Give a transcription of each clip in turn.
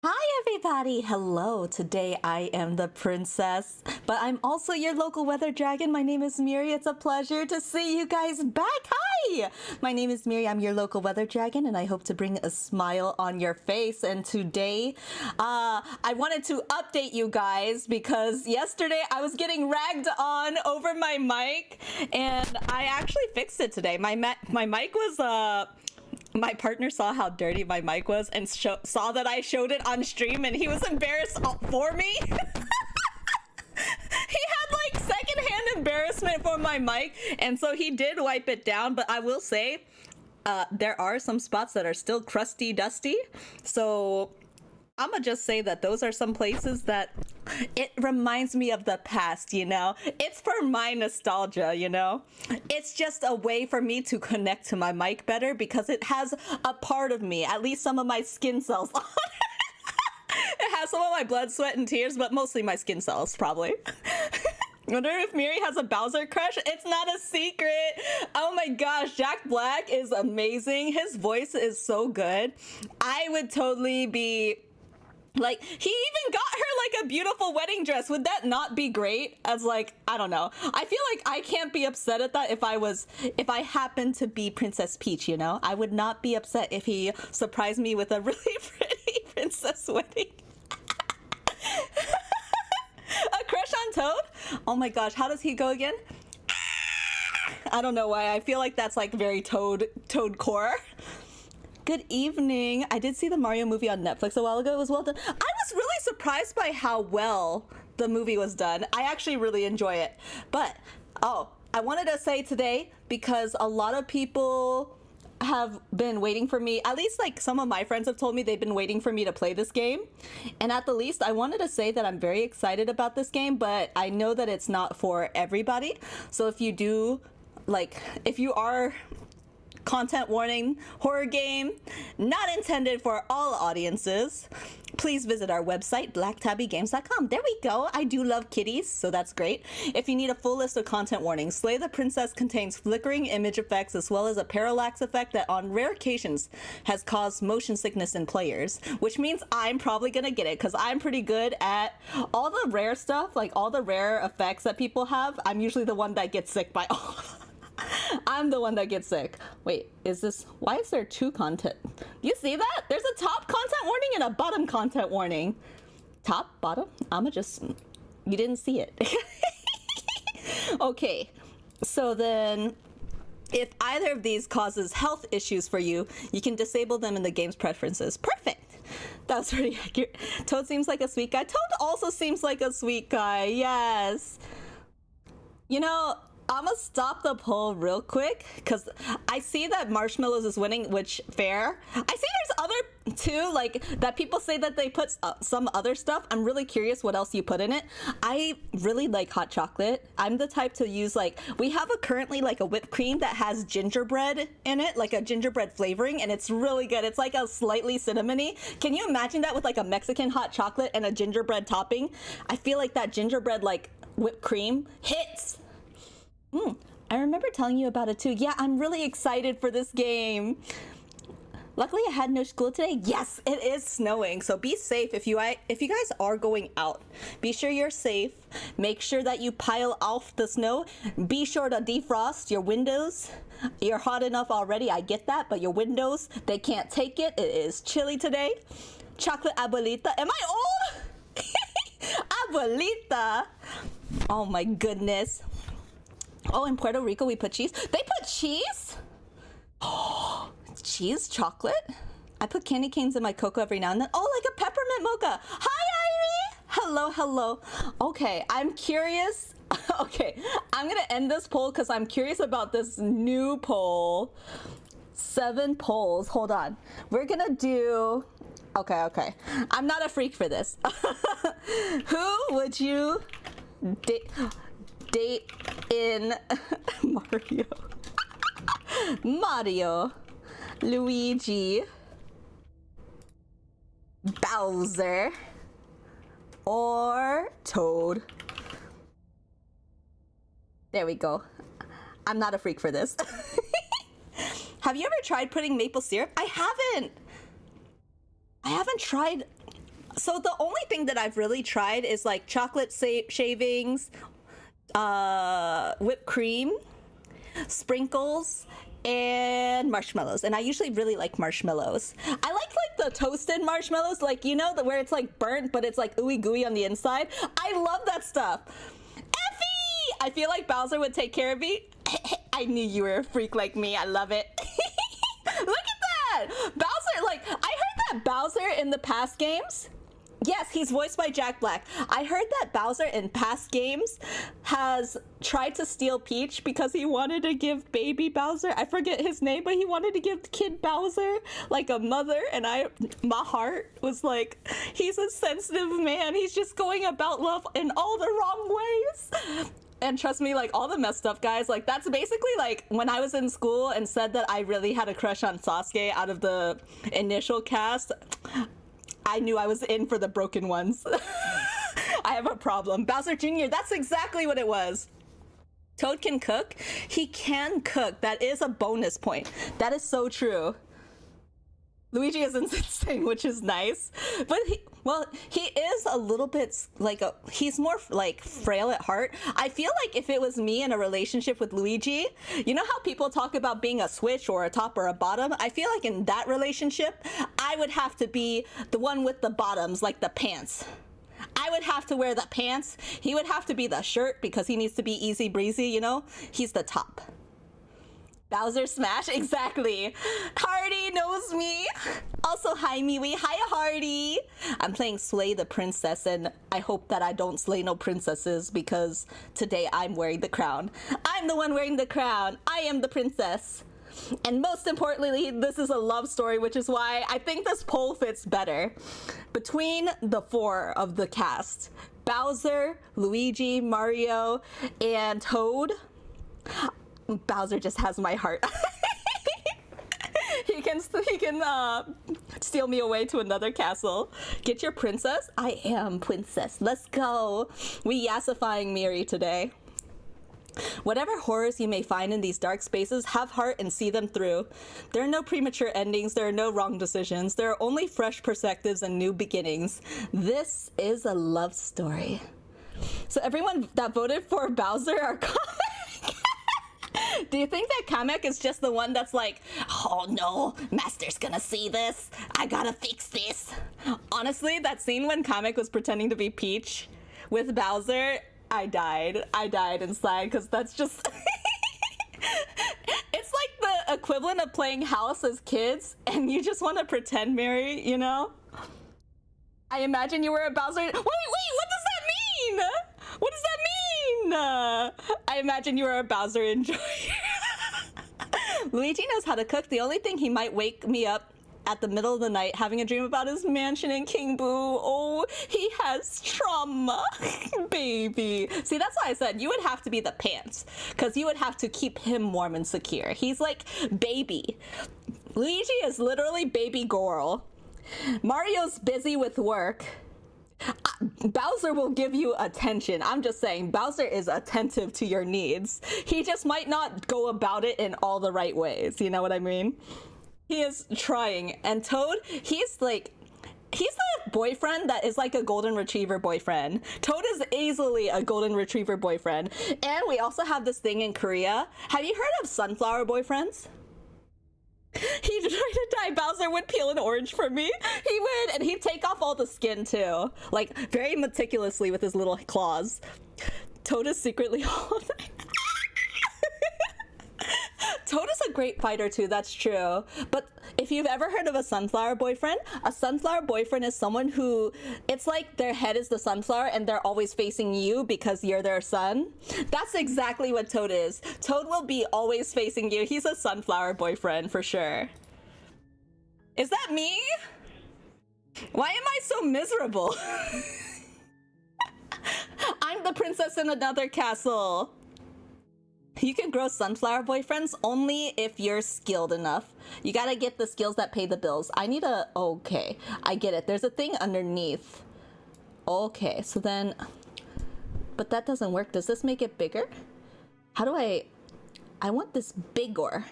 Hi everybody! Hello! Today I am the princess, but I'm also your local weather dragon. My name is Miri. It's a pleasure to see you guys back. Hi! My name is Miri. I'm your local weather dragon and I hope to bring a smile on your face. And today, I wanted to update you guys because yesterday I was getting ragged on over my mic and I actually fixed it today. My mic was, my partner saw how dirty my mic was and saw that I showed it on stream and he was embarrassed for me. He had like secondhand embarrassment for my mic, and so he did wipe it down, but I will say there are some spots that are still crusty dusty, so I'm gonna just say that those are some places that it reminds me of the past, you know? It's for my nostalgia, you know? It's just a way for me to connect to my mic better because it has a part of me, at least some of my skin cells on it. It has some of my blood, sweat, and tears, but mostly my skin cells, probably. Wonder if Miri has a Bowser crush? It's not a secret. Oh my gosh, Jack Black is amazing. His voice is so good. I would totally be... like, he even got her like a beautiful wedding dress. Would that not be great? As like, I don't know. I feel like I can't be upset at that if I happened to be Princess Peach, you know? I would not be upset if he surprised me with a really pretty princess wedding. A crush on Toad? Oh my gosh, how does he go again? I don't know why. I feel like that's like very Toad core. Good evening. I did see the Mario movie on Netflix a while ago. It was well done. I was really surprised by how well the movie was done. I actually really enjoy it. But, I wanted to say today, because a lot of people have been waiting for me, at least like some of my friends have told me they've been waiting for me to play this game. And at the least, I wanted to say that I'm very excited about this game, but I know that it's not for everybody. So if you do, like, if you are... content warning, horror game, not intended for all audiences, please visit our website, blacktabbygames.com. There we go. I do love kitties, so that's great. If you need a full list of content warnings, Slay the Princess contains flickering image effects as well as a parallax effect that on rare occasions has caused motion sickness in players, which means I'm probably gonna get it because I'm pretty good at all the rare stuff, like all the rare effects that people have. I'm usually the one that gets sick by all of them. I'm the one that gets sick. Wait, why is there two content? You see that? There's a top content warning and a bottom content warning. Top, bottom? You didn't see it. Okay, so then if either of these causes health issues for you, you can disable them in the game's preferences. Perfect. That's pretty accurate. Toad seems like a sweet guy. Toad also seems like a sweet guy. Yes. You know, I'm gonna stop the poll real quick because I see that Marshmallows is winning, which fair. I see there's other too, like that people say that they put some other stuff. I'm really curious what else you put in it. I really like hot chocolate. I'm the type to use, like, we have currently like a whipped cream that has gingerbread in it, like a gingerbread flavoring, and it's really good. It's like a slightly cinnamony. Can you imagine that with like a Mexican hot chocolate and a gingerbread topping? I feel like that gingerbread like whipped cream hits. I remember telling you about it too. Yeah, I'm really excited for this game. Luckily, I had no school today. Yes, it is snowing, so be safe if you guys are going out. Be sure you're safe. Make sure that you pile off the snow. Be sure to defrost your windows. You're hot enough already, I get that, but your windows, they can't take it. It is chilly today. Chocolate abuelita. Am I old? Abuelita. Oh my goodness. Oh, in Puerto Rico, we put cheese. They put cheese? Oh, cheese chocolate? I put candy canes in my cocoa every now and then. Oh, like a peppermint mocha. Hi, Irie. Hello, hello. Okay, I'm curious. Okay, I'm going to end this poll because I'm curious about this new poll. 7 polls. Hold on. We're going to do... Okay. I'm not a freak for this. Who would you date in Mario, Luigi, Bowser, or Toad? There we go. I'm not a freak for this. Have you ever tried putting maple syrup? I haven't tried So the only thing that I've really tried is like chocolate shavings, whipped cream, sprinkles, and marshmallows. And I usually really like marshmallows. I like the toasted marshmallows, like, you know, where it's like burnt but it's like ooey gooey on the inside. I love that stuff. Effie, I feel like Bowser would take care of me. I knew you were a freak like me. I love it. Look at that, Bowser. Like, I heard that Bowser in the past games, yes, he's voiced by Jack Black. I heard that Bowser in past games has tried to steal Peach because he wanted to give baby Bowser, I forget his name, but he wanted to give kid Bowser like a mother, and my heart was like, he's a sensitive man. He's just going about love in all the wrong ways. And trust me, like, all the messed up guys, like, that's basically like when I was in school and said that I really had a crush on Sasuke out of the initial cast. I knew I was in for the broken ones. I have a problem. Bowser Jr., that's exactly what it was. Toad can cook. He can cook. That is a bonus point. That is so true. Luigi isn't insane, which is nice. But he is a little bit like he's more like frail at heart. I feel like if it was me in a relationship with Luigi, you know how people talk about being a switch or a top or a bottom? I feel like in that relationship, I would have to be the one with the bottoms, like the pants. I would have to wear the pants. He would have to be the shirt because he needs to be easy breezy, you know? He's the top. Bowser Smash, exactly. Hardy knows me. Also, hi Miwi, hi Hardy. I'm playing Slay the Princess, and I hope that I don't slay no princesses because today I'm wearing the crown. I'm the one wearing the crown. I am the princess. And most importantly, this is a love story, which is why I think this poll fits better. Between the four of the cast, Bowser, Luigi, Mario, and Toad, Bowser just has my heart. He can steal me away to another castle. Get your princess? I am princess. Let's go. We yassifying Miri today. Whatever horrors you may find in these dark spaces, have heart and see them through. There are no premature endings, there are no wrong decisions, there are only fresh perspectives and new beginnings. This is a love story. So everyone that voted for Bowser are do you think that Kamek is just the one that's like, oh no, Master's gonna see this, I gotta fix this? Honestly, that scene when Kamek was pretending to be Peach with Bowser, I died inside, because that's just it's like the equivalent of playing house as kids and you just want to pretend, Mary, you know? I imagine you were a Bowser. Wait, what does that mean? What does that mean? I imagine you were a Bowser enjoyer. Luigi knows how to cook. The only thing, he might wake me up at the middle of the night having a dream about his mansion in King Boo. Oh, he has trauma. Baby. See, that's why I said you would have to be the pants, because you would have to keep him warm and secure. He's like baby. Luigi is literally baby girl. Mario's busy with work. Bowser will give you attention. I'm just saying, Bowser is attentive to your needs. He just might not go about it in all the right ways. You know what I mean? He is trying. And Toad, he's the boyfriend that is like a golden retriever boyfriend. Toad is easily a golden retriever boyfriend. And we also have this thing in Korea. Have you heard of sunflower boyfriends? He'd try to die. Bowser would peel an orange for me. He would, and he'd take off all the skin too, like very meticulously with his little claws. Toad is secretly Toad is a great fighter too, that's true. But if you've ever heard of a sunflower boyfriend is someone who, it's like their head is the sunflower and they're always facing you because you're their son. That's exactly what Toad is. Toad will be always facing you. He's a sunflower boyfriend for sure. Is that me? Why am I so miserable? I'm the princess in another castle. You can grow sunflower boyfriends only if you're skilled enough. You gotta get the skills that pay the bills. Okay, I get it. There's a thing underneath. Okay, so then, but that doesn't work. Does this make it bigger? How do I want this bigger.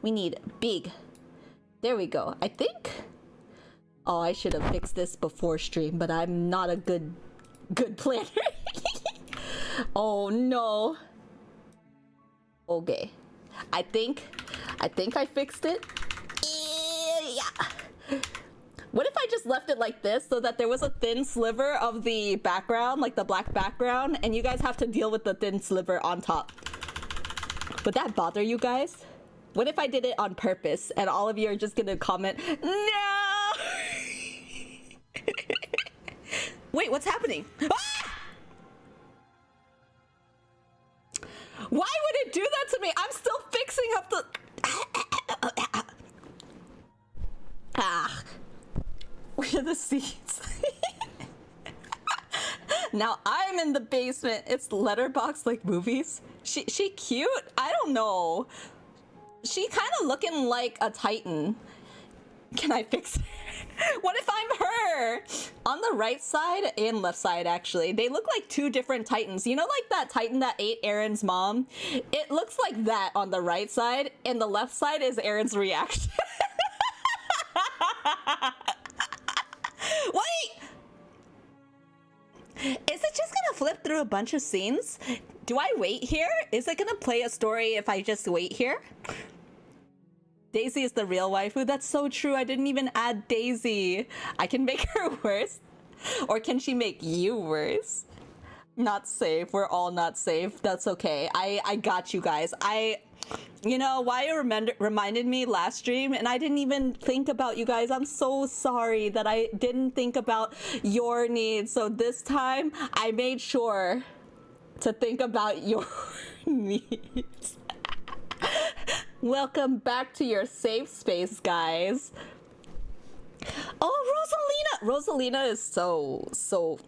We need big. There we go. I think Oh, I should have fixed this before stream, but I'm not a good planner. Oh no. Okay. I think I fixed it. Yeah. What if I just left it like this so that there was a thin sliver of the background, like the black background, and you guys have to deal with the thin sliver on top? Would that bother you guys? What if I did it on purpose and all of you are just gonna comment, no! Wait, what's happening? Ah! Why would it do that to me? I'm still fixing up the... Ah. Where are the seats? Now I'm in the basement. It's letterbox like movies. She cute? I don't know. She kind of looking like a Titan. Can I fix her? What if I'm her? On the right side and left side, actually, they look like two different Titans. You know, like that Titan that ate Aaron's mom? It looks like that on the right side, and the left side is Aaron's reaction. Wait! Is it just gonna flip through a bunch of scenes? Do I wait here? Is it gonna play a story if I just wait here? Daisy is the real waifu. That's so true. I didn't even add Daisy. I can make her worse. Or can she make you worse? Not safe. We're all not safe. That's okay. I got you guys. You know, why it reminded me last stream, and I didn't even think about you guys. I'm so sorry that I didn't think about your needs. So this time, I made sure to think about your needs. Welcome back to your safe space, guys. Oh, Rosalina is so...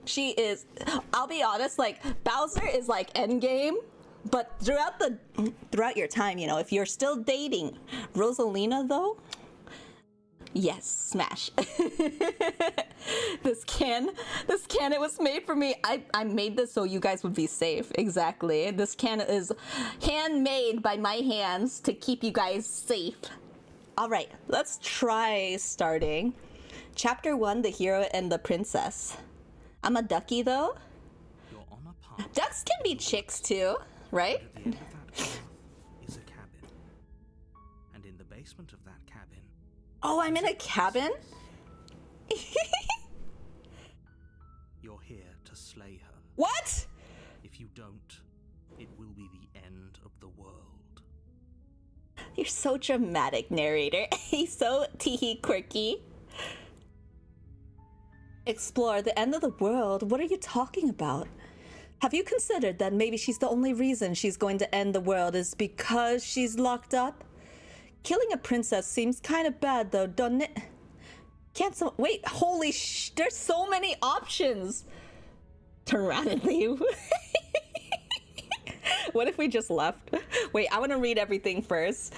She is... I'll be honest, like, Bowser is like endgame. But throughout your time, you know, if you're still dating Rosalina, though, yes, smash. This can, it was made for me. I made this so you guys would be safe. Exactly. This can is handmade by my hands to keep you guys safe. All right, let's try starting. Chapter 1, The Hero and the Princess. I'm a ducky, though. Ducks can be chicks, too. Right? At the end of that door is a cabin. And in the basement of that cabin... Oh, I'm in a cabin? You're here to slay her. What? If you don't, it will be the end of the world. You're so dramatic, narrator. He's so teehee quirky. Explore the end of the world? What are you talking about? Have you considered that maybe she's the only reason she's going to end the world is because she's locked up? Killing a princess seems kind of bad though, doesn't it? Can't so- Wait, holy there's so many options! Turn around and leave. What if we just left? Wait, I want to read everything first.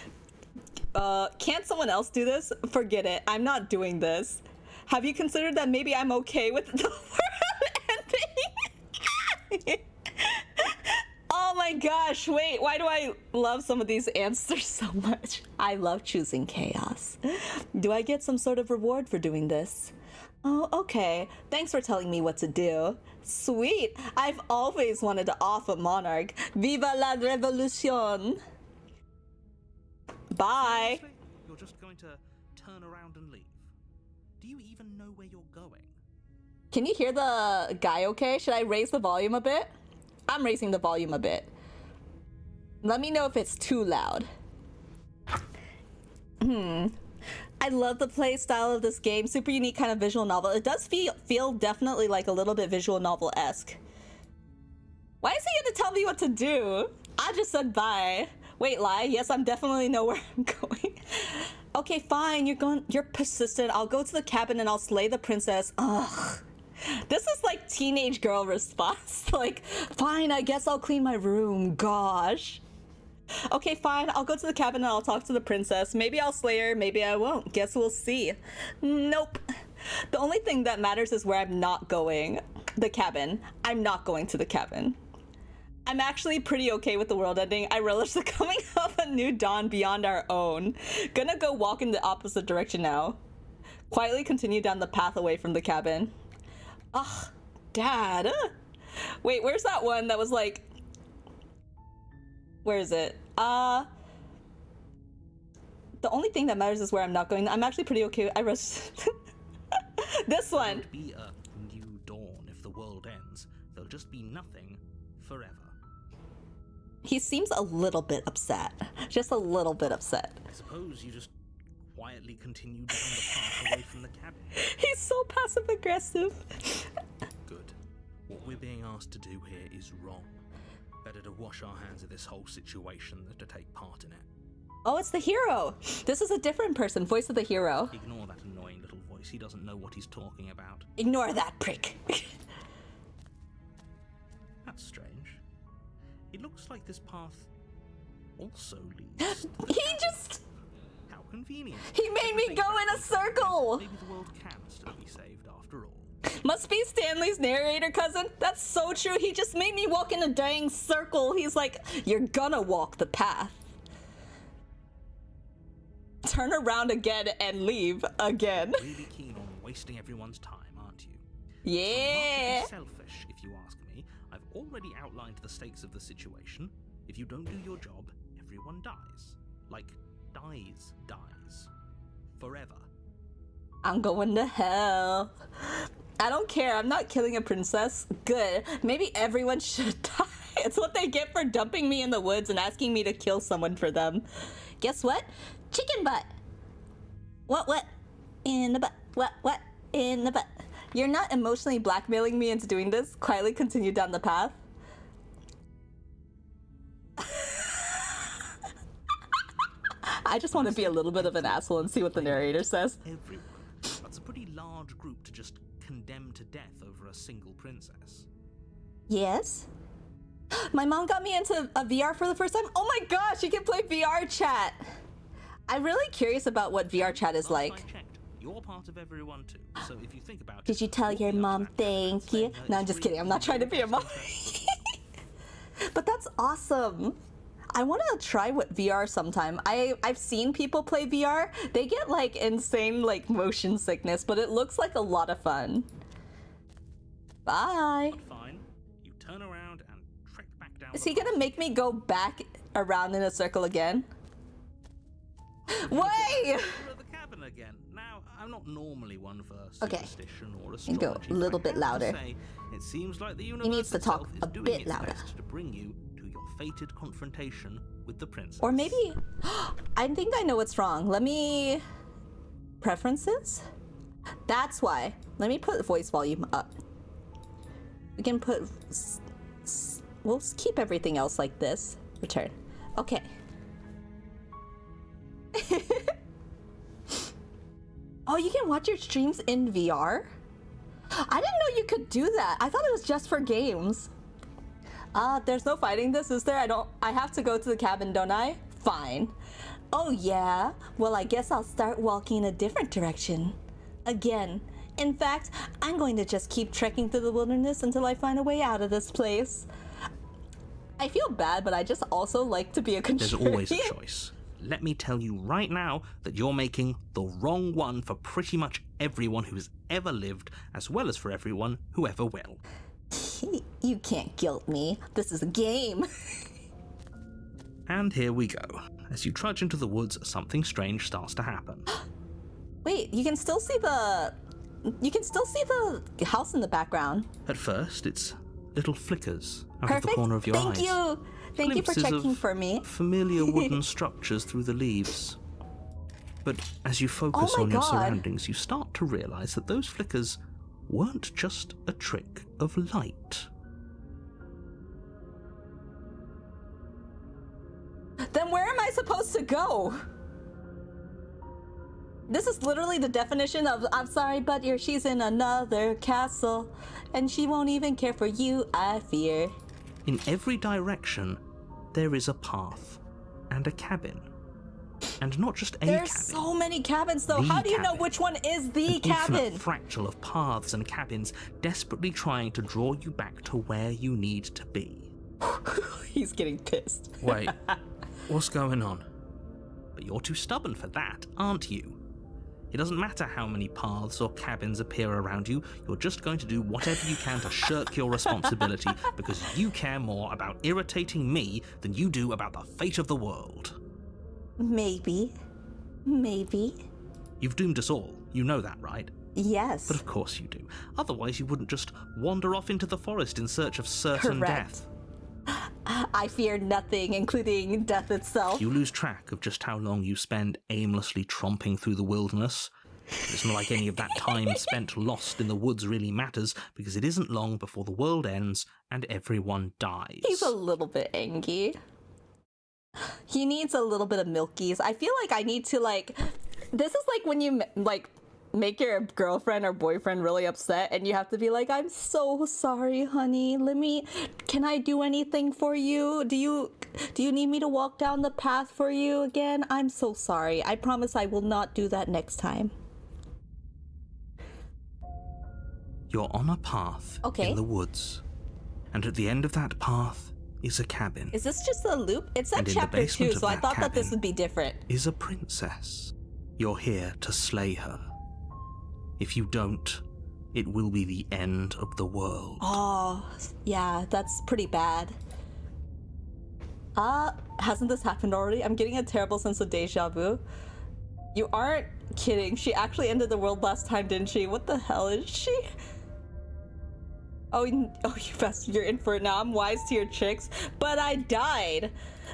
Can't someone else do this? Forget it, I'm not doing this. Have you considered that maybe I'm okay with the world ending? Oh my gosh, wait, why do I love some of these answers so much? I love choosing chaos. Do I get some sort of reward for doing this? Oh, okay. Thanks for telling me what to do. Sweet. I've always wanted to off a monarch. Viva la revolution. Bye. Seriously? You're just going to turn around and leave? Do you even know where you're going? Can you hear the guy okay? Should I raise the volume a bit? I'm raising the volume a bit. Let me know if it's too loud. I love the play style of this game. Super unique kind of visual novel. It does feel definitely like a little bit visual novel-esque. Why is he gonna tell me what to do? I just said bye. Wait, lie? Yes, I'm definitely know where I'm going. Okay, fine. You're persistent. I'll go to the cabin and I'll slay the princess. Ugh. This is like teenage girl response. Like, fine, I guess I'll clean my room. Gosh. Okay, fine. I'll go to the cabin and I'll talk to the princess. Maybe I'll slay her. Maybe I won't. Guess we'll see. Nope. The only thing that matters is where I'm not going. The cabin. I'm not going to the cabin. I'm actually pretty okay with the world ending. I relish the coming of a new dawn beyond our own. Gonna go walk in the opposite direction now. Quietly continue down the path away from the cabin. Ugh, Dad. Wait, where's that one that was like... Where is it? The only thing that matters is where I'm not going. I'm actually pretty okay. I rest. This one. There won't be a new dawn if the world ends. There'll just be nothing forever. He seems a little bit upset. Just a little bit upset. I suppose you just quietly continue down the path away from the cabin. He's so passive aggressive. Good. What we're being asked to do here is wrong. Better to wash our hands of this whole situation than to take part in it. Oh, it's the hero. This is a different person. Voice of the hero. Ignore that annoying little voice. He doesn't know what he's talking about. Ignore that prick. That's strange. It looks like this path also leads. He just... How convenient. He made me go in a circle. Maybe the world can still be saved after all. Must be Stanley's narrator cousin. That's so true. He just made me walk in a dang circle. He's like, you're gonna walk the path. Turn around again and leave again. Really keen on wasting everyone's time, aren't you? Yeah. So not to be selfish, if you ask me. I've already outlined the stakes of the situation. If you don't do your job, everyone dies. Like, dies. Forever. I'm going to hell. I don't care. I'm not killing a princess. Good. Maybe everyone should die. It's what they get for dumping me in the woods and asking me to kill someone for them. Guess what? Chicken butt. What? In the butt. What? In the butt. You're not emotionally blackmailing me into doing this. Quietly continue down the path. I just want to be a little bit of an asshole and see what the narrator says. Everyone. That's a pretty large group to just condemn to death over a single princess. Yes? My mom got me into a VR for the first time. Oh my gosh, you can play VR chat. I'm really curious about what VR chat is like. I checked. You're part of everyone too. So if you think about it, Did you tell your mom thank you? No, I'm just kidding. I'm not trying to be a mom. But that's awesome. I want to try what VR sometime. I've seen people play VR. They get like insane like motion sickness, but it looks like a lot of fun. Bye. Fine. You turn around and trek back down. Is he gonna make me go back around in a circle again? Way! We're at the cabin again. Now, I'm not normally one for superstition or astrology. Go a little bit louder. Say, it seems like the universe needs to talk itself is a doing bit its louder. best to bring you to your fated confrontation with the princess. Or maybe... I think I know what's wrong. Let me... Preferences? That's why. Let me put voice volume up. We can put... We'll keep everything else like this. Return. Okay. Oh, you can watch your streams in VR? I didn't know you could do that. I thought it was just for games. There's no fighting this, is there? I have to go to the cabin, don't I? Fine. Oh yeah? Well, I guess I'll start walking in a different direction. Again. In fact, I'm going to just keep trekking through the wilderness until I find a way out of this place. I feel bad, but I just also like to be a contrarian. There's always a choice. Let me tell you right now that you're making the wrong one for pretty much everyone who's ever lived, as well as for everyone who ever will. You can't guilt me. This is a game. And here we go. As you trudge into the woods, something strange starts to happen. Wait, you can still see the house in the background. At first, it's little flickers out Perfect. of the corner of your eyes. Thank you. Thank you for Glimpses checking of for me. Familiar wooden structures through the leaves. But as you focus on your surroundings, you start to realize that those flickers weren't just a trick of light. Then where am I supposed to go? This is literally the definition of I'm sorry, but she's in another castle, and she won't even care for you, I fear. In every direction, there is a path and a cabin. And not just a cabin. There's so many cabins, though. How do you know which one is the cabin? Infinite fractal of paths and cabins desperately trying to draw you back to where you need to be. He's getting pissed. Wait, what's going on? But you're too stubborn for that, aren't you? It doesn't matter how many paths or cabins appear around you, you're just going to do whatever you can to shirk your responsibility because you care more about irritating me than you do about the fate of the world. Maybe. You've doomed us all, you know that, right? Yes. But of course you do. Otherwise you wouldn't just wander off into the forest in search of certain death. I fear nothing, including death itself. You lose track of just how long you spend aimlessly tromping through the wilderness. It's not like any of that time spent lost in the woods really matters, because it isn't long before the world ends and everyone dies. He's a little bit angry. He needs a little bit of milkies. I feel like I need to, like... This is like when you, like, make your girlfriend or boyfriend really upset and you have to be like, I'm so sorry, honey. Can I do anything for you? Do you need me to walk down the path for you again? I'm so sorry. I promise I will not do that next time. You're on a path in the woods. And at the end of that path is a cabin. Is this just a loop? It said chapter 2, so I thought that this would be different. Is a princess. You're here to slay her. If you don't, it will be the end of the world. Oh, yeah, that's pretty bad. Hasn't this happened already? I'm getting a terrible sense of deja vu. You aren't kidding. She actually ended the world last time, didn't she? What the hell is she? Oh, you best, you're in for it now. I'm wise to your tricks, but I died.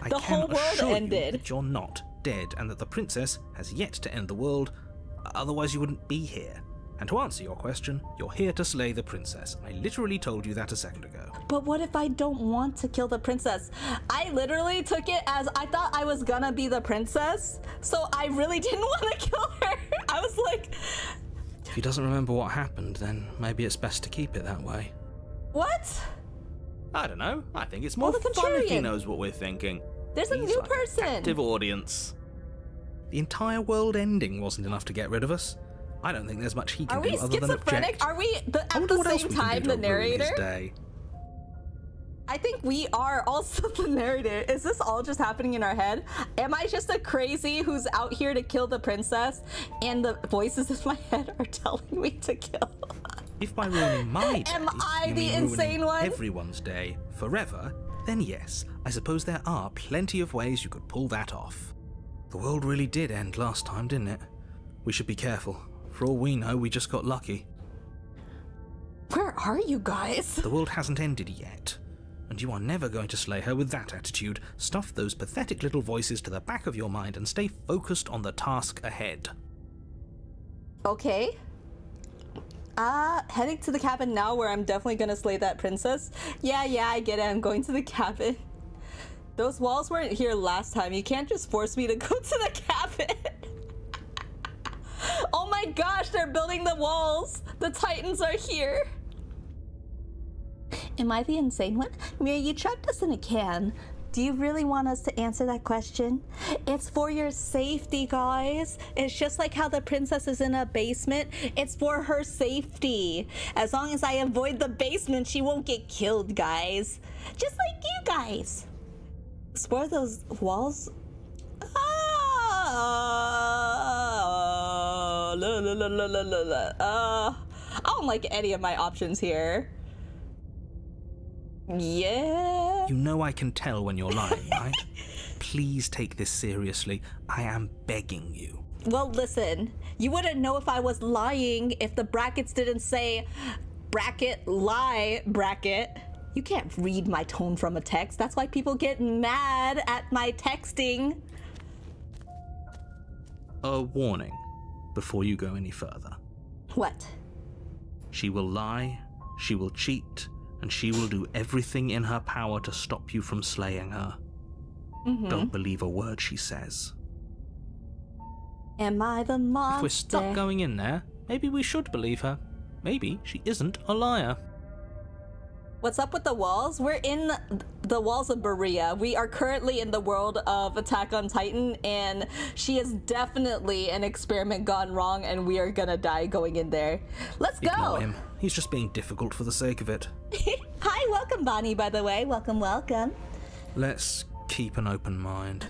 The whole world ended. That you're not dead, and that the princess has yet to end the world, otherwise you wouldn't be here. And to answer your question, you're here to slay the princess. I literally told you that a second ago. But what if I don't want to kill the princess? I literally took it as I thought I was gonna be the princess, so I really didn't want to kill her. I was like... If he doesn't remember what happened, then maybe it's best to keep it that way. What? I don't know. I think it's more fun if he knows what we're thinking. There's a new person. Active audience. The entire world ending wasn't enough to get rid of us. I don't think there's much he can do other than object. Are we at the same time the narrator? I think we are also the narrator. Is this all just happening in our head? Am I just a crazy who's out here to kill the princess and the voices in my head are telling me to kill? If by ruining my day, am I the insane one? Everyone's day forever, then yes, I suppose there are plenty of ways you could pull that off. The world really did end last time, didn't it? We should be careful. For all we know, we just got lucky. Where are you guys? The world hasn't ended yet. And you are never going to slay her with that attitude. Stuff those pathetic little voices to the back of your mind and stay focused on the task ahead. Okay. Heading to the cabin now where I'm definitely gonna slay that princess. Yeah, I get it. I'm going to the cabin. Those walls weren't here last time. You can't just force me to go to the cabin. Oh my gosh, they're building the walls. The Titans are here. Am I the insane one? Miri, you trapped us in a can. Do you really want us to answer that question? It's for your safety, guys. It's just like how the princess is in a basement. It's for her safety. As long as I avoid the basement, she won't get killed, guys. Just like you guys. Explore those walls. I don't like any of my options here. Yeah. You know I can tell when you're lying, right? Please take this seriously. I am begging you. Well, listen. You wouldn't know if I was lying if the brackets didn't say bracket lie bracket. You can't read my tone from a text. That's why people get mad at my texting. A warning before you go any further. What? She will lie, she will cheat, and she will do everything in her power to stop you from slaying her. Mm-hmm. Don't believe a word she says. Am I the monster? If we're stuck going in there, maybe we should believe her. Maybe she isn't a liar. What's up with the walls? We're in the walls of Berea. We are currently in the world of Attack on Titan, and she is definitely an experiment gone wrong, and we are gonna die going in there. Let's go! Ignore him. He's just being difficult for the sake of it. Hi, welcome, Bonnie, by the way. Welcome, welcome. Let's keep an open mind.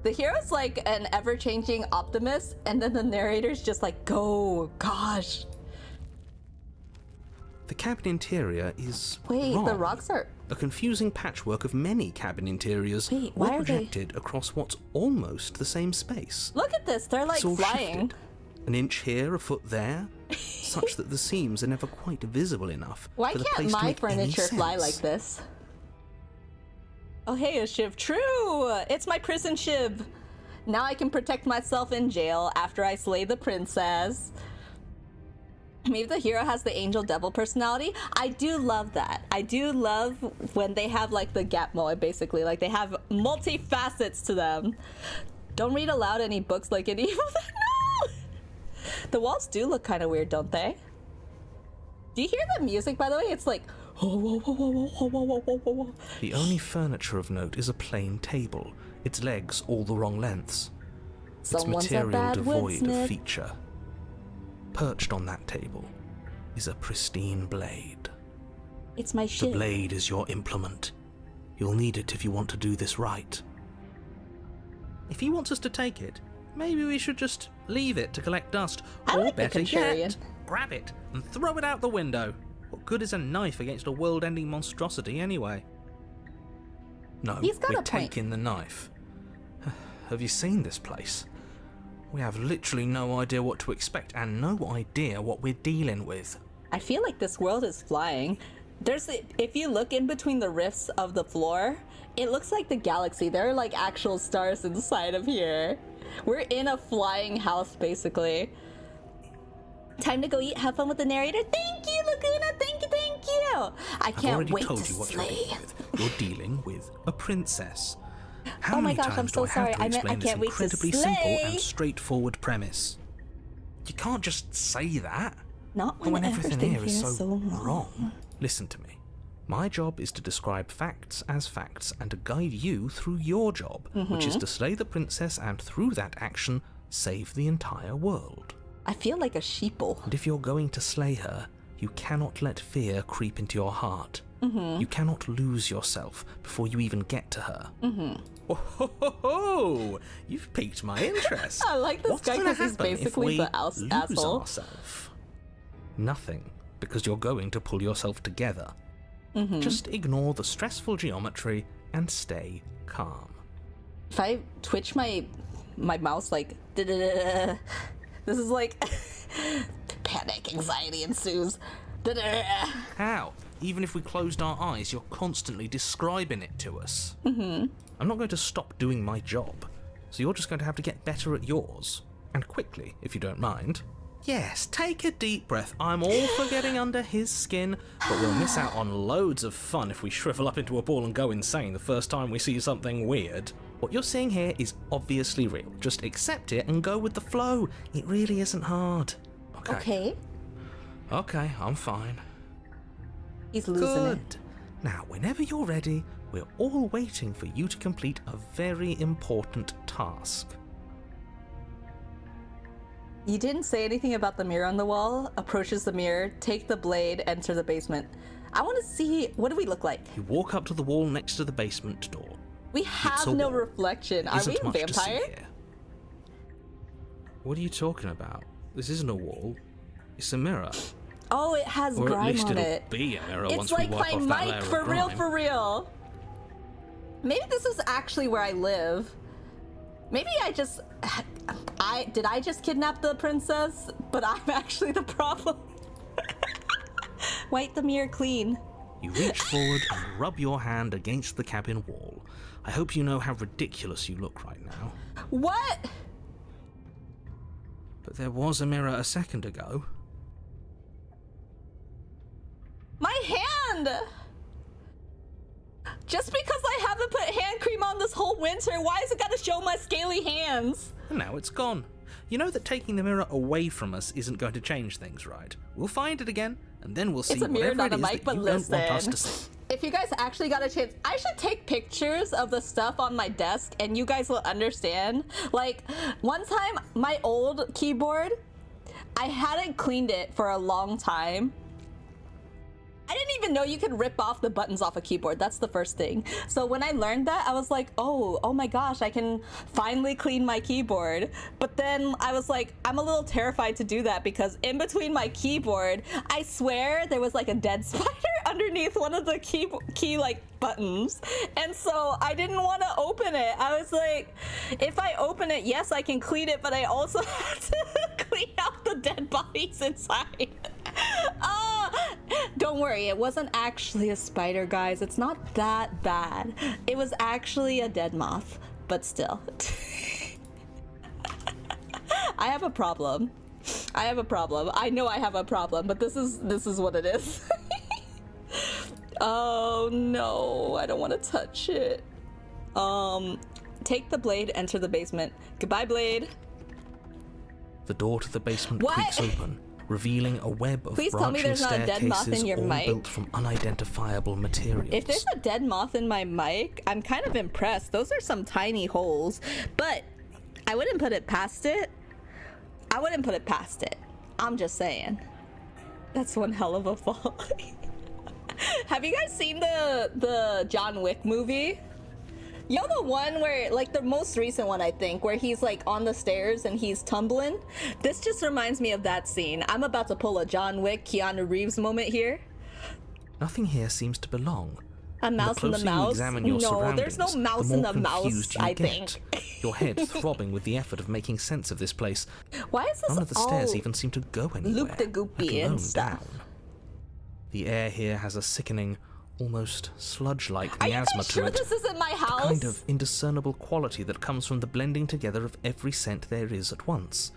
The hero's like an ever-changing optimist, and then the narrator's just like, go, gosh. The cabin interior is Wait, wrong. the rocks are... A confusing patchwork of many cabin interiors, Wait, why all are they- projected across what's almost the same space. Look at this, they're like It's all flying. shifted. An inch here, a foot there, such that the seams are never quite visible enough. Why for the can't place to my make any furniture fly sense. like this? Oh hey, a shiv. True! It's my prison shiv. Now I can protect myself in jail after I slay the princess. Maybe the hero has the angel devil personality. I do love that. I do love when they have like the gap moe, basically. Like they have multi-facets to them. Don't read aloud any books like an evil. No! The walls do look kind of weird, don't they? Do you hear the music, by the way? It's like... The only furniture of note is a plain table, its legs all the wrong lengths. Someone's its a material bad devoid woodsmith. of feature. Perched on that table is a pristine blade. It's my The shit. blade is your implement. You'll need it if you want to do this right. If he wants us to take it, maybe we should just leave it to collect dust. I or like the better contrarian. yet, grab it and throw it out the window. What good is a knife against a world-ending monstrosity anyway? No, He's got we're a point. taking the knife. Have you seen this place? We have literally no idea what to expect and no idea what we're dealing with. I feel like this world is flying. If you look in between the rifts of the floor, it looks like the galaxy. There are like actual stars inside of here. We're in a flying house, basically. Time to go eat. Have fun with the narrator. Thank you, Laguna. Thank you, thank you. I I've can't already wait told to you what you're slay. dealing with. You're dealing with a princess. How Oh my many gosh, I'm times so do I sorry. have to I meant I explain this can't wait to incredibly simple slay. and straightforward premise? You can't just say that. Not when when everything everything here is here is so wrong. Listen to me. My job is to describe facts as facts and to guide you through your job, which is to slay the princess and through that action, save the entire world. I feel like a sheeple. And if you're going to slay her, you cannot let fear creep into your heart. You cannot lose yourself before you even get to her. Oh, ho, ho, ho. You've piqued my interest. I like this What's guy gonna 'cause he's happen if basically we the lose asshole. ourselves? Nothing, because you're going to pull yourself together. Just ignore the stressful geometry and stay calm. If I twitch my mouse like da-da-da-da, this is like panic, anxiety ensues. Da-da-da-da. How? Even if we closed our eyes, you're constantly describing it to us. I'm not going to stop doing my job, so you're just going to have to get better at yours. And quickly, if you don't mind. Yes, take a deep breath. I'm all for getting under his skin, but we'll miss out on loads of fun if we shrivel up into a ball and go insane the first time we see something weird. What you're seeing here is obviously real. Just accept it and go with the flow. It really isn't hard. Okay. Okay, I'm fine. He's losing Good. it. Now, whenever you're ready, we're all waiting for you to complete a very important task. You didn't say anything about the mirror on the wall. Approaches the mirror, take the blade, enter the basement. I want to see, what do we look like? You walk up to the wall next to the basement door. We have a no wall. reflection. There Are isn't we a much to see vampire? here. What are you talking about? This isn't a wall. It's a mirror. Oh, it has Or at grime least on it'll it. be a mirror It's once like we wipe my off that layer mic, of for real, grime. for real. Maybe this is actually where I live. Maybe did I just kidnap the princess? But I'm actually the problem. Wipe the mirror clean. You reach forward and rub your hand against the cabin wall. I hope you know how ridiculous you look right now. What? But there was a mirror a second ago. My hand! Just because I haven't put hand cream on this whole winter, why has it gotta show my scaly hands? And now it's gone. You know that taking the mirror away from us isn't going to change things, right? We'll find it again, and then we'll see It's a mirror, whatever not it a is mic, that but you don't want us listen. to see. If you guys actually got a chance, I should take pictures of the stuff on my desk and you guys will understand. Like, one time, my old keyboard, I hadn't cleaned it for a long time. I didn't even even know you could rip off the buttons off a keyboard. That's the first thing. So when I learned that, I was like, oh my gosh, I can finally clean my keyboard. But then I was like, I'm a little terrified to do that because in between my keyboard, I swear there was like a dead spider underneath one of the key like buttons. And so I didn't want to open it. I was like, if I open it, yes, I can clean it, but I also have to clean out the dead bodies inside. Don't worry, it wasn't actually a spider, guys. It's not that bad. It was actually a dead moth, but still. I have a problem. I know I have a problem, but this is what it is. Oh no, I don't want to touch it. Take the blade, enter the basement. Goodbye, blade. The door to the basement What? creaks open, revealing a web of Please tell me branching there's not a dead moth in staircases your all mic. built from unidentifiable materials. If there's a dead moth in my mic, I'm kind of impressed. Those are some tiny holes, but I wouldn't put it past it. I'm just saying. That's one hell of a fall. Have you guys seen the John Wick movie? You know the one where, like the most recent one, I think, where he's like on the stairs and he's tumbling? This just reminds me of that scene. I'm about to pull a John Wick, Keanu Reeves moment here. Nothing here seems to belong. A mouse in the mouse? No, there's no mouse in the mouse, I think. Your head throbbing with the effort of making sense of this place. Why is this None of the all stairs even seem to go anywhere, loop-de-goopy let and alone stuff? down. The air here has a sickening, almost sludge-like Are you miasma guys to sure it. this isn't my house? A kind of indiscernible quality that comes from the blending together of every scent there is at once.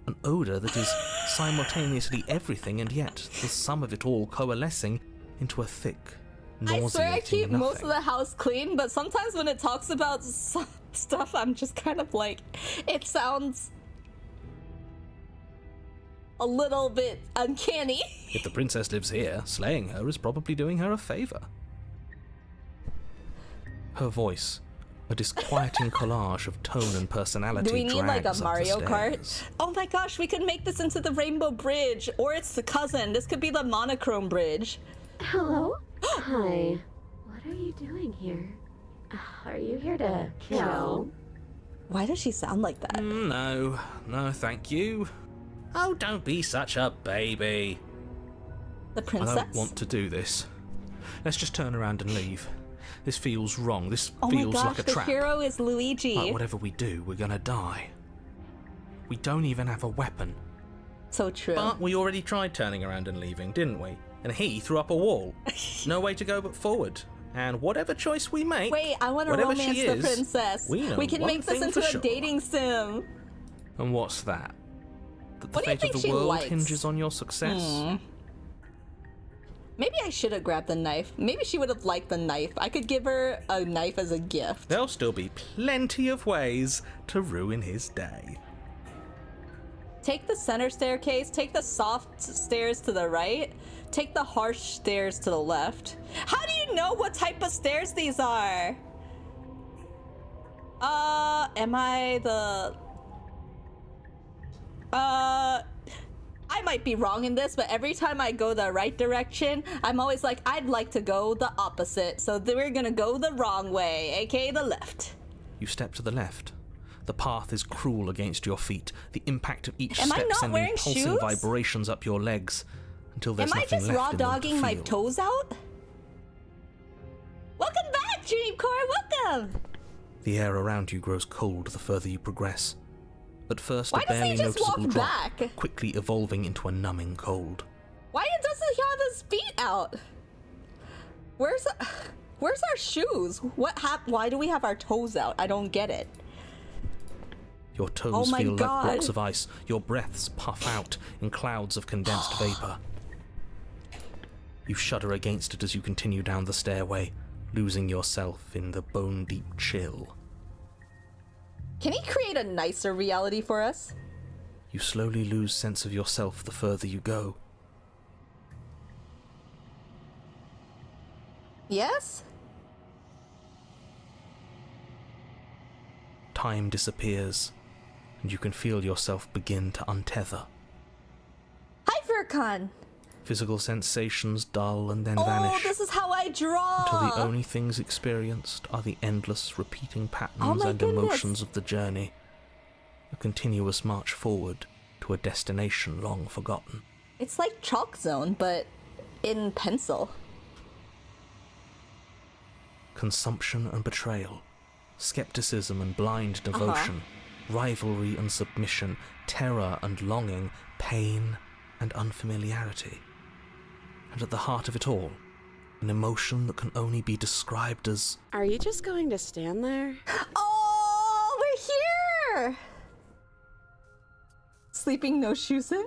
An odour that is simultaneously everything and yet the sum of it all coalescing into a thick, nauseating I swear I keep nothing. most of the house clean, but sometimes when it talks about stuff, I'm just kind of like, it sounds a little bit uncanny. If the princess lives here, slaying her is probably doing her a favour. Her voice, a disquieting collage of tone and personality. Do we need like a drags up the Mario Kart? stairs. Oh my gosh, we could make this into the Rainbow Bridge, or it's the cousin. This could be the monochrome bridge. Hello? Hi. What are you doing here? Are you here to kill? Why does she sound like that? No, thank you. Oh, don't be such a baby. The I princess? don't want to do this. Let's just turn around and leave. This feels wrong. This Oh my feels gosh, like a the trap. hero is Luigi. Like whatever we do, we're gonna die. We don't even have a weapon. So true. But we already tried turning around and leaving, didn't we? And he threw up a wall. No way to go but forward. And whatever choice we make, Wait, I want to whatever romance she the is, princess. we know can one make this thing into for a sure. dating sim. And what's that? That the What do you fate think of the she world likes? hinges on your success? Maybe I should have grabbed the knife. Maybe she would have liked the knife. I could give her a knife as a gift. There'll still be plenty of ways to ruin his day. Take the center staircase, take the soft stairs to the right, take the harsh stairs to the left. How do you know what type of stairs these are? Am I the... I might be wrong in this, but every time I go the right direction, I'm always like, I'd like to go the opposite. So we're gonna go the wrong way, aka the left. You step to the left. The path is cruel against your feet. The impact of each Am I step not sending wearing pulsing shoes? vibrations up your legs until there's Am I nothing just left raw in them to dogging my feel. toes out? Welcome back, Dreamcore, welcome! The air around you grows cold the further you progress. At first, Why a does he barely just walk noticeable drop, back? quickly evolving into a numbing cold. Why doesn't he have his feet out? Where's our shoes? Why do we have our toes out? I don't get it. Your toes Oh my feel God. like blocks of ice. Your breaths puff out in clouds of condensed vapor. You shudder against it as you continue down the stairway, losing yourself in the bone-deep chill. Can he create a nicer reality for us? You slowly lose sense of yourself the further you go. Yes? Time disappears, and you can feel yourself begin to untether. Hi, Furkan! Physical sensations dull and then Oh, vanish. this is how I draw! Until the only things experienced are the endless repeating patterns Oh my and goodness. emotions of the journey. A continuous march forward to a destination long forgotten. It's like Chalk Zone, but in pencil. Consumption and betrayal. Skepticism and blind devotion. Rivalry and submission. Terror and longing. Pain and unfamiliarity. And at the heart of it all, an emotion that can only be described as... Are you just going to stand there? Oh, we're here! Sleeping no shoes in?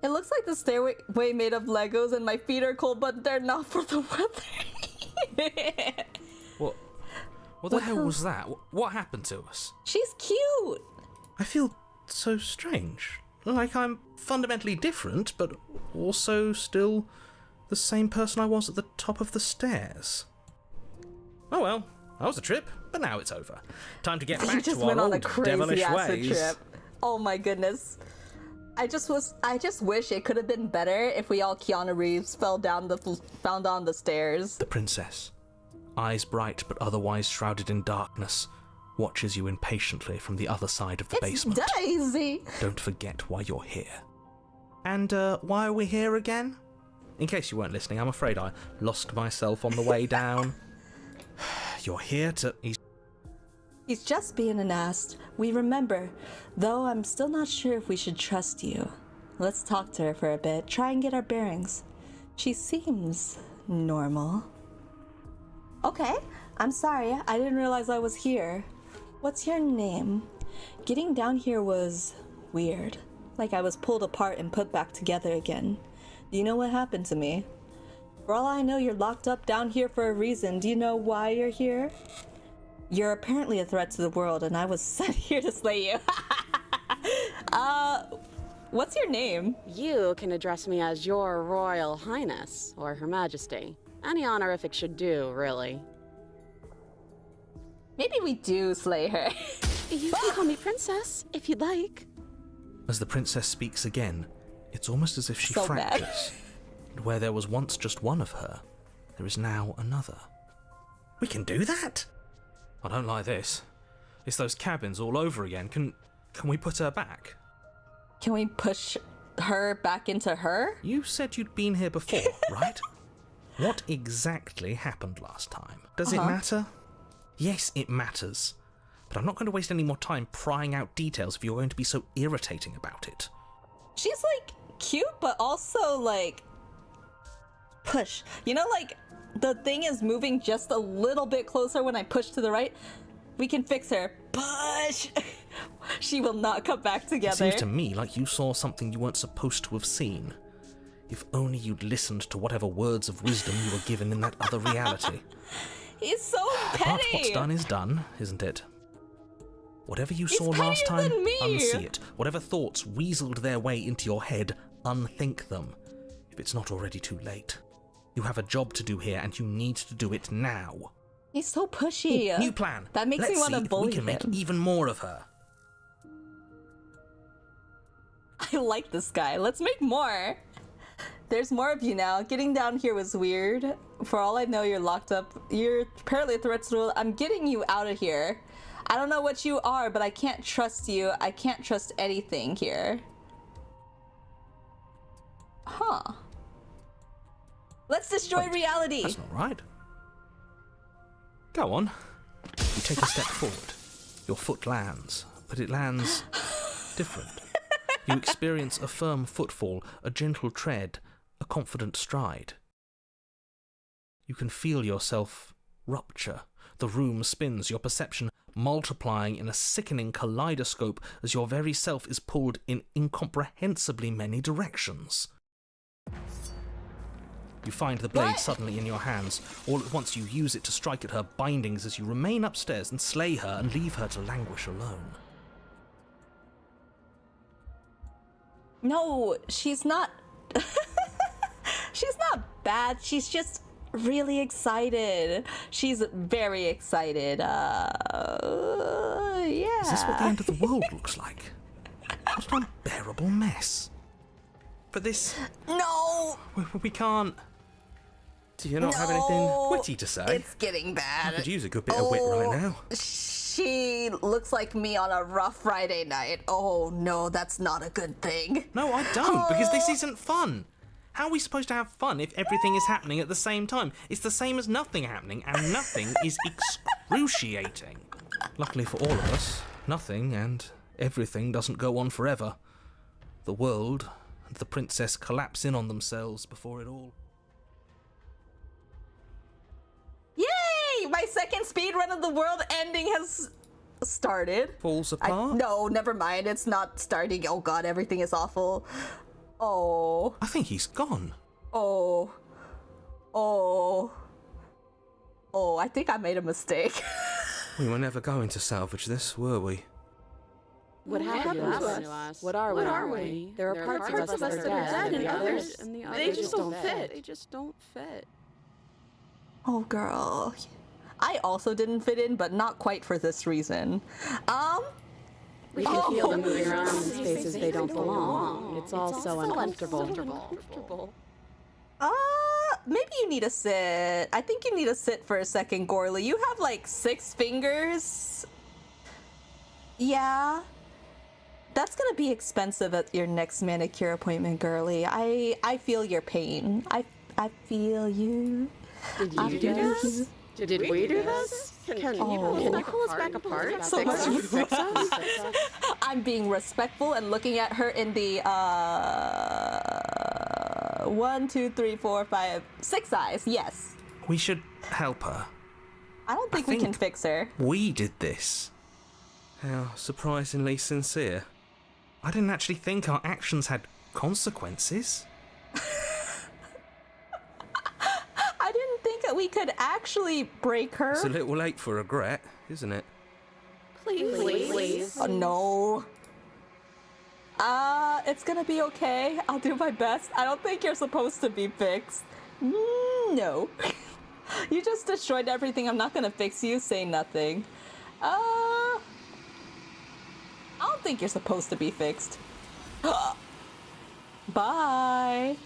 It looks like the stairway made of Legos and my feet are cold, but they're not for the weather. What the hell was that? What happened to us? She's cute! I feel so strange. Like I'm fundamentally different, but also still the same person I was at the top of the stairs. Oh well, that was a trip, but now it's over. Time to get You back just to went our on a old crazy devilish acid ways. trip. Oh my goodness. I just wish it could have been better if we all Keanu Reeves fell down the stairs. The princess, eyes bright but otherwise shrouded in darkness, watches you impatiently from the other side of the basement. Daisy! Don't forget why you're here. And why are we here again? In case you weren't listening, I'm afraid I lost myself on the way down. You're here to... He's just being an ass. We remember, though I'm still not sure if we should trust you. Let's talk to her for a bit, try and get our bearings. She seems normal. Okay, I'm sorry, I didn't realize I was here. What's your name? Getting down here was weird. Like I was pulled apart and put back together again. Do you know what happened to me? For all I know, you're locked up down here for a reason. Do you know why you're here? You're apparently a threat to the world, and I was sent here to slay you. What's your name? You can address me as Your Royal Highness, or Her Majesty. Any honorific should do, really. Maybe we do slay her. You can call me Princess, if you'd like. As the princess speaks again, it's almost as if she So bad. fractures. And where there was once just one of her, there is now another. We can do that? I don't like this. It's those cabins all over again. Can we put her back? Can we push her back into her? You said you'd been here before, right? What exactly happened last time? Does it matter? Yes, it matters. But I'm not going to waste any more time prying out details if you're going to be so irritating about it. She's like cute, but also like push. You know, like the thing is moving just a little bit closer when I push to the right. We can fix her. Push! She will not come back It together. seems to me like you saw something you weren't supposed to have seen. If only you'd listened to whatever words of wisdom you were given in that other reality. He's so But petty. what's done is done, isn't it? Whatever you He's saw last pettier time, than me. unsee it. Whatever thoughts weaseled their way into your head, unthink them. If it's not already too late. You have a job to do here, and you need to do it now. He's so pushy. New plan. That makes Let's me want to see if bully we can make him. even more of her. I like this guy. Let's make more. There's more of you now. Getting down here was weird. For all I know, you're locked up. You're apparently a threat to the world. I'm getting you out of here. I don't know what you are, but I can't trust you. I can't trust anything here. Huh. Let's destroy Wait, reality. That's not right. Go on. You take a step forward. Your foot lands, but it lands different. You experience a firm footfall, a gentle tread, a confident stride. You can feel yourself rupture. The room spins, your perception multiplying in a sickening kaleidoscope as your very self is pulled in incomprehensibly many directions. You find the blade What? suddenly in your hands. All at once you use it to strike at her bindings as you remain upstairs and slay her and leave her to languish alone. No, she's not. She's not bad. She's just really excited. She's very excited. Yeah. Is this what the end of the world looks like? What an unbearable mess. But this... No! We can't... Do you not have anything witty to say? It's getting bad. I could use a good bit of wit right now. She looks like me on a rough Friday night. Oh no, that's not a good thing. No, I don't, because this isn't fun. How are we supposed to have fun if everything is happening at the same time? It's the same as nothing happening, and nothing is excruciating. Luckily for all of us, nothing and everything doesn't go on forever. The world and the princess collapse in on themselves before it all. Yay! My second speed run of the world ending has started. Falls apart? No, never mind. It's not starting. Oh god, everything is awful. Oh. I think he's gone. Oh. I think I made a mistake. We were never going to salvage this, were we? What happened to us? What are we? There are parts of us that are dead, and others, they just don't fit. They just don't fit. Oh, girl. I also didn't fit in, but not quite for this reason. We can feel them moving around in spaces they don't belong. It's all so uncomfortable. Maybe you need to sit. I think you need to sit for a second, Gorley. You have like 6 fingers. Yeah. That's gonna be expensive at your next manicure appointment, girly. I feel your pain. I feel you. Did you do this? Did we do this? Can you pull us back apart? So much fix us? I'm being respectful and looking at her in the 1, 2, 3, 4, 5, 6 eyes. Yes. We should help her. I don't think we can fix her. We did this. How surprisingly sincere. I didn't actually think our actions had consequences. I didn't think that we could actually break her. It's a little late for regret, isn't it? Please. Oh, no. It's gonna be okay. I'll do my best. I don't think you're supposed to be fixed. No. You just destroyed everything. I'm not gonna fix you. Say nothing. I don't think you're supposed to be fixed. Bye.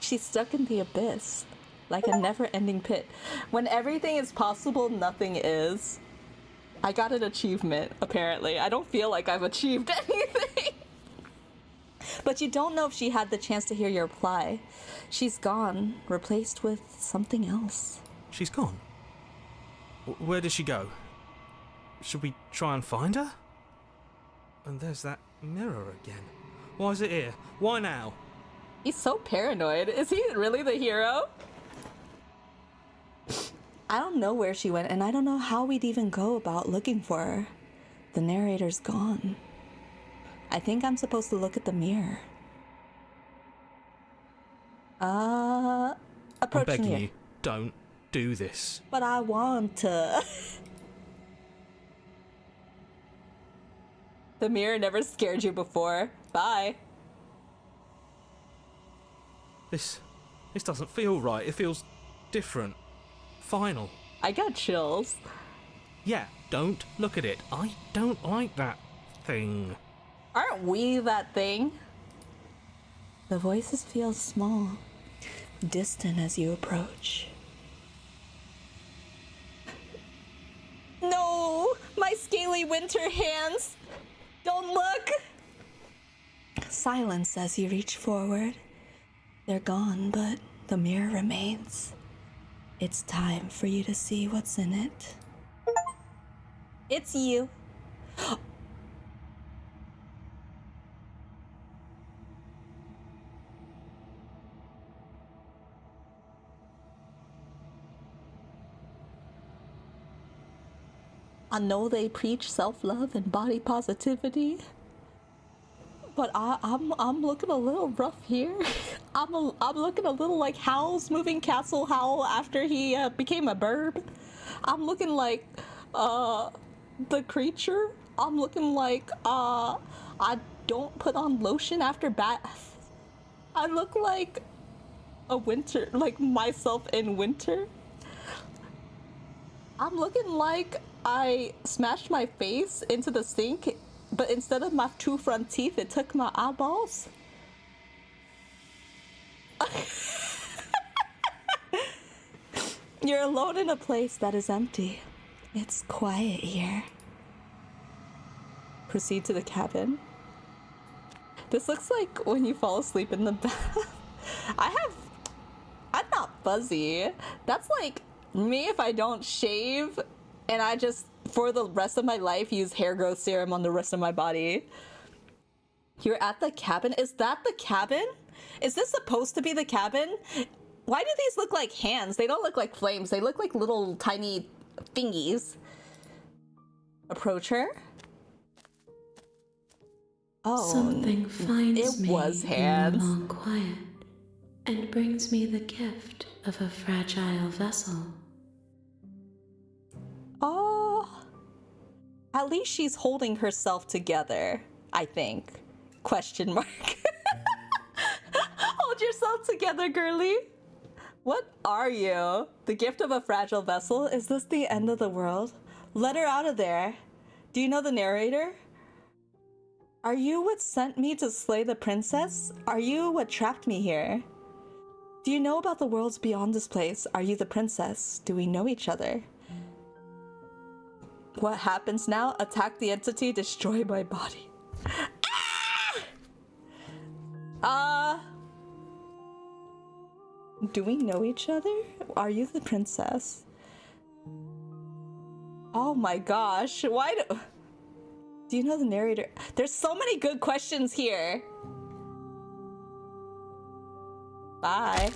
She's stuck in the abyss, like a never-ending pit. When everything is possible, nothing is. I got an achievement, apparently. I don't feel like I've achieved anything. But you don't know if she had the chance to hear your reply. She's gone, replaced with something else. She's gone? Where did she go? Should we try and find her? And there's that mirror again. Why is it here? Why now? He's so paranoid. Is he really the hero? I don't know where she went, and I don't know how we'd even go about looking for her. The narrator's gone. I think I'm supposed to look at the mirror. Approach I'm begging me. you, don't do this. But I want to. The mirror never scared you before. Bye. This doesn't feel right. It feels different. Final. I got chills. Yeah, don't look at it. I don't like that thing. Aren't we that thing? The voices feel small, distant as you approach. No! My scaly winter hands! Don't look! Silence as you reach forward. They're gone, but the mirror remains. It's time for you to see what's in it. It's you. I know they preach self-love and body positivity, but I'm looking a little rough here. I'm looking a little like Howl's Moving Castle Howl after he became a burb. I'm looking like the creature. I'm looking like I don't put on lotion after bath. I look like a winter, like myself in winter. I'm looking like I smashed my face into the sink, but instead of my 2 front teeth, it took my eyeballs. You're alone in a place that is empty. It's quiet here. Proceed to the cabin. This looks like when you fall asleep in the bath. I'm not fuzzy. That's like me if I don't shave and I just, for the rest of my life, use hair growth serum on the rest of my body. You're at the cabin? Is that the cabin? Is this supposed to be the cabin? Why do these look like hands? They don't look like flames. They look like little tiny thingies. Approach her. Oh, something finds me was in hands. the long quiet and brings me the gift of a fragile vessel. Oh, at least she's holding herself together, I think. Question mark. Hold yourself together, girly. What are you? The gift of a fragile vessel? Is this the end of the world? Let her out of there. Do you know the narrator? Are you what sent me to slay the princess? Are you what trapped me here? Do you know about the worlds beyond this place? Are you the princess? Do we know each other? What happens now? Attack the entity, destroy my body. Do we know each other? Are you the princess? Oh my gosh, why do you know the narrator? There's so many good questions here. Bye.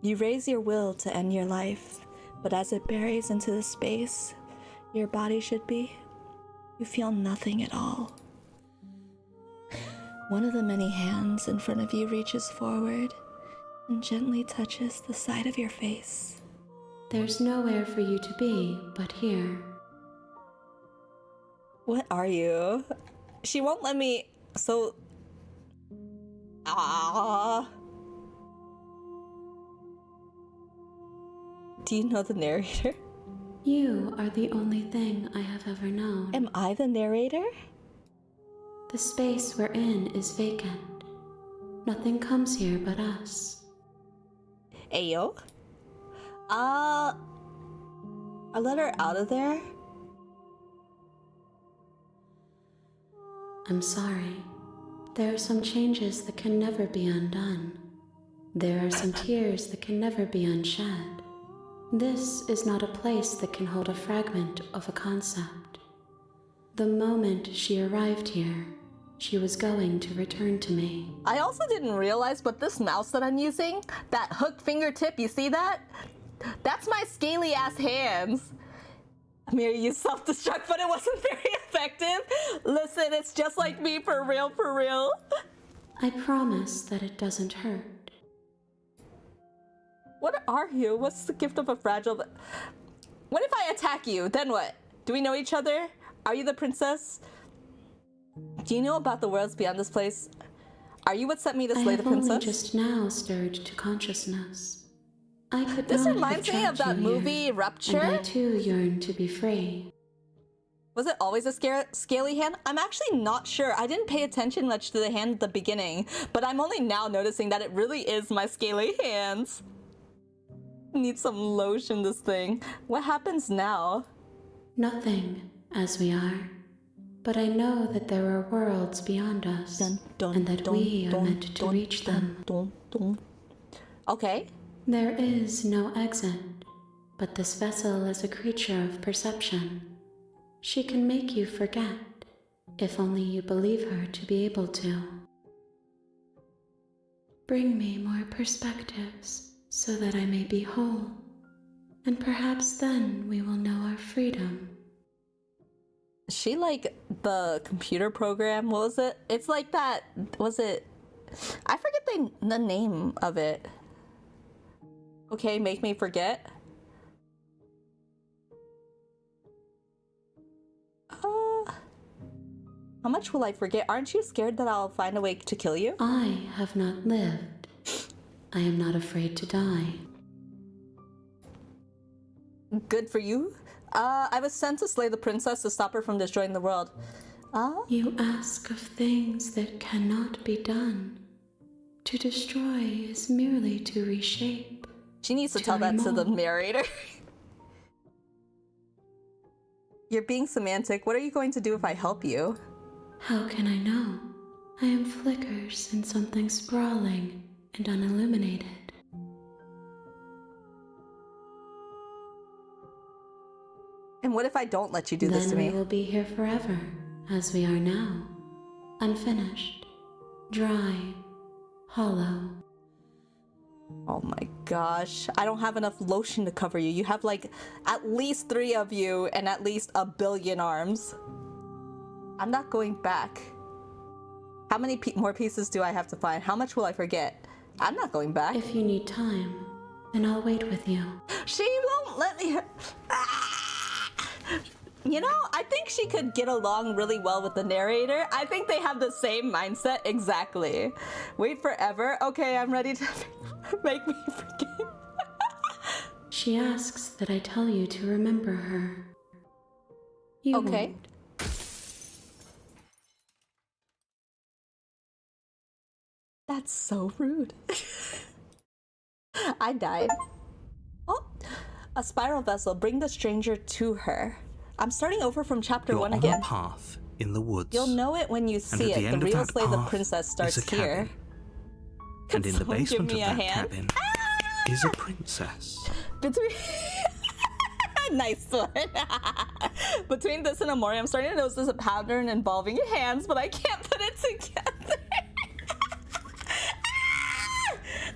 You raise your will to end your life, but as it buries into the space your body should be, you feel nothing at all. One of the many hands in front of you reaches forward and gently touches the side of your face. There's nowhere for you to be but here. What are you? She won't let me. So. Do you know the narrator? You are the only thing I have ever known. Am I the narrator? The space we're in is vacant. Nothing comes here but us. Ayo? I let her out of there? I'm sorry. There are some changes that can never be undone. There are some tears that can never be unshed. This is not a place that can hold a fragment of a concept. The moment she arrived here, she was going to return to me. I also didn't realize, but this mouse that I'm using, that hook fingertip, you see that? That's my scaly ass hands. Miri used self-destruct, but it wasn't very effective. Listen, it's just like me, for real, for real. I promise that it doesn't hurt. What are you? What's the gift of a fragile... What if I attack you? Then what? Do we know each other? Are you the princess? Do you know about the worlds beyond this place? Are you what sent me to slay the princess? I have only just now stirred to consciousness. I could This not reminds have me of trapped that you movie here, Rupture. and I too yearn to be free. Was it always a scaly hand? I'm actually not sure. I didn't pay attention much to the hand at the beginning, but I'm only now noticing that it really is my scaly hands. Need some lotion, this thing. What happens now? Nothing, as we are. But I know that there are worlds beyond us, and that we are meant to reach them. Okay. There is no exit, but this vessel is a creature of perception. She can make you forget, if only you believe her to be able to. Bring me more perspectives, so that I may be whole, and perhaps then we will know our freedom. Is she like the computer program? What was it? It's like that. Was it? I forget the name of it. Okay, make me forget. How much will I forget? Aren't you scared that I'll find a way to kill you? I have not lived. I am not afraid to die. Good for you. I was sent to slay the princess to stop her from destroying the world. You ask of things that cannot be done. To destroy is merely to reshape. She needs to tell that to the narrator. You're being semantic. What are you going to do if I help you? How can I know? I am flickers in something sprawling and unilluminated. And what if I don't let you do this to me? Then we will be here forever, as we are now. Unfinished, dry, hollow. Oh my gosh. I don't have enough lotion to cover you. You have like at least 3 of you and at least 1 billion arms. I'm not going back. How many more pieces do I have to find? How much will I forget? I'm not going back. If you need time, then I'll wait with you. She won't let me. You know, I think she could get along really well with the narrator. I think they have the same mindset exactly. Wait forever? Okay, I'm ready to make me forget. She asks that I tell you to remember her. You Okay. won't. That's so rude. I died. Oh, a spiral vessel. Bring the stranger to her. I'm starting over from chapter You're 1 on again. a path in the woods. You'll know it when you see it. The real Slay the Princess starts here. And in the Someone give basement of me a that hand? cabin is a princess. Between nice one. Between this and Amori, I'm starting to notice there's a pattern involving your hands, but I can't put it together.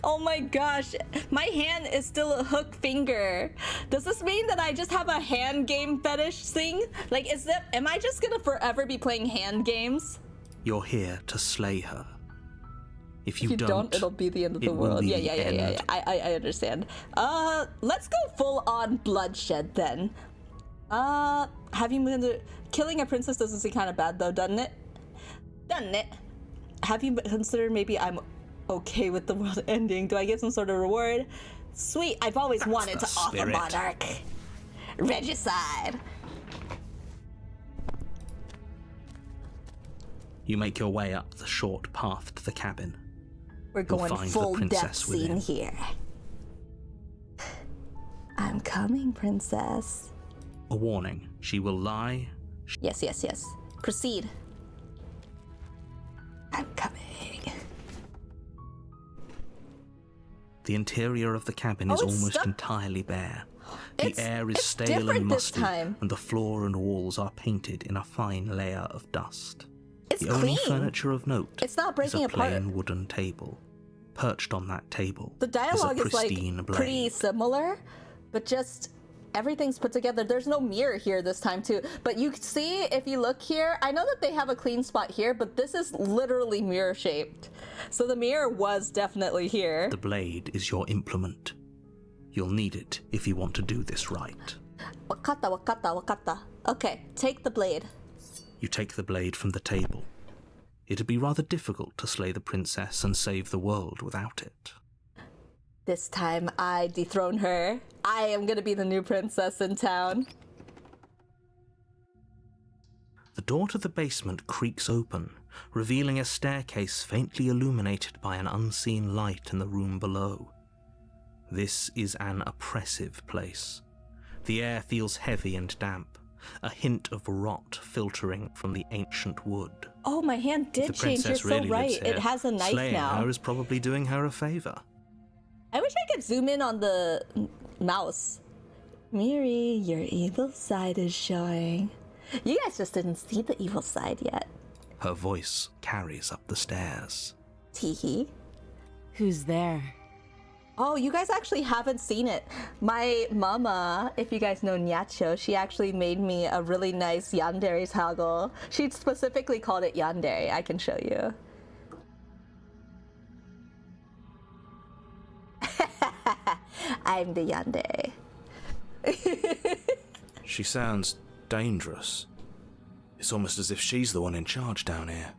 Oh my gosh, my hand is still a hook finger. Does this mean that I just have a hand game fetish thing? Like, am I just gonna forever be playing hand games? You're here to slay her. If you don't, it'll be the end of the world. Yeah. I understand. Let's go full on bloodshed then. Have you been killing a princess doesn't seem kind of bad though, doesn't it? Doesn't it? Have you considered maybe I'm okay with the world ending? Do I get some sort of reward? Sweet, I've always wanted to offer Monarch. Regicide. You make your way up the short path to the cabin. We're going find full the princess death scene within. here. I'm coming, princess. A warning, she will lie. Yes. Proceed. I'm coming. The interior of the cabin is it's almost stuck. entirely bare. The air is it's stale different and this musty, time. and the floor and walls are painted in a fine layer of dust. It's The only clean. furniture of note It's not breaking is a apart. plain wooden table. Perched on that table The dialogue is a is like pristine blade. pretty similar, but just everything's put together. There's no mirror here this time too. But you see, if you look here, I know that they have a clean spot here, but this is literally mirror shaped. So the mirror was definitely here. The blade is your implement. You'll need it if you want to do this right. Wakata. Okay, take the blade. You take the blade from the table. It'd be rather difficult to slay the princess and save the world without it. This time I dethrone her. I am gonna be the new princess in town. The door to the basement creaks open, revealing a staircase faintly illuminated by an unseen light in the room below. This is an oppressive place. The air feels heavy and damp, a hint of rot filtering from the ancient wood. Oh, my hand If did the change. You're princess so really right. lives here, It has a knife slaying now. her is probably doing her a favor. I wish I could zoom in on the mouse. Miri, your evil side is showing. You guys just didn't see the evil side yet. Her voice carries up the stairs. Teehee. Who's there? Oh, you guys actually haven't seen it. My mama, if you guys know Nyacho, she actually made me a really nice yandere toggle. She specifically called it yandere. I can show you. I'm the yandere. She sounds dangerous. It's almost as if she's the one in charge down here.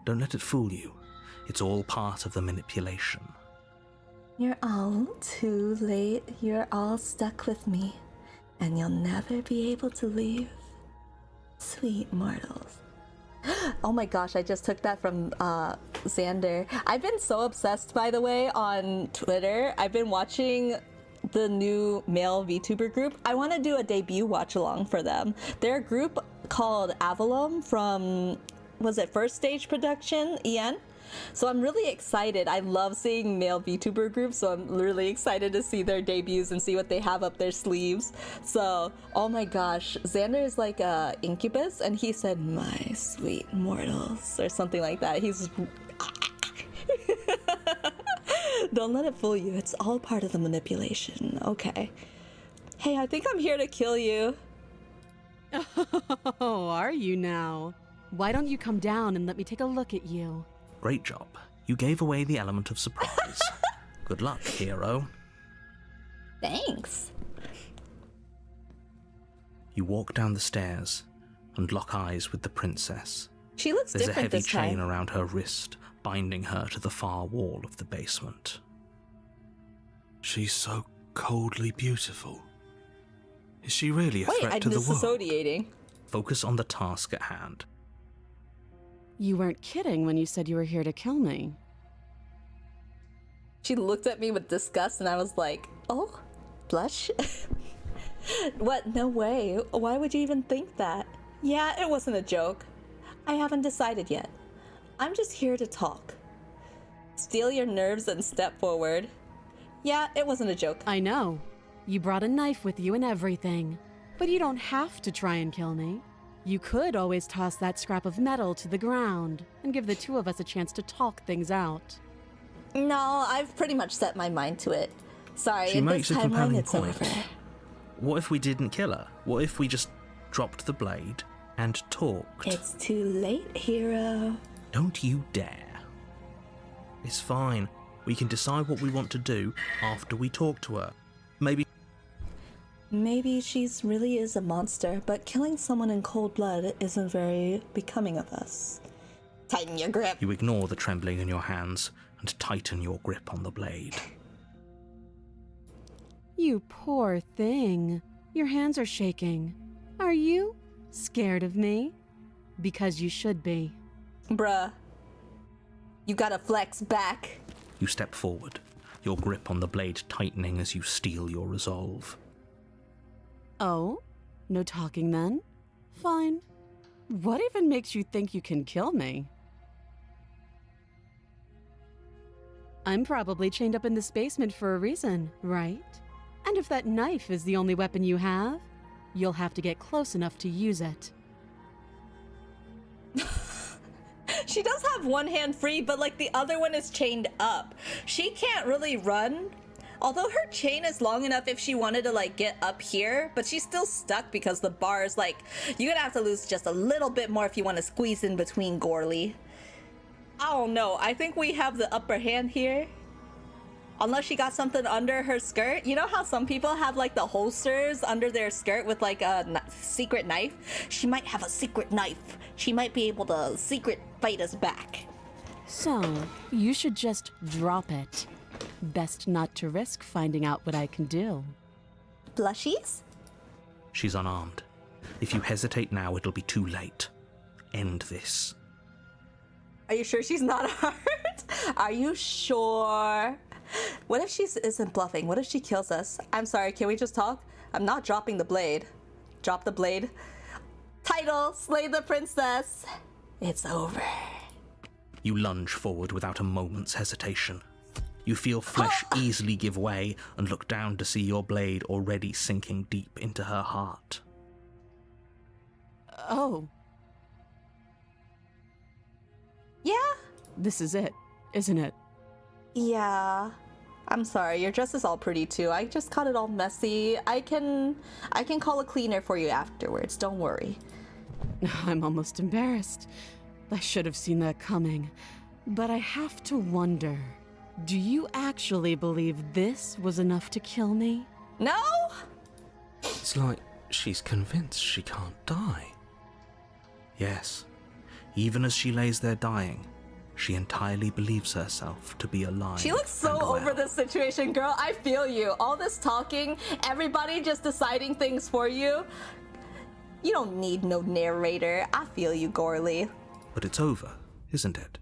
Don't let it fool you. It's all part of the manipulation. You're all too late. You're all stuck with me, and you'll never be able to leave. Sweet mortals. Oh my gosh, I just took that from Xander. I've been so obsessed, by the way, on Twitter. I've been watching the new male VTuber group. I want to do a debut watch along for them. They're a group called Avalon from, was it First Stage Production, EN? So I'm really excited. I love seeing male VTuber groups, so I'm really excited to see their debuts and see what they have up their sleeves. So, oh my gosh, Xander is like a incubus, and he said, "My sweet mortals," or something like that. He's don't let it fool you. It's all part of the manipulation. Okay. Hey, I think I'm here to kill you. Oh, are you now? Why don't you come down and let me take a look at you? Great job. You gave away the element of surprise. Good luck, hero. Thanks. You walk down the stairs and lock eyes with the princess. She looks There's a different heavy this chain time. around her wrist, binding her to the far wall of the basement. She's so coldly beautiful. Is she really a Wait, threat I'm to the world? disassociating. Focus on the task at hand. You weren't kidding when you said you were here to kill me. She looked at me with disgust, and I was like, oh, blush? What? No way. Why would you even think that? Yeah, it wasn't a joke. I haven't decided yet. I'm just here to talk. Steel your nerves and step forward. Yeah, it wasn't a joke. I know. You brought a knife with you and everything. But you don't have to try and kill me. You could always toss that scrap of metal to the ground and give the two of us a chance to talk things out. No, I've pretty much set my mind to it. Sorry, She in makes this a timeline, compelling it's point. over. What if we didn't kill her? What if we just dropped the blade and talked? It's too late, hero. Don't you dare. It's fine. We can decide what we want to do after we talk to her. Maybe she's really is a monster, but killing someone in cold blood isn't very becoming of us. Tighten your grip. You ignore the trembling in your hands and tighten your grip on the blade. You poor thing. Your hands are shaking. Are you scared of me? Because you should be. Bruh. You gotta flex back. You step forward, your grip on the blade tightening as you steel your resolve. Oh? No talking then? Fine. What even makes you think you can kill me? I'm probably chained up in this basement for a reason, right? And if that knife is the only weapon you have, you'll have to get close enough to use it. She does have one hand free, but like the other one is chained up. She can't really run. Although her chain is long enough if she wanted to like get up here, but she's still stuck because the bar is like, you're gonna have to lose just a little bit more if you want to squeeze in between Gorley. I don't know. I think we have the upper hand here. Unless she got something under her skirt. You know how some people have like the holsters under their skirt with like a secret knife? She might have a secret knife. She might be able to secret fight us back. So, you should just drop it. Best not to risk finding out what I can do. Blushies? She's unarmed. If you hesitate now, it'll be too late. End this. Are you sure she's not hurt? Are you sure? What if she isn't bluffing? What if she kills us? I'm sorry, can we just talk? I'm not dropping the blade. Drop the blade. Title, slay the princess. It's over. You lunge forward without a moment's hesitation. You feel flesh easily give way and look down to see your blade already sinking deep into her heart. Oh, Yeah? this is it, isn't it? Yeah. I'm sorry, your dress is all pretty too. I just got it all messy. I can call a cleaner for you afterwards, don't worry. I'm almost embarrassed. I should have seen that coming. But I have to wonder, do you actually believe this was enough to kill me? No? It's like she's convinced she can't die. Yes, even as she lays there dying, she entirely believes herself to be alive. She looks so and well. over this situation, girl. I feel you. All this talking, everybody just deciding things for you. You don't need no narrator. I feel you, Gorley. But it's over, isn't it?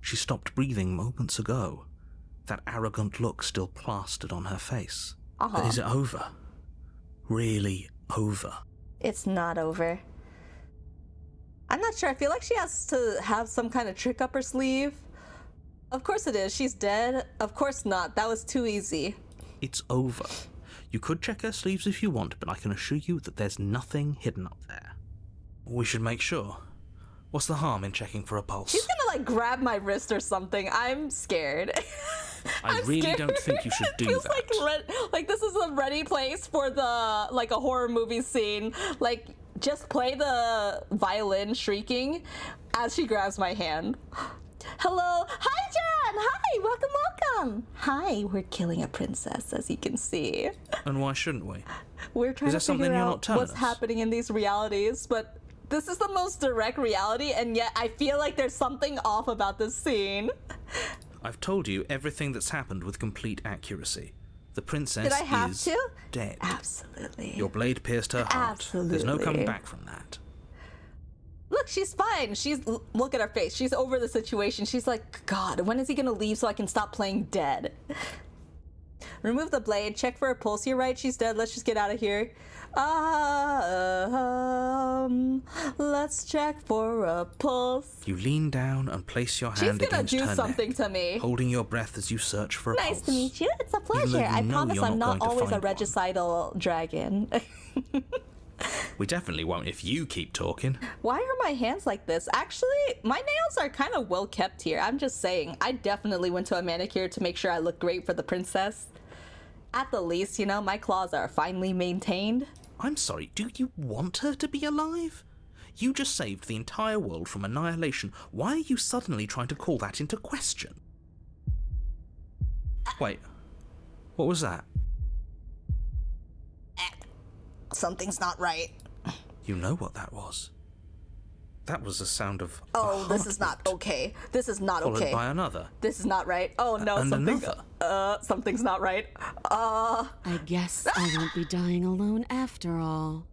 She stopped breathing moments ago. That arrogant look still plastered on her face. But is it over? Really over? It's not over. I'm not sure. I feel like she has to have some kind of trick up her sleeve. Of course it is. She's dead. Of course not. That was too easy. It's over. You could check her sleeves if you want, but I can assure you that there's nothing hidden up there. We should make sure. What's the harm in checking for a pulse? She's gonna like grab my wrist or something. I'm scared. I really don't think you should do Feels that. like this is a ready place for the like a horror movie scene. Like just play the violin shrieking as she grabs my hand. Hello, hi John, hi, welcome. Hi, we're killing a princess, as you can see. And why shouldn't we? We're trying Is there to something figure you're not out telling what's us? happening in these realities, but this is the most direct reality, and yet I feel like there's something off about this scene. I've told you everything that's happened with complete accuracy. The princess Did I have is to? dead. Absolutely. Your blade pierced her heart. There's no Absolutely. coming back from that. Look, she's fine. Look at her face. She's over the situation. She's like, God, when is he gonna leave so I can stop playing dead? Remove the blade. Check for a pulse. You're right. She's dead. Let's just get out of here. Let's check for a pulse. You lean down and place your hand She's gonna against do her something neck, to me. holding your breath as you search for a pulse. Nice to meet you. It's a Even though pleasure. you I know promise you're I'm not not going to always a find one. regicidal dragon. We definitely won't if you keep talking. Why are my hands like this? Actually, my nails are kind of well kept here. I'm just saying. I definitely went to a manicure to make sure I look great for the princess. At the least, you know, my claws are finely maintained. I'm sorry, do you want her to be alive? You just saved the entire world from annihilation. Why are you suddenly trying to call that into question? Wait, what was that? Something's not right. You know what that was. That was the sound of a Oh, this is not heartbeat, okay. This is not followed okay. by another. This is not right. Oh no, and something. another. Something's not right. I guess I won't be dying alone after all.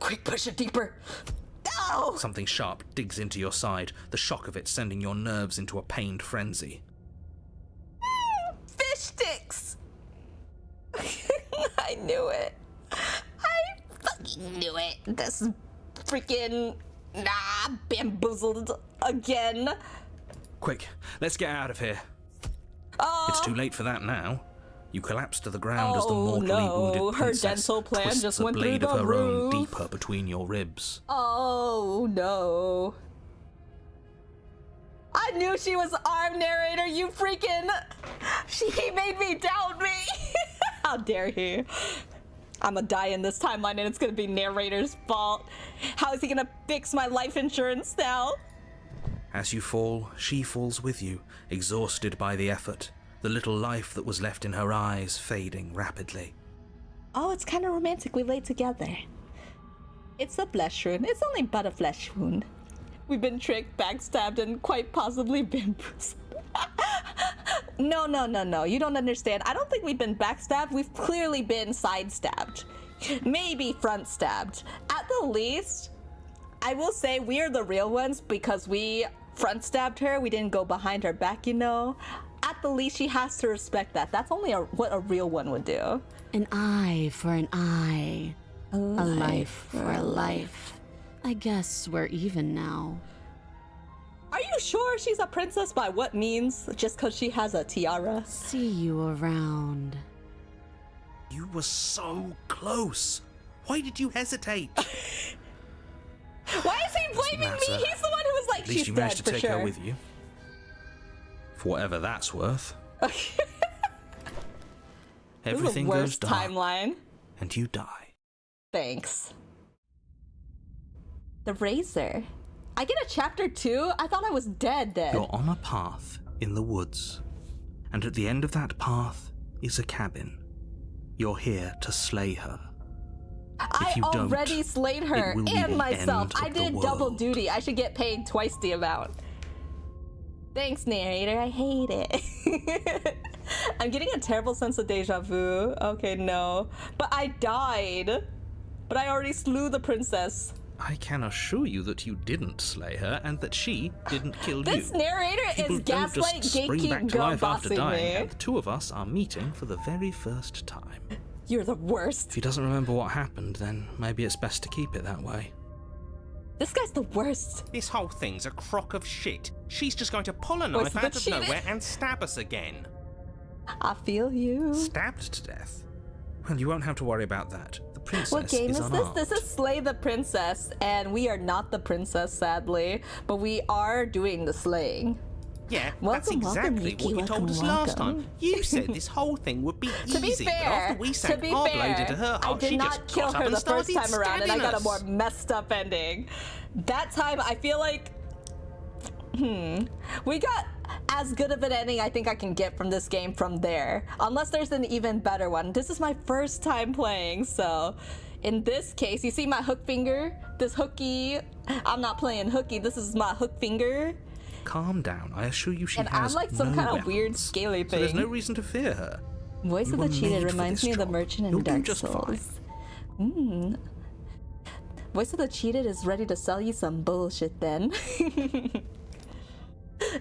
Quick, push it deeper. No! Something sharp digs into your side, the shock of it sending your nerves into a pained frenzy. Fish sticks! I knew it. I fucking knew it. This freaking bamboozled again. Quick, let's get out of here. It's too late for that now. You collapse to the ground as the Oh, mortally no. wounded Her princess dental plan twists just the went through blade of the her own roof. deeper between your ribs. Oh no. I knew she was armed, narrator, you freaking... He made me doubt me. How dare he? I'm gonna die in this timeline and it's gonna be narrator's fault. How is he gonna fix my life insurance now? As you fall, she falls with you, exhausted by the effort, the little life that was left in her eyes fading rapidly. Oh, it's kind of romantic. We lay together. It's a flesh wound. It's only but a flesh wound. We've been tricked, backstabbed, and quite possibly bamboozled. No. You don't understand. I don't think we've been backstabbed. We've clearly been side-stabbed. Maybe front-stabbed. At the least, I will say we are the real ones because we front-stabbed her. We didn't go behind her back, you know. At the least, she has to respect that. That's only what a real one would do. An eye for an eye. A life for a life. I guess we're even now. Are you sure she's a princess by what means? Just because she has a tiara? See you around. You were so close. Why did you hesitate? Why is he blaming me? matter. He's the one who was like, At least she's you dead managed to for take sure. her with you. For whatever that's worth. This is Everything the goes worst dark, timeline. and you die. Thanks. The razor. I get a chapter 2? I thought I was dead. You're on a path in the woods, and at the end of that path is a cabin. You're here to slay her. I you don't, already slayed her it will be and the myself. end I of the did double world. duty. I should get paid twice the amount. Thanks, narrator. I hate it. I'm getting a terrible sense of deja vu. Okay, no. But I died. But I already slew the princess. I can assure you that you didn't slay her and that she didn't kill you. This narrator People is don't gaslight, just spring back gatekeep, to girl life after bossing dying, me. and the two of us are meeting for the very first time. You're the worst. If he doesn't remember what happened, then maybe it's best to keep it that way. This guy's the worst. This whole thing's a crock of shit. She's just going to pull a Was knife the out of cheater? nowhere and stab us again. I feel you. Stabbed to death? Well, you won't have to worry about that. The princess What game is this? unarmed. This is Slay the Princess, and we are not the princess, sadly, but we are doing the slaying. Yeah, Welcome, that's exactly Yuki, what you welcome, told us last welcome. time. You said this whole thing would be To be easy, but fair, after we sank our blade into her I heart, did she not just kill got up her and the first started time around, and I got a stabbing more us. messed up ending. That time, I feel like, we got as good of an ending I think I can get from this game from there, unless there's an even better one. This is my first time playing, so in this case, you see my hook finger? This hooky, I'm not playing hooky, this is my hook finger. Calm down. I assure you she And I'm has like some no kind of weird weapons. scaly So there's thing. no reason to fear her. Voice You of the were cheated made for reminds this me of the job. merchant in You'll do Dark just Souls. fine. Voice of the cheated is ready to sell you some bullshit then.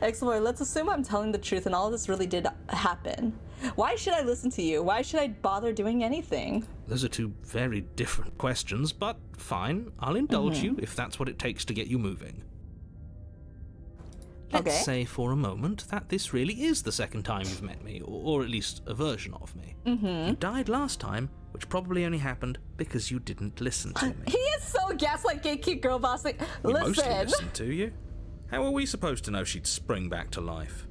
Explorer, let's assume I'm telling the truth and all of this really did happen. Why should I listen to you? Why should I bother doing anything? Those are two very different questions, but fine. I'll indulge Mm-hmm. you if that's what it takes to get you moving. Let's Okay. say for a moment that this really is the second time you've met me, or at least a version of me. Mm-hmm. You died last time, which probably only happened because you didn't listen to me. He is so gaslight gatekeep girl bossing. We mostly Listen, listened to you. How are we supposed to know she'd spring back to life?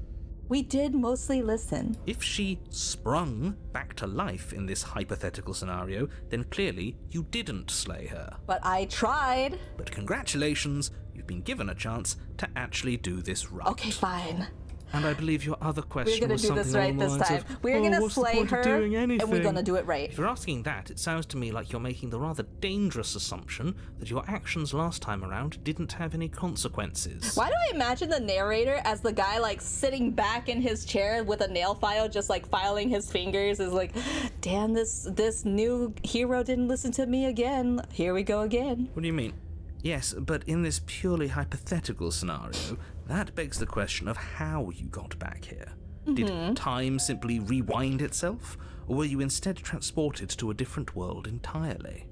we did mostly listen. If she sprung back to life in this hypothetical scenario, then clearly you didn't slay her. But I tried. But congratulations, you've been given a chance to actually do this right. Okay, fine. And I believe your other question We're gonna was do something this right along the this lines time. of, We're gonna what's the slay point of her, doing and we're anything?" gonna do it right. If you're asking that, it sounds to me like you're making the rather dangerous assumption that your actions last time around didn't have any consequences. Why do I imagine the narrator as the guy like sitting back in his chair with a nail file, just like filing his fingers, is like, damn, this new hero didn't listen to me again. Here we go again. What do you mean? Yes, but in this purely hypothetical scenario, that begs the question of how you got back here. Did time simply rewind itself, or were you instead transported to a different world entirely?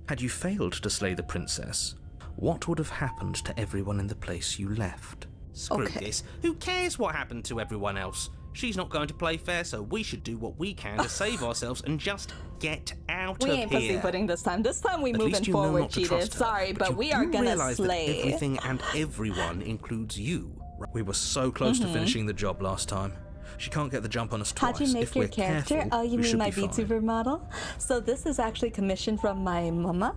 Had you failed to slay the princess, what would have happened to everyone in the place you left? Screw Okay. this. Who cares what happened to everyone else? She's not going to play fair, so we should do what we can to save ourselves and just get out We of ain't here. pussyfooting this time. This time we At moving least you know forward, not to cheated. trust her, Sorry, but you we are do gonna realize slay. that everything and everyone includes you. We were so close to finishing the job last time. She can't get the jump on us twice. How'd you make if your we're character? Careful, Oh, you we mean should my be fine. VTuber model? So this is actually commissioned from my mama.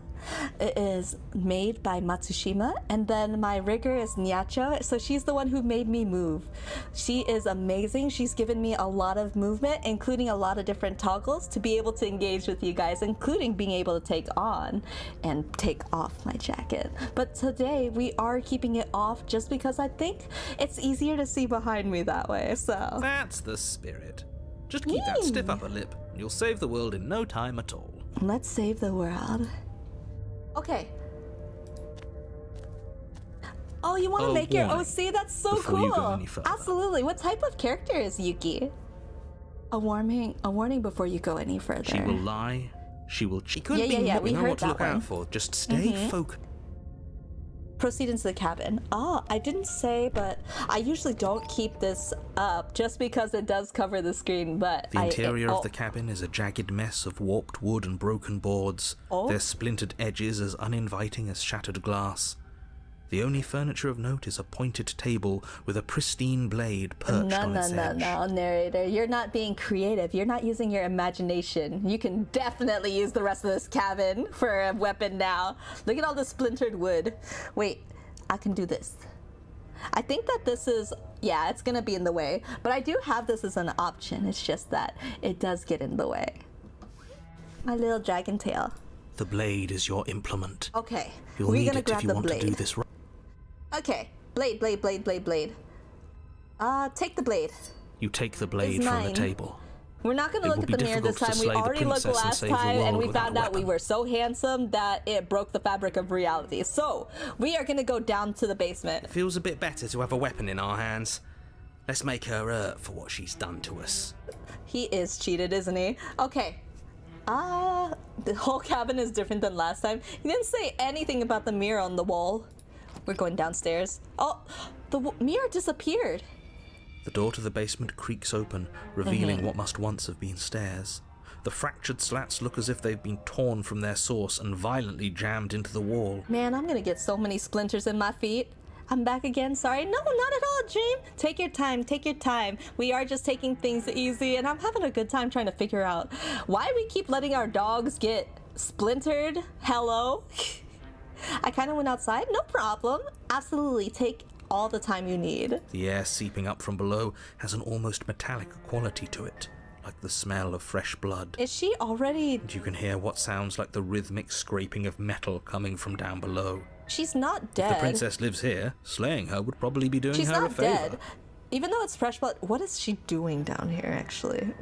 It is made by Matsushima, and then my rigger is Nyacho. So she's the one who made me move. She is amazing. She's given me a lot of movement, including a lot of different toggles to be able to engage with you guys, including being able to take on and take off my jacket. But today we are keeping it off just because I think it's easier to see behind me that way. So That's the spirit. Just keep that stiff upper lip, and you'll save the world in no time at all. let's save the world. Okay. Oh, you want to A make your warning OC? That's so before cool. you go any further. Absolutely. What type of character is Yuki? A warning before you go any further. She will lie. She will cheat. Could Yeah, be yeah, yeah, more. we You know heard what to look that one. out for. Just stay focused. Proceed into the cabin. Oh, I didn't say, but I usually don't keep this up just because it does cover the screen, but The interior oh, of the cabin is a jagged mess of warped wood and broken boards, Oh. their splintered edges as uninviting as shattered glass. The only furniture of note is a pointed table with a pristine blade perched No, on no, its no, edge. no, narrator. You're not being creative. You're not using your imagination. You can definitely use the rest of this cabin for a weapon now. Look at all the splintered wood. Wait, I can do this. I think that this is, yeah, it's gonna be in the way, but I do have this as an option. It's just that it does get in the way. My little dragon tail. The blade is your implement. Okay, You'll we're need gonna it grab if you the want blade. to do this right. Okay, blade. Take the blade. You take the blade It's from the mine. table. We're not gonna It look will at be the mirror this difficult to time. We slay the already looked princess and last save the time, and world we without found a out we weapon. were so handsome that it broke the fabric of reality. So, we are gonna go down to the basement. Feels a bit better to have a weapon in our hands. Let's make her hurt for what she's done to us. He is cheated, isn't he? Okay. The whole cabin is different than last time. He didn't say anything about the mirror on the wall. We're going downstairs. Oh, the mirror disappeared. The door to the basement creaks open, revealing what must once have been stairs. The fractured slats look as if they've been torn from their source and violently jammed into the wall. Man, I'm gonna get so many splinters in my feet. I'm back again. Sorry. No, not at all, Dream. Take your time. Take your time. We are just taking things easy, and I'm having a good time trying to figure out why we keep letting our dogs get splintered. Hello? I kind of went outside. No problem. Absolutely. Take all the time you need. The air seeping up from below has an almost metallic quality to it, like the smell of fresh blood. Is she already... And you can hear what sounds like the rhythmic scraping of metal coming from down below. She's not If dead. the princess lives here, slaying her would probably be doing She's her a not favor. dead. Even though it's fresh blood, what is she doing down here, actually?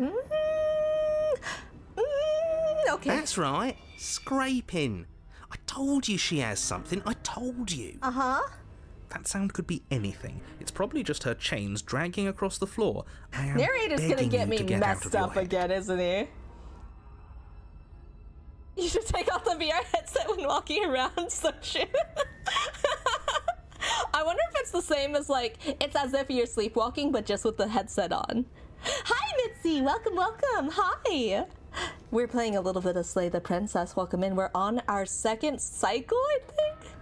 Okay. That's right. Scraping. I told you she has something. I told you. Uh-huh. That sound could be anything. It's probably just her chains dragging across the floor. I am Narrator's gonna begging get you me to get out of messed your up head. again, isn't he? You should take off the VR headset when walking around, so true. I wonder if it's the same as, like, it's as if you're sleepwalking, but just with the headset on. Hi, Mitzi! Welcome, welcome! Hi! We're playing a little bit of Slay the Princess. Welcome in. We're on our second cycle, I think?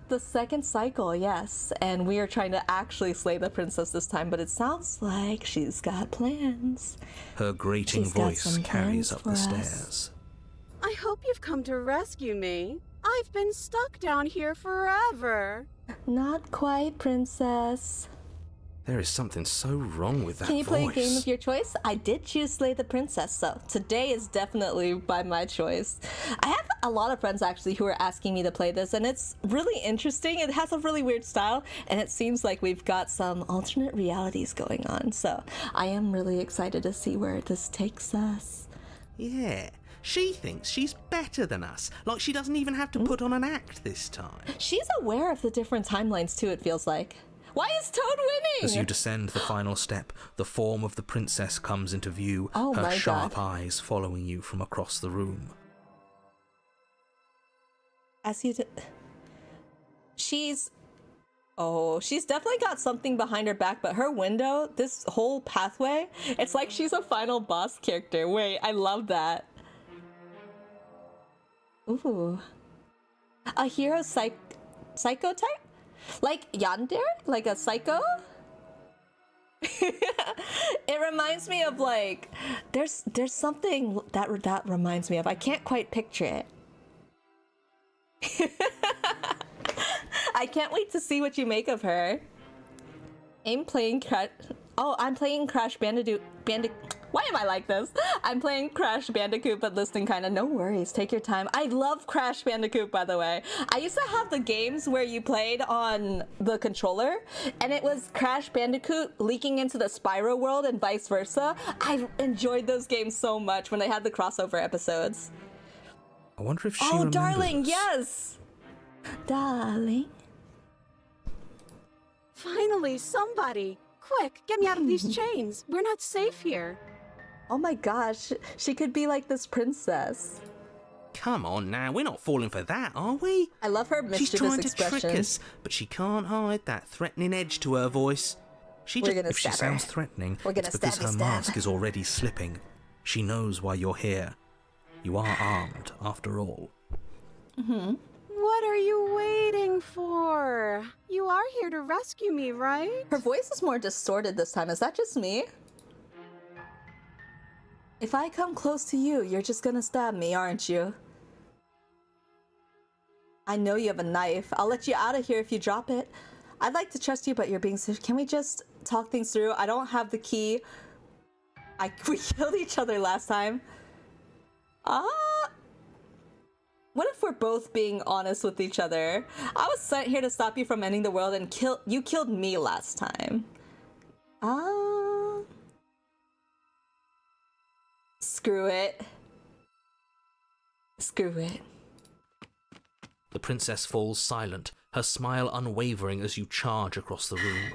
The second cycle, yes. And we are trying to actually slay the princess this time, but it sounds like she's got plans. Her grating She's got voice some carries plans up for the us. stairs. I hope you've come to rescue me. I've been stuck down here forever. Not quite, princess. There is something so wrong with that Can you play a voice. game of your choice? I did choose Slay the Princess, so today is definitely by my choice. I have a lot of friends actually who are asking me to play this, and it's really interesting. It has a really weird style, and it seems like we've got some alternate realities going on, so I am really excited to see where this takes us. Yeah. She thinks she's better than us. Like she doesn't even have to put on an act this time. She's aware of the different timelines too, it feels like. Why is Toad winning? As you descend the final step, the form of the princess comes into view, Oh her my sharp God. eyes following you from across the room. As you she's definitely got something behind her back, but her window, this whole pathway, it's like she's a final boss character. Wait, I love that. Ooh. A hero psycho type? Like yandere? Like a psycho? It reminds me of like there's something that reminds me of. I can't quite picture it. I can't wait to see what you make of her. I'm playing Crash Bandicoot. Why am I like this? I'm playing Crash Bandicoot, but listening kinda. No worries, take your time. I love Crash Bandicoot, by the way. I used to have the games where you played on the controller, and it was Crash Bandicoot leaking into the Spyro world and vice versa. I enjoyed those games so much when they had the crossover episodes. I wonder if she Oh, remembers darling, us. yes! Darling. Finally, somebody! Quick, get me out of these chains. We're not safe here. Oh my gosh, she could be like this princess. Come on now, we're not falling for that, are we? I love her She's mischievous trying to expression. trick us, but she can't hide that threatening edge to her voice. She We're just gonna If she stab her. sounds threatening, We're gonna it's because stabby her stab. mask is already slipping. She knows why you're here. You are armed, after all. What are you waiting for? You are here to rescue me, right? Her voice is more distorted this time. Is that just me? If I come close to you, you're just gonna stab me, aren't you? I know you have a knife. I'll let you out of here if you drop it. I'd like to trust you, but you're being serious. Can we just talk things through? I don't have the key. We killed each other last time. What if we're both being honest with each other? I was sent here to stop you from ending the world, and you killed me last time. Screw it. Screw it. The princess falls silent, her smile unwavering as you charge across the room.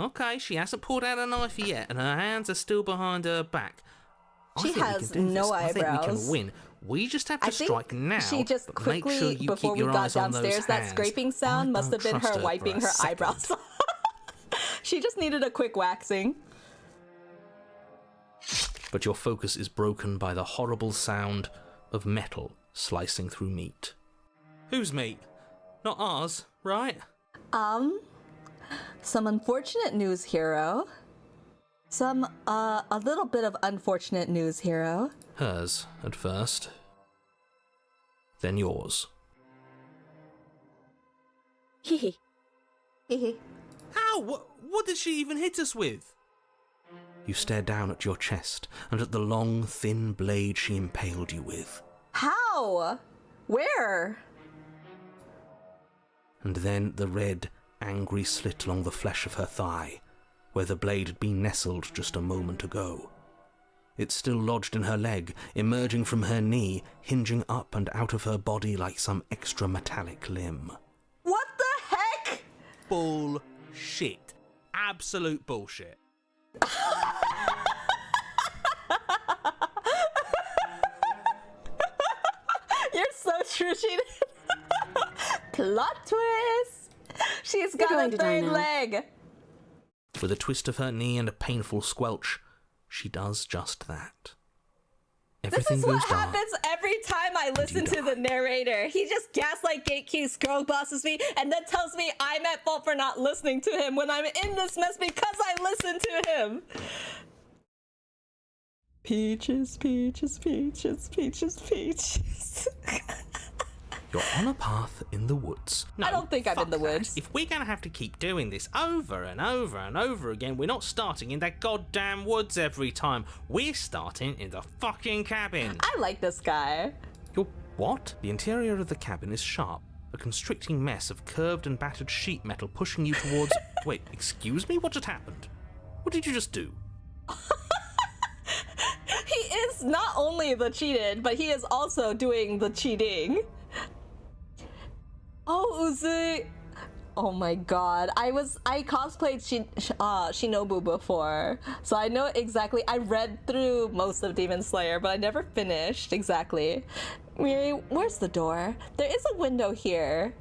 Okay, she hasn't pulled out a knife yet, and her hands are still behind her back. She has no I think we can eyebrows. win. We just have to strike now. She just but make quickly, sure you before keep we your got eyes on those downstairs, that hands. scraping sound I must have don't been trust her for wiping a her second. eyebrows. She just needed a quick waxing. But your focus is broken by the horrible sound of metal slicing through meat. Whose meat? Not ours, right? Some unfortunate news, hero. A little bit of unfortunate news, hero. Hers, at first. Then yours. Hee hee. How? What did she even hit us with? You stare down at your chest and at the long, thin blade she impaled you with. How? Where? And then the red, angry slit along the flesh of her thigh, where the blade had been nestled just a moment ago. It still lodged in her leg, emerging from her knee, hinging up and out of her body like some extra metallic limb. What the heck? Bullshit. Absolute bullshit. You're so true, she did. Plot twist! She's got going a to die third now. leg. With a twist of her knee and a painful squelch, she does just that. This Everything is goes what dark. happens every time I listen to the narrator. He just gaslight gatekeeps, girl bosses me, and then tells me I'm at fault for not listening to him when I'm in this mess because I listened to him. Peaches, peaches, peaches, peaches, peaches. You're on a path in the woods. No, I don't think I'm in fuck the that. woods. If we're gonna have to keep doing this over and over and over again, we're not starting in that goddamn woods every time. We're starting in the fucking cabin. I like this guy. You're what? The interior of the cabin is sharp, a constricting mess of curved and battered sheet metal pushing you towards... Wait, excuse me? What just happened? What did you just do? He is not only the cheated, but he is also doing the cheating. Oh, Uzi. Oh my god. I cosplayed Shinobu before. So I know exactly. I read through most of Demon Slayer, but I never finished exactly. Miri, where's the door? There is a window here.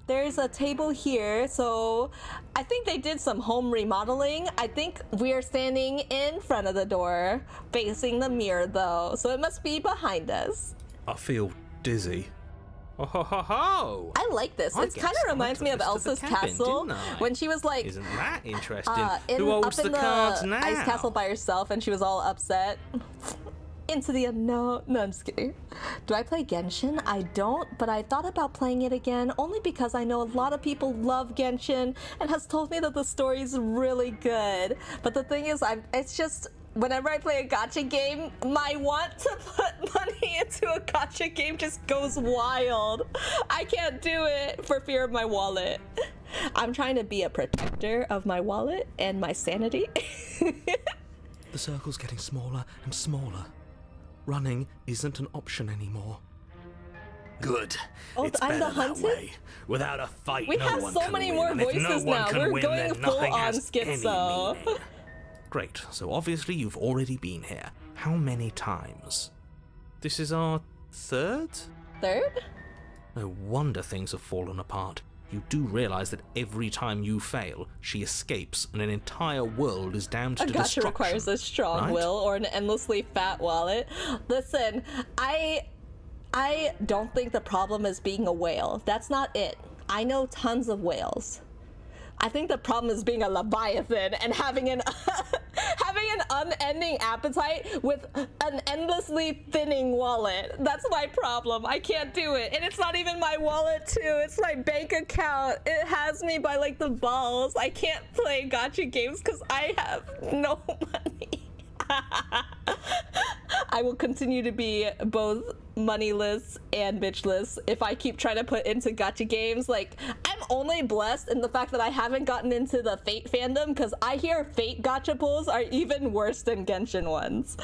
There's a table here, so I think they did some home remodeling. I think we're standing in front of the door, facing the mirror though, so it must be behind us. I feel dizzy. Oh ho ho ho! I like this. I It kind guessed of reminds me of most of Elsa's the cabin, castle didn't I? when she was like Isn't that interesting? up Who holds in the cards now? ice castle by herself, and she was all upset. Into the unknown. No, I'm just kidding. Do I play Genshin? I don't, but I thought about playing it again only because I know a lot of people love Genshin and has told me that the story's really good. But the thing is, it's just whenever I play a gacha game, my want to put money into a gacha game just goes wild. I can't do it for fear of my wallet. I'm trying to be a protector of my wallet and my sanity. The circle's getting smaller and smaller. Running isn't an option anymore. Good. Oh, It's I'm the better that hunted? way. Without a fight, We no have one so can many win. more And if no voices one now. can We're win, going then full nothing on has any schizo. meaning. Great. So obviously you've already been here. How many times? This is our third? Third? No wonder things have fallen apart. You do realize that every time you fail, she escapes and an entire world is damned A to gacha destruction. requires a strong right? will or an endlessly fat wallet. Listen, I don't think the problem is being a whale. That's not it. I know tons of whales. I think the problem is being a leviathan and having an having an unending appetite with an endlessly thinning wallet. That's my problem. I can't do it. And it's not even my wallet too. It's my bank account. It has me by like the balls. I can't play gacha games because I have no money. I will continue to be both moneyless and bitchless if I keep trying to put into gacha games. Like, I'm only blessed in the fact that I haven't gotten into the Fate fandom, because I hear Fate gacha pulls are even worse than Genshin ones.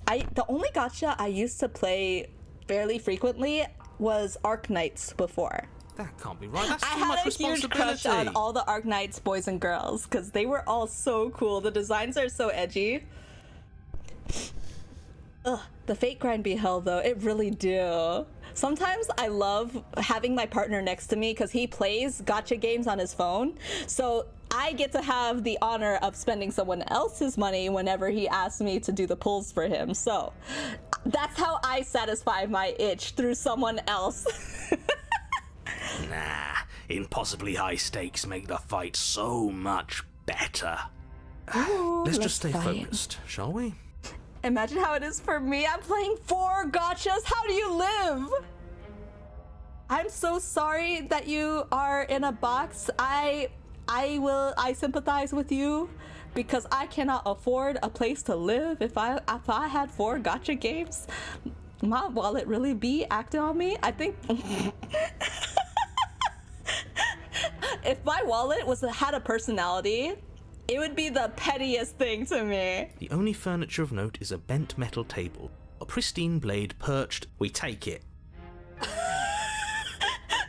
The only gacha I used to play fairly frequently was Arknights before. That can't be right. That's I too had much a huge responsibility. crush on all the Arknights boys and girls because they were all so cool. The designs are so edgy. Ugh, the Fate grind be hell though. It really do. Sometimes I love having my partner next to me because he plays gacha games on his phone. So I get to have the honor of spending someone else's money whenever he asks me to do the pulls for him. So that's how I satisfy my itch, through someone else. Nah, impossibly high stakes make the fight so much better. Ooh, Let's just stay fight. focused, shall we? Imagine how it is for me. I'm playing 4 gachas. How do you live? I'm so sorry that you are in a box. I sympathize with you because I cannot afford a place to live. If I had 4 gacha games, my wallet really be acting on me. I think if my wallet had a personality, it would be the pettiest thing to me. The only furniture of note is a bent metal table. A pristine blade perched. We take it.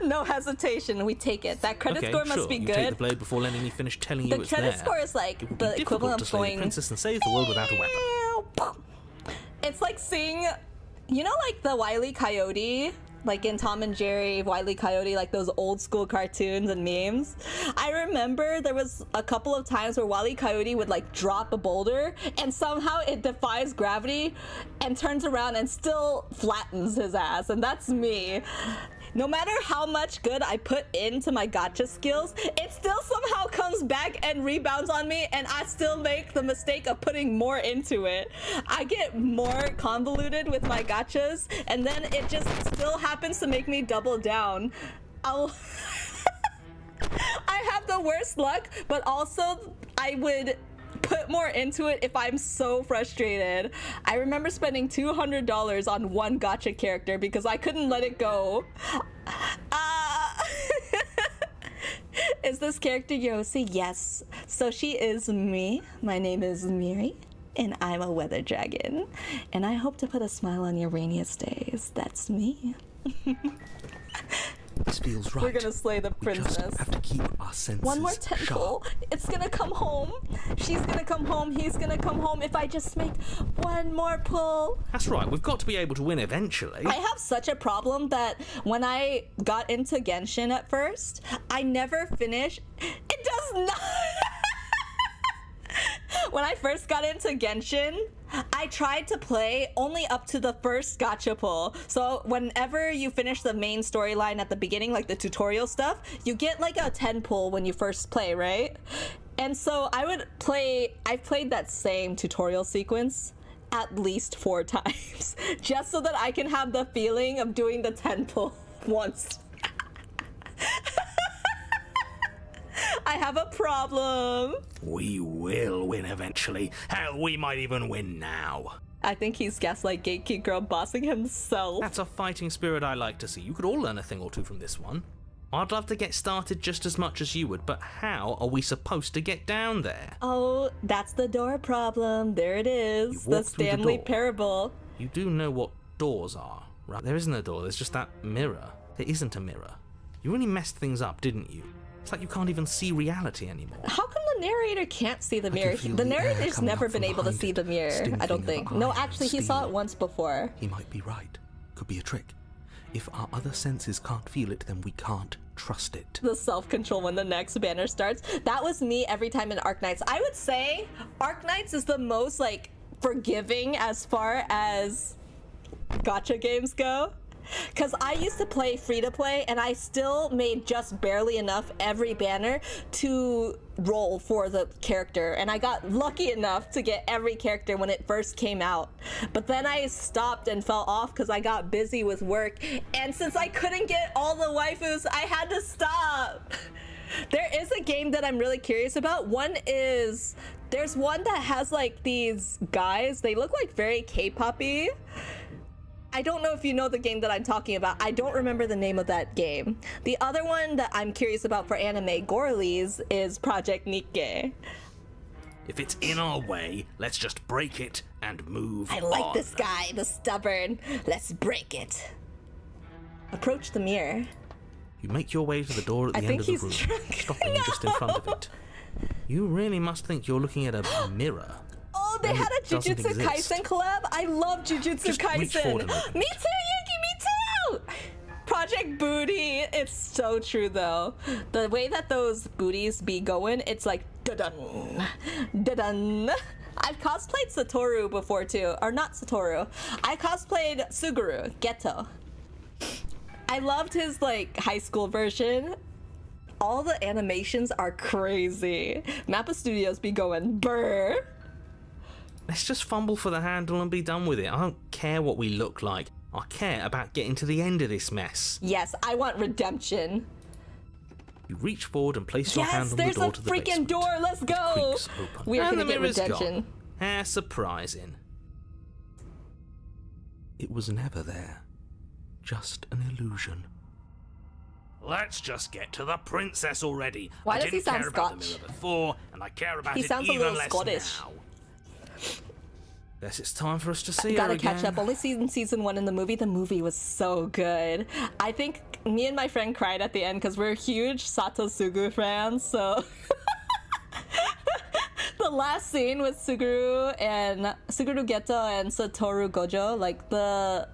No hesitation, we take it. That credit score must be you good. take the blade before letting me finish telling you The it's credit there. score is like It would be the difficult equivalent to of slay the going. princess and save the world without a weapon. It's like seeing, you know, like the Wile E. Coyote, like in Tom and Jerry, Wile E. Coyote, like those old school cartoons and memes. I remember there was a couple of times where Wile E. Coyote would like drop a boulder and somehow it defies gravity and turns around and still flattens his ass, and that's me. No matter how much good I put into my gacha skills, it still somehow comes back and rebounds on me, and I still make the mistake of putting more into it. I get more convoluted with my gachas, and then it just still happens to make me double down. I have the worst luck, but also I would put more into it if I'm so frustrated. I remember spending $200 on one gacha character because I couldn't let it go. Is this character Yosi? Yes. So she is me. My name is Miri, and I'm a weather dragon. And I hope to put a smile on your rainiest days. That's me. This feels right. We're gonna slay the We just princess. have to keep our senses One more tentacle. sharp. It's gonna come home. She's gonna come home. He's gonna come home if I just make one more pull. That's right, we've got to be able to win eventually. I have such a problem that when I got into Genshin at first, I never finished. It does not. When I first got into Genshin, I tried to play only up to the first gacha pull. So whenever you finish the main storyline at the beginning, like the tutorial stuff, you get like a 10 pull when you first play, right? And so I've played that same tutorial sequence at least 4 times, just so that I can have the feeling of doing the 10 pull once. I have a problem. We will win eventually. Hell, we might even win now. I think he's Gaslight Gatekeep Girl bossing himself. That's a fighting spirit I like to see. You could all learn a thing or two from this one. I'd love to get started just as much as you would, but how are we supposed to get down there? Oh, that's the door problem. There it is. You The walk through the Stanley door. Parable. You do know what doors are, right? There isn't a door, there's just that mirror. There isn't a mirror. You really messed things up, didn't you? It's like you can't even see reality anymore. How come the narrator can't see the can mirror? feel The the air narrator's coming never up been from able to behind see it, the mirror, I stinking don't of think. iron No, and actually, he saw steel. it once before. He might be right. Could be a trick. If our other senses can't feel it, then we can't trust it. The self-control when the next banner starts. That was me every time in Arknights. I would say Arknights is the most, like, forgiving as far as gacha games go. Because I used to play free-to-play, and I still made just barely enough every banner to roll for the character. And I got lucky enough to get every character when it first came out. But then I stopped and fell off because I got busy with work. And since I couldn't get all the waifus, I had to stop. There is a game that I'm really curious about. There's one that has like these guys. They look like very K-pop-y. I don't know if you know the game that I'm talking about. I don't remember the name of that game. The other one that I'm curious about for anime girlies is Project Nikke. If it's in our way, let's just break it and move on. I like this guy, the stubborn. Let's break it. Approach the mirror. You make your way to the door at the I end think of the he's room, drunk. stopping just in front of it. You really must think you're looking at a mirror. Oh, they When had a it doesn't Jujutsu exist. Kaisen collab? I love Jujutsu Just reach forward Kaisen. and open Me it. too, Yuki, me too! Project Booty. It's so true, though. The way that those booties be going, it's like, da-dun, da-dun. I've cosplayed Satoru before, too. Or not Satoru. I cosplayed Suguru, Geto. I loved his, like, high school version. All the animations are crazy. Mappa Studios be going, brr. Let's just fumble for the handle and be done with it. I don't care what we look like. I care about getting to the end of this mess. Yes, I want redemption. You reach forward and place your hand Yes, on the there's door a to the freaking basement. door. Let's go. Creaks open. We are And gonna the get mirror's redemption. gone. How surprising. It was never there. Just an illusion. Let's just get to the princess already. Why I does he didn't sound care about the Scotch? mirror before, and I care about He it sounds a even little less Scottish. now. Guess it's time for us to see her Gotta again. catch up. Only season 1 in the movie. The movie was so good. I think me and my friend cried at the end because we're huge Sato Sugu fans. So the last scene with Suguru Geto and Satoru Gojo, like the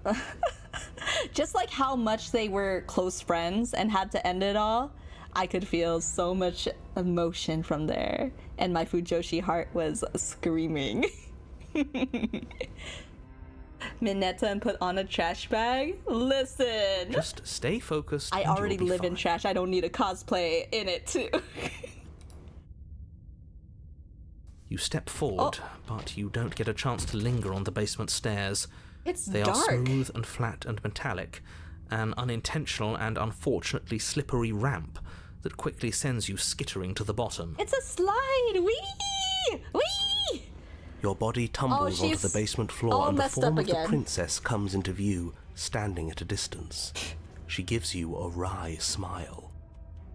just like how much they were close friends and had to end it all. I could feel so much emotion from there, and my Fujoshi heart was screaming. Mineta and put on a trash bag? Listen! Just stay focused. I and already you'll be live in fine. trash. I don't need a cosplay in it, too. You step forward, but you don't get a chance to linger on the basement stairs. It's They dark. are smooth and flat and metallic, an unintentional and unfortunately slippery ramp that quickly sends you skittering to the bottom. It's a slide! Whee! Whee! Your body tumbles onto she's the basement all floor and the messed form up of the again. princess comes into view, standing at a distance. She gives you a wry smile.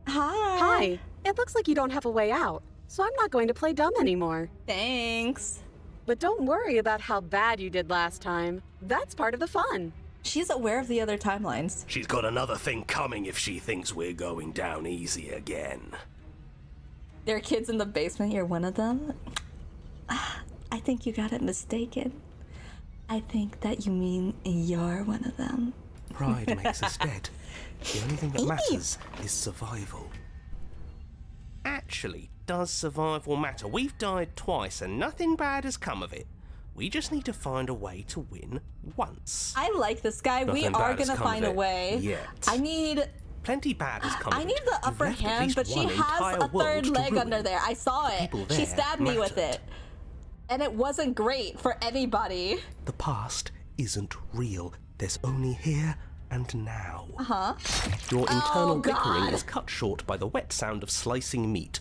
Hi! Hi. It looks like you don't have a way out, so I'm not going to play dumb anymore. Thanks. But don't worry about how bad you did last time. That's part of the fun. She's aware of the other timelines. She's got another thing coming if she thinks we're going down easy again. There are kids in the basement. You're one of them? I think you got it mistaken. I think that you mean you're one of them. Pride makes us dead. The only thing that matters is survival. Actually, does survival matter? We've died twice and nothing bad has come of it. We just need to find a way to win once. I like this guy. We Nothing are bad has gonna come find of a it way. yet. I need Plenty bad has come of it. the You've upper left at hand, least but she one has entire a world third to leg ruin. under there. I saw it. People She there stabbed me with mattered. it. And it wasn't great for anybody. The past isn't real. There's only here and now. Your internal bickering God. is cut short by the wet sound of slicing meat.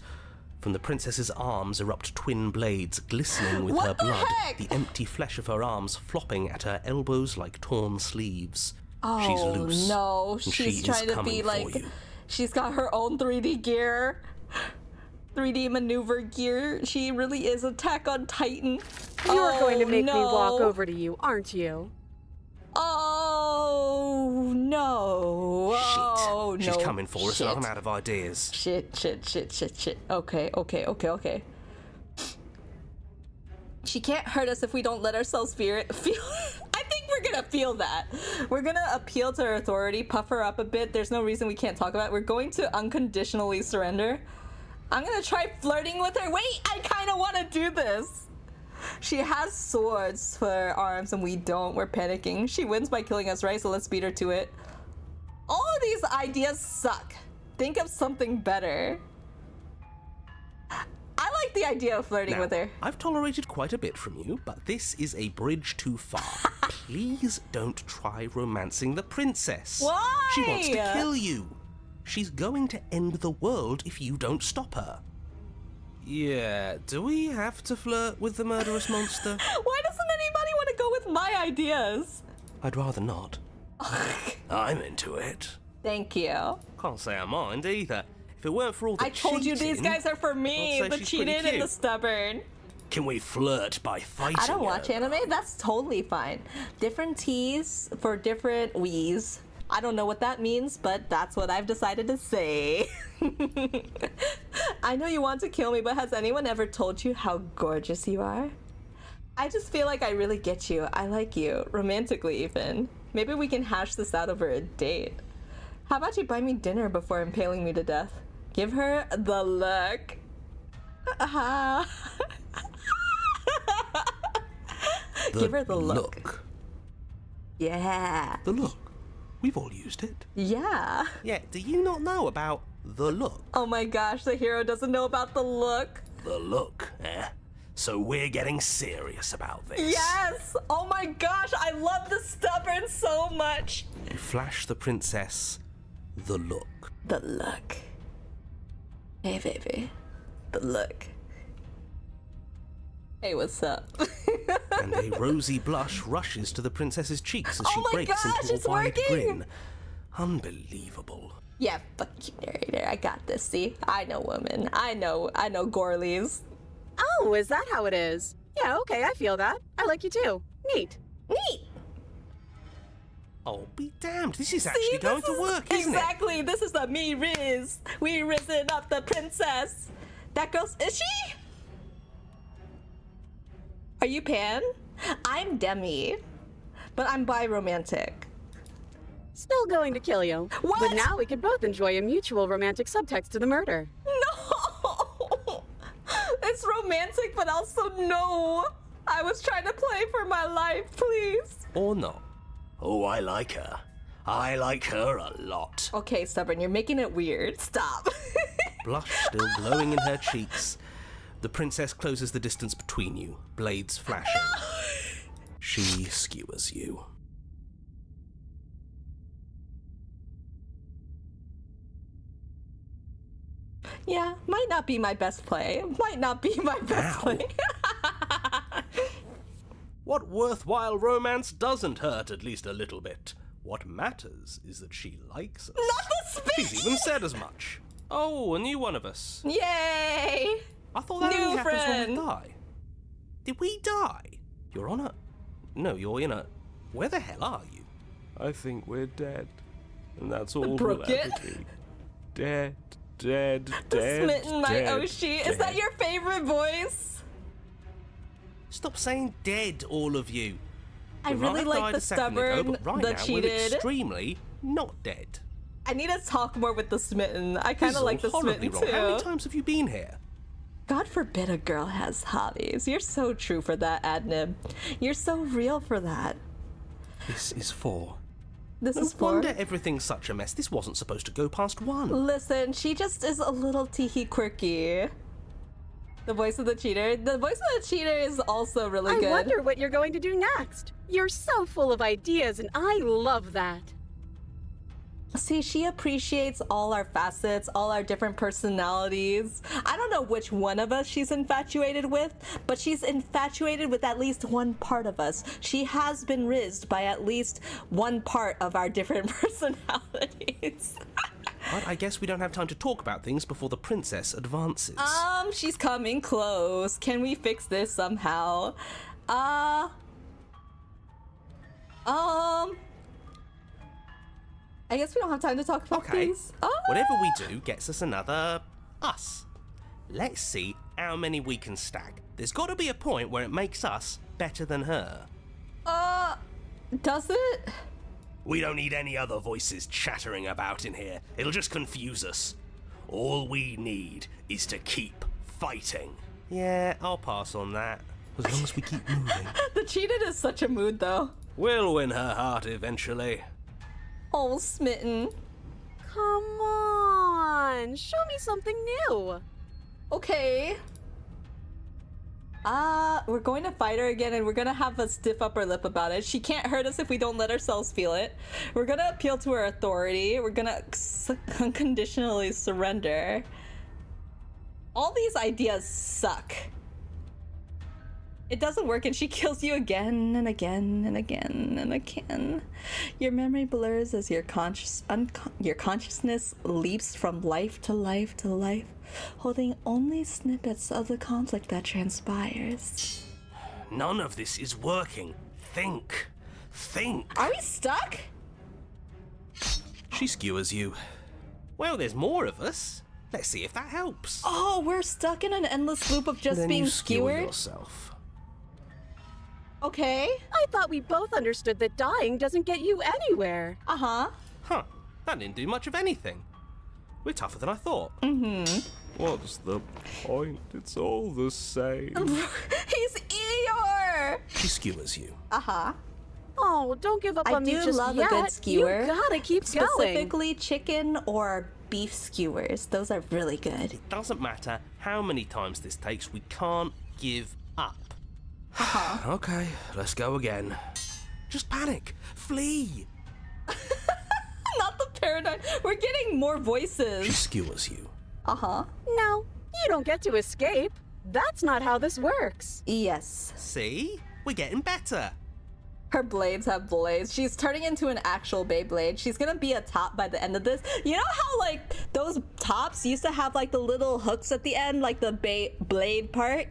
From the princess's arms erupt twin blades glistening with What her the blood, heck? the empty flesh of her arms flopping at her elbows like torn sleeves. She's Oh loose. no, and she's she is trying to coming be for like, you. she's got her own 3D gear. 3D maneuver gear. She really is Attack on Titan. You're going to make me walk no. over to you, aren't you? Oh no. Oh Shit. She's no. coming for us Shit. and I'm out of ideas. Shit. Okay. She can't hurt us if we don't let ourselves feel. I think we're gonna feel that. We're gonna appeal to her authority, puff her up a bit. There's no reason we can't talk about it. We're going to unconditionally surrender. I'm gonna try flirting with her. Wait, I kind of want to do this. She has swords for arms and we don't. We're panicking. She wins by killing us, right? So let's beat her to it. All of these ideas suck. Think of something better. I like the idea of flirting Now, with her. I've tolerated quite a bit from you, but this is a bridge too far. Please don't try romancing the princess. Why? She wants to kill you. She's going to end the world if you don't stop her. Yeah, do we have to flirt with the murderous monster? Why doesn't anybody want to go with my ideas? I'd rather not. I'm into it. Thank you. Can't say I mind either. If it weren't for all the I told you these cheating, guys are for me, I'd say the she's pretty cheated and the cute. stubborn. Can we flirt by fighting I don't watch her? anime, that's totally fine. Different T's for different we's. I don't know what that means, but that's what I've decided to say. I know you want to kill me, but has anyone ever told you how gorgeous you are? I just feel like I really get you. I like you, romantically even. Maybe we can hash this out over a date. How about you buy me dinner before impaling me to death? Give her the look. Give her the look. Yeah. The look. We've all used it. Yeah. Yeah, do you not know about the look? Oh my gosh, the hero doesn't know about the look. The look, eh? So we're getting serious about this. Yes! Oh my gosh, I love the stubborn so much. You flash the princess the look. The look. Hey, baby. The look. Hey, what's up? And a rosy blush rushes to the princess's cheeks as she Oh my breaks gosh, into it's a wide working! grin. Unbelievable. Yeah, fuck you, narrator. I got this. See, I know women. I know Gorlies. Oh, is that how it is? Yeah, okay, I feel that. I like you too. Neat. Neat. Oh, be damned. This is actually going to work, isn't it? Exactly. This is the me riz. We risen up the princess. That girl's is she? Are you Pan? I'm Demi, but I'm bi-romantic. Still going to kill you. What? But now we could both enjoy a mutual romantic subtext to the murder. No! It's romantic, but also no. I was trying to play for my life, please. Or not. Oh, I like her. I like her a lot. Okay, stubborn, you're making it weird. Stop. Blush still glowing in her cheeks. The princess closes the distance between you, blades flashing. She skewers you. Yeah, might not be my best play. Might not be my best Ow. play. What worthwhile romance doesn't hurt at least a little bit? What matters is that she likes us. Not the speech! She's even said as much. Oh, a new one of us. Yay! I thought that New only happens when friend. we die. Did we die? You're on a... No, you're in a... Where the hell are you? I think we're dead. And that's all Brook we'll it. ever be. Dead, dead, The dead, smitten my dead, Oshi. Is that dead. your favorite voice? Stop saying dead, all of you. I Your really life like died the a second ago, stubborn, but right the now cheated. We're extremely not dead. I need to talk more with the smitten. I This kind is of like the all horribly smitten wrong. How many too. times have you been here? God forbid a girl has hobbies. You're so true for that, Adnib. You're so real for that. This is four. This No is for. wonder everything's such a mess. This wasn't supposed to go past one. Listen, she just is a little teehee quirky. The voice of the cheater. The voice of the cheater is also really good. I wonder what you're going to do next. You're so full of ideas, and I love that. See, she appreciates all our facets, all our different personalities. I don't know which one of us she's infatuated with, but she's infatuated with at least one part of us. She has been rizzed by at least one part of our different personalities. But I guess we don't have time to talk about things before the princess advances. She's coming close. Can we fix this somehow? I guess we don't have time to talk about Okay. things. Whatever we do gets us another us. Let's see how many we can stack. There's got to be a point where it makes us better than her. Does it? We don't need any other voices chattering about in here. It'll just confuse us. All we need is to keep fighting. Yeah, I'll pass on that. As long as we keep moving. The cheated is such a mood, though. We'll win her heart eventually. Oh, smitten. Come on, show me something new. Okay. We're going to fight her again, and we're gonna have a stiff upper lip about it. She can't hurt us if we don't let ourselves feel it. We're gonna appeal to her authority. We're gonna unconditionally surrender. All these ideas suck. It doesn't work, and she kills you again and again and again and again. Your memory blurs as your consciousness leaps from life to life to life, holding only snippets of the conflict that transpires. None of this is working. Think. Are we stuck? She skewers you. Well, there's more of us. Let's see if that helps. Oh, we're stuck in an endless loop of just Then being you skewer skewered? yourself. Okay. I thought we both understood that dying doesn't get you anywhere. Uh-huh. Huh. That didn't do much of anything. We're tougher than I thought. What's the point? It's all the same. He's Eeyore! She skewers you. Uh-huh. Oh, don't give up I on me do just love yet. a good skewer. You gotta keep going. Specifically chicken or beef skewers. Those are really good. It doesn't matter how many times this takes, we can't give up. Okay, let's go again. Just panic. Flee. Not the paradigm. We're getting more She voices. skewers you. Uh-huh. No, you don't get to escape. That's not how this works. Yes. See? We're getting better. Her blades have blades. She's turning into an actual Beyblade. She's gonna be a top by the end of this. You know how, like, those tops used to have, like, the little hooks at the end, like the blade part?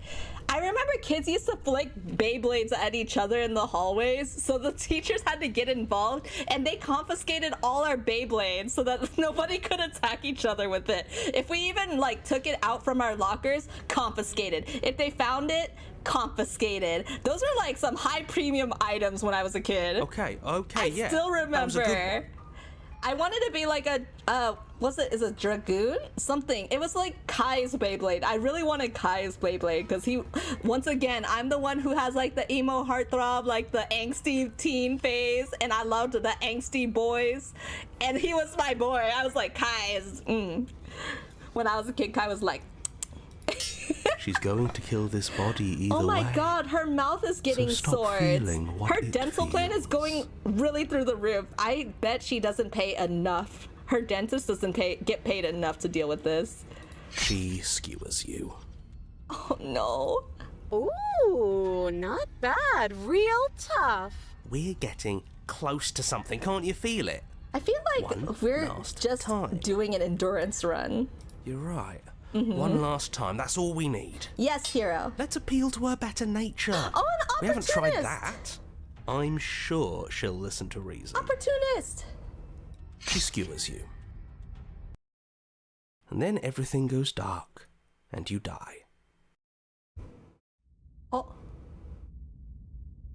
I remember kids used to flick Beyblades at each other in the hallways, so the teachers had to get involved, and they confiscated all our Beyblades so that nobody could attack each other with it. If we even, like, took it out from our lockers, confiscated. If they found it, confiscated. Those are, like, some high premium items when I was a kid. Okay, yeah. I still That was a good remember. one. I wanted to be like is it Dragoon? Something. It was like Kai's Beyblade. I really wanted Kai's Beyblade because once again, I'm the one who has like the emo heartthrob, like the angsty teen phase, and I loved the angsty boys. And he was my boy. I was like, Kai is, When I was a kid, Kai was like, She's going to kill this body either way. oh my god, her mouth is getting stop sores. feeling what Her it dental plan is feels. going really through the roof. I bet she doesn't pay enough. Her dentist doesn't get paid enough to deal with this. She skewers you. Oh no. Ooh, not bad. Real tough. We're getting close to something. Can't you feel it? I feel like One we're last just time. doing an endurance run. You're right. One last time. That's all we need. Yes, hero. Let's appeal to her better nature. Oh, an We haven't tried opportunist. that. I'm sure she'll listen to reason. Opportunist. She skewers you. And then everything goes dark, and you die. Oh.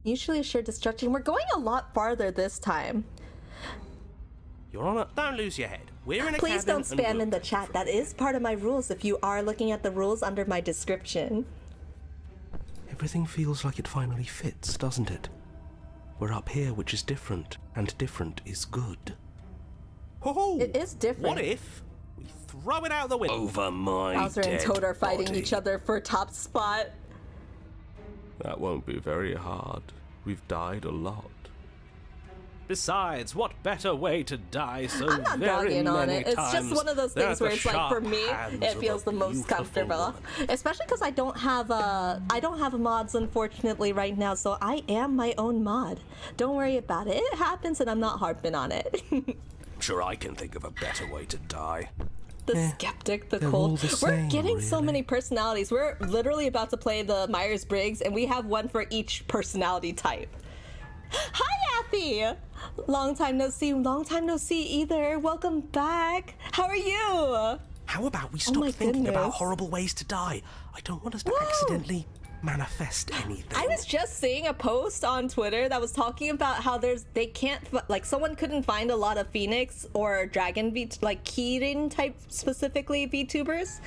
Mutually assured destruction. We're going a lot farther this time. Your Honor, don't lose your head. We're in a Please cabin don't and spam we'll in the take it chat. from That is part of my rules if you are looking at the rules under my description. Everything feels like it finally fits, doesn't it? We're up here, which is different, and different is good. Ho-ho! It is different. What if we throw it out the window? Over my Bowser and dead Toad are fighting body. each other for top spot. That won't be very hard. We've died a lot. Besides, what better way to die so I'm not very dogging on many it. It's just times one of those than things at where the it's like, for sharp me, hands it of feels a the most beautiful comfortable. woman. Especially because I don't have mods, unfortunately, right now, so I am my own mod. Don't worry about it. It happens, and I'm not harping on it. Sure, I can think of a better way to die. The skeptic, the they're all cold. the We're same, getting so really. many personalities. We're literally about to play the Myers-Briggs, and we have one for each personality type. Hi, Athy! Long time no see either. Welcome back. How are you? How about we Oh stop my thinking about goodness. horrible ways to die? I don't want us to Whoa. accidentally manifest anything. I was just seeing a post on Twitter that was talking about how someone couldn't find a lot of Phoenix or Dragon Kirin type specifically VTubers.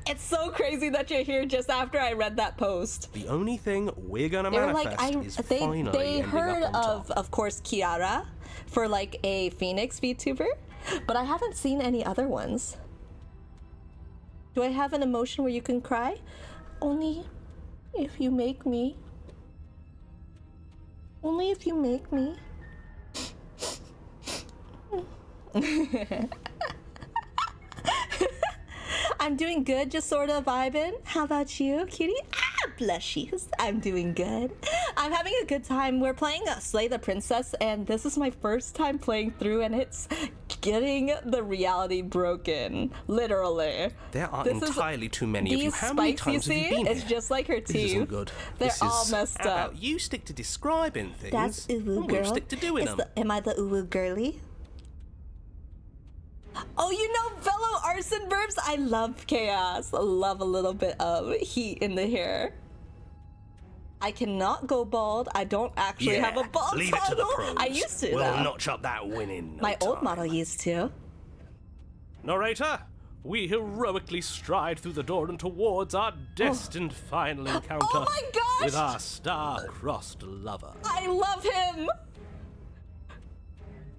It's so crazy that you're here just after I read that post. The only thing we're gonna They were manifest like, is they finally ending heard up on top. of course, Kiara for like a Phoenix VTuber, but I haven't seen any other ones. Do I have an emotion where you can cry? Only if you make me. Only if you make me. I'm doing good, just sort of vibing. How about you, cutie? Ah, blushies. I'm doing good. I'm having a good time. We're playing Slay the Princess, and this is my first time playing through, and it's getting the reality broken. Literally. There are entirely too many of you. How many times have you been It's here? just like her teeth. This isn't good. They're all messed How up. about you stick to describing things? That's uwu and girl. we'll stick to doing them. Am I the uwu girly? Oh, you know fellow arson verbs? I love chaos. I love a little bit of heat in the hair. I cannot go bald. I don't actually have a bald leave it to the toggle. pros. I used to, We'll though. notch up that win in no My old time. model used to. Narrator, we heroically stride through the door and towards our destined final encounter Oh my gosh! with our star-crossed lover. I love him.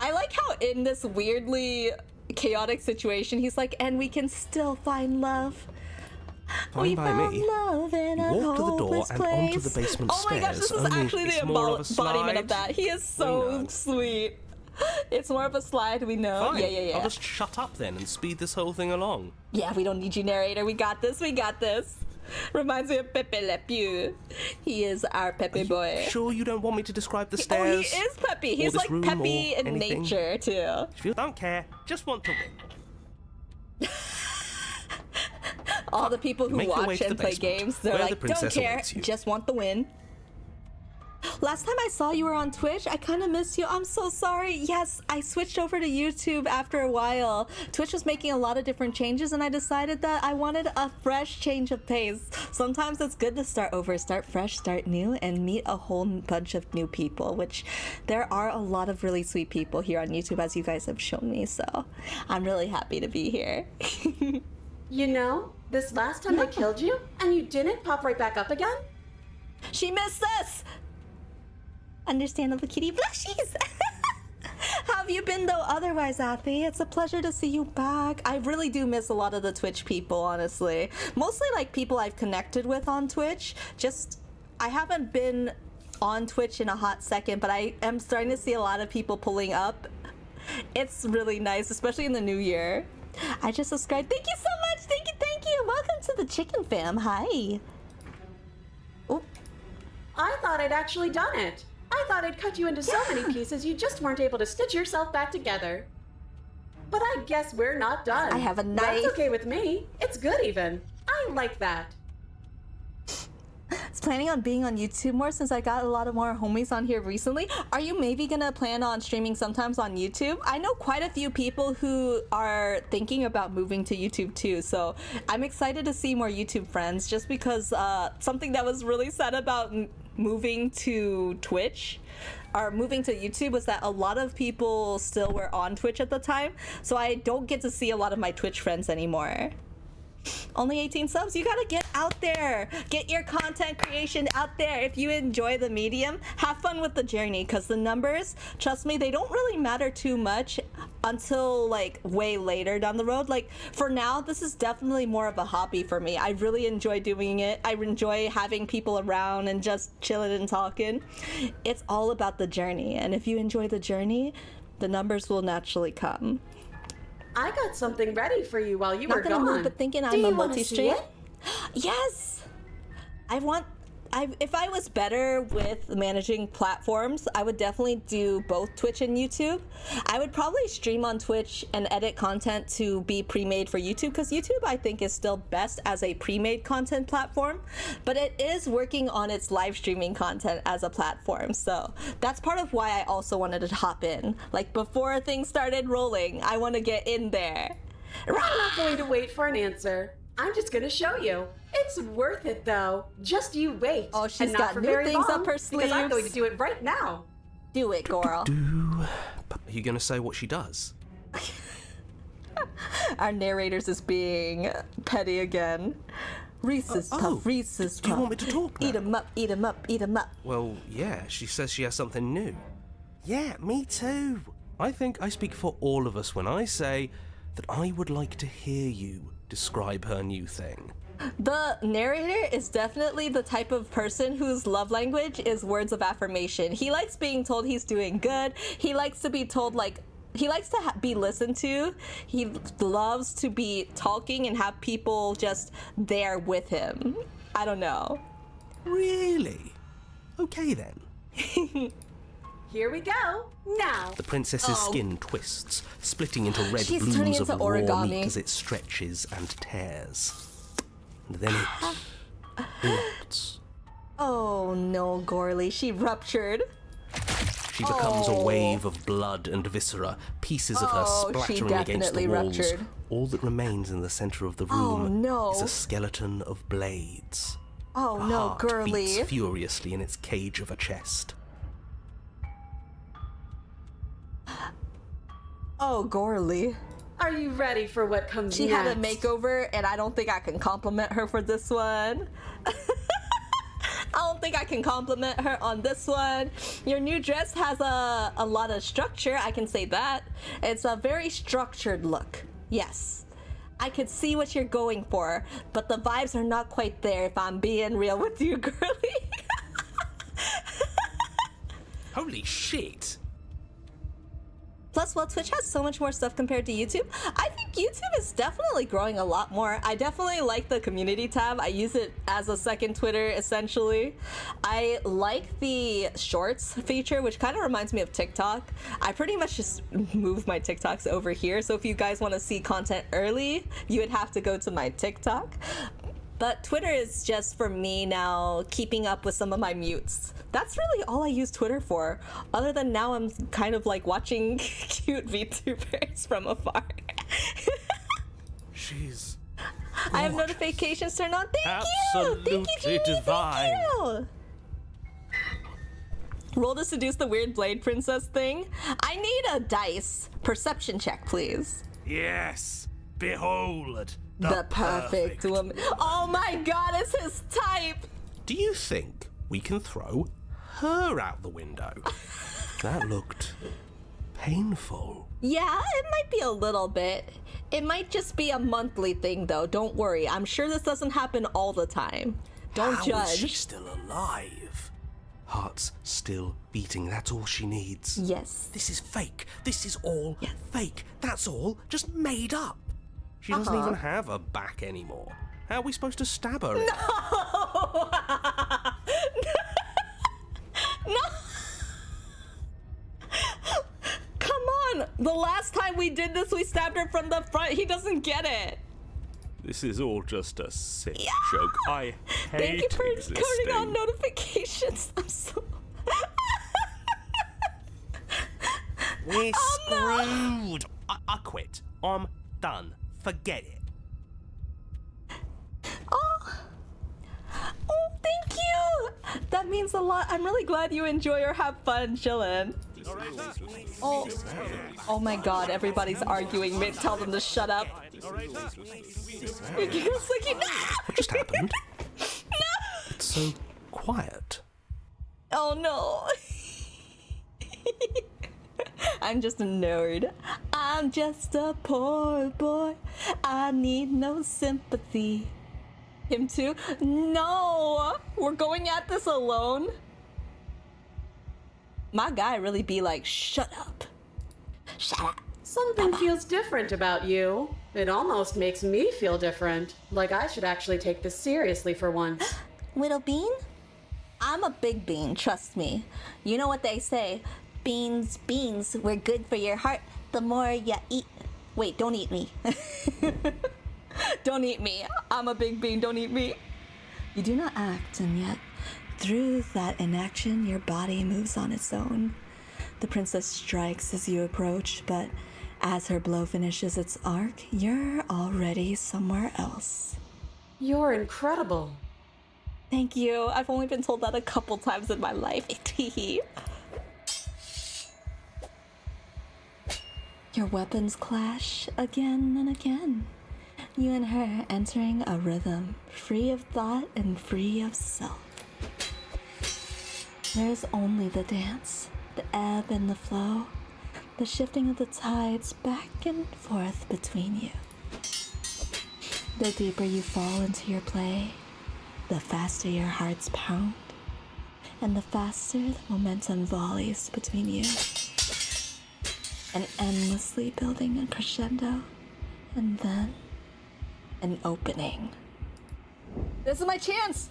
I like how in this weirdly chaotic situation, he's like, and we can still find love. Fine We by found me. love in a Walk to the door hopeless and onto place. the basement Oh my gosh, this stairs. is Only actually the it's more of a embodiment of slide. that. He is so know. sweet. It's more of a slide, we know. Fine. Yeah. I'll just shut up then and speed this whole thing along. Yeah, we don't need you, narrator. We got this. Reminds me of Pepe Le Pew. He is our Pepe boy. Sure you don't want me to describe the Oh, stairs? he is Peppy. or He's this like room Peppy or in anything? nature, too. If you don't care, just want to win. All the people who Make your way watch to the and play basement, games, they're where the like, don't princess care, awaits you." just want the win. Last time I saw you were on Twitch, I kind of missed you. I'm so sorry. Yes, I switched over to YouTube after a while. Twitch was making a lot of different changes, and I decided that I wanted a fresh change of pace. Sometimes it's good to start over, start fresh, start new, and meet a whole bunch of new people, which there are a lot of really sweet people here on YouTube, as you guys have shown me, so I'm really happy to be here. You know, this last time I killed you, and you didn't pop right back up again? She missed us! Understandable kitty blushies! How have you been though otherwise, Athy? It's a pleasure to see you back. I really do miss a lot of the Twitch people, honestly. Mostly like people I've connected with on Twitch. I haven't been on Twitch in a hot second, but I am starting to see a lot of people pulling up. It's really nice, especially in the new year. I just subscribed. Thank you so much! Thank you! Welcome to the chicken fam. Hi. Oh. I thought I'd actually done it. I thought I'd cut you into so many pieces you just weren't able to stitch yourself back together. But I guess we're not done. I have a knife. That's okay with me. It's good even. I like that. I was planning on being on YouTube more since I got a lot of more homies on here recently. Are you maybe gonna plan on streaming sometimes on YouTube? I know quite a few people who are thinking about moving to YouTube too, so I'm excited to see more YouTube friends just because something that was really sad about moving to Twitch or moving to YouTube was that a lot of people still were on Twitch at the time, so I don't get to see a lot of my Twitch friends anymore. Only 18 subs. You gotta get out there. Get your content creation out there. If you enjoy the medium, have fun with the journey, because the numbers, trust me, they don't really matter too much until like way later down the road. Like for now, this is definitely more of a hobby for me. I really enjoy doing it. I enjoy having people around and just chilling and talking. It's all about the journey, and if you enjoy the journey, the numbers will naturally come. I got something ready for you while you were Not gonna gone. move, but thinking Do I'm a you wanna see multi-stream. it? Yes! If I was better with managing platforms, I would definitely do both Twitch and YouTube. I would probably stream on Twitch and edit content to be pre-made for YouTube, because YouTube I think is still best as a pre-made content platform, but it is working on its live streaming content as a platform, so that's part of why I also wanted to hop in. Like before things started rolling, I want to get in there. I'm not going to wait for an answer. I'm just going to show you. It's worth it, though. Just you wait. Oh, she's and not got for new very things long, up her because I'm going to sleeves. do it right now. Do it, girl. Are you going to say what she does? Our narrators is being petty again. Reese's Puff, Reese's Puff. do you want me to talk now? Eat 'em up, eat 'em up, eat 'em up. Well, yeah, she says she has something new. Yeah, me too. I think I speak for all of us when I say that I would like to hear you describe her new thing. The narrator is definitely the type of person whose love language is words of affirmation. He likes being told he's doing good. He likes to be told, like, he likes to be listened to. He loves to be talking and have people just there with him. I don't know. Really? Okay then. Here we go. Now. The princess's skin twists, splitting into red She's turning blooms of into raw origami. meat as it stretches and tears. And then it erupts. Oh no, Gorley, she ruptured. She becomes a wave of blood and viscera, pieces of her she splattering against the definitely walls. ruptured. All that remains in the center of the Oh, room no. is a skeleton of blades. Oh The no, heart Girly. beats furiously in its cage of a chest. Oh, Gorley. Are you ready for what comes She next? had a makeover, and I don't think I can compliment her for this one. I don't think I can compliment her on this one. Your new dress has a lot of structure, I can say that. It's a very structured look. Yes. I could see what you're going for, but the vibes are not quite there if I'm being real with you, Girly. Holy shit! Plus, while Twitch has so much more stuff compared to YouTube, I think YouTube is definitely growing a lot more. I definitely like the community tab. I use it as a second Twitter, essentially. I like the shorts feature, which kind of reminds me of TikTok. I pretty much just move my TikToks over here. So if you guys want to see content early, you would have to go to my TikTok. But Twitter is just for me now keeping up with some of my mutes. That's really all I use Twitter for. Other than now I'm kind of like watching cute VTubers from afar. She's I have notifications turned on. Thank you! Absolutely Thank you, Genie! divine. Thank you! Roll to seduce the weird blade princess thing. I need a dice. Perception check, please. Yes! Behold! The perfect woman. Oh my god, it's his type! Do you think we can throw her out the window? That looked painful. Yeah, it might be a little bit. It might just be a monthly thing, though. Don't worry. I'm sure this doesn't happen all the time. Don't How judge. is she still alive? Heart's still beating. That's all she needs. Yes. This is fake. This is all fake. That's all just made up. She doesn't even have a back anymore. How are we supposed to stab her? No! No! Come on! The last time we did this, we stabbed her from the front. He doesn't get it. This is all just a sick joke. I hate Thank you for existing. turning on notifications. I'm so... We're Oh, screwed. I quit. I'm done. Forget it. Oh, thank you! That means a lot. I'm really glad you enjoy or have fun chilling. Oh my god, everybody's arguing. Tell them to shut up. Your giggle's like, What just happened? No! It's so quiet. Oh no. I'm just a nerd. I'm just a poor boy. I need no sympathy. Him too? No! We're going at this alone? My guy really be like, shut up. Shut up. Something feels different about you. It almost makes me feel different. Like I should actually take this seriously for once. Widow Bean? I'm a big bean, trust me. You know what they say. Beans, we're good for your heart. The more you eat. Wait, don't eat me. Don't eat me. I'm a big bean, don't eat me. You do not act, and yet, through that inaction, your body moves on its own. The princess strikes as you approach, but as her blow finishes its arc, you're already somewhere else. You're incredible. Thank you. I've only been told that a couple times in my life. Your weapons clash again and again. You and her entering a rhythm, free of thought and free of self. There's only the dance, the ebb and the flow, the shifting of the tides back and forth between you. The deeper you fall into your play, the faster your hearts pound, and the faster the momentum volleys between you. And endlessly building a crescendo, and then an opening. This is my chance!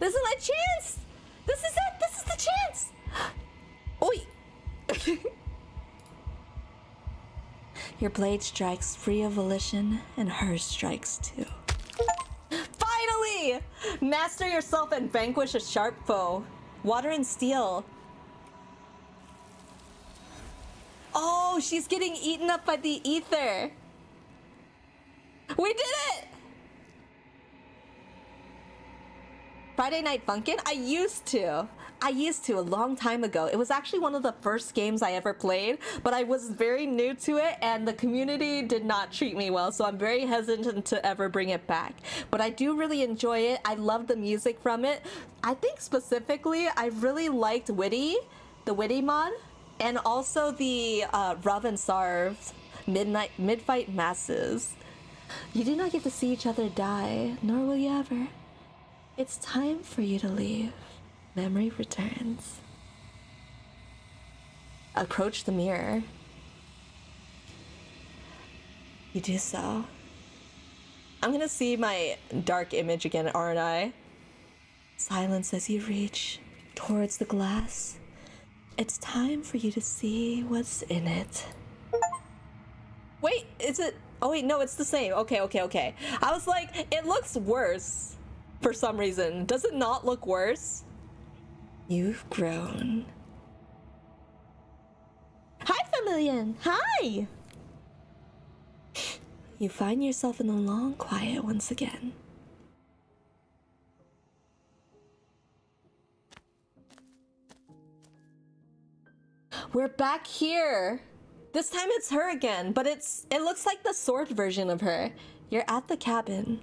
This is my chance! This is it! This is the chance! Oi! Your blade strikes free of volition, and hers strikes too. Finally! Master yourself and vanquish a sharp foe. Water and steel. Oh, she's getting eaten up by the ether. We did it! Friday Night Funkin'? I used to a long time ago. It was actually one of the first games I ever played, but I was very new to it and the community did not treat me well, so I'm very hesitant to ever bring it back. But I do really enjoy it. I love the music from it. I think specifically I really liked Witty, the Witty mod, and also the Rav and Sarv mid-fight masses. You do not get to see each other die, nor will you ever. It's time for you to leave. Memory returns. Approach the mirror. You do so. I'm gonna see my dark image again, aren't I? Silence as you reach towards the glass. It's time for you to see what's in it. Wait, is it? Oh wait, no, it's the same. Okay. I was like, it looks worse for some reason. Does it not look worse? You've grown. Hi, Familian. Hi. You find yourself in the long quiet once again. We're back here. This time it's her again, but it looks like the sword version of her. You're at the cabin.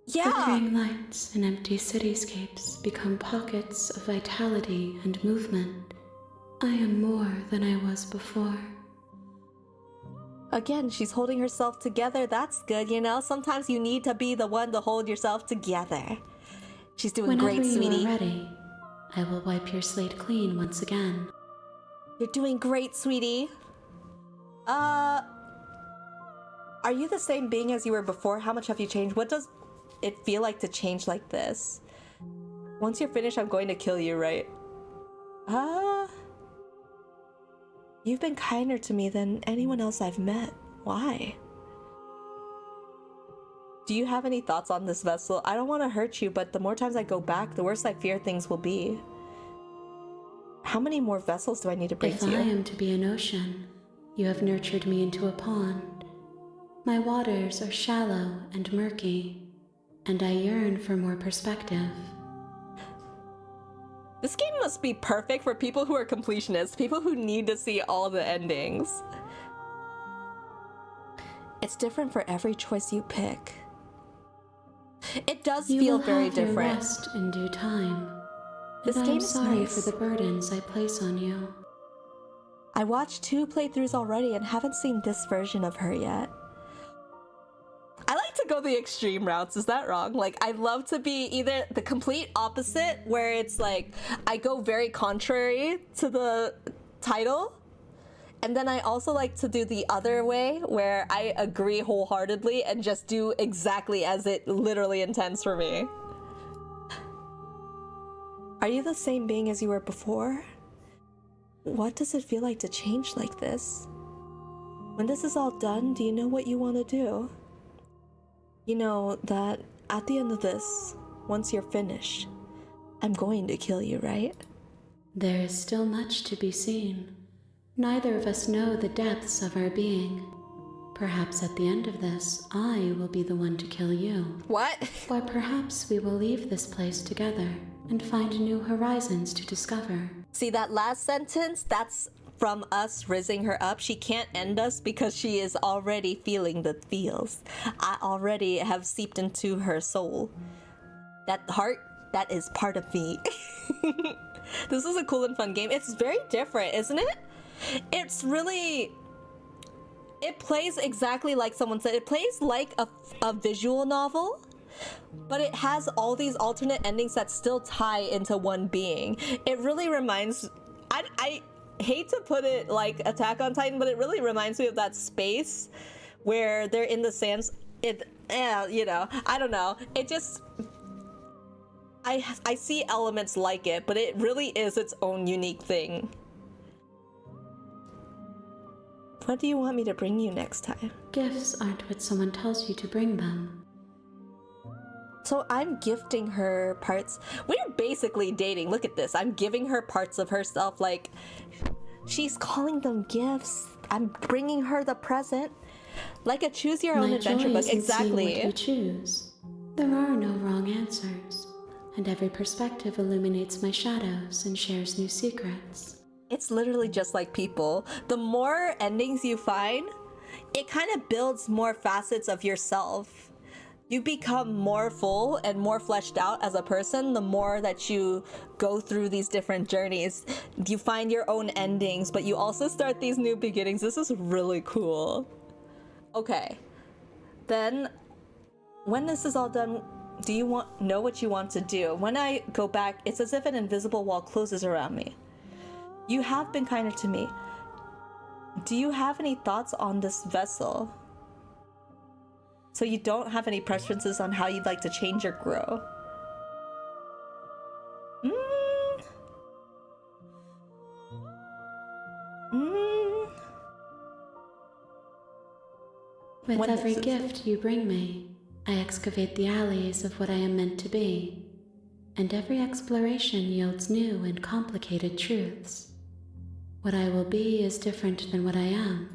Yeah. Flickering lights and empty cityscapes become pockets of vitality and movement. I am more than I was before. Again, she's holding herself together. That's good, you know? Sometimes you need to be the one to hold yourself together. She's doing great, sweetie. Whenever you are ready, I will wipe your slate clean once again. You're doing great, sweetie. Are you the same being as you were before? How much have you changed? What does it feel like to change like this? Once you're finished, I'm going to kill you, right? You've been kinder to me than anyone else I've met. Why? Do you have any thoughts on this vessel? I don't want to hurt you, but the more times I go back, the worse I fear things will be. How many more vessels do I need to bring to you? If I am to be an ocean, you have nurtured me into a pond. My waters are shallow and murky, and I yearn for more perspective. This game must be perfect for people who are completionists, people who need to see all the endings. It's different for every choice you pick. It does feel very different. You will have your rest in due time. This game is sorry nice. for the burdens I place on you. I watched 2 playthroughs already and haven't seen this version of her yet. I like to go the extreme routes, is that wrong? Like, I love to be either the complete opposite, where it's like, I go very contrary to the title, and then I also like to do the other way, where I agree wholeheartedly and just do exactly as it literally intends for me. Are you the same being as you were before? What does it feel like to change like this? When this is all done, do you know what you want to do? You know that at the end of this, once you're finished, I'm going to kill you, right? There is still much to be seen. Neither of us know the depths of our being. Perhaps at the end of this, I will be the one to kill you. What? Or perhaps we will leave this place together and find new horizons to discover. See that last sentence? That's from us rizzing her up. She can't end us because she is already feeling the feels. I already have seeped into her soul. That heart, that is part of me. This is a cool and fun game. It's very different, isn't it? It's really... It plays exactly like someone said. It plays like a visual novel, but it has all these alternate endings that still tie into one being. It really reminds... I hate to put it like Attack on Titan, but it really reminds me of that space where they're in the sands. you know, I don't know. It just, I see elements like it, but it really is its own unique thing. What do you want me to bring you next time? Gifts aren't what someone tells you to bring them. So I'm gifting her parts. We're basically dating. Look at this. I'm giving her parts of herself. Like, she's calling them gifts. I'm bringing her the present. Like a choose your own adventure book. Exactly. What you choose. There are no wrong answers, and every perspective illuminates my shadows and shares new secrets. It's literally just like people. The more endings you find, it kind of builds more facets of yourself. You become more full and more fleshed out as a person the more that you go through these different journeys. You find your own endings, but you also start these new beginnings. This is really cool. Okay. Then, when this is all done, do you know what you want to do? When I go back, it's as if an invisible wall closes around me. You have been kinder to me. Do you have any thoughts on this vessel? So you don't have any preferences on how you'd like to change or grow? With every gift you bring me, I excavate the alleys of what I am meant to be, and every exploration yields new and complicated truths. What I will be is different than what I am,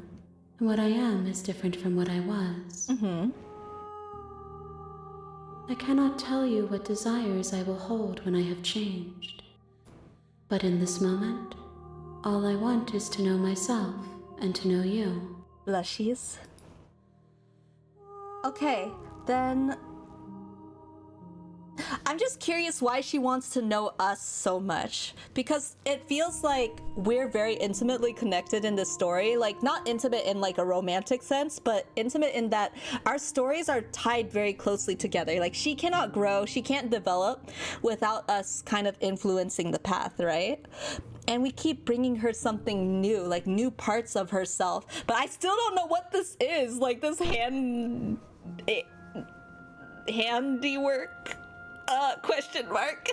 and what I am is different from what I was. I cannot tell you what desires I will hold when I have changed. But in this moment, all I want is to know myself and to know you. Blushies. Okay, then I'm just curious why she wants to know us so much, because it feels like we're very intimately connected in this story. Like, not intimate in like a romantic sense, but intimate in that our stories are tied very closely together. Like, she cannot grow, she can't develop without us kind of influencing the path, right? And we keep bringing her something new, like new parts of herself, but I still don't know what this is. Like, this handiwork? Question mark.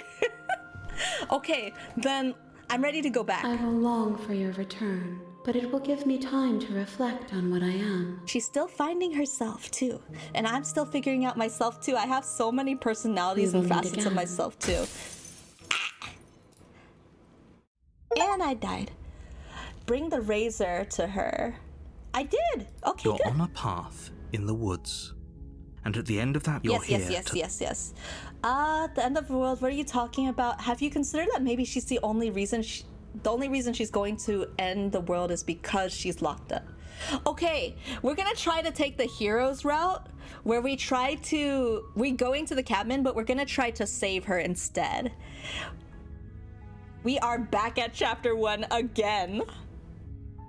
Okay, then I'm ready to go back. I will long for your return, but it will give me time to reflect on what I am. She's still finding herself too, and I'm still figuring out myself too. I have so many personalities and facets of myself too. And I died. Bring the razor to her. I did. Okay, You're good. on a path in the woods. And at the end of that, you're here Yes. The end of the world, what are you talking about? Have you considered that maybe she's the only reason she's going to end the world is because she's locked up? Okay, we're gonna try to take the hero's route, where we're going to the cabin, but we're gonna try to save her instead. We are back at chapter 1 again.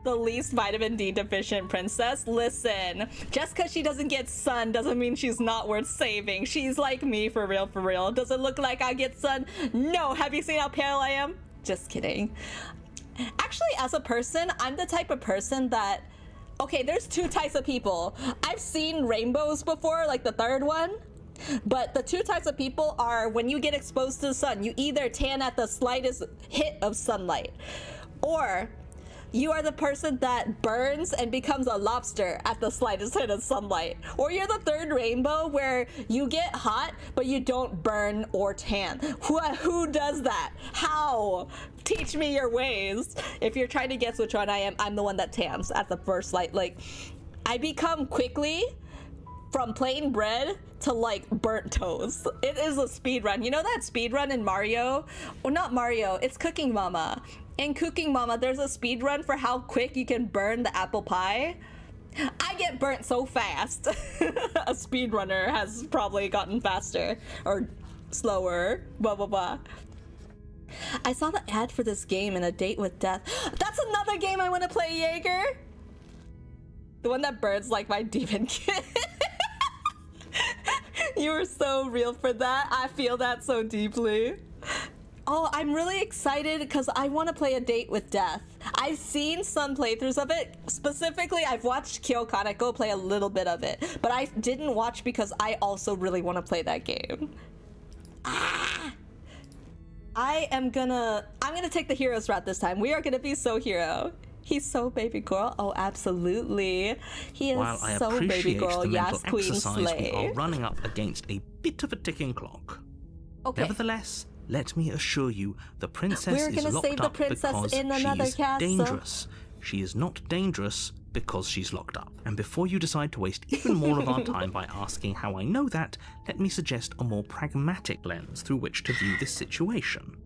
The least vitamin D deficient princess. Listen, just because she doesn't get sun doesn't mean she's not worth saving. She's like me, for real, for real. Does it look like I get sun? No. Have you seen how pale I am? Just kidding. Actually, as a person, I'm the type of person that, okay, there's 2 types of people. I've seen rainbows before, like the third one. But the 2 types of people are, when you get exposed to the sun, you either tan at the slightest hit of sunlight, or you are the person that burns and becomes a lobster at the slightest hit of sunlight. Or you're the third rainbow, where you get hot, but you don't burn or tan. Who does that? How? Teach me your ways. If you're trying to guess which one I am, I'm the one that tans at the first light. Like, I become quickly from plain bread to like burnt toast. It is a speed run. You know that speed run in Mario? Well, not Mario, it's Cooking Mama. In Cooking Mama, there's a speed run for how quick you can burn the apple pie. I get burnt so fast. A speedrunner has probably gotten faster or slower, blah blah blah. I saw the ad for this game in A Date with Death. That's another game I want to play, Jaeger. The one that burns like my demon kid. You were so real for that. I feel that so deeply. Oh, I'm really excited because I want to play A Date with Death. I've seen some playthroughs of it. Specifically, I've watched Kyo Kaneko play a little bit of it, but I didn't watch because I also really want to play that game. I'm gonna take the heroes route this time. We are gonna be so hero. He's so baby girl. Oh, absolutely. He is While I so baby appreciate girl. the Yes, mental Queen exercise, we Slay. are running up against a bit of a ticking clock. Okay. Nevertheless, let me assure you, the princess We're is gonna locked save the up princess because in she another is castle. dangerous. She is not dangerous because she's locked up. And before you decide to waste even more of our time by asking how I know that, let me suggest a more pragmatic lens through which to view this situation.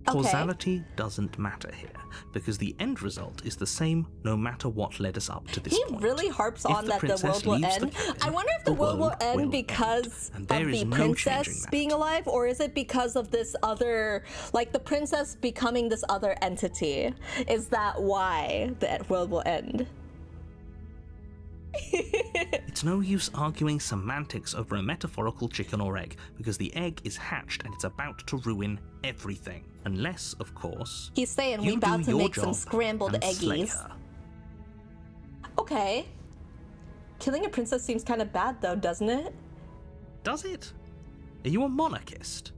Okay. Causality doesn't matter here, because the end result is the same no matter what led us up to this He point. really harps If on the that the princess world will leaves the end. cabin, I wonder if the world will end because and of there is the no changing princess that. being alive, or is it because of this other, like the princess becoming this other entity? Is that why the world will end? It's no use arguing semantics over a metaphorical chicken or egg, because the egg is hatched and it's about to ruin everything. Unless, of course, He's saying you we about do to your make some job scrambled and slay eggies. her. Okay. Killing a princess seems kind of bad though, doesn't it? Does it? Are you a monarchist?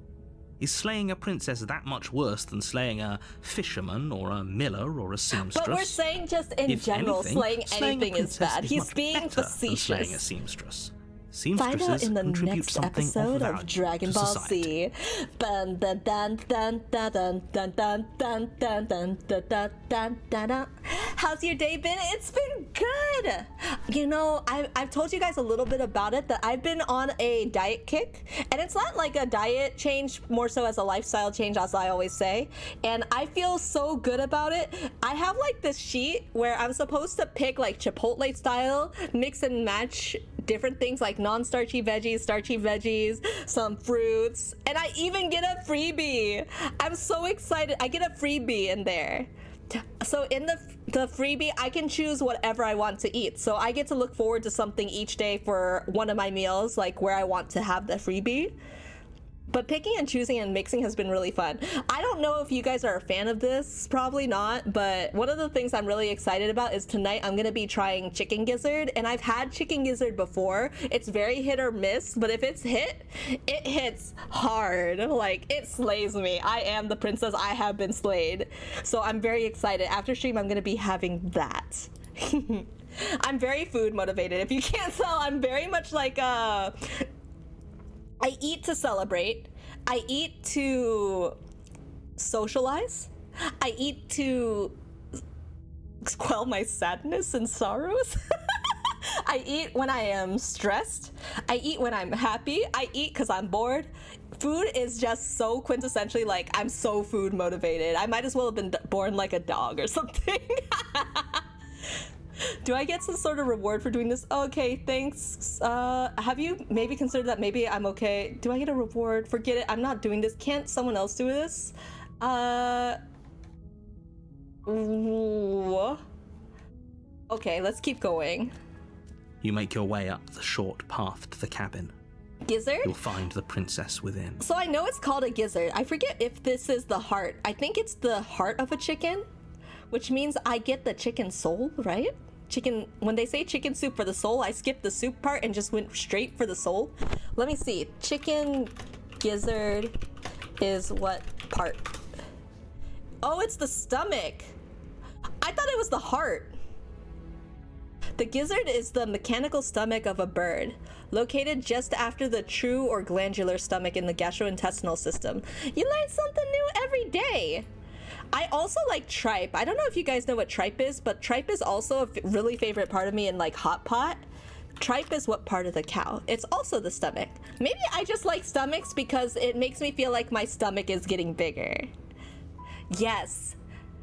Is slaying a princess that much worse than slaying a fisherman or a miller or a seamstress? But we're saying just in If general, anything, slaying a anything is princess bad. is He's much being better than slaying a facetious. seamstress. Find out Seamstresses in the contribute next something episode of of Dragon value Ball to society. Z. Dun dun dun dun dun dun dun dun dun dun dun dun dun dun dun. How's your day been? It's been good. You know, I've told you guys a little bit about it, that I've been on a diet kick, and it's not like a diet change, more so as a lifestyle change, as I always say. And I feel so good about it. I have like this sheet where I'm supposed to pick like Chipotle style, mix and match different things like non-starchy veggies, starchy veggies, some fruits, and I even get a freebie. I'm so excited. I get a freebie in there. So in the freebie, I can choose whatever I want to eat. So I get to look forward to something each day for one of my meals, like where I want to have the freebie. But picking and choosing and mixing has been really fun. I don't know if you guys are a fan of this, probably not, but one of the things I'm really excited about is tonight I'm gonna be trying chicken gizzard, and I've had chicken gizzard before. It's very hit or miss, but if it's hit, it hits hard. Like, it slays me. I am the princess. I have been slayed. So I'm very excited. After stream, I'm gonna be having that. I'm very food motivated. If you can't tell, I'm very much like I eat to celebrate. I eat to socialize. I eat to quell my sadness and sorrows. I eat when I am stressed. I eat when I'm happy. I eat because I'm bored. Food is just so quintessentially like, I'm so food motivated. I might as well have been born like a dog or something. Do I get some sort of reward for doing this? Okay, thanks. Have you maybe considered that maybe I'm okay? Do I get a reward? Forget it. I'm not doing this. Can't someone else do this? Okay, let's keep going. You make your way up the short path to the cabin. Gizzard? You'll find the princess within. So I know it's called a gizzard. I forget if this is the heart. I think it's the heart of a chicken, which means I get the chicken soul, right? Chicken, when they say chicken soup for the soul, I skipped the soup part and just went straight for the soul. Let me see. Chicken gizzard is what part? Oh, it's the stomach. I thought it was the heart. The gizzard is the mechanical stomach of a bird, located just after the true or glandular stomach in the gastrointestinal system. You learn something new every day. I also like tripe. I don't know if you guys know what tripe is, but tripe is also a really favorite part of me in like hot pot. Tripe is what part of the cow? It's also the stomach. Maybe I just like stomachs because it makes me feel like my stomach is getting bigger. Yes.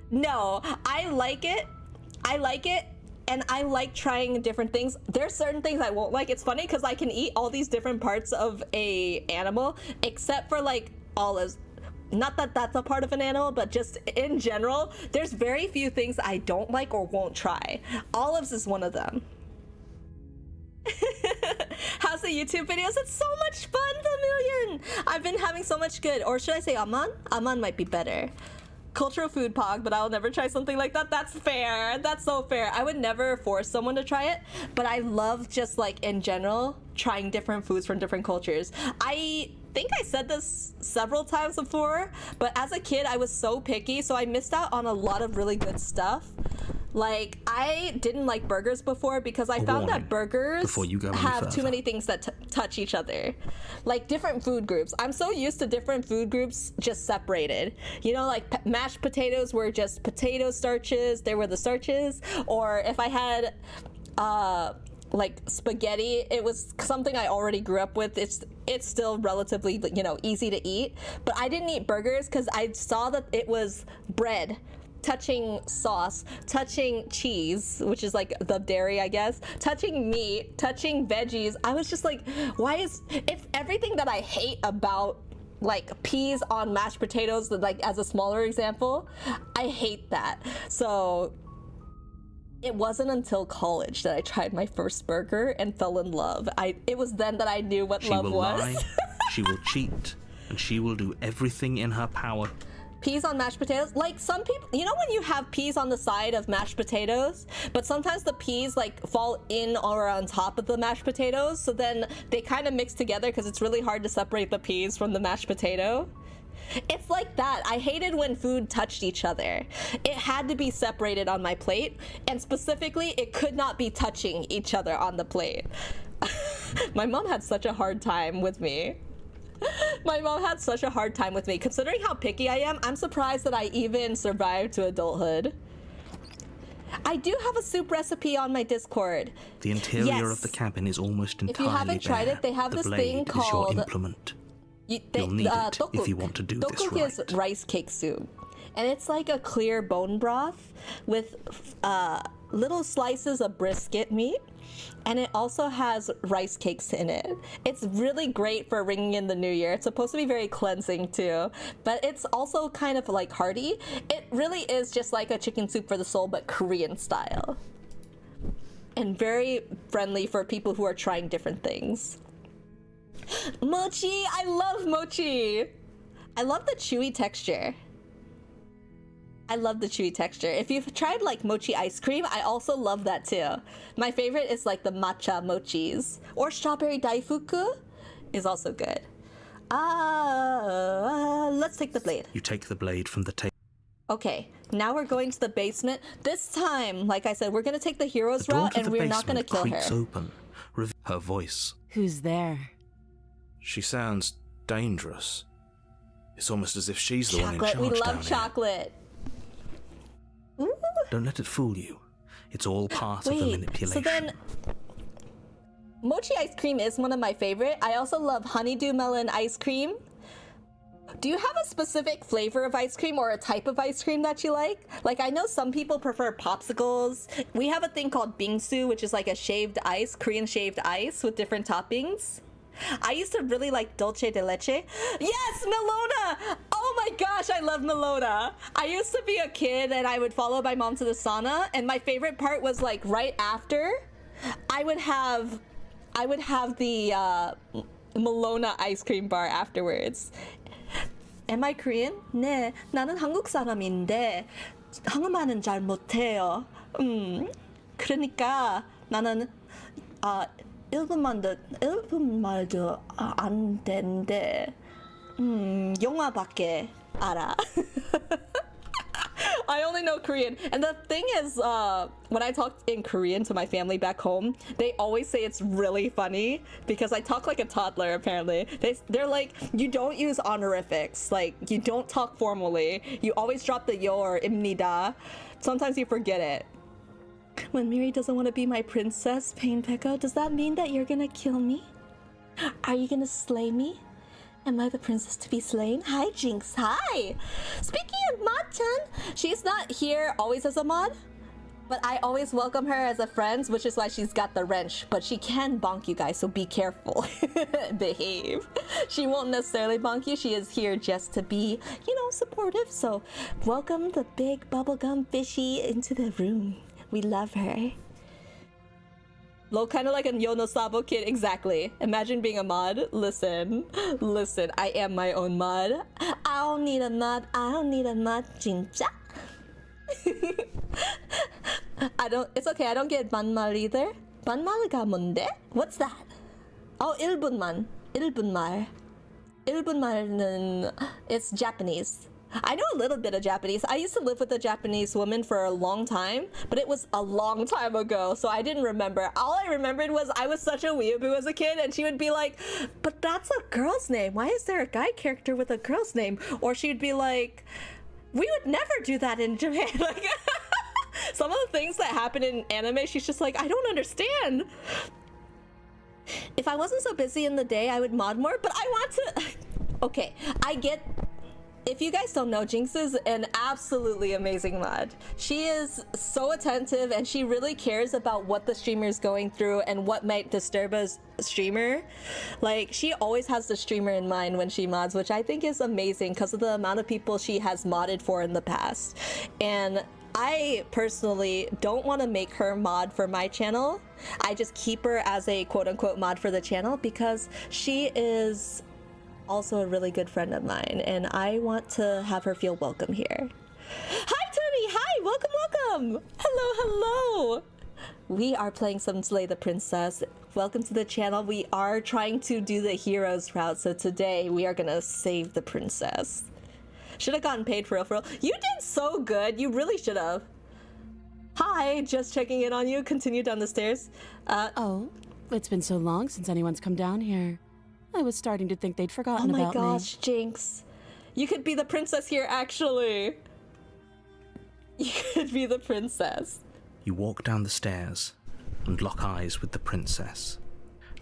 No, I like it. I like it. And I like trying different things. There's certain things I won't like. It's funny because I can eat all these different parts of a animal, except for like olives. Not that that's a part of an animal, but just in general, there's very few things I don't like or won't try. Olives is one of them. How's the YouTube videos. It's so much fun, Vermilion. I've been having so much good. Or should I say Aman? Aman might be better. Cultural food pog, but I'll never try something like that. That's fair. That's so fair. I would never force someone to try it, but I love just like in general trying different foods from different cultures. I think I said this several times before, but as a kid I was so picky, so I missed out on a lot of really good stuff. Like, I didn't like burgers before because I found that burgers have too many things that touch each other. Like, different food groups. I'm so used to different food groups just separated. You know, like, mashed potatoes were just potato starches. They were the starches. Or if I had, like, spaghetti, it was something I already grew up with. It's still relatively, you know, easy to eat. But I didn't eat burgers because I saw that it was bread touching sauce, touching cheese, which is like the dairy, I guess, touching meat, touching veggies. I was just like, it's everything that I hate about like peas on mashed potatoes, like as a smaller example. I hate that. So it wasn't until college that I tried my first burger and fell in love. It was then that I knew what love was. She will lie, she will cheat, and she will do everything in her power. Peas on mashed potatoes, like some people, you know when you have peas on the side of mashed potatoes, but sometimes the peas like fall in or on top of the mashed potatoes, so then they kind of mix together because it's really hard to separate the peas from the mashed potato. It's like that. I hated when food touched each other. It had to be separated on my plate, and specifically it could not be touching each other on the plate. My mom had such a hard time with me. My mom had such a hard time with me. Considering how picky I am, I'm surprised that I even survived to adulthood. I do have a soup recipe on my Discord. The interior of the cabin is almost entirely If you haven't tried it, they have the this blade thing called... is your implement. You'll need it if you want to do this right. Is rice cake soup. And it's like a clear bone broth with little slices of brisket meat. And it also has rice cakes in it. It's really great for ringing in the new year. It's supposed to be very cleansing too, but it's also kind of like hearty. It really is just like a chicken soup for the soul, but Korean style. And very friendly for people who are trying different things. Mochi! I love mochi! I love the chewy texture. I love the chewy texture. If you've tried like mochi ice cream, I also love that too. My favorite is like the matcha mochis. Or strawberry daifuku is also good. Let's take the blade. You take the blade from the table. Okay, now we're going to the basement. This time, like I said, we're gonna take the hero's route and we're not gonna kill her. Open. Her voice. Who's there? She sounds dangerous. It's almost as if she's the one in charge Chocolate, we love down chocolate. Ooh. Don't let it fool you. It's all part of the manipulation. So then, mochi ice cream is one of my favorite. I also love honeydew melon ice cream. Do you have a specific flavor of ice cream or a type of ice cream that you like? Like, I know some people prefer popsicles. We have a thing called bingsu, which is like a shaved ice, Korean shaved ice with different toppings. I used to really like dulce de leche. Yes, Melona! Oh my gosh, I love Melona. I used to be a kid and I would follow my mom to the sauna, and my favorite part was like right after, I would have the Melona ice cream bar afterwards. Am I Korean? 네, 나는 한국 사람인데 한국말은 잘 못해요. 그러니까 나는 일본말도 안 되는데 영어밖에 알아. I only know Korean. And the thing is, when I talk in Korean to my family back home, they always say it's really funny because I talk like a toddler, apparently. They're like, you don't use honorifics. Like, you don't talk formally. You always drop the yo or imnida. Sometimes you forget it. When Miri doesn't want to be my princess, Pain Pekka, does that mean that you're gonna kill me? Are you gonna slay me? Am I the princess to be slain? Hi, Jinx. Hi! Speaking of Ma-chan, she's not here always as a mod, but I always welcome her as a friend, which is why she's got the wrench. But she can bonk you guys, so be careful. Behave. She won't necessarily bonk you. She is here just to be, you know, supportive. So welcome the big bubblegum fishy into the room. We love her. Kind of like a Yonosabo kid. Exactly. Imagine being a mod. Listen. I am my own mod. I don't need a mod. 진짜. It's okay. I don't get 반말 either. 반말가 뭔데? What's that? Oh, 일본말. 일본말은 it's Japanese. I know a little bit of Japanese. I used to live with a Japanese woman for a long time, but it was a long time ago, so I didn't remember. All I remembered was I was such a weeaboo as a kid, and she would be like, but that's a girl's name. Why is there a guy character with a girl's name? Or she'd be like, we would never do that in Japan. Like, some of the things that happen in anime, she's just like, I don't understand. If I wasn't so busy in the day, I would mod more, but I want to... Okay, I get... If you guys don't know, Jinx is an absolutely amazing mod. She is so attentive and she really cares about what the streamer is going through and what might disturb a streamer. Like, she always has the streamer in mind when she mods, which I think is amazing because of the amount of people she has modded for in the past. And I personally don't want to make her mod for my channel. I just keep her as a quote-unquote mod for the channel because she is also a really good friend of mine, and I want to have her feel welcome here. Hi, Tony! Hi! Welcome! Hello! We are playing some Slay the Princess. Welcome to the channel. We are trying to do the heroes route, so today we are gonna save the princess. Should have gotten paid for real. You did so good. You really should have. Hi, just checking in on you. Continue down the stairs. Oh, it's been so long since anyone's come down here. I was starting to think they'd forgotten about me. Oh my gosh, Jinx. You could be the princess here, actually. You could be the princess. You walk down the stairs and lock eyes with the princess.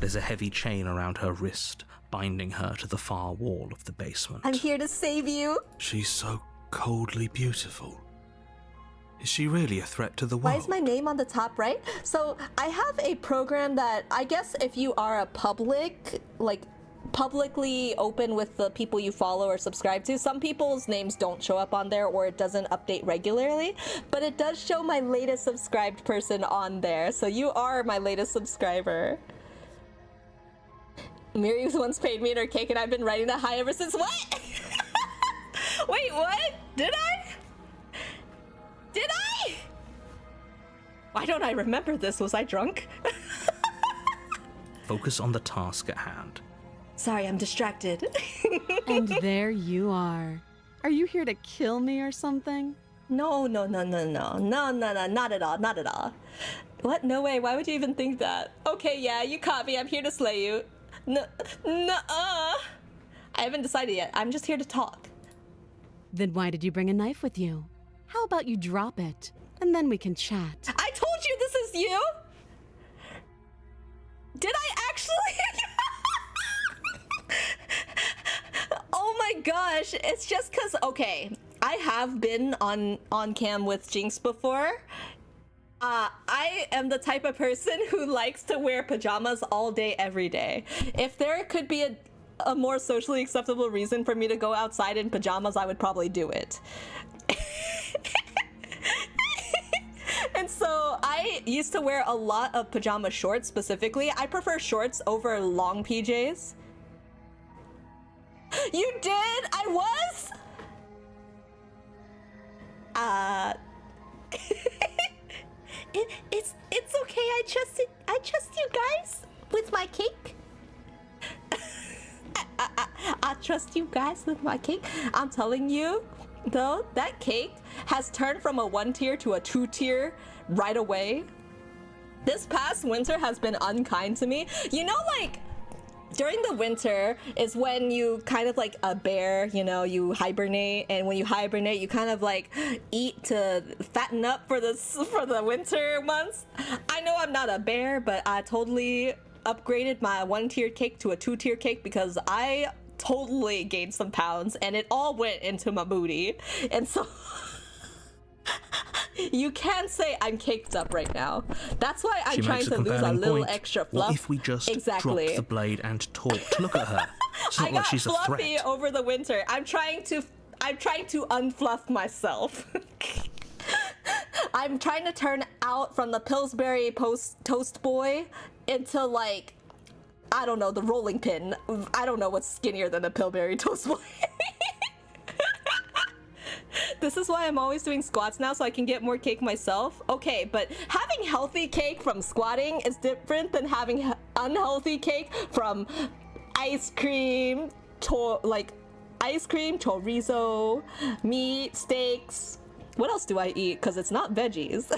There's a heavy chain around her wrist, binding her to the far wall of the basement. I'm here to save you. She's so coldly beautiful. Is she really a threat to the world? Why is my name on the top right? So I have a program that I guess if you are a publicly open with the people you follow or subscribe to, some people's names don't show up on there or it doesn't update regularly, but it does show my latest subscribed person on there. So you are my latest subscriber. Miri once paid me in her cake and I've been riding that high ever since. What? Wait, what? Did I? Why don't I remember this? Was I drunk? Focus on the task at hand. Sorry, I'm distracted. And there you are. Are you here to kill me or something? No, not at all. What? No way, why would you even think that? Okay, yeah, you caught me, I'm here to slay you. I haven't decided yet, I'm just here to talk. Then why did you bring a knife with you? How about you drop it, and then we can chat. I told you this is you! Did I actually? Oh my gosh, it's just cause, okay, I have been on cam with Jinx before. I am the type of person who likes to wear pajamas all day, every day. If there could be a more socially acceptable reason for me to go outside in pajamas, I would probably do it. And so I used to wear a lot of pajama shorts specifically. I prefer shorts over long PJs. You did? I was? It's okay. I trust you guys with my cake. I trust you guys with my cake. I'm telling you, though, that cake has turned from a 1-tier to a 2-tier right away. This past winter has been unkind to me. You know, like, during the winter is when you kind of like a bear, you know, you hibernate, and when you hibernate, you kind of like eat to fatten up for the winter months. I know I'm not a bear, but I totally upgraded my 1-tier cake to a 2-tier cake because I totally gained some pounds and it all went into my booty. And so you can say I'm caked up right now. That's why I'm trying to lose a little extra fluff. What if we just drop the blade and talked? Look at her. It's not like she's a threat. I got fluffy over the winter. I'm trying to unfluff myself. I'm trying to turn out from the Pillsbury toast boy into, like, I don't know, the rolling pin. I don't know what's skinnier than a Pillsbury toast boy. This is why I'm always doing squats now, so I can get more cake myself. Okay, but having healthy cake from squatting is different than having unhealthy cake from ice cream, chorizo, meat, steaks. What else do I eat? Because it's not veggies.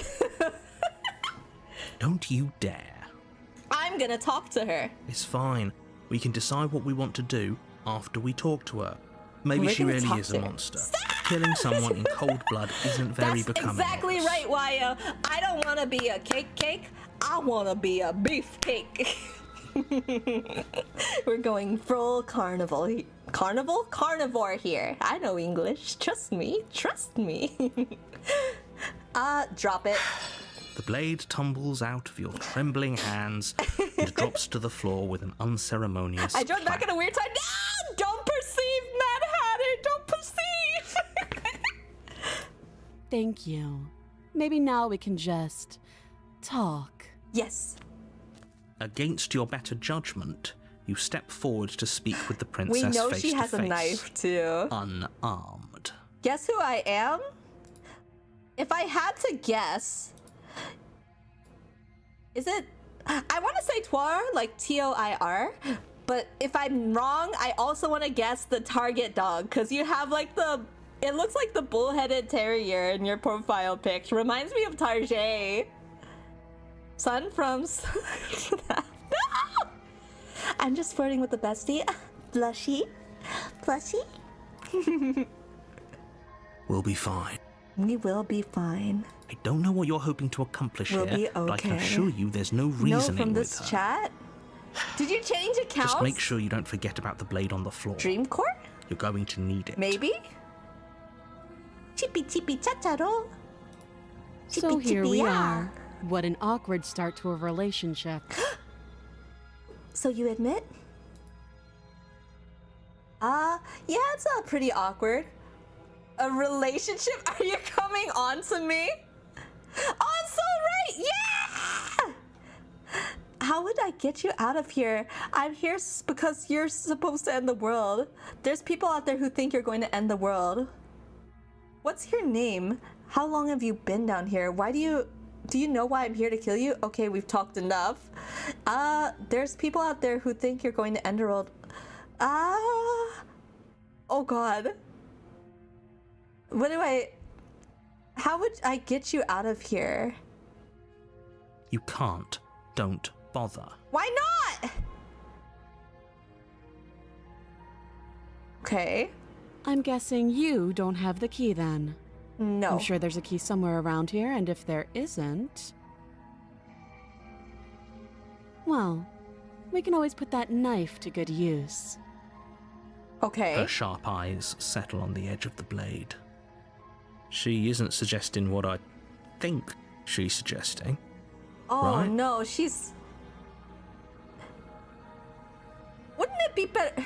Don't you dare. I'm gonna talk to her. It's fine. We can decide what we want to do after we talk to her. Maybe We're she gonna really talk is to a her. monster. Killing someone in cold blood isn't very That's becoming. exactly of us. right, Waya. I don't want to be a cake. I want to be a beefcake. We're going full carnival. Carnivore here. I know English. Trust me. Drop it. The blade tumbles out of your trembling hands and drops to the floor with an unceremonious I dropped back clang. at a weird time. No! Don't perceive, Mad Hatter. Don't perceive. Thank you. Maybe now we can just talk. Yes. Against your better judgment, you step forward to speak with the We princess know face she to has a face, knife too. unarmed. Guess who I am? If I had to guess, is it? I want to say Toir, like Toir, but if I'm wrong, I also want to guess the target dog, because you have like it looks like the bull-headed terrier in your profile pic. Reminds me of Tarjay. Son from... No! I'm just flirting with the bestie. Blushy. We'll be fine. We will be fine. I don't know what you're hoping to accomplish We'll here, be but I can okay. assure you there's no No, reasoning from with this her. chat? Did you change accounts? Just make sure you don't forget about the blade on the floor. Dreamcore? You're going to need it. Maybe? Chippy chippy chacharo. So here we are. What an awkward start to a relationship. So you admit? Yeah, it's pretty awkward. A relationship? Are you coming on to me? Oh, I'm so right! Yeah! How would I get you out of here? I'm here because you're supposed to end the world. There's people out there who think you're going to end the world. What's your name? How long have you been down here? Do you know why I'm here to kill you? Okay, we've talked enough. There's people out there who think you're going to end the world. Oh god. How would I get you out of here? You can't. Don't bother. Why not? Okay. I'm guessing you don't have the key then. No. I'm sure there's a key somewhere around here, and if there isn't... well, we can always put that knife to good use. Okay. Her sharp eyes settle on the edge of the blade. She isn't suggesting what I think she's suggesting. Oh right? no, she's... Wouldn't it be better...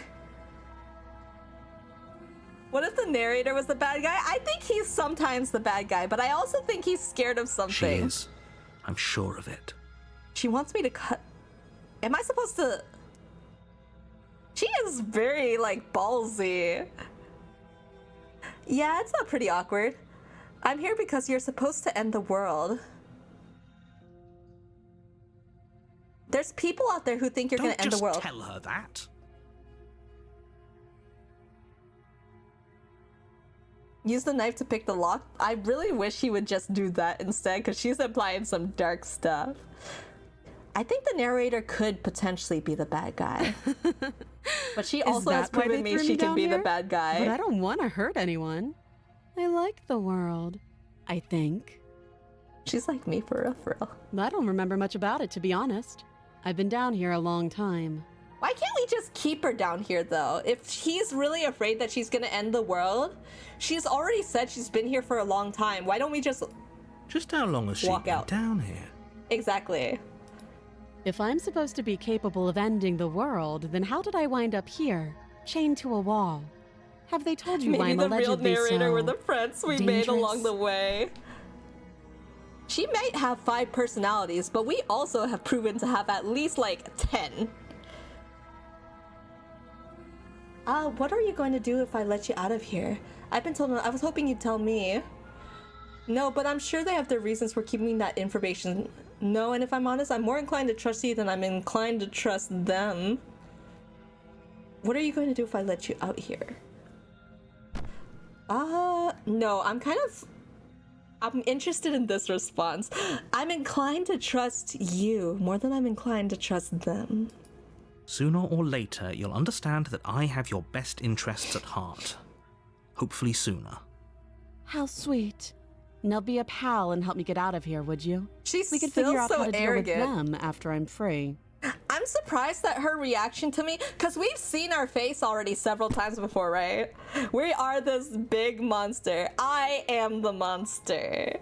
What if the narrator was the bad guy? I think he's sometimes the bad guy, but I also think he's scared of something. She is. I'm sure of it. She wants me to cut... Am I supposed to... She is very, like, ballsy. Yeah, it's not pretty awkward. I'm here because you're supposed to end the world. There's people out there who think you're going to end the world. Don't just tell her that. Use the knife to pick the lock. I really wish he would just do that instead, because she's implying some dark stuff. I think the narrator could potentially be the bad guy. But she also has proven me she can be the bad guy. But I don't want to hurt anyone. I like the world, I think. She's like me for real, for real. I don't remember much about it, to be honest. I've been down here a long time. Why can't we just keep her down here, though? If he's really afraid that she's gonna end the world, she's already said she's been here for a long time. Why don't we just... Just how long has she walk been out? down here? Exactly. If I'm supposed to be capable of ending the world, then how did I wind up here, chained to a wall? Have they told you why Maybe I'm the real allegedly narrator so were the friends we made along dangerous? the way. She might have 5 personalities, but we also have proven to have at least like 10. What are you going to do if I let you out of here? I've been told. I was hoping you'd tell me. No, but I'm sure they have their reasons for keeping that information. No, and if I'm honest, I'm more inclined to trust you than I'm inclined to trust them. What are you going to do if I let you out here? No, I'm interested in this response. I'm inclined to trust you more than I'm inclined to trust them. Sooner or later, you'll understand that I have your best interests at heart. Hopefully sooner. How sweet. Now be a pal and help me get out of here, would you? She's We could still figure out so how to arrogant. deal with them after I'm free. I'm surprised at her reaction to me, because we've seen our face already several times before, right? We are this big monster. I am the monster.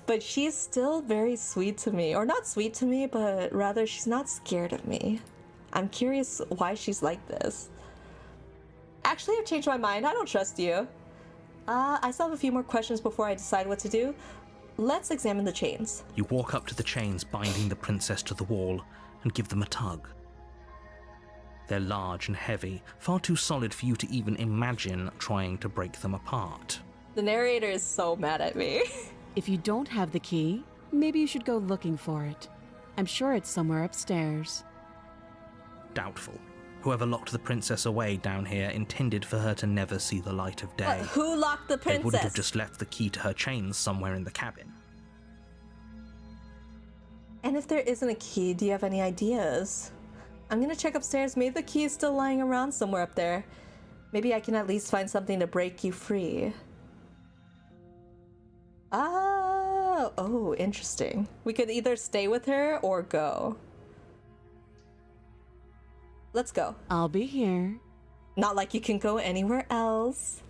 But she's still very sweet to me. Or not sweet to me, but rather she's not scared of me. I'm curious why she's like this. Actually, I've changed my mind. I don't trust you. I still have a few more questions before I decide what to do. Let's examine the chains. You walk up to the chains binding the princess to the wall and give them a tug. They're large and heavy, far too solid for you to even imagine trying to break them apart. The narrator is so mad at me. If you don't have the key, maybe you should go looking for it. I'm sure it's somewhere upstairs. Doubtful. Whoever locked the princess away down here intended for her to never see the light of day. Who locked the They princess? wouldn't have just left the key to her chains somewhere in the cabin. And if there isn't a key, do you have any ideas? I'm gonna check upstairs. Maybe the key is still lying around somewhere up there. Maybe I can at least find something to break you free. Oh, interesting. We could either stay with her or go. Let's go. I'll be here. Not like you can go anywhere else.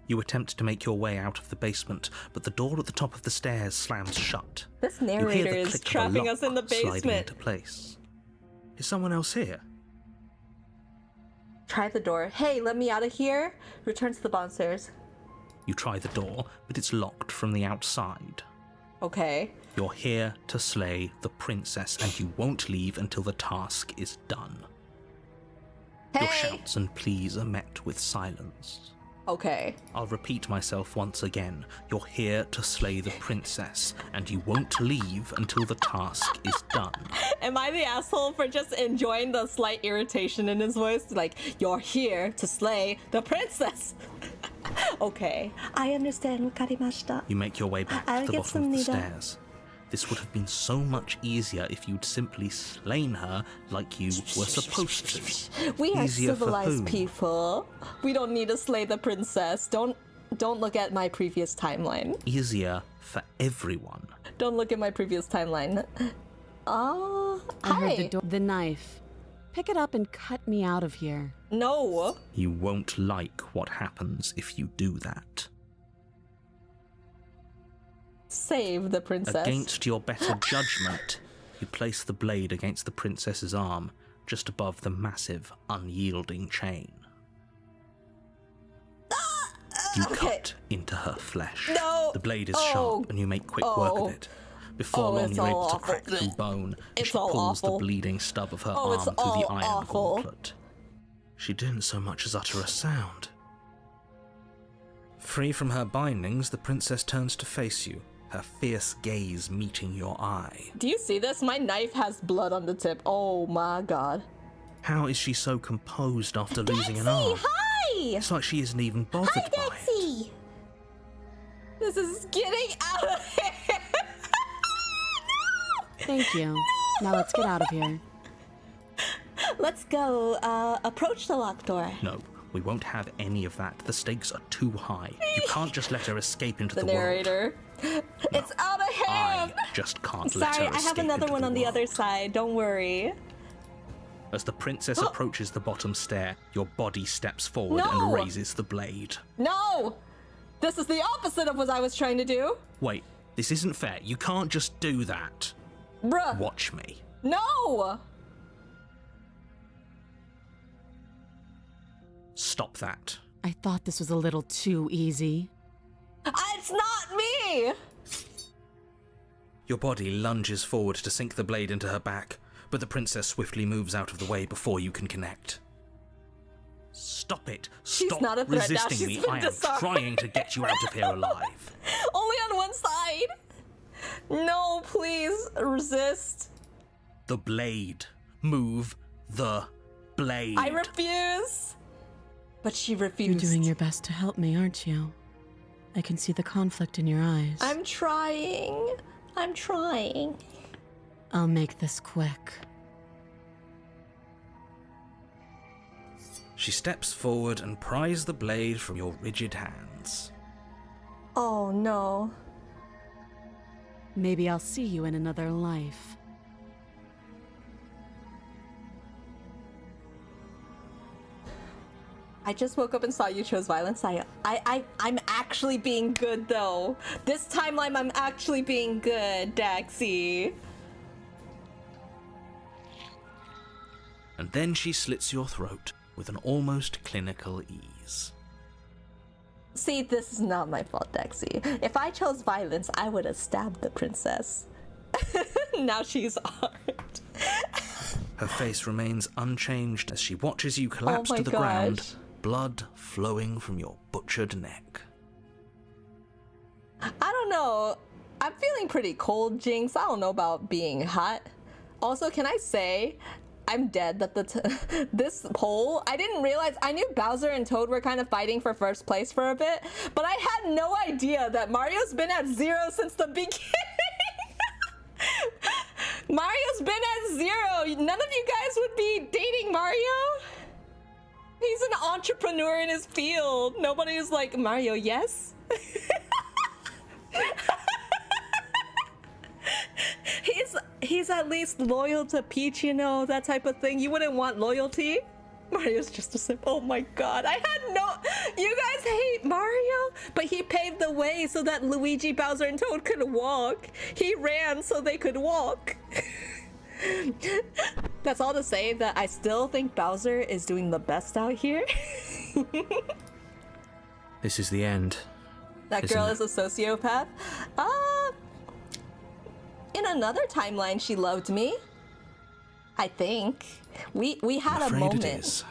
You attempt to make your way out of the basement, but the door at the top of the stairs slams shut. This You hear narrator the is click of a trapping lock us in the sliding basement. into place. Is someone else here? Try the door. Hey, let me out of here. Return to the downstairs. You try the door, but it's locked from the outside. Okay. You're here to slay the princess, and you won't leave until the task is done. Your Hey! shouts and pleas are met with silence. Okay. I'll repeat myself once again. You're here to slay the princess, and you won't leave until the task is done. Am I the asshole for just enjoying the slight irritation in his voice? Like, you're here to slay the princess. Okay. I understand. Wakarimashita. You make your way back I'll to the get bottom some of the Nida. stairs. This would have been so much easier if you'd simply slain her like you were supposed to. We are Easier for civilized whom? people. We don't need to slay the princess. Don't look at my previous timeline. Easier for everyone. Don't look at my previous timeline. Oh, I heard hi. the knife. Pick it up and cut me out of here. No. You won't like what happens if you do that. Save the princess. Against your better judgment, you place the blade against the princess's arm, just above the massive, unyielding chain. You cut into her flesh. No. The blade is Oh. sharp, and you make quick work of it. Before long, it's you're able all to awful. crack through bone, and It's she all pulls awful. the bleeding stub of her Oh, it's arm through the all iron awful. gauntlet. She didn't so much as utter a sound. Free from her bindings, the princess turns to face you, her fierce gaze meeting your eye. Do you see this? My knife has blood on the tip. Oh my god. How is she so composed after losing an arm? Hi! It's like she isn't even bothered by it. Dexy! This is getting out of hand. Thank you. Now let's get out of here. Let's go. Approach the locked door. No, we won't have any of that. The stakes are too high. You can't just let her escape into The the world. narrator. It's out of hand. I just can't let Sorry, her I have escape another into one the on the other world. side. Don't worry. As the princess approaches the bottom stair, your body steps forward No! and raises the blade. No! This is the opposite of what I was trying to do. Wait, this isn't fair. You can't just do that. Bruh. Watch me. No! Stop that. I thought this was a little too easy. It's not me! Your body lunges forward to sink the blade into her back, but the princess swiftly moves out of the way before you can connect. Stop it! She's Stop not a threat now, resisting she's me! been I am disarmed. trying to get you out of here alive. Only on one side. No, please resist. The blade. Move the blade. I refuse. But she You're refused. doing your best to help me, aren't you? I can see the conflict in your eyes. I'm trying. I'm trying. I'll make this quick. She steps forward and pries the blade from your rigid hands. Oh no. Maybe I'll see you in another life. I just woke up and saw you chose violence. I'm actually being good though. This timeline I'm actually being good, Daxie. And then she slits your throat with an almost clinical ease. See, this is not my fault, Daxie. If I chose violence, I would have stabbed the princess. Now she's armed. Her face remains unchanged as she watches you collapse Oh my to the gosh. ground, blood flowing from your butchered neck. I don't know. I'm feeling pretty cold, Jinx. I don't know about being hot. Also, can I say, I'm dead that this poll, I didn't realize, I knew Bowser and Toad were kind of fighting for first place for a bit, but I had no idea that Mario's been at 0 since the beginning. Mario's been at 0. None of you guys would be dating Mario. He's an entrepreneur in his field. Nobody is like, Mario, yes? He's at least loyal to Peach, you know, that type of thing. You wouldn't want loyalty? Mario's just a simp. Oh my god, I had no... You guys hate Mario? But he paved the way so that Luigi, Bowser, and Toad could walk. He ran so they could walk. That's all to say that I still think Bowser is doing the best out here. This is the end. That Isn't girl it? is a sociopath? In another timeline, she loved me. I think. We had I'm a afraid moment. it is.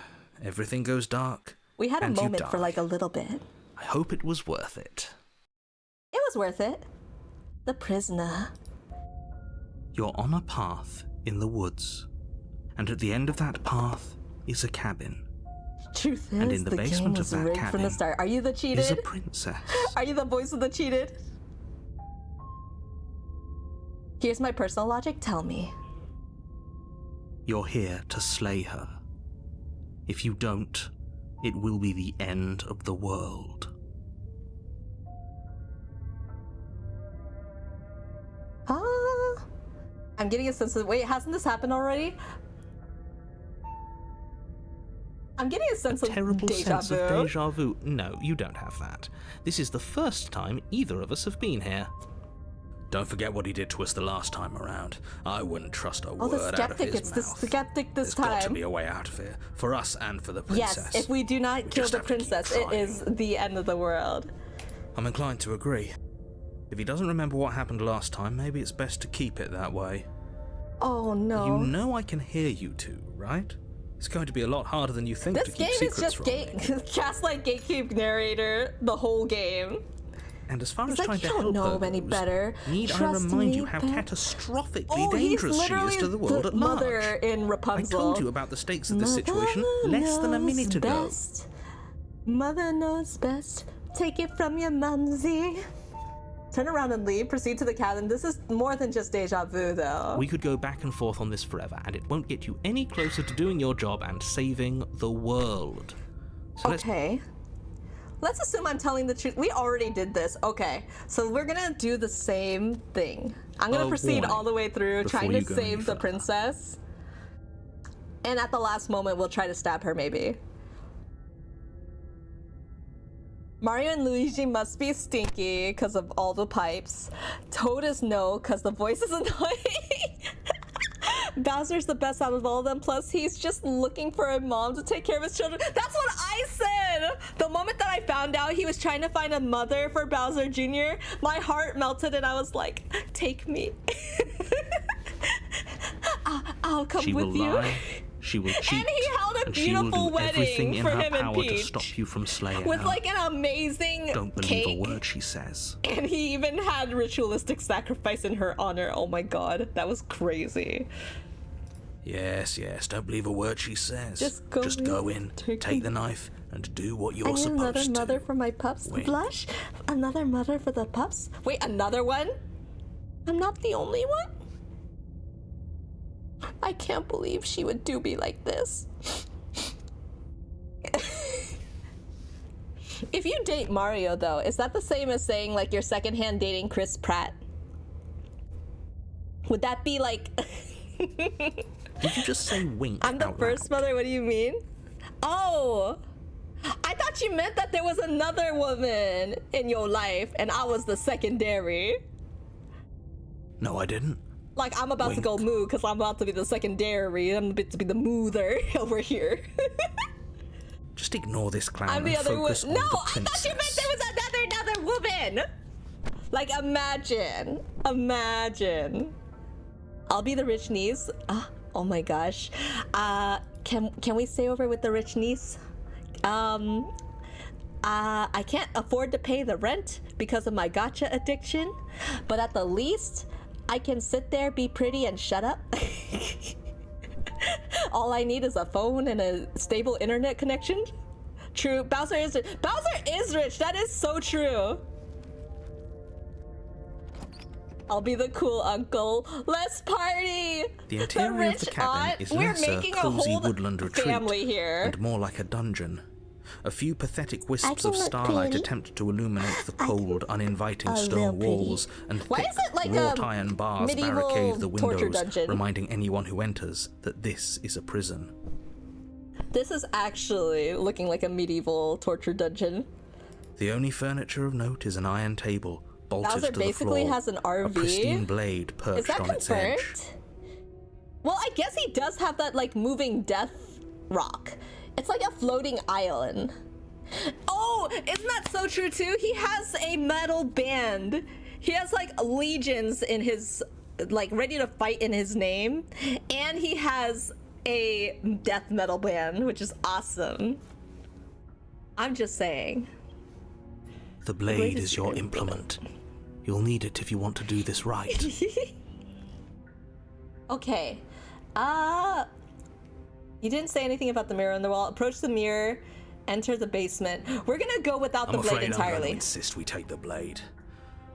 Everything goes dark. We had a and you moment for die. like a little bit. I hope it was worth it. It was worth it. The prisoner. You're on a path in the woods, and at the end of that path is a cabin. Truth And is, in the the basement game of was that rigged from the cabin start. Are you the Is a cheated? princess. Are you the voice of the cheated? Here's my personal logic. Tell me. You're here to slay her. If you don't, it will be the end of the world. I'm getting a sense of... Wait, hasn't this happened already? I'm getting a sense of Terrible deja sense vu. of deja vu. No, you don't have that. This is the first time either of us have been here. Don't forget what he did to us the last time around. I wouldn't trust a Oh, word the out of skeptic. his It's the mouth. skeptic this There's got to time. be a way out of here, for us and for the princess. Yes, if we do not kill just the have to keep princess, it trying. is the end of the world. I'm inclined to agree. If he doesn't remember what happened last time, maybe it's best to keep it that way. Oh no. You know I can hear you two, right? It's going to be a lot harder than you think This to keep game is secrets just from me. gaslight gatekeep narrator the whole game. And as far He's as like, trying you to don't help know her any goes, better. need I Trust remind me, you how Beth. catastrophically Oh, he's dangerous she literally is to the world at large? mother in I Rapunzel. told you about the stakes of this Mother situation less than a knows minute ago. best. Mother knows best. Take it from your mumsy. Turn around and leave. Proceed to the cabin. This is more than just deja vu, though. We could go back and forth on this forever, and it won't get you any closer to doing your job and saving the world. So Okay. Let's assume I'm telling the truth. We already did this. Okay. So we're gonna do the same thing. I'm gonna proceed warning all the way through, before trying you to go any save the further. princess. And at the last moment, we'll try to stab her, maybe. Mario and Luigi must be stinky because of all the pipes. Toad is no, because the voice is annoying. Bowser's the best out of all of them. Plus, he's just looking for a mom to take care of his children. That's what I said! The moment that I found out he was trying to find a mother for Bowser Jr., my heart melted and I was like, take me. I'll come She with will you. lie, she will cheat, And he held a and she will beautiful do everything wedding in for her him and power to Peach. stop you from slaying With her. like an amazing Don't believe cake. a word she says. And he even had ritualistic sacrifice in her honor. Oh my god, that was crazy. Yes, don't believe a word she says. Just go in, take take the knife, and do what you're I need supposed another to. mother for my pups. Wink. Blush? Another mother for the pups? Wait, another one? I'm not the only one? I can't believe she would do me like this. If you date Mario, though, is that the same as saying, like, you're secondhand dating Chris Pratt? Would that be like... Did you just say wink I'm the out first loud? mother? What do you mean? Oh! I thought you meant that there was another woman in your life and I was the secondary. No, I didn't. Like, I'm about to go Wink. moo because I'm about to be the secondary. I'm about to be the moother over here. Just ignore this clown I'm the and other woman. focus on No, the I thought you meant princess. there was another woman. Like, imagine. I'll be the rich niece. Oh my gosh. Can we stay over with the rich niece? I can't afford to pay the rent because of my gacha addiction, but at the least, I can sit there, be pretty, and shut up. All I need is a phone and a stable internet connection. True. Bowser is rich. That is so true. I'll be the cool uncle. Let's party. The interior of rich the cabin aunt. is We're less a making a cozy whole woodland retreat family here. and more like a dungeon. A few pathetic wisps can of look starlight pretty. attempt to illuminate the cold, uninviting a little stone pretty. walls, and Why thick is it like wrought a iron bars medieval barricade the torture windows, dungeon? reminding anyone who enters that this is a prison. This is actually looking like a medieval torture dungeon. The only furniture of note is an iron table bolted Bowser to the basically floor, has an a RV. pristine blade Is perched that on its confirmed? edge. Well, I guess he does have that like moving death rock. It's like a floating island. Oh, isn't that so true too? He has a metal band. He has like legions in his, like ready to fight in his name. And he has a death metal band, which is awesome. I'm just saying. The blade is your implement. You'll need it if you want to do this right. Okay. You didn't say anything about the mirror on the wall. Approach the mirror, enter the basement. We're gonna go without I'm the blade afraid I'm going to entirely. insist we take the blade.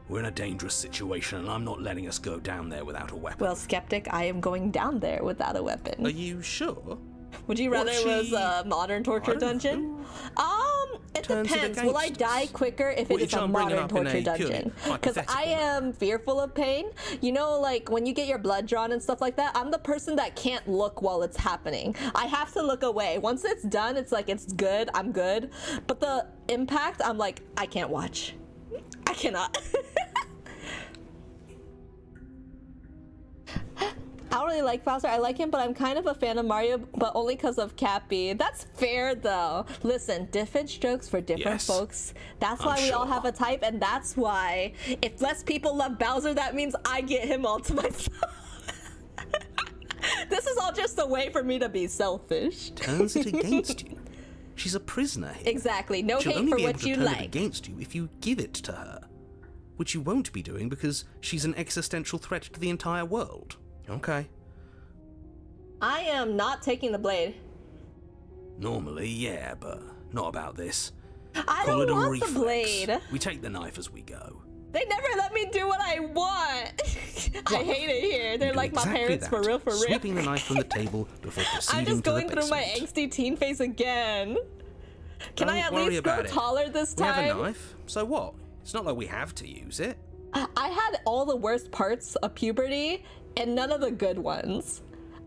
We're in a dangerous situation, and I'm not letting us go down there without a weapon. Well, skeptic, I am going down there without a weapon. Are you sure? Would you rather it was she- a modern torture I don't dungeon? It Turns it depends. Will I against die us. quicker if What it is you a trying to bring it modern up in torture a purely dungeon? Because I hypothetical am fearful of pain. You know, like when you get your blood drawn and stuff like that, I'm the person that can't look while it's happening. I have to look away. Once it's done, it's like it's good, I'm good. But the impact, I'm like, I can't watch. I cannot. I don't really like Bowser. I like him, but I'm kind of a fan of Mario, but only because of Cappy. That's fair, though. Listen, different strokes for different Yes. folks. That's I'm why we all sure. have a type, and that's why if less people love Bowser, that means I get him all to myself. This is all just a way for me to be selfish. Turns it against you. She's a prisoner here. Exactly. No She'll hate only for be able what to you turn it like. against you if you give it to her. Which you won't be doing because she's an existential threat to the entire world. Okay. I am not taking the blade. Normally, yeah, but not about this. I Call it don't a want reflex. the blade. We take the knife as we go. They never let me do what I want. I hate it here. They're You do like my exactly parents that, for real, for real. Sweeping the knife from the table before proceeding I'm just going to the through my basement. angsty teen phase again. Can I Don't at worry least grow about it. taller this We have a time? knife, so what? It's not like we have to use it. I had all the worst parts of puberty and none of the good ones.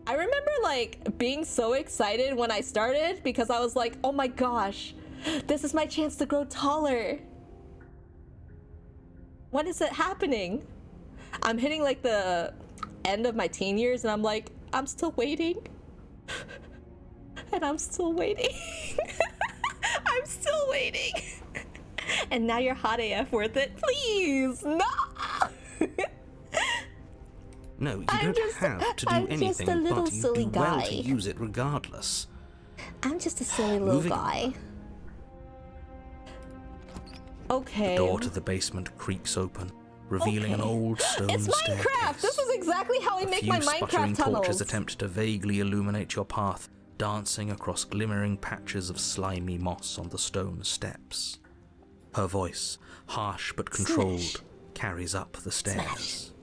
I remember like being so excited when I started because I was like, oh my gosh, this is my chance to grow taller. When is it happening? I'm hitting like the end of my teen years and I'm like, I'm still waiting. And I'm still waiting. I'm still waiting. And now you're hot AF worth it. Please, no! No, you don't have to do anything, just a little but you silly do well guy. to use it regardless. I'm just a silly little Moving guy. Okay. The door to the basement creaks open, revealing an old stone It's staircase. Minecraft! This is exactly how I make my Few sputtering Minecraft tunnels. torches attempt to vaguely illuminate your path, dancing across glimmering patches of slimy moss on the stone steps. Her voice, harsh but controlled, Smash. carries up the stairs.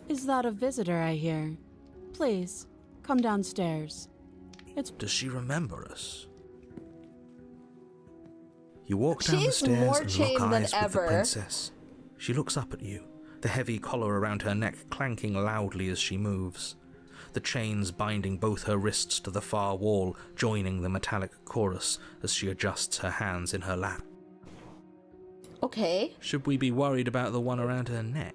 Is that a visitor I hear? Please, come downstairs. Does she remember us? You walk down the She's stairs more and lock chained than eyes with the ever. princess. She looks up at you, the heavy collar around her neck clanking loudly as she moves. The chains binding both her wrists to the far wall, joining the metallic chorus as she adjusts her hands in her lap. Okay, Should we be worried about the one around her neck?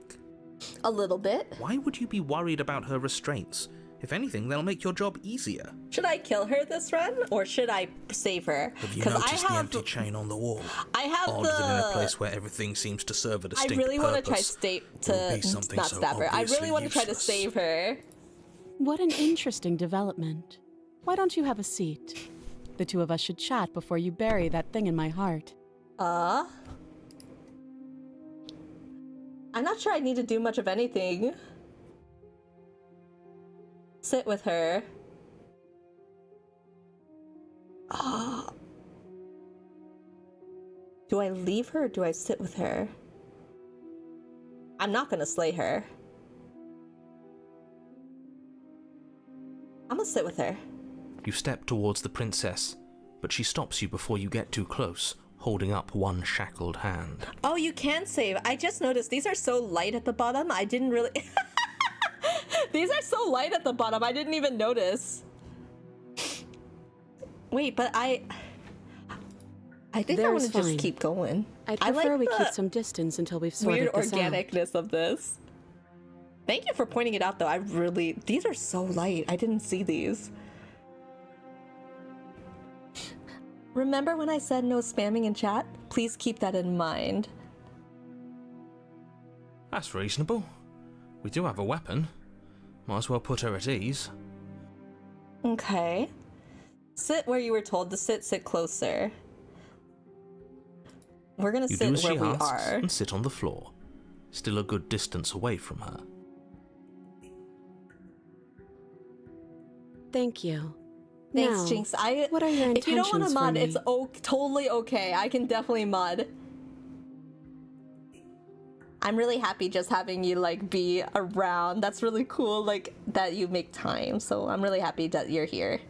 a little bit. Why would you be worried about her restraints? If anything, they'll make your job easier. Should I kill her this run, or should I save her? Have you 'Cause noticed the empty chain on the wall? I have Odd that in a place where everything seems to serve a I distinct really want to try purpose, to will be something not so stab her. I really obviously want to try to useless. save her. What an interesting development. Why don't you have a seat? The two of us should chat before you bury that thing in my heart. I'm not sure I need to do much of anything. Sit with her. Do I leave her or do I sit with her? I'm not gonna slay her. I'm gonna sit with her. You step towards the princess, but she stops you before you get too close, holding up one shackled hand. Oh, you can save. I just noticed these are so light at the bottom. I didn't really... These are so light at the bottom. I didn't even notice. Wait, but I think I want There's to just fine. keep going. I'd I prefer like we the keep some distance until we've weird sorted this out. organicness of this. Thank you for pointing it out, though. These are so light. I didn't see these. Remember when I said no spamming in chat? Please keep that in mind. That's reasonable. We do have a weapon. Might as well put her at ease. Okay. Sit where you were told to sit. Sit closer. We're gonna You sit do as where she we asks are. and sit on the floor, still a good distance away from her. Thank you. Thanks, Now, Jinx. what are your If you don't want to intentions for mod, me? it's totally okay. I can definitely mod. I'm really happy just having you like be around. That's really cool, like that you make time. So I'm really happy that you're here.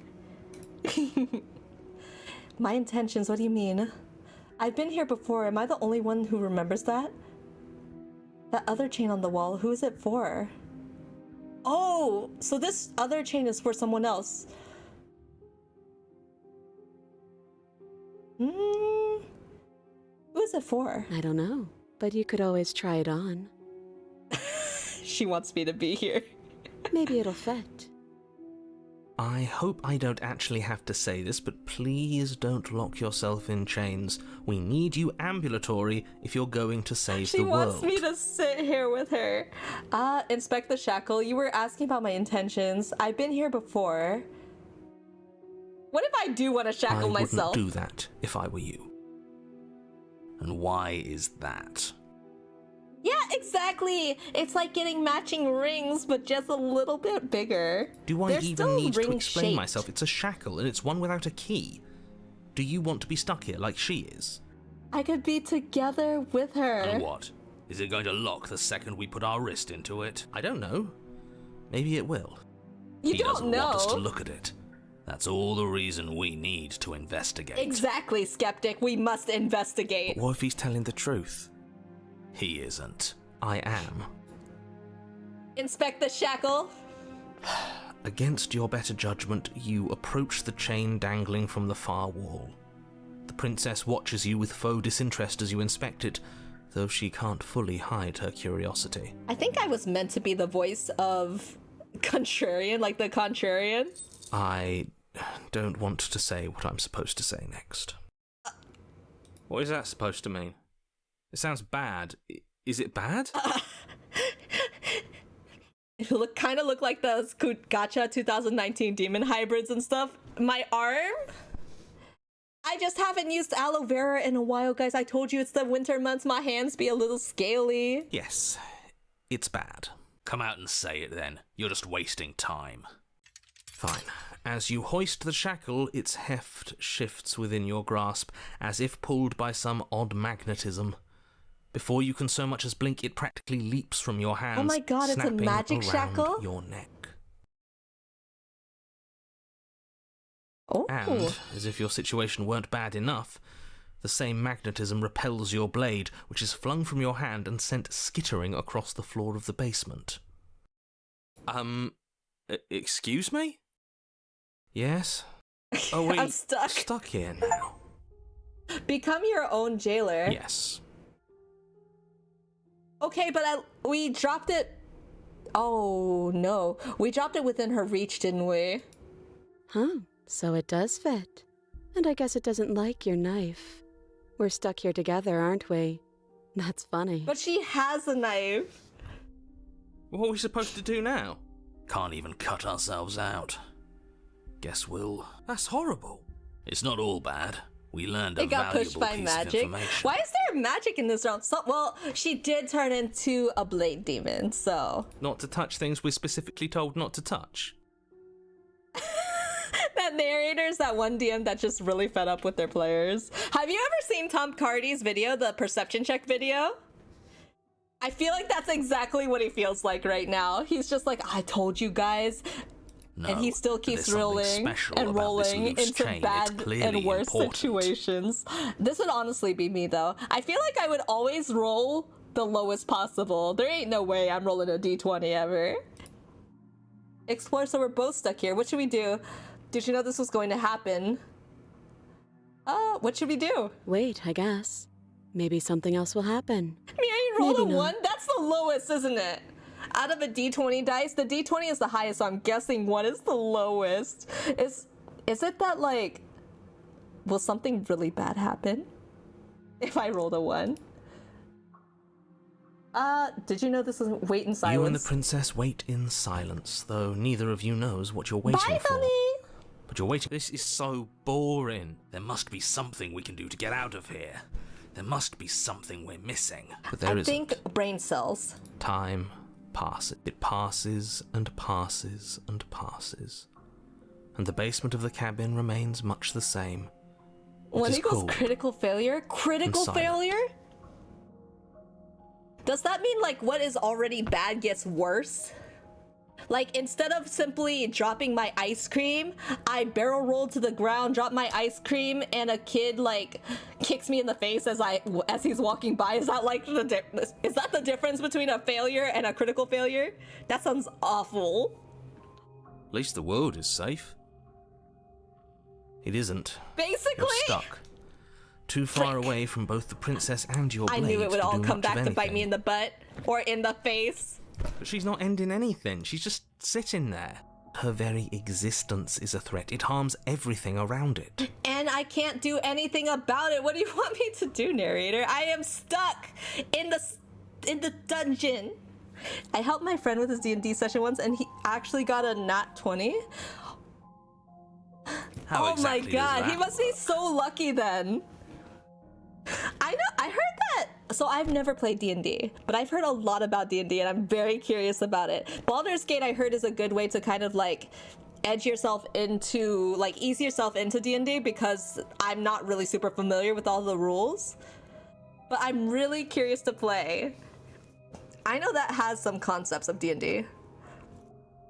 My intentions, what do you mean? I've been here before. Am I the only one who remembers that? That other chain on the wall, who is it for? Oh, so this other chain is for someone else. Who is it for? I don't know, but you could always try it on. She wants me to be here. Maybe it'll fit. I hope I don't actually have to say this, but please don't lock yourself in chains. We need you ambulatory if you're going to save She the wants world. me to sit here with her. Inspect the shackle. You were asking about my intentions. I've been here before. What if I do want to shackle I myself? wouldn't do that if I were you. And why is that? Yeah, exactly. It's like getting matching rings, but just a little bit bigger. Do I They're even still need to explain ring-shaped. myself? It's a shackle, and it's one without a key. Do you want to be stuck here like she is? I could be together with her. And what? Is it going to lock the second we put our wrist into it? I don't know. Maybe it will. You He don't doesn't want us to know. look at it. That's all the reason we need to investigate. Exactly, skeptic. We must investigate. What if he's telling the truth? He isn't. I am. Inspect the shackle. Against your better judgment, you approach the chain dangling from the far wall. The princess watches you with faux disinterest as you inspect it, though she can't fully hide her curiosity. I think I was meant to be the voice of Contrarian, like the contrarian? I don't want to say what I'm supposed to say next. What is that supposed to mean? It sounds bad. Is it bad? You kind of look like those Gacha 2019 demon hybrids and stuff. My arm? I just haven't used aloe vera in a while, guys. I told you it's the winter months. My hands be a little scaly. Yes, it's bad. Come out and say it then. You're just wasting time. Fine. As you hoist the shackle, its heft shifts within your grasp, as if pulled by some odd magnetism. Before you can so much as blink, it practically leaps from your hands, Oh my god, it's a snapping magic around shackle? your neck. Oh. And, as if your situation weren't bad enough, the same magnetism repels your blade, which is flung from your hand and sent skittering across the floor of the basement. Excuse me? Yes? Oh wait, I'm stuck. Stuck here now. Become your own jailer. Yes. Okay, but we dropped it. Oh no, we dropped it within her reach, didn't we? Huh, so it does fit. And I guess it doesn't like your knife. We're stuck here together, aren't we? That's funny. But she has a knife. What are we supposed to do now? Can't even cut ourselves out. Guess we'll... That's horrible. It's not all bad. We learned a It got pushed valuable by piece magic. of information. Why is there magic in this round? So, well, she did turn into a blade demon, so... Not to touch things we're specifically told not to touch. That narrator's that one DM that's just really fed up with their players. Have you ever seen Tom Cardy's video, the perception check video? I feel like that's exactly what he feels like right now. He's just like, I told you guys. No, and he still but keeps there's something rolling special and about this rolling loose into chain. It's bad clearly and worse important. situations. This would honestly be me though. I feel like I would always roll the lowest possible. There ain't no way I'm rolling a d20 ever. Explore, so we're both stuck here. What should we do? Did you know this was going to happen? What should we do? Wait, I guess. Maybe something else will happen. Miri, roll Maybe a not. 1? That's the lowest, isn't it? Out of a d20 dice, the d20 is the highest, so I'm guessing 1 is the lowest. Is it that, like, will something really bad happen if I rolled a 1? Did you know this is wait in silence? You and the princess wait in silence, though neither of you knows what you're waiting Bye, for. honey! But you're waiting. This is so boring. There must be something we can do to get out of here. There must be something we're missing. But there I isn't. think brain cells. Time passes. It passes and passes and passes. And the basement of the cabin remains much the same. When is he goes cold critical failure? Critical silent. failure? Does that mean, like, what is already bad gets worse? Like, instead of simply dropping my ice cream, I barrel roll to the ground, drop my ice cream, and a kid, like, kicks me in the face as he's walking by. Is that, like, is that the difference between a failure and a critical failure? That sounds awful. At least the world is safe. It isn't. Basically. You're stuck. Too far away from both the princess and your I blade knew it would to all do come much of back to bite me anything. in the butt or in the face. But she's not ending anything. She's just sitting there. Her very existence is a threat. It harms everything around it. And I can't do anything about it. What do you want me to do, narrator? I am stuck in the dungeon. I helped my friend with his D&D session once, and he actually got a nat 20. How Oh exactly my does god, he that must be so lucky then. I know, I heard that. So I've never played D&D, but I've heard a lot about D&D and I'm very curious about it. Baldur's Gate I heard is a good way to kind of like edge yourself into, like ease yourself into D&D because I'm not really super familiar with all the rules. But I'm really curious to play. I know that has some concepts of D&D.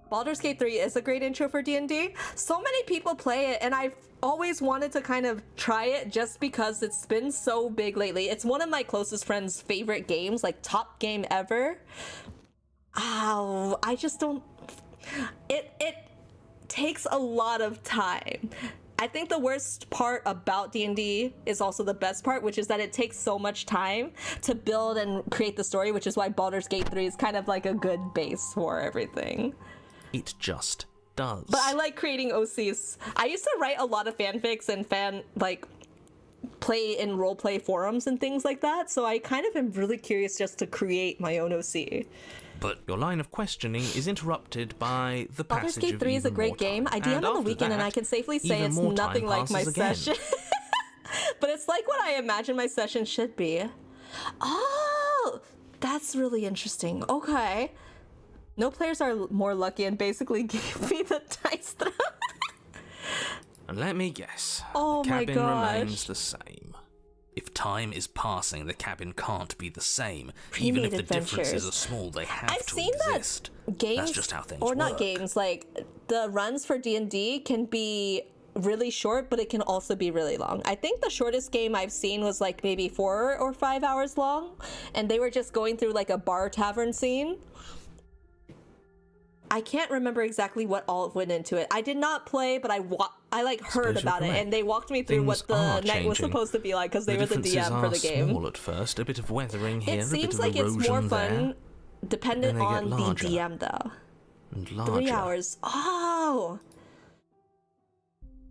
Baldur's Gate 3 is a great intro for D&D. So many people play it, and I've always wanted to kind of try it just because it's been so big lately. It's one of my closest friends' favorite games, like top game ever. Oh, I just don't... It takes a lot of time. I think the worst part about D&D is also the best part, which is that it takes so much time to build and create the story, which is why Baldur's Gate 3 is kind of like a good base for everything. It just does. But I like creating OCs. I used to write a lot of fanfics and play in roleplay forums and things like that, so I kind of am really curious just to create my own OC. But your line of questioning is interrupted by the Baldur's passage Gate of 3 is a even great more game. time. I DM on the after weekend, and that, I can safely say even it's more time nothing like my passes again. session. But it's like what I imagine my session should be. Oh, that's really interesting. Okay. No players are more lucky and basically gave me the dice throw. And let me guess, Oh the my cabin gosh. remains the same. If time is passing, the cabin can't be the same. Pre-made Even if the adventures. differences are small, they have I've to seen exist. that games, That's just how things or work. not games, like the runs for D&D can be really short, but it can also be really long. I think the shortest game I've seen was like maybe 4 or 5 hours long, and they were just going through like a bar tavern scene. I can't remember exactly what all went into it. I did not play, but I heard about it, and they walked me through what the night was supposed to be like because they were the DM for the game. Small at first, a bit of weathering here, It a bit seems of like erosion it's more there, fun dependent and they get on the larger DM though. and larger. 3 hours. Oh.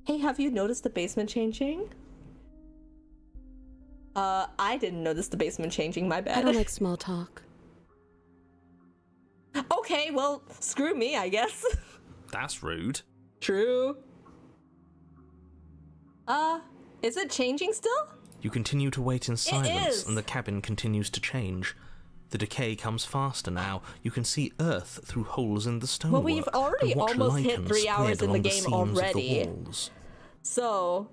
Hey, have you noticed the basement changing? I didn't notice the basement changing, my bad. I don't like small talk. Okay, well, screw me, I guess. That's rude. True. Is it changing still? You continue to wait in silence, is. and the cabin continues to change. The decay comes faster now. You can see earth through holes in the stonework. Well, we've already and watch almost hit lichens 3 hours spread in the along game seams already. Of the walls. So,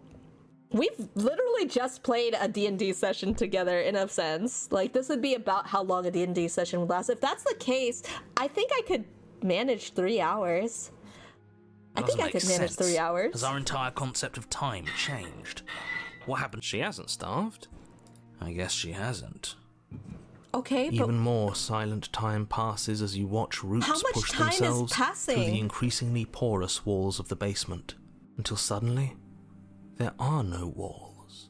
we've literally just played a D&D session together in a sense. Like, this would be about how long a D&D session would last. If that's the case, I think I could manage 3 hours. I think I could manage 3 hours. Has our entire concept of time changed? What happened? She hasn't starved. I guess she hasn't. Okay, but Even more silent time passes as you watch roots how much push time is themselves through passing? the increasingly porous walls of the basement, until suddenly there are no walls.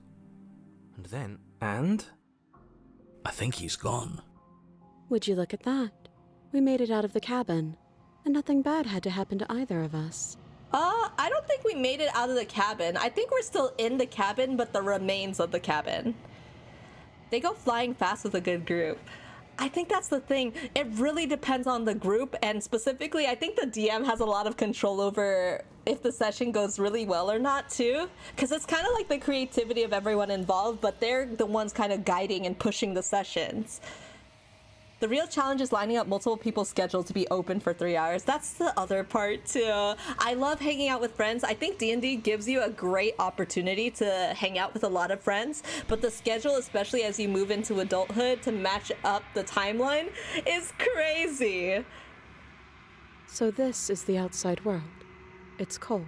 And then, I think he's gone. Would you look at that? We made it out of the cabin, and nothing bad had to happen to either of us. I don't think we made it out of the cabin. I think we're still in the cabin, but the remains of the cabin. They go flying fast with a good group. I think that's the thing. It really depends on the group, and specifically, I think the DM has a lot of control over if the session goes really well or not, too. Because it's kind of like the creativity of everyone involved, but they're the ones kind of guiding and pushing the sessions. The real challenge is lining up multiple people's schedule to be open for 3 hours. That's the other part, too. I love hanging out with friends. I think D&D gives you a great opportunity to hang out with a lot of friends, but the schedule, especially as you move into adulthood, to match up the timeline is crazy. So this is the outside world. It's cold.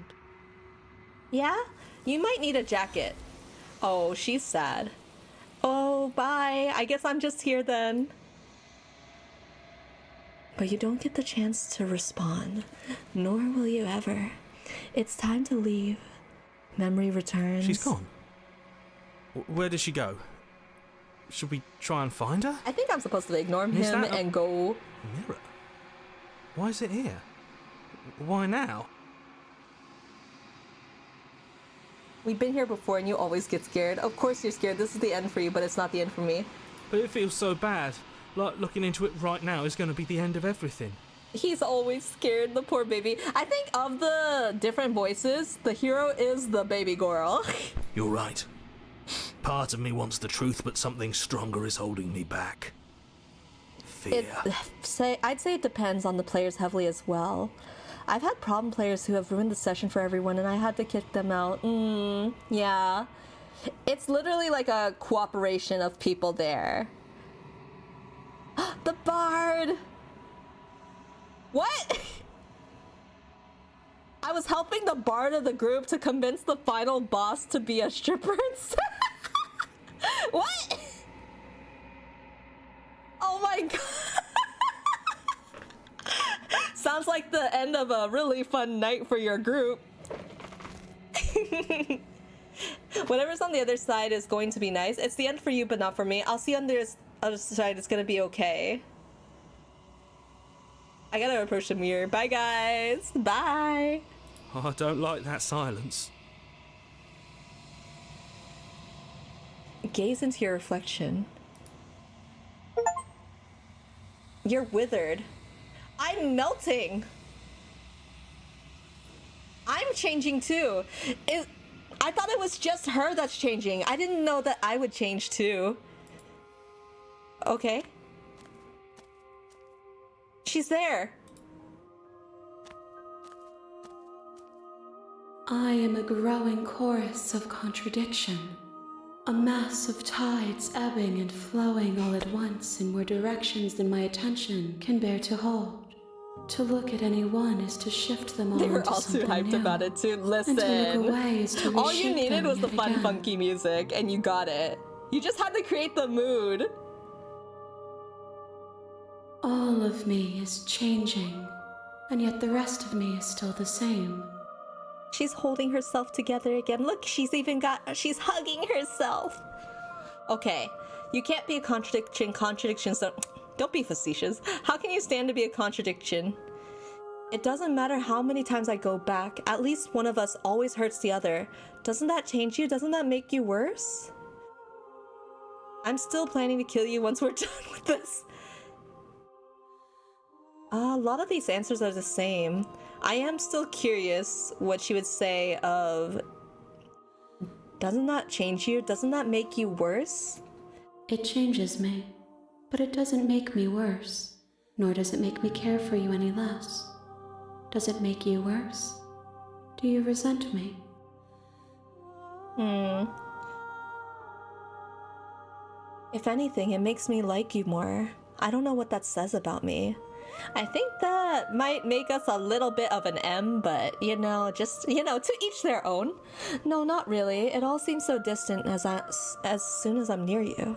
Yeah? You might need a jacket. Oh, she's sad. Oh, bye. I guess I'm just here then. But you don't get the chance to respond, nor will you ever. It's time to leave. Memory returns. She's gone. Where did she go? Should we try and find her? I think I'm supposed to ignore Is him that a- and go. Mirror? Why is it here? Why now? We've been here before and you always get scared. Of course you're scared. This is the end for you, but it's not the end for me. But it feels so bad. Like looking into it right now is going to be the end of everything. He's always scared, the poor baby. I think of the different voices, the hero is the baby girl. You're right. Part of me wants the truth, but something stronger is holding me back. Fear. I'd say it depends on the players heavily as well. I've had problem players who have ruined the session for everyone and I had to kick them out. Yeah. It's literally like a cooperation of people there. The bard! What? I was helping the bard of the group to convince the final boss to be a stripper instead. What? Oh my god. Sounds like the end of a really fun night for your group. Whatever's on the other side is going to be nice. It's the end for you, but not for me. I'll see on the other side. It's gonna be okay. I gotta approach the mirror. Bye, guys. Bye. Oh, I don't like that silence. Gaze into your reflection. You're withered. I'm melting. I'm changing too. I thought it was just her that's changing. I didn't know that I would change too. Okay. She's there. I am a growing chorus of contradiction. A mass of tides ebbing and flowing all at once in more directions than my attention can bear to hold. To look at any one is to shift them all They were into all too something hyped new. about it too. And Listen. to look away is to All you reshape needed them was the yet fun, again. funky music, and you got it. You just had to create the mood. All of me is changing, and yet the rest of me is still the same. She's holding herself together again. Look, she's she's hugging herself. Okay, you can't be a contradiction. Contradictions don't be facetious. How can you stand to be a contradiction? It doesn't matter how many times I go back. At least one of us always hurts the other. Doesn't that change you? Doesn't that make you worse? I'm still planning to kill you once we're done with this. A lot of these answers are the same. I am still curious what she would say of, doesn't that change you? Doesn't that make you worse? It changes me, but it doesn't make me worse, nor does it make me care for you any less. Does it make you worse? Do you resent me? If anything, it makes me like you more. I don't know what that says about me. I think that might make us a little bit of an M, but just, to each their own. No, not really. It all seems so distant as soon as I'm near you.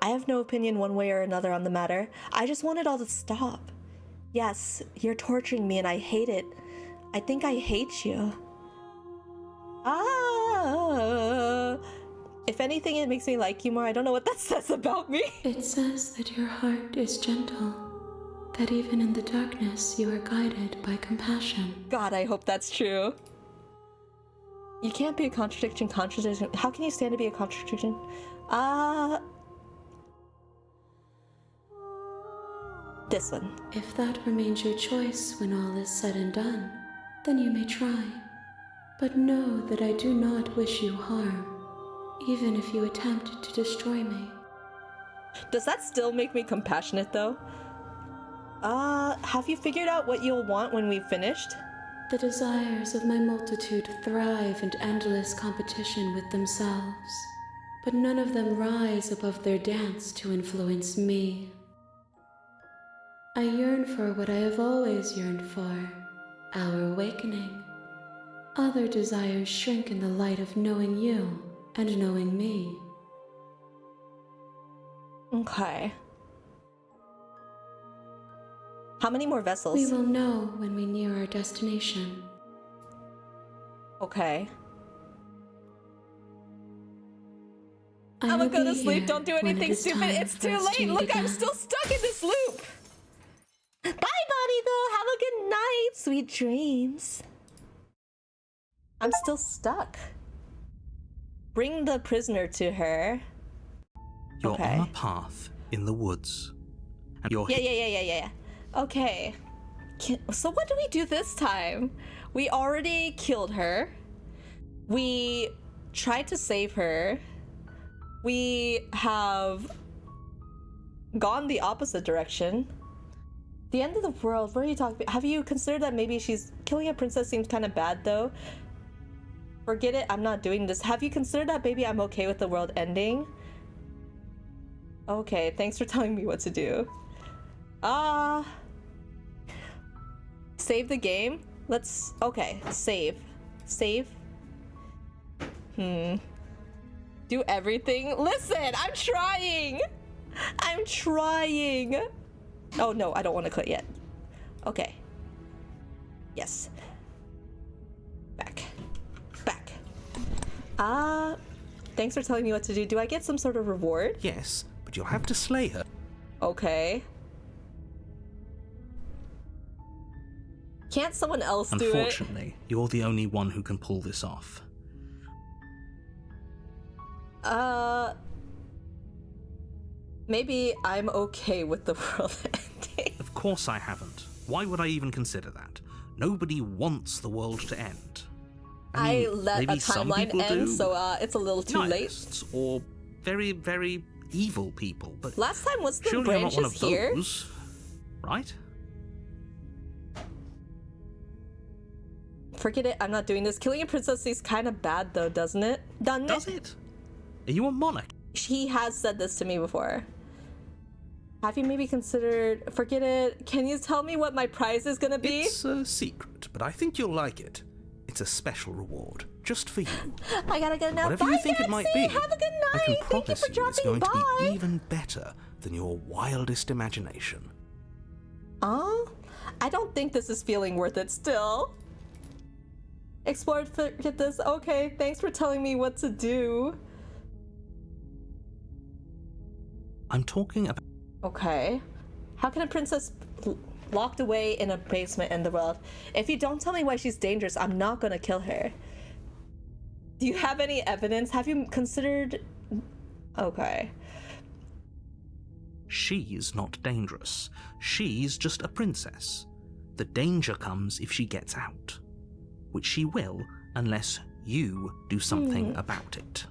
I have no opinion one way or another on the matter. I just want it all to stop. Yes, you're torturing me and I hate it. I think I hate you. If anything, it makes me like you more. I don't know what that says about me. It says that your heart is gentle, that even in the darkness you are guided by compassion. God, I hope that's true. You can't be a contradiction. How can you stand to be a contradiction? This one. If that remains your choice when all is said and done, then you may try. But know that I do not wish you harm, even if you attempt to destroy me. Does that still make me compassionate though? Have you figured out what you'll want when we've finished? The desires of my multitude thrive in endless competition with themselves, but none of them rise above their dance to influence me. I yearn for what I have always yearned for, our awakening. Other desires shrink in the light of knowing you and knowing me. Okay. How many more vessels? We will know when we near our destination. Okay. I I'm will gonna go to be sleep. here Don't do when it anything is stupid. time It's for too us to late. meet Look, I'm again. still stuck in this loop. Bye, buddy, though. Have a good night. Sweet dreams. I'm still stuck. Bring the prisoner to her. You're Okay. on a path in the woods. And you're Yeah. Okay. So what do we do this time? We already killed her. We tried to save her. We have gone the opposite direction. The end of the world, what are you talking about? Have you considered that maybe killing a princess seems kind of bad though? Forget it, I'm not doing this. Have you considered that maybe I'm okay with the world ending? Okay, thanks for telling me what to do. Save the game? Okay, save. Do everything? Listen, I'm trying! Oh no, I don't want to quit yet. Okay. Yes. Back. Thanks for telling me what to do. Do I get some sort of reward? Yes, but you'll have to slay her. Okay. Can't someone else do it? Unfortunately, you're the only one who can pull this off. Maybe I'm okay with the world ending. Of course I haven't. Why would I even consider that? Nobody wants the world to end. I mean, let a maybe some timeline people end, do. so it's a little too late. Nihilists or very, very evil people, but Last time was the surely you're not one of branches here. those, right? Forget it, I'm not doing this. Killing a princess is kind of bad though, doesn't it? Does it? Are you a monarch? He has said this to me before. Have you maybe considered... Forget it. Can you tell me what my prize is gonna be? It's a secret, but I think you'll like it. It's a special reward, just for you. I gotta go now. Whatever Bye, you think it might be, Gatsy. Have a good I night. can Thank you promise for you dropping it's going by. to be even better than your wildest imagination. I don't think this is feeling worth it still. Explore, forget this. Okay, thanks for telling me what to do. I'm talking about... Okay. How can a princess locked away in a basement in the world? If you don't tell me why she's dangerous, I'm not gonna kill her. Do you have any evidence? Have you considered... Okay. She's not dangerous. She's just a princess. The danger comes if she gets out. Which she will, unless you do something about it.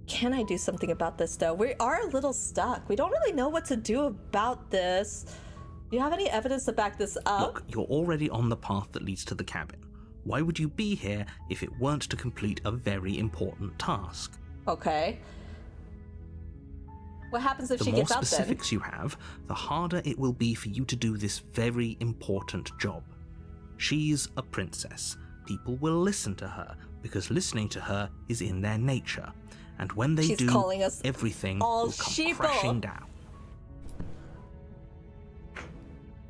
Can I do something about this though? We are a little stuck. We don't really know what to do about this. Do you have any evidence to back this up? Look, you're already on the path that leads to the cabin. Why would you be here if it weren't to complete a very important task? Okay. What happens if The she more gets out then? specifics you have, the harder it will be for you to do this very important job. She's a princess. People will listen to her, because listening to her is in their nature. And when they She's do, calling us everything all will come sheeple. crashing down.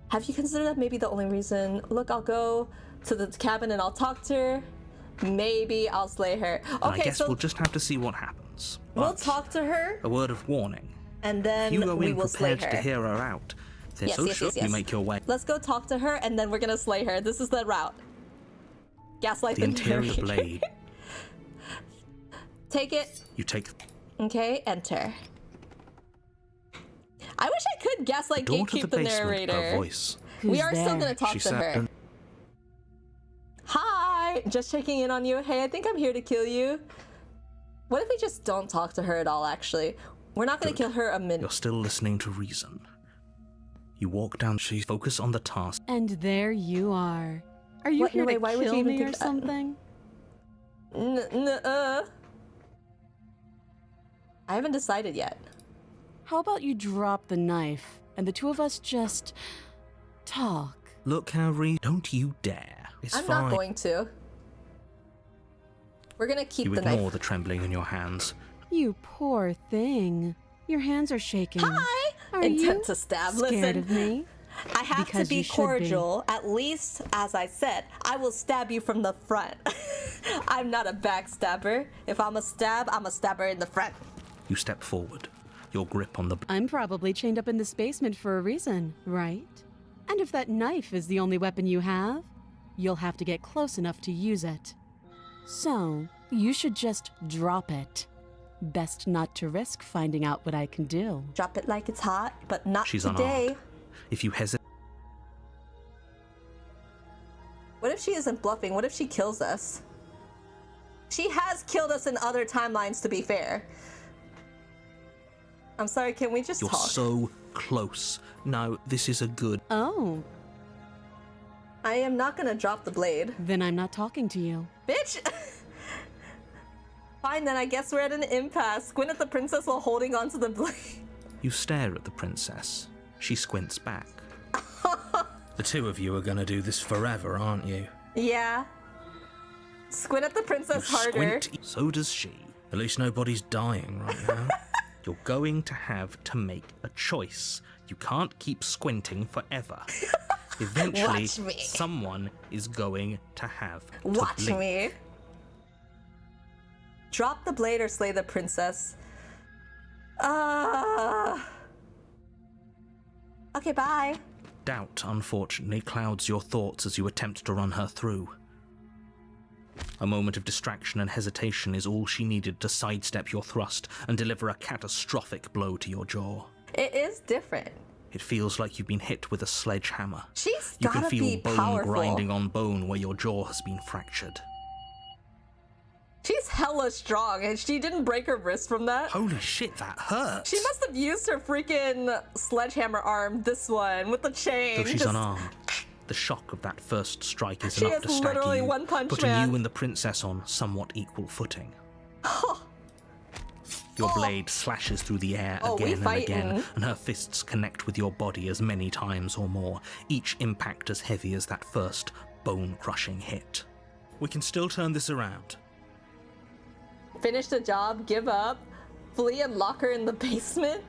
Have you considered that maybe the only reason? Look, I'll go to the cabin and I'll talk to her. Maybe I'll slay her. And I Okay, guess so we'll just have to see what happens. we'll But talk to her a word of warning. and then If you go we in will slay prepared her. to hear her out, then Yes, so yes, sure yes, you yes. make your way. Let's go talk to her and then we're gonna slay her. This is the route. Gaslight The interior narrator. blade. Take it. You take Okay, enter. I wish I could gaslight Door to the gatekeep the basement, narrator. her voice. We Who's are still there? gonna talk She to sat her. down. Hi! Just checking in on you. Hey, I think I'm here to kill you. What if we just don't talk to her at all, actually? We're not gonna Good. kill her a minute. You're still listening to reason. You walk down, she focus on the task. And there you are. Are you What- here wait, to why would you kill even me think or that? something? I haven't decided yet. How about you drop the knife and the two of us just talk? Look how don't you dare. It's I'm fine. not going to. We're gonna keep You the ignore knife. the trembling in your hands. You poor thing. Your hands are shaking. Hi! Are Intent you to stab. scared Listen, of me? I have Because to be you should be. cordial. At least, as I said, I will stab you from the front. I'm not a backstabber. If I'm a stabber in the front. You step forward, your grip on the... I'm probably chained up in this basement for a reason, right? And if that knife is the only weapon you have, you'll have to get close enough to use it. So, you should just drop it. Best not to risk finding out what I can do. Drop it like it's hot, but not She's today. unarmed. If you hesitate... What if she isn't bluffing? What if she kills us? She has killed us in other timelines, to be fair. I'm sorry, can we just You're talk? so close. No, this is a good... Oh, I am not gonna drop the blade. then I'm not talking to you. Bitch! Fine, then I guess we're at an impasse. Squint at the princess while holding onto the blade. You stare at the princess. She squints back. The two of you are gonna do this forever, aren't you? Yeah. Squint at the You princess harder. squint, so does she. At least nobody's dying right now. You're going to have to make a choice. You can't keep squinting forever. Eventually, Watch me. someone is going to have to Watch blink. me. Drop the blade or slay the princess. Okay, bye. Doubt, unfortunately, clouds your thoughts as you attempt to run her through. A moment of distraction and hesitation is all she needed to sidestep your thrust and deliver a catastrophic blow to your jaw. It is different. It feels like you've been hit with a sledgehammer. She's You can gotta feel be bone powerful. grinding on bone where your jaw has been fractured. She's hella strong, and she didn't break her wrist from that. Holy shit, that hurts! She must have used her freaking sledgehammer arm, this one, with the chain. Though she's Just- unarmed, the shock of that first strike is She enough is to stagger literally you, One Punch putting Man. you and the princess on somewhat equal footing. Your blade slashes through the air Oh, we again and again, fighting. and her fists connect with your body as many times or more, each impact as heavy as that first bone-crushing hit. We can still turn this around. Finish the job, give up, flee and lock her in the basement.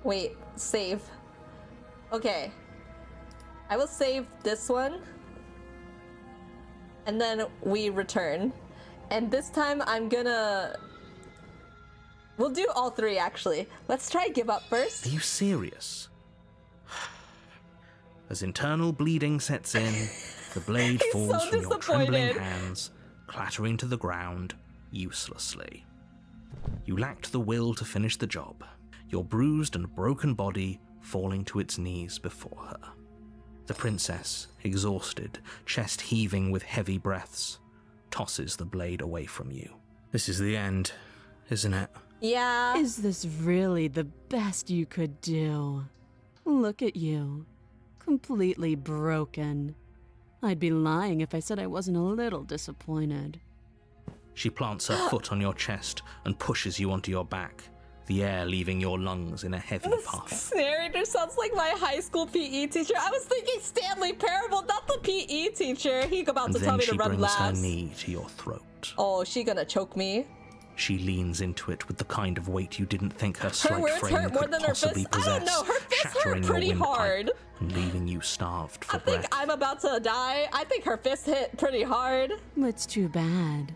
Wait, save. Okay. I will save this one. And then we return. And this time I'm gonna... We'll do all three, actually. Let's try give up first. Are you serious? As internal bleeding sets in, the blade He's falls so from your trembling disappointed. hands, clattering to the ground uselessly. You lacked the will to finish the job, your bruised and broken body falling to its knees before her. The princess, exhausted, chest heaving with heavy breaths, tosses the blade away from you. This is the end, isn't it? Yeah. Is this really the best you could do? Look at you. Completely broken. I'd be lying if I said I wasn't a little disappointed. She plants her foot on your chest and pushes you onto your back, the air leaving your lungs in a heavy puff. This narrator sounds like my high school PE teacher. I was thinking Stanley Parable, not the PE teacher. He about And to tell then me she to run brings her laps. knee to your throat. Oh, she gonna choke me? She leans into it with the kind of weight you didn't think her Her slight words frame hurt more could than her possibly fists. I possess, don't know. Her fists shattering hurt your pretty windpipe hard. and leaving you starved for I think breath. I'm about to die. I think her fist hit pretty hard. It's too bad.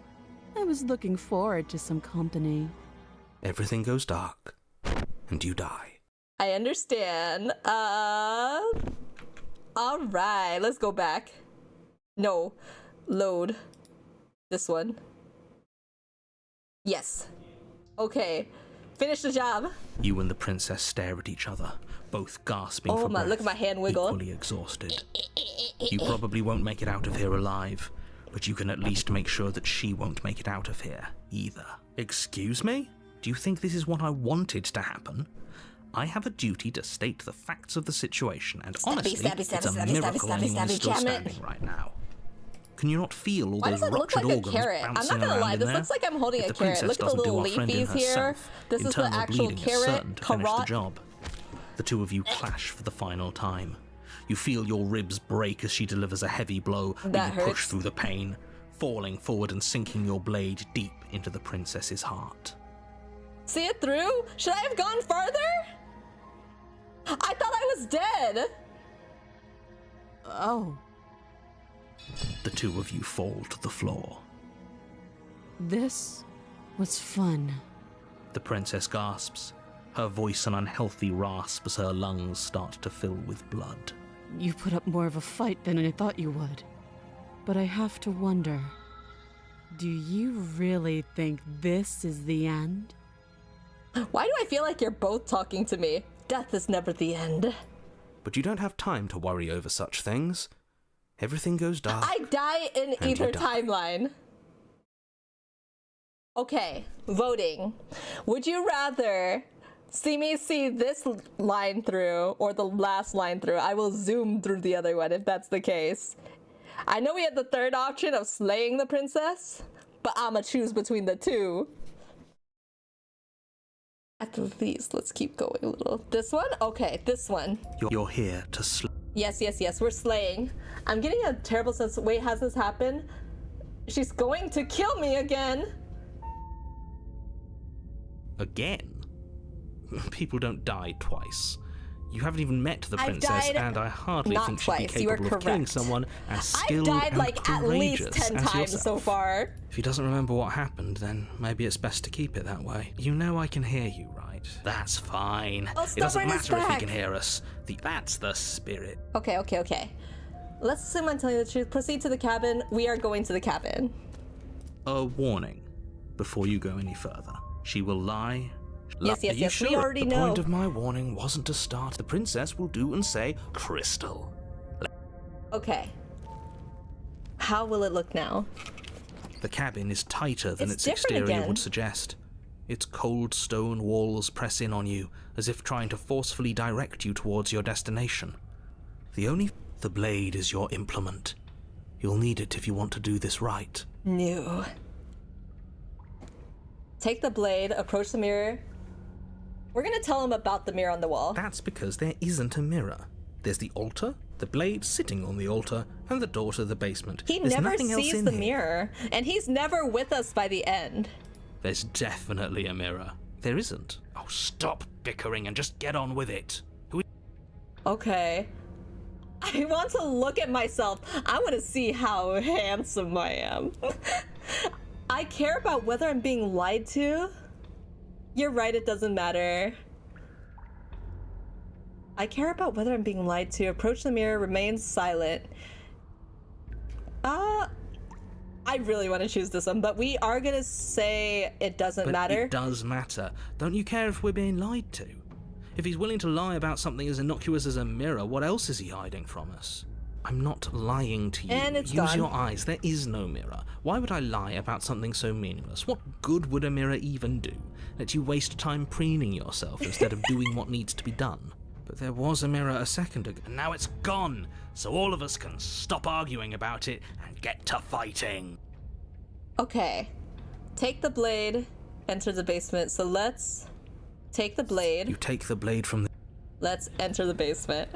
I was looking forward to some company. Everything goes dark, and you die. I understand. All right, let's go back. No, load. This one. Yes. Okay, finish the job. You and the princess stare at each other, both gasping Oh for my, breath, look at my hand wiggle. equally exhausted. You probably won't make it out of here alive, but you can at least make sure that she won't make it out of here either. Excuse me? Do you think this is what I wanted to happen? I have a duty to state the facts of the situation, and honestly, it's a miracle anyone's still standing right now. Can you not feel all Why those does it look ruptured like a organs carrot? I'm bouncing not gonna around lie, in this there? looks like I'm holding If a the carrot. princess Look at the doesn't do little a friend in leafies here. herself, This is the internal actual bleeding is carrot. certain to finish the Carrot. job. The two of you clash for the final time. You feel your ribs break as she delivers a heavy blow, but That you push hurts. through the pain, falling forward and sinking your blade deep into the princess's heart. See it through? Should I have gone farther? I thought I was dead. Oh, The two of you fall to the floor. this was fun. The princess gasps, her voice an unhealthy rasp as her lungs start to fill with blood. You put up more of a fight than I thought you would. But I have to wonder, do you really think this is the end? Why do I feel like you're both talking to me? Death is never the end. But you don't have time to worry over such things. Everything goes dark. I die in And either you die. timeline. Okay, voting. Would you rather see me see this line through or the last line through? I will zoom through the other one if that's the case. I know we had the third option of slaying the princess, but I'ma choose between the two. At least, let's keep going a little. This one? Okay, this one. You're here to slay. Yes, we're slaying. I'm getting a terrible sense. Wait, has this happened? She's going to kill me again. Again? People don't die twice. You haven't even met the I've princess, died and I hardly not think she'd be twice. You are capable of killing correct. someone as I've skilled died and like at least courageous 10 as times yourself. so far. If he doesn't remember what happened, then maybe it's best to keep it that way. You know I can hear you, right? right. That's fine. Oh, It doesn't Stubborn is matter if he back. can hear us. That's the spirit. Okay. Let's assume I'm telling you the truth. Proceed to the cabin. We are going to the cabin. A warning before you go any further. She will lie. Yes. Are you We sure? already The know. point of my warning wasn't to start. The princess will do and say, Crystal. Okay. How will it look now? The cabin is tighter than It's its different exterior again. would suggest. Its cold stone walls press in on you, as if trying to forcefully direct you towards your destination. The blade is your implement. You'll need it if you want to do this right. No. Take the blade, approach the mirror. We're gonna tell him about the mirror on the wall. That's because there isn't a mirror. There's the altar, the blade sitting on the altar, and the door to the basement. He There's never nothing else sees in the here. mirror, and he's never with us by the end. There's definitely a mirror. There isn't. Oh, stop bickering and just get on with it. Okay. I want to look at myself. I want to see how handsome I am. I care about whether I'm being lied to. You're right, it doesn't matter. I care about whether I'm being lied to. Approach the mirror, remain silent. I really want to choose this one, but we are gonna say it doesn't But matter. it does matter. Don't you care if we're being lied to? If he's willing to lie about something as innocuous as a mirror, what else is he hiding from us? I'm not lying to you. And it's Use gone. your eyes. There is no mirror. Why would I lie about something so meaningless? What good would a mirror even do? Let you waste time preening yourself instead of doing what needs to be done. But there was a mirror a second ago. And now it's gone, so all of us can stop arguing about it and get to fighting. Okay. Take the blade, enter the basement. So let's take the blade. You take the blade from Let's enter the basement.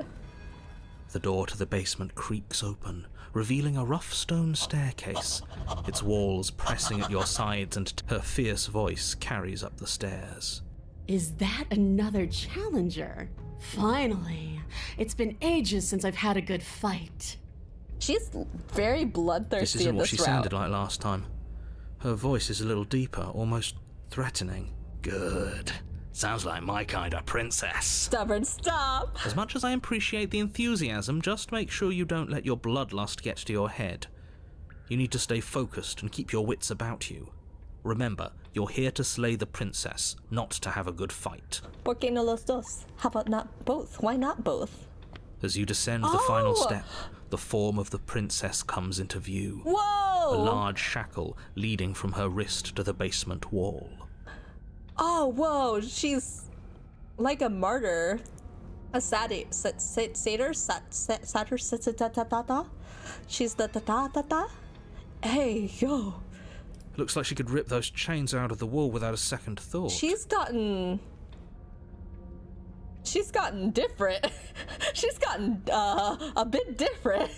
the door to the basement creaks open, revealing a rough stone staircase, its walls pressing at your sides, and her fierce voice carries up the stairs. Is that another challenger? Finally. It's been ages since I've had a good fight. She's very bloodthirsty This isn't in what this she route. sounded like last time. Her voice is a little deeper, almost threatening. Good. Sounds like my kind of princess. Stubborn, stop! As much as I appreciate the enthusiasm, just make sure you don't let your bloodlust get to your head. You need to stay focused and keep your wits about you. Remember, you're here to slay the princess, not to have a good fight. ¿Por qué no los dos? How about not both? Why not both? As you descend the Oh! final step, the form of the princess comes into view. Whoa! A large shackle leading from her wrist to the basement wall. Oh, whoa! She's like a martyr. A satyr? Satyr? She's the ta-ta-ta-ta? Hey, yo. Looks like she could rip those chains out of the wall without a second thought. She's gotten different. She's gotten a bit different.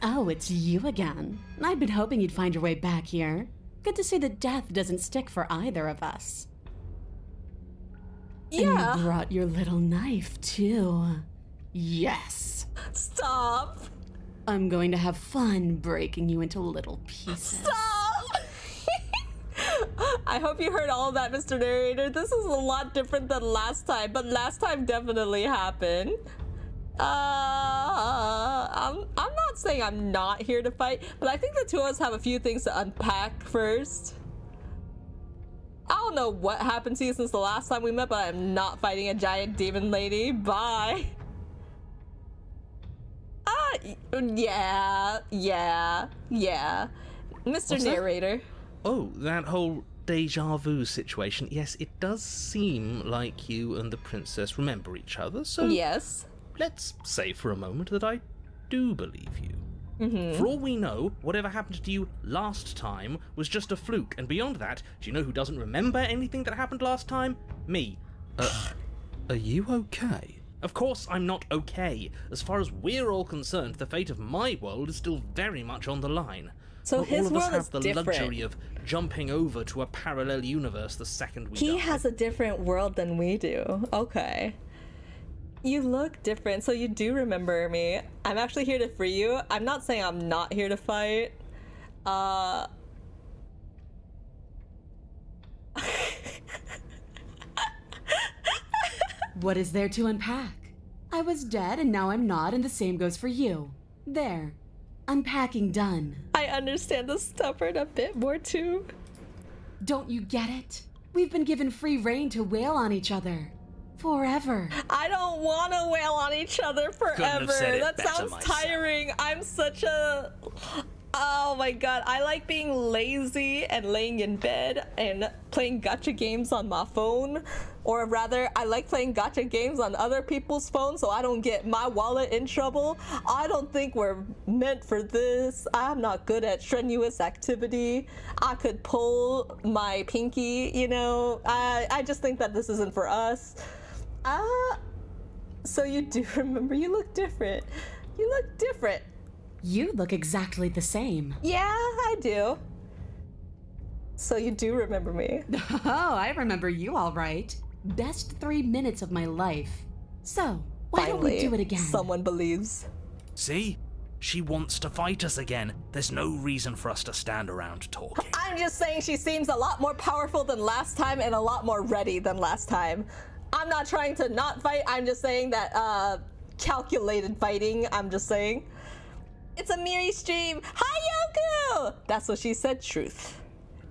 Oh, it's you again. I'd been hoping you'd find your way back here. Good to see that death doesn't stick for either of us. And Yeah. you brought your little knife, too. Yes. Stop. I'm going to have fun breaking you into little pieces. Stop. I hope you heard all of that, Mr. Narrator. This is a lot different than last time, but last time definitely happened. I'm not saying I'm not here to fight, but I think the two of us have a few things to unpack first. I don't know what happened to you since the last time we met, but I'm not fighting a giant demon lady. Bye. Yeah. Mr. What's that? Narrator. Oh, that whole deja vu situation. Yes, it does seem like you and the princess remember each other, so Yes. let's say for a moment that I do believe you. For all we know, whatever happened to you last time was just a fluke, and beyond that, do you know who doesn't remember anything that happened last time? Me. Are you okay? Of course I'm not okay. As far as we're all concerned, the fate of my world is still very much on the line. So Not his all of us world have is the different. luxury of jumping over to a parallel universe the second we He die. has a different world than we do. Okay. You look different, so you do remember me. I'm actually here to free you. I'm not saying I'm not here to fight. What is there to unpack? I was dead and now I'm not, and the same goes for you. There. Unpacking done. I understand the stubborn a bit more too. Don't you get it? We've been given free rein to wail on each other. Forever. I don't want to wail on each other Couldn't forever. have said it That better sounds myself. tiring. I'm such a... Oh my god. I like being lazy and laying in bed and playing gacha games on my phone. Or rather, I like playing gacha games on other people's phones so I don't get my wallet in trouble. I don't think we're meant for this. I'm not good at strenuous activity. I could pull my pinky, you know. I just think that this isn't for us. So you do remember, you look different. You look different. You look exactly the same. Yeah, I do. So you do remember me. Oh, I remember you all right. Best 3 minutes of my life. So, why don't we Finally, do it again? someone believes. See? She wants to fight us again. There's no reason for us to stand around talking. I'm just saying she seems a lot more powerful than last time and a lot more ready than last time. I'm not trying to not fight, I'm just saying that, calculated fighting, I'm just saying. It's a Miri stream. Hi, Yoku! That's what she said, truth.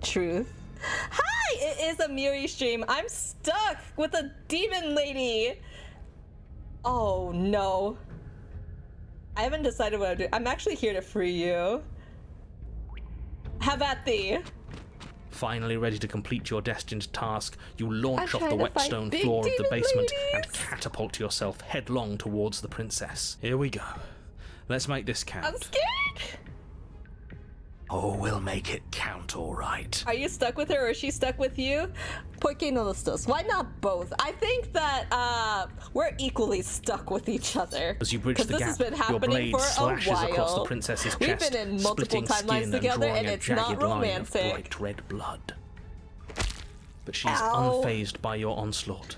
Truth. Hi, it is a Miri stream. I'm stuck with a demon lady. Oh, no. I haven't decided what I'm doing. I'm actually here to free you. Have at thee. Finally ready to complete your destined task, you launch I'm off the trying to wet fight stone big floor of the demon basement and ladies. catapult yourself headlong towards the princess. Here we go. Let's make this count. I'm scared. Oh, we'll make it count, all right. Are you stuck with her or is she stuck with you? ¿Por qué no los dos? Why not both? I think that we're equally stuck with each other. As you bridge 'Cause the this gap, has been your happening blade for a slashes across the while. princess's We've chest, been in multiple splitting timelines skin together and and drawing it's a not jagged line of romantic. bright red blood. But she's Ow. unfazed by your onslaught.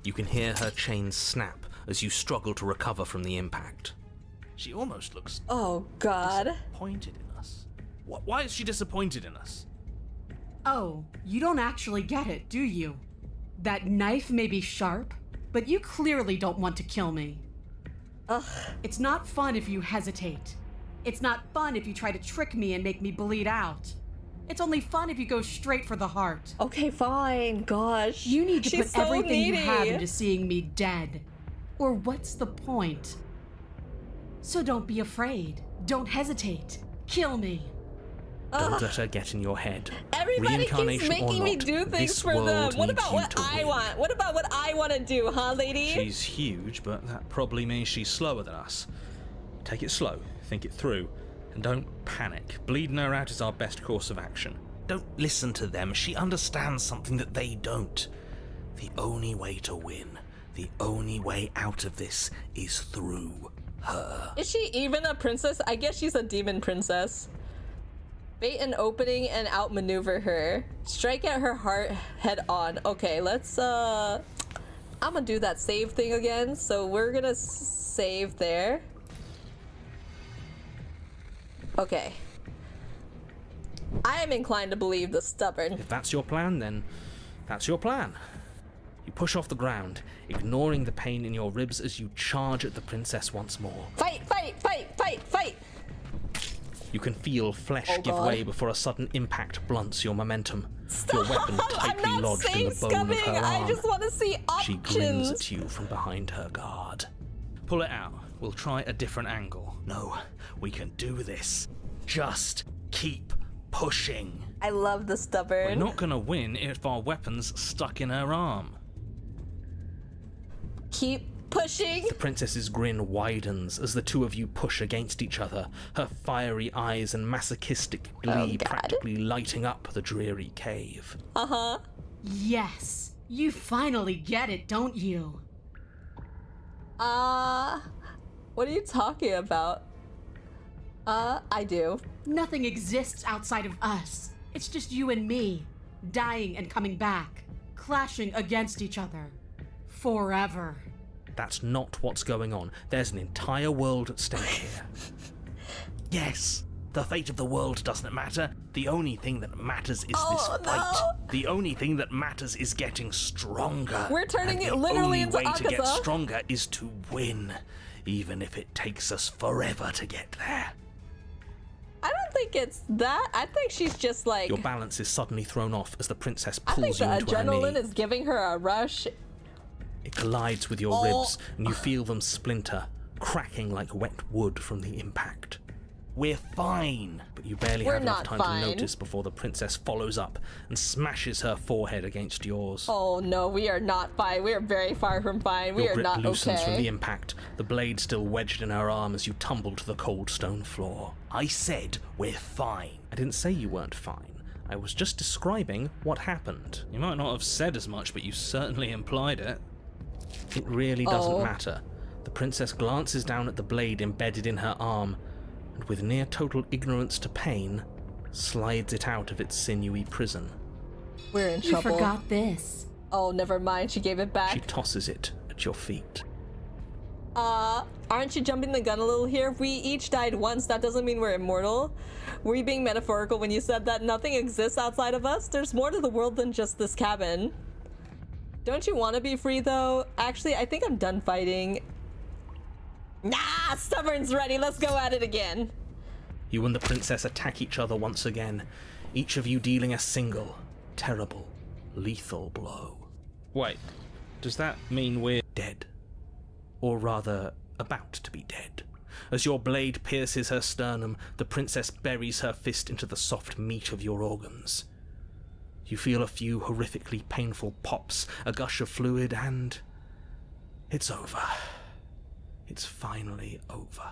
You can hear her chains snap as you struggle to recover from the impact. She almost looks Oh god. disappointed in us. Why is she disappointed in us? Oh, you don't actually get it, do you? That knife may be sharp, but you clearly don't want to kill me. Ugh. It's not fun if you hesitate. It's not fun if you try to trick me and make me bleed out. It's only fun if you go straight for the heart. Okay, fine. Gosh. You need to She's put so everything needy. you have into seeing me dead. Or what's the point? So don't be afraid. Don't hesitate. Kill me. Don't let her get in your head. Everybody keeps Reincarnation making or me not, do things this for them. world What needs about you what to I win. want? What about what I want to do, huh, lady? She's huge, but that probably means she's slower than us. Take it slow, think it through, and don't panic. Bleeding her out is our best course of action. Don't listen to them. She understands something that they don't. The only way to win, the only way out of this is through her. Is she even a princess? I guess she's a demon princess. Bait an opening and outmaneuver her. Strike at her heart head on. Okay, let's I'm gonna do that save thing again. So we're gonna save there. Okay. I am inclined to believe the stubborn. If that's your plan, then that's your plan. You push off the ground, ignoring the pain in your ribs as you charge at the princess once more. Fight, fight, fight, fight, fight! You can feel flesh Oh, give God. way before a sudden impact blunts your momentum. Stop! Your weapon I'm tightly not lodged in saying the bone scumming. of her I arm. just want to see She options. grins at you from behind her guard. Pull it out. We'll try a different angle. No, we can do this. Just keep pushing. I love the We're stubborn. not gonna win if our weapon's stuck in her arm. Keep pushing. The princess's grin widens as the two of you push against each other, her fiery eyes and masochistic glee God. practically lighting up the dreary cave. Uh-huh. Yes. You finally get it, don't you? What are you talking about? I do. Nothing exists outside of us. It's just you and me, dying and coming back, clashing against each other. Forever. That's not what's going on. There's an entire world at stake here. Yes, The fate of the world doesn't matter. The only thing that matters is this fight. No. The only thing that matters is getting stronger. We're turning And it literally into the only way to get Akaza. stronger is to win, even if it takes us forever to get there. I don't think it's that. I think she's just like. Your balance is suddenly thrown off as the princess I think pulls the you into her adrenaline knee. is giving her a rush. It collides with your ribs, and you feel them splinter, cracking like wet wood from the impact. We're fine. But you barely We're have enough not time fine. to notice before the princess follows up and smashes her forehead against yours. Oh no, we are not fine. We are very far from fine. We Your are grip not loosens from the okay. impact, the blade still wedged in her arm as you tumble to the cold stone floor. I said we're fine. I didn't say you weren't fine. I was just describing what happened. You might not have said as much, but you certainly implied it. It really doesn't Oh. matter. The princess glances down at the blade embedded in her arm, and with near total ignorance to pain, slides it out of its sinewy prison. We're in You trouble. forgot this. Oh, never mind. She gave it back. She tosses it at your feet. Aren't you jumping the gun a little here? If we each died once, that doesn't mean we're immortal. Were you being metaphorical when you said that nothing exists outside of us? There's more to the world than just this cabin. Don't you want to be free, though? Actually, I think I'm done fighting. Nah, Stubborn's ready. Let's go at it again. You and the princess attack each other once again, each of you dealing a single, terrible, lethal blow. Wait, does that mean we're... Dead. Or rather, about to be dead. As your blade pierces her sternum, the princess buries her fist into the soft meat of your organs. You feel a few horrifically painful pops, a gush of fluid, and... it's over. It's finally over.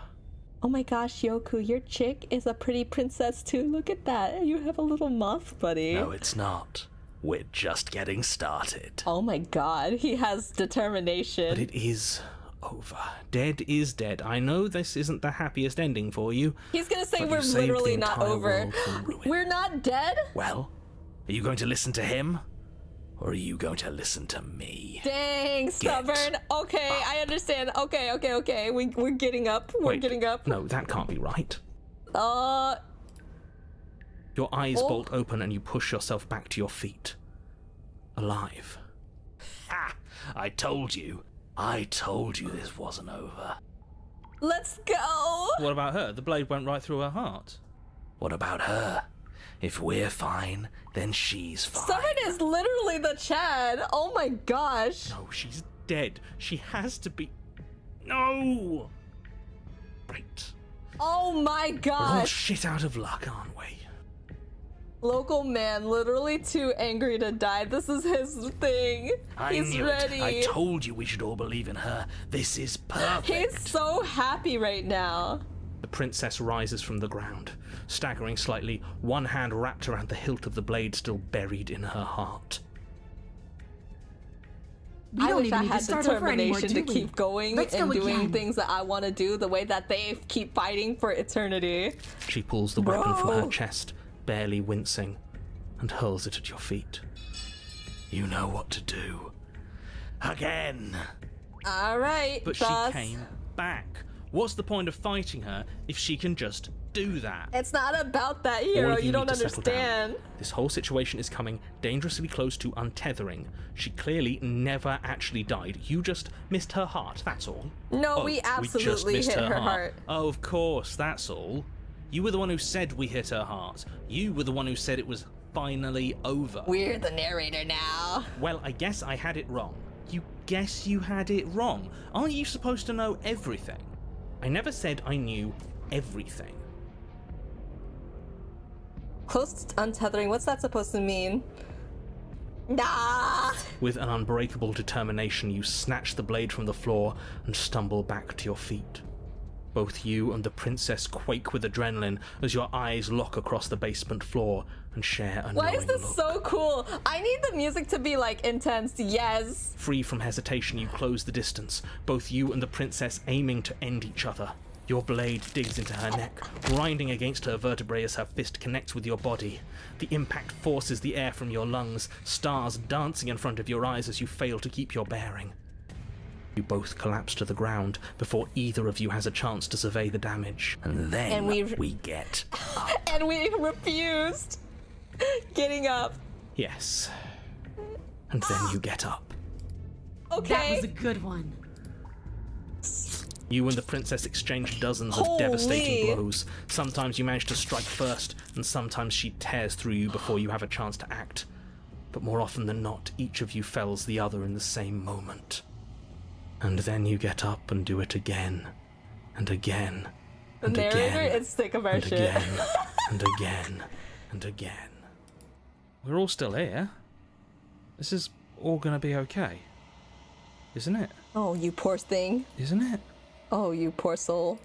Oh my gosh, Yoku, your chick is a pretty princess too. Look at that. You have a little muff, buddy. No, it's not. We're just getting started. Oh my god, he has determination. But it is over. Dead is dead. I know this isn't the happiest ending for you. He's gonna say but we're you saved literally the not entire over. world from ruin. We're not dead? Well, are you going to listen to him? Or are you going to listen to me? Dang, Stubborn. Okay, I understand. Okay. We're getting up. We're Wait, getting up. No, that can't be right. Uh, Your eyes Oh. bolt open and you push yourself back to your feet. Alive. Ha! I told you. I told you this wasn't over. let's go. What about her? The blade went right through her heart. What about her? If we're fine, then she's fine. Stubborn is literally the Chad. Oh my gosh. No, she's dead. She has to be... No! Right. Oh my We're all gosh. shit out of luck, aren't we? Local man, literally too angry to die. This is his thing. I He's knew ready. it. I told you we should all believe in her. This is perfect. He's so happy right now. The princess rises from the ground, staggering slightly, one hand wrapped around the hilt of the blade still buried in her heart. We I don't wish even I need had to start over anymore, determination do to we? keep going Let's and go doing again. things that I want to do the way that they keep fighting for eternity. She pulls the weapon from her Bro. chest, barely wincing, and hurls it at your feet. You know what to do. Again. All right, But boss. she came back. What's the point of fighting her if she can just do that? It's not about that, All hero. of You don't need to settle down. understand. This whole situation is coming dangerously close to untethering. She clearly never actually died. You just missed her heart, that's all. No, Oh, we just absolutely missed hit her heart. Oh, of course, that's all. You were the one who said we hit her heart. You were the one who said it was finally over. We're the narrator now. Well, I guess I had it wrong. You guess you had it wrong. Aren't you supposed to know everything? I never said I knew everything. Close to untethering. What's that supposed to mean? Nah. With an unbreakable determination, you snatch the blade from the floor and stumble back to your feet. Both you and the princess quake with adrenaline as your eyes lock across the basement floor and share a Why knowing is this look. so cool? I need the music to be like intense. Yes. Free from hesitation, you close the distance, both you and the princess aiming to end each other. Your blade digs into her neck, grinding against her vertebrae as her fist connects with your body. The impact forces the air from your lungs, stars dancing in front of your eyes as you fail to keep your bearing. You both collapse to the ground before either of you has a chance to survey the damage. And then And we get... And we refused getting up. Yes. And then you get up. Okay. That was a good one. You and the princess exchange dozens of Holy. devastating blows. Sometimes you manage to strike first, and sometimes she tears through you before you have a chance to act. But more often than not, each of you fells the other in the same moment. And then you get up and do it again, and again, and The narrator again, is sick of our and shit. again, and again, and again. We're all still here. This is all gonna be okay. Isn't it? Oh, you poor thing. Isn't it? Oh, you poor soul.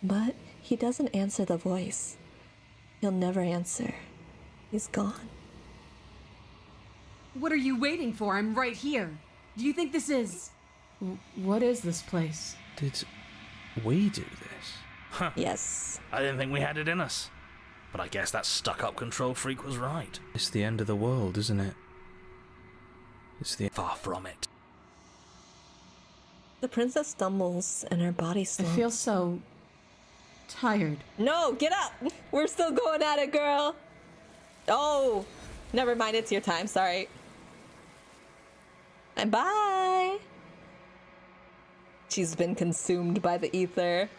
But he doesn't answer the voice. He'll never answer. He's gone. What are you waiting for? I'm right here. Do you think this is... What is this place? Did we do this? Yes. I didn't think we had it in us. But I guess that stuck-up control freak was right. It's the end of the world, isn't it? It's the... Far from it. The princess stumbles and her body I slumps. feel so... tired. No, get up! We're still going at it, girl! Oh! Never mind, it's your time, sorry. And bye! She's been consumed by the ether.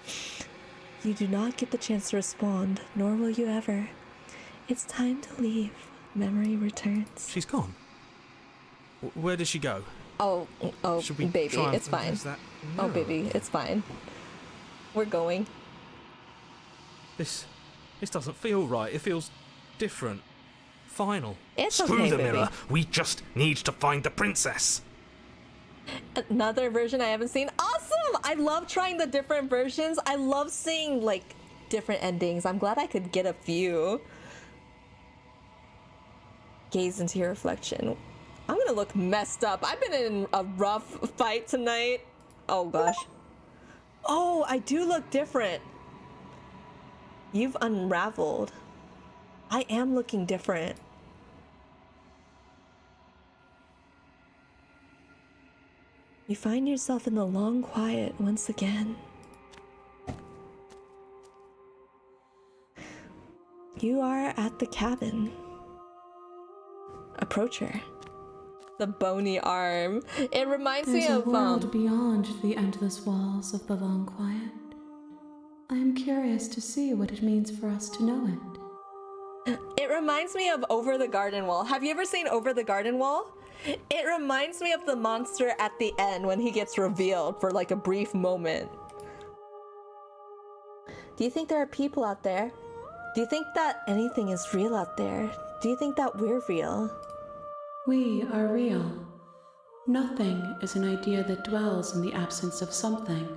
You do not get the chance to respond, nor will you ever. It's time to leave. Memory returns. She's gone. Where does she go? Oh, Should we baby, try and it's fine. is that- Oh, No. baby, it's fine. We're going. This doesn't feel right. It feels different. Final. It's Screw okay, the baby. mirror. We just need to find the princess. Another version I haven't seen. Awesome! I love trying the different versions. I love seeing, like, different endings. I'm glad I could get a few. Gaze into your reflection. I'm gonna look messed up. I've been in a rough fight tonight. Oh, gosh. Oh, I do look different. You've unraveled. I am looking different. You find yourself in the long quiet once again. You are at the cabin. Approach her. The bony arm. It reminds me There's a of world beyond the endless walls of the long quiet. I am curious to see what it means for us to know it. It reminds me of Over the Garden Wall. Have you ever seen Over the Garden Wall? It reminds me of the monster at the end when he gets revealed for like a brief moment. Do you think there are people out there? Do you think that anything is real out there? Do you think that we're real? We are real. Nothing is an idea that dwells in the absence of something.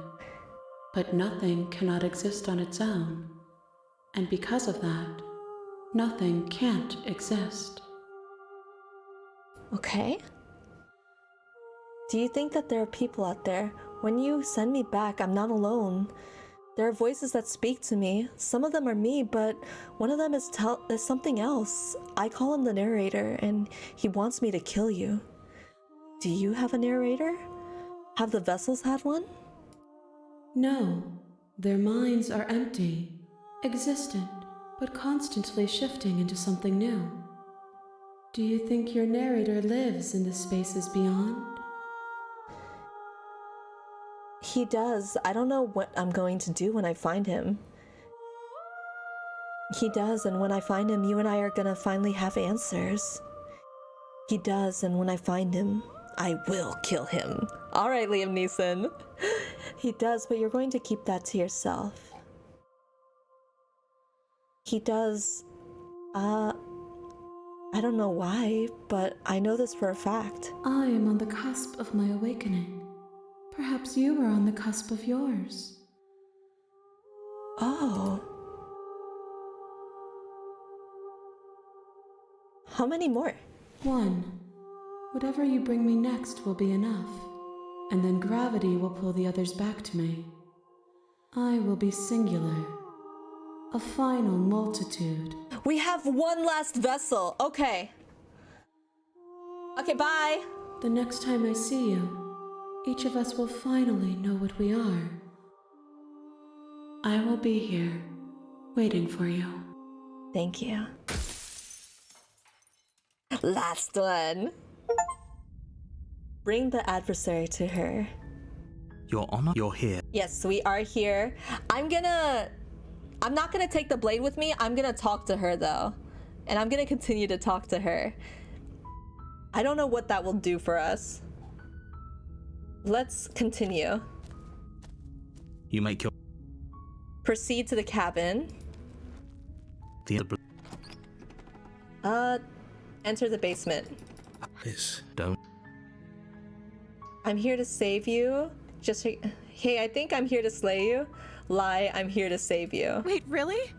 But nothing cannot exist on its own. And because of that, nothing can't exist. Okay. Do you think that there are people out there? When you send me back, I'm not alone. There are voices that speak to me. Some of them are me, but one of them is something else. I call him the narrator, and he wants me to kill you. Do you have a narrator? Have the vessels had one? No, their minds are empty, existent, but constantly shifting into something new. Do you think your narrator lives in the spaces beyond? He does. I don't know what I'm going to do when I find him. He does, and when I find him, you and I are gonna finally have answers. He does, and when I find him, I will kill him. All right, Liam Neeson. He does, but you're going to keep that to yourself. He does, I don't know why, but I know this for a fact. I am on the cusp of my awakening. Perhaps you are on the cusp of yours. Oh. How many more? One. Whatever you bring me next will be enough, and then gravity will pull the others back to me. I will be singular. A final multitude. We have one last vessel. Okay. Okay, bye. The next time I see you, each of us will finally know what we are. I will be here, waiting for you. Thank you. Last one. Bring the adversary to her. Your Honor, you're here. Yes, we are here. I'm not gonna take the blade with me. I'm gonna talk to her though. And I'm gonna continue to talk to her. I don't know what that will do for us. Let's continue. You make your Proceed to the cabin. Enter the basement. Don't. I'm here to save you. Just hey, I think I'm here to slay you. Lie, I'm here to save you. Wait, really?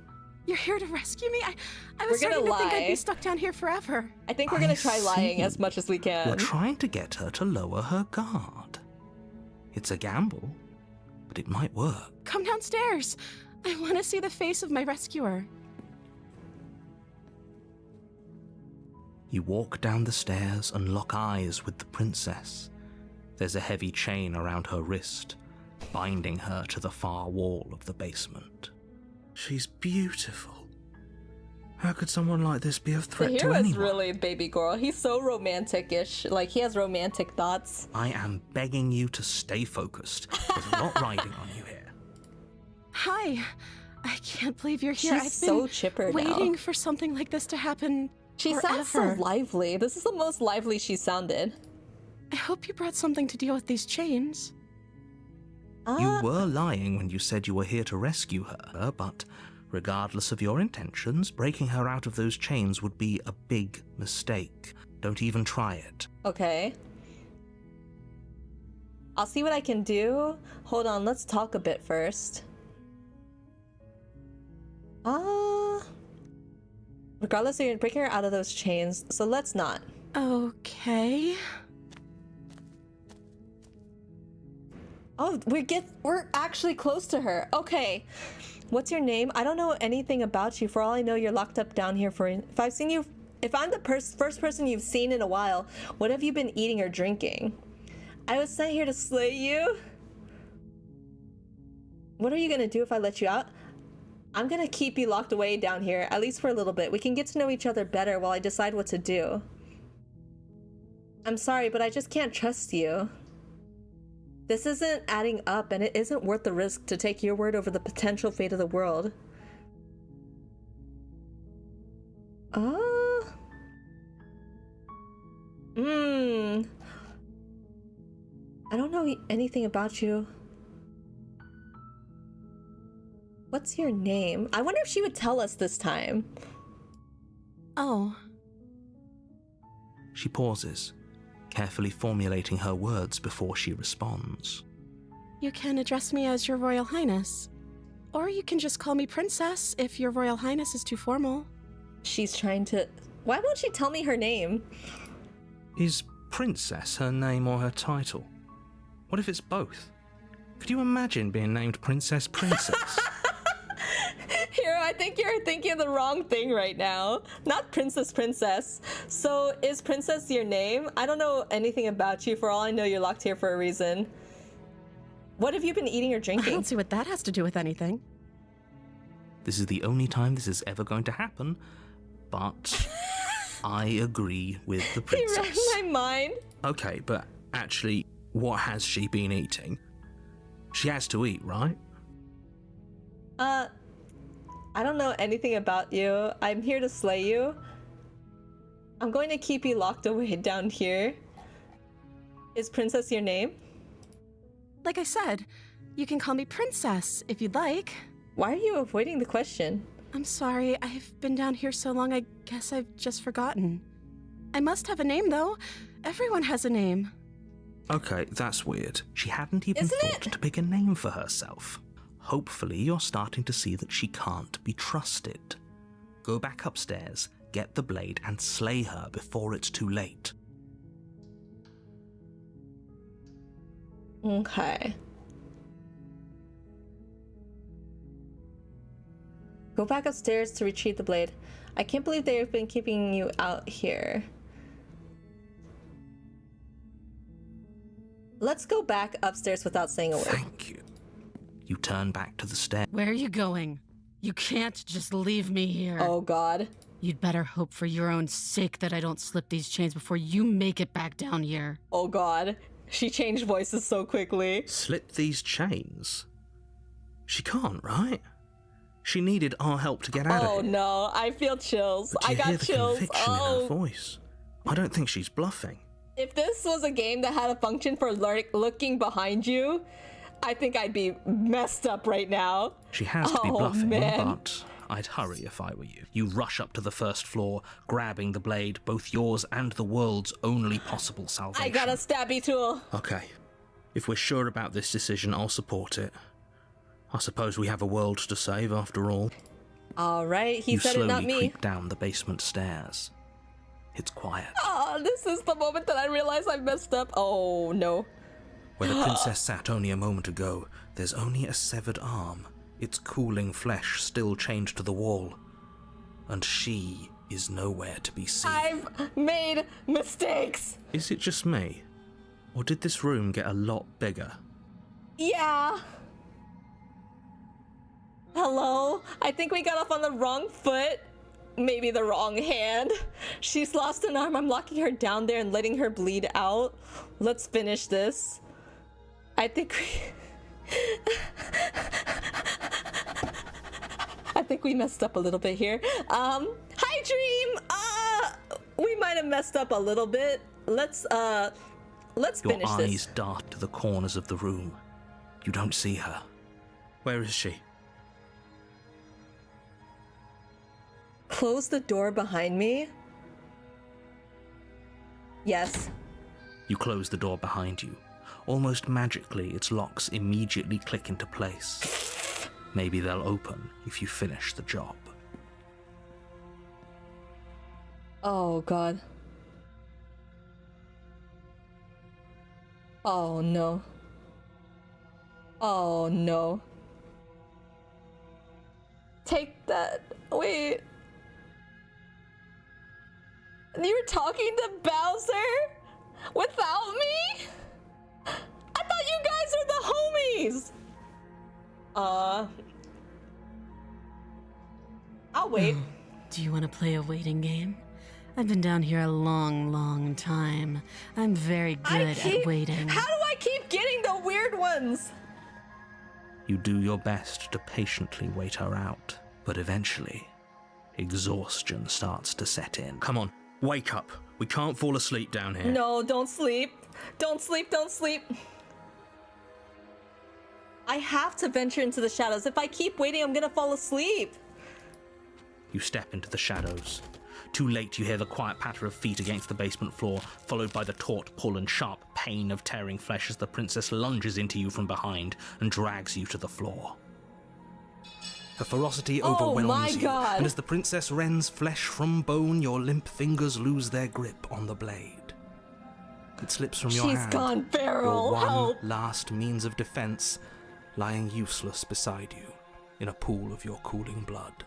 You're here to rescue me? I was We're gonna starting to think I'd lie. be stuck down here forever. I think we're gonna try lying see. as much as we can. You're trying to get her to lower her guard. It's a gamble, but it might work. Come downstairs. I want to see the face of my rescuer. You walk down the stairs and lock eyes with the princess. There's a heavy chain around her wrist, binding her to the far wall of the basement. She's beautiful. How could someone like this be a The threat to hero is anyone? really baby girl. He's so romantic-ish. Like, he has romantic thoughts. I am begging you to stay focused. There's a lot riding on you here. Hi. I can't believe you're here. She's so chipper now. waiting for something like this to happen. She sounds so forever. lively. This is the most lively she sounded. I hope you brought something to deal with these chains. You were lying when you said you were here to rescue her, but regardless of your intentions, breaking her out of those chains would be a big mistake. Don't even try it. Okay. I'll see what I can do. Hold on, let's talk a bit first. Regardless of you're breaking her out of those chains, so let's not. Okay. Oh, we're actually close to her. Okay. What's your name? I don't know anything about you. For all I know, you're locked up down here for... If I'm the first person you've seen in a while, what have you been eating or drinking? I was sent here to slay you. What are you gonna do if I let you out? I'm gonna keep you locked away down here, at least for a little bit. We can get to know each other better while I decide what to do. I'm sorry, but I just can't trust you. This isn't adding up, and it isn't worth the risk to take your word over the potential fate of the world. I don't know anything about you. What's your name? I wonder if she would tell us this time. Oh. She pauses, carefully formulating her words before she responds. You can address me as Your Royal Highness. Or you can just call me Princess if Your Royal Highness is too formal. She's trying to... Why won't she tell me her name? Is Princess her name or her title? What if it's both? Could you imagine being named Princess? Hero, I think you're thinking of the wrong thing right now. Not Princess. So, is Princess your name? I don't know anything about you. For all I know, you're locked here for a reason. What have you been eating or I drinking? don't see what that has to do with anything. This is the only time this is ever going to happen, but I agree with the He read princess. my mind. Okay, but actually, what has she been eating? She has to eat, right? I don't know anything about you. I'm here to slay you. I'm going to keep you locked away down here. Is Princess your name? Like I said, you can call me Princess if you'd like. Why are you avoiding the question? I'm sorry, I've been down here so long I guess I've just forgotten. I must have a name, though. Everyone has a name. Okay, that's weird. She hadn't even Isn't thought it? to pick a name for herself. Hopefully, you're starting to see that she can't be trusted. Go back upstairs, get the blade, and slay her before it's too late. Okay. Go back upstairs to retrieve the blade. I can't believe they've been keeping you out here. Let's go back upstairs without saying a word. Thank you. You turn back to the stair. Where are you going? You can't just leave me here. Oh god. You'd better hope for your own sake that I don't slip these chains before you make it back down here. Oh god. She changed voices so quickly. Slip these chains? She can't, right? She needed our help to get out of Oh here. no, I feel chills. But I you hear got the chills. conviction in her Oh. voice. I don't think she's bluffing. If this was a game that had a function for looking behind you, I think I'd be messed up right now. She has to be Oh, bluffing, man. but I'd hurry if I were you. You rush up to the first floor, grabbing the blade, both yours and the world's only possible salvation. I got a stabby tool. Okay. If we're sure about this decision, I'll support it. I suppose we have a world to save after all. All right, he You said it, slowly not me. creep down the basement stairs. It's quiet. Oh, this is the moment that I realize I messed up. Oh no. Where the princess sat only a moment ago, there's only a severed arm, its cooling flesh still chained to the wall. And she is nowhere to be seen. I've made mistakes. Is it just me? Or did this room get a lot bigger? Yeah. Hello? I think we got off on the wrong foot. Maybe the wrong hand. She's lost an arm. I'm locking her down there and letting her bleed out. Let's finish this. I think we messed up a little bit here. Hi Dream! We might have messed up a little bit. Let's Your finish eyes this. dart to the corners of the room. You don't see her. Where is she? Close the door behind me. Yes. You close the door behind you. Almost magically, its locks immediately click into place. Maybe they'll open if you finish the job. Oh god. Oh no. Oh no. Take that. Wait. You're talking to Bowser? Without me? I thought you guys are the homies! I'll wait. Do you want to play a waiting game? I've been down here a long, long time. I'm very good at waiting. How do I keep getting the weird ones? You do your best to patiently wait her out, but eventually, exhaustion starts to set in. Come on, wake up. We can't fall asleep down here. No, don't sleep. Don't sleep, don't sleep. I have to venture into the shadows. If I keep waiting, I'm gonna fall asleep. You step into the shadows. Too late, you hear the quiet patter of feet against the basement floor, followed by the taut pull and sharp pain of tearing flesh as the princess lunges into you from behind and drags you to the floor. Her ferocity overwhelms my you, God. and as the princess rends flesh from bone, your limp fingers lose their grip on the blade. It slips from your She's hand. gone feral. Your one Help. last means of defense, lying useless beside you in a pool of your cooling blood.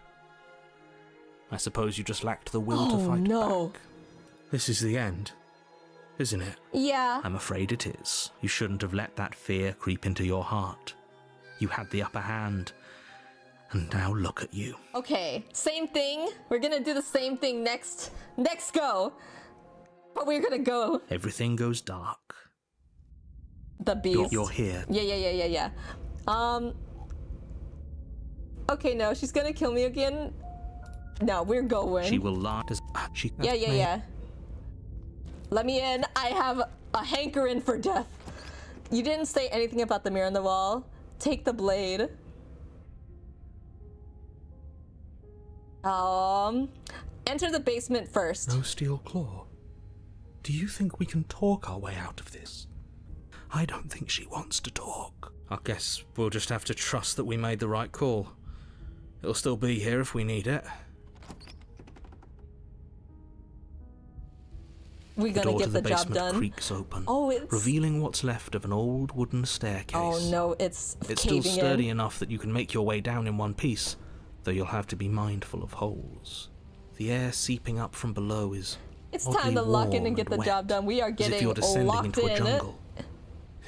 I suppose you just lacked the will to fight no. back. This is the end, isn't it? Yeah. I'm afraid it is. You shouldn't have let that fear creep into your heart. You had the upper hand, and now look at you. Okay, same thing. We're gonna do the same thing next go. But we're gonna go Everything goes dark. the beast. You're here. Yeah. Okay, no, she's gonna kill me again. No, we're going. She will lie as she. Yeah. Let me in. I have a hankering for death. You didn't say anything about the mirror on the wall. Take the blade. Enter the basement first. No steel claw. Do you think we can talk our way out of this? I don't think she wants to talk. I guess we'll just have to trust that we made the right call. It'll still be here if we need it. We're The gonna door get to the the job basement done. creaks open, Oh, it's... revealing what's left of an old wooden staircase. Oh no, it's It's still caving sturdy in. enough that you can make your way down in one piece, though you'll have to be mindful of holes. The air seeping up from below is It's oddly time to lock in warm and get the wet, job done. We are as if getting you're descending locked into a in. jungle.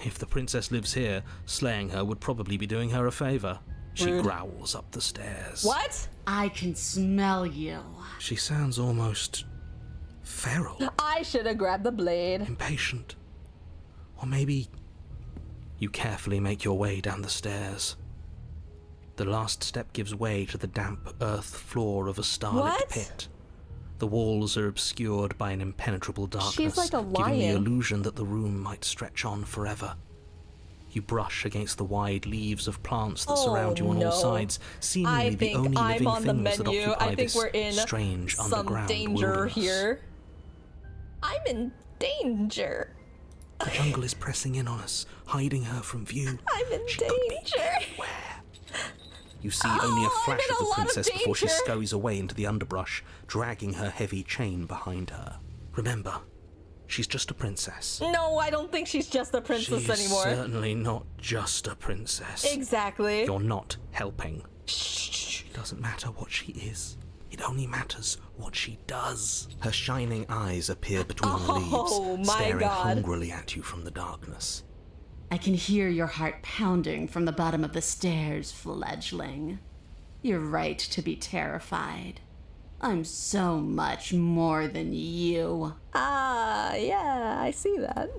If the princess lives here, slaying her would probably be doing her a favor. She Rude. growls up the stairs. What? I can smell you. She sounds almost feral, I should have grabbed the blade. impatient. Or maybe you carefully make your way down the stairs. The last step gives way to the damp earth floor of a starlit What? pit. The walls are obscured by an impenetrable darkness, She's like a giving the lion. illusion that the room might stretch on forever. You brush against the wide leaves of plants that surround you on no. all sides, seemingly I the think only I'm living on the things that menu. occupy I think this we're in strange some underground danger wilderness. here. I'm in danger. The jungle is pressing in on us, hiding her from view. I'm in She could be danger. anywhere. You see only a flash I'm in of the a lot of princess before she danger. scurries away into the underbrush, dragging her heavy chain behind her. Remember, she's just a princess. No, I don't think she's just a princess She's anymore. certainly not just a princess. Exactly. You're not helping. It doesn't matter what she is. It only matters what she does. Her shining eyes appear between the Oh, leaves, my staring God. hungrily at you from the darkness. I can hear your heart pounding from the bottom of the stairs, fledgling. You're right to be terrified. I'm so much more than you. Ah, yeah, I see that.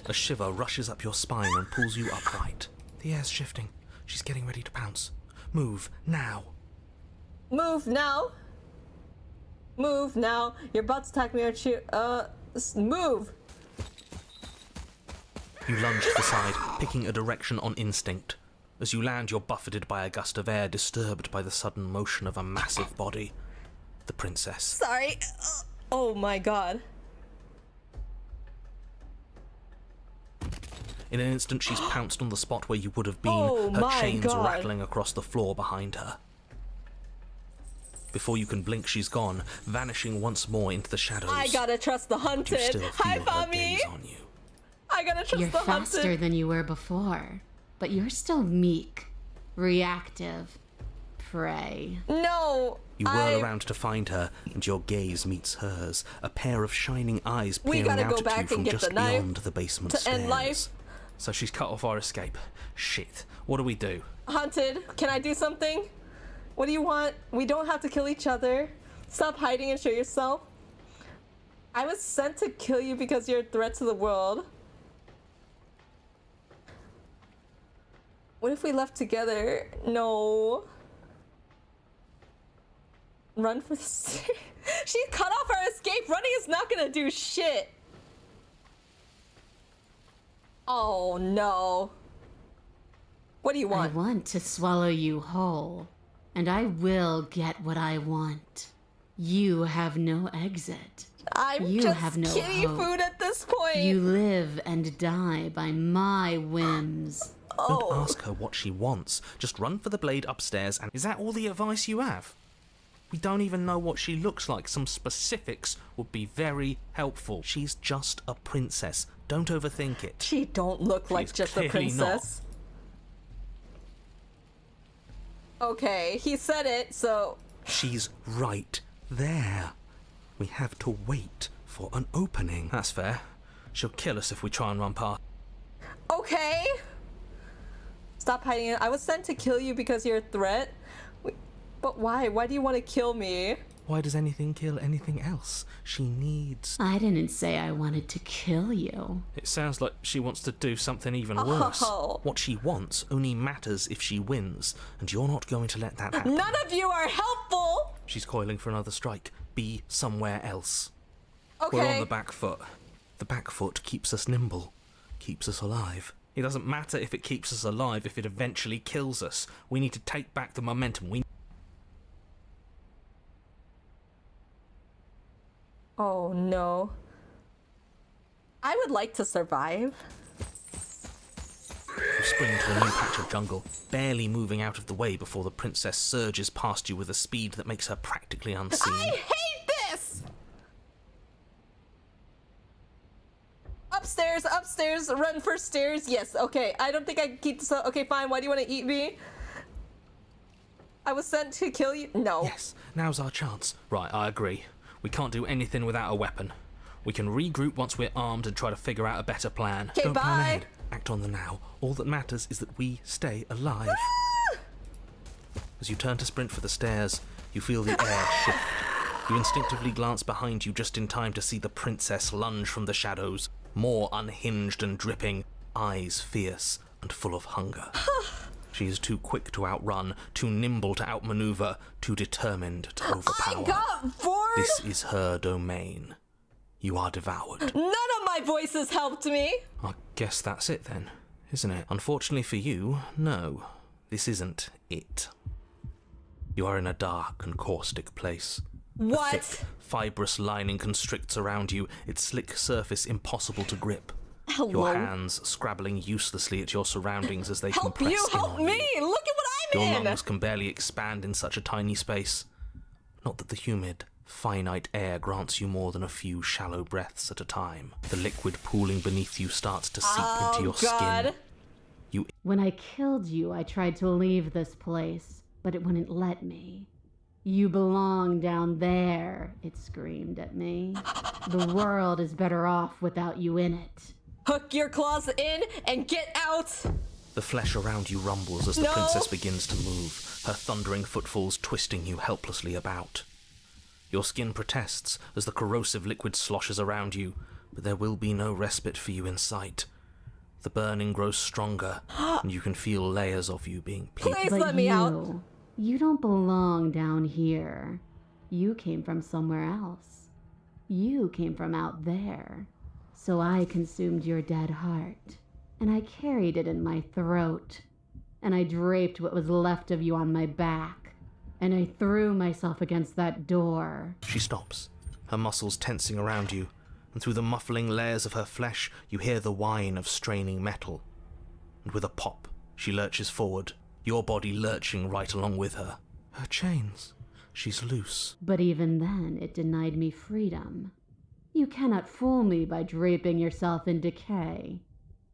A shiver rushes up your spine and pulls you upright. The air's shifting. She's getting ready to pounce. Move, now. Move now. Move now. You're about to attack me, aren't you? Move. You lunge to the side, picking a direction on instinct. As you land, you're buffeted by a gust of air, disturbed by the sudden motion of a massive body. The princess. Sorry. Oh my god. In an instant, she's pounced on the spot where you would have been, Oh her my chains God. rattling across the floor behind her. Before you can blink, she's gone, vanishing once more into the shadows. I gotta trust the You hunted. still Hi, feel her Fami. gaze on you. I gotta trust You're the faster hunted. than you were before, but you're still meek, reactive, prey. No. You whirl around to find her, and your gaze meets hers, a pair of shining eyes We peering gotta out go at you back from and get just the knife beyond the basement to stairs. end life. So she's cut off our escape. Shit. What do we do? Hunted, can I do something? What do you want? We don't have to kill each other. Stop hiding and show yourself. I was sent to kill you because you're a threat to the world. What if we left together? No. Run for the She cut off our escape. Running is not gonna do shit. Oh no. What do you I want? want to swallow you whole, and I will get what I want. You have no exit. I'm You just have no kitty hope. food at this point. You live and die by my whims. Don't ask her what she wants. Just run for the blade upstairs and... Is that all the advice you have? We don't even know what she looks like. Some specifics would be very helpful. She's just a princess. Don't overthink it. She don't look like She's just a clearly princess. Okay, he said it, so She's right there. We have to wait for an opening. That's fair. She'll kill us if we try and run past. okay. Stop hiding it. I was sent to kill you because you're a threat. But why? Why do you want to kill me? Why does anything kill anything else? She needs... I didn't say I wanted to kill you. It sounds like she wants to do something even worse. Oh, What she wants only matters if she wins, and you're not going to let that happen. none of you are helpful. She's coiling for another strike. Be somewhere else. Okay. We're on the back foot. The back foot keeps us nimble, keeps us alive. It doesn't matter if it keeps us alive if it eventually kills us. We need to take back the momentum. Oh no. I would like to survive. You spring to a new patch of jungle, barely moving out of the way before the princess surges past you with a speed that makes her practically unseen. I hate this! Upstairs, upstairs, run for stairs. Yes, okay. I don't think I can keep this up. Okay, fine. Why do you want to eat me? I was sent to kill you. No. Yes, now's our chance. Right, I agree. We can't do anything without a weapon. We can regroup once we're armed and try to figure out a better plan. Okay, Don't plan bye. ahead. Act on the now. All that matters is that we stay alive. As you turn to sprint for the stairs, you feel the air shift. You instinctively glance behind you just in time to see the princess lunge from the shadows, more unhinged and dripping, eyes fierce and full of hunger. She is too quick to outrun, too nimble to outmaneuver, too determined to overpower. I got bored! This is her domain. You are devoured. None of my voices helped me! I guess that's it then, isn't it? Unfortunately for you, no. This isn't it. You are in a dark and caustic place. What? A thick, fibrous lining constricts around you, its slick surface impossible to grip. Hello? Your hands scrabbling uselessly at your surroundings as they Help compress you! in Help on me! you. Look at what I'm Your in! lungs can barely expand in such a tiny space. Not that the humid, finite air grants you more than a few shallow breaths at a time. The liquid pooling beneath you starts to seep into your God. skin. When I killed you, I tried to leave this place, but it wouldn't let me. You belong down there, it screamed at me. The world is better off without you in it. Hook your claws in and get out! The flesh around you rumbles as the No. princess begins to move, her thundering footfalls twisting you helplessly about. Your skin protests as the corrosive liquid sloshes around you, but there will be no respite for you in sight. The burning grows stronger, and you can feel layers of you being peeled. Please But let me out. You don't belong down here. You came from somewhere else. You came from out there. So I consumed your dead heart, and I carried it in my throat, and I draped what was left of you on my back, and I threw myself against that door. She stops, her muscles tensing around you, and through the muffling layers of her flesh you hear the whine of straining metal. And with a pop, she lurches forward, your body lurching right along with her. Her chains. She's loose. But even then, it denied me freedom. You cannot fool me by draping yourself in decay.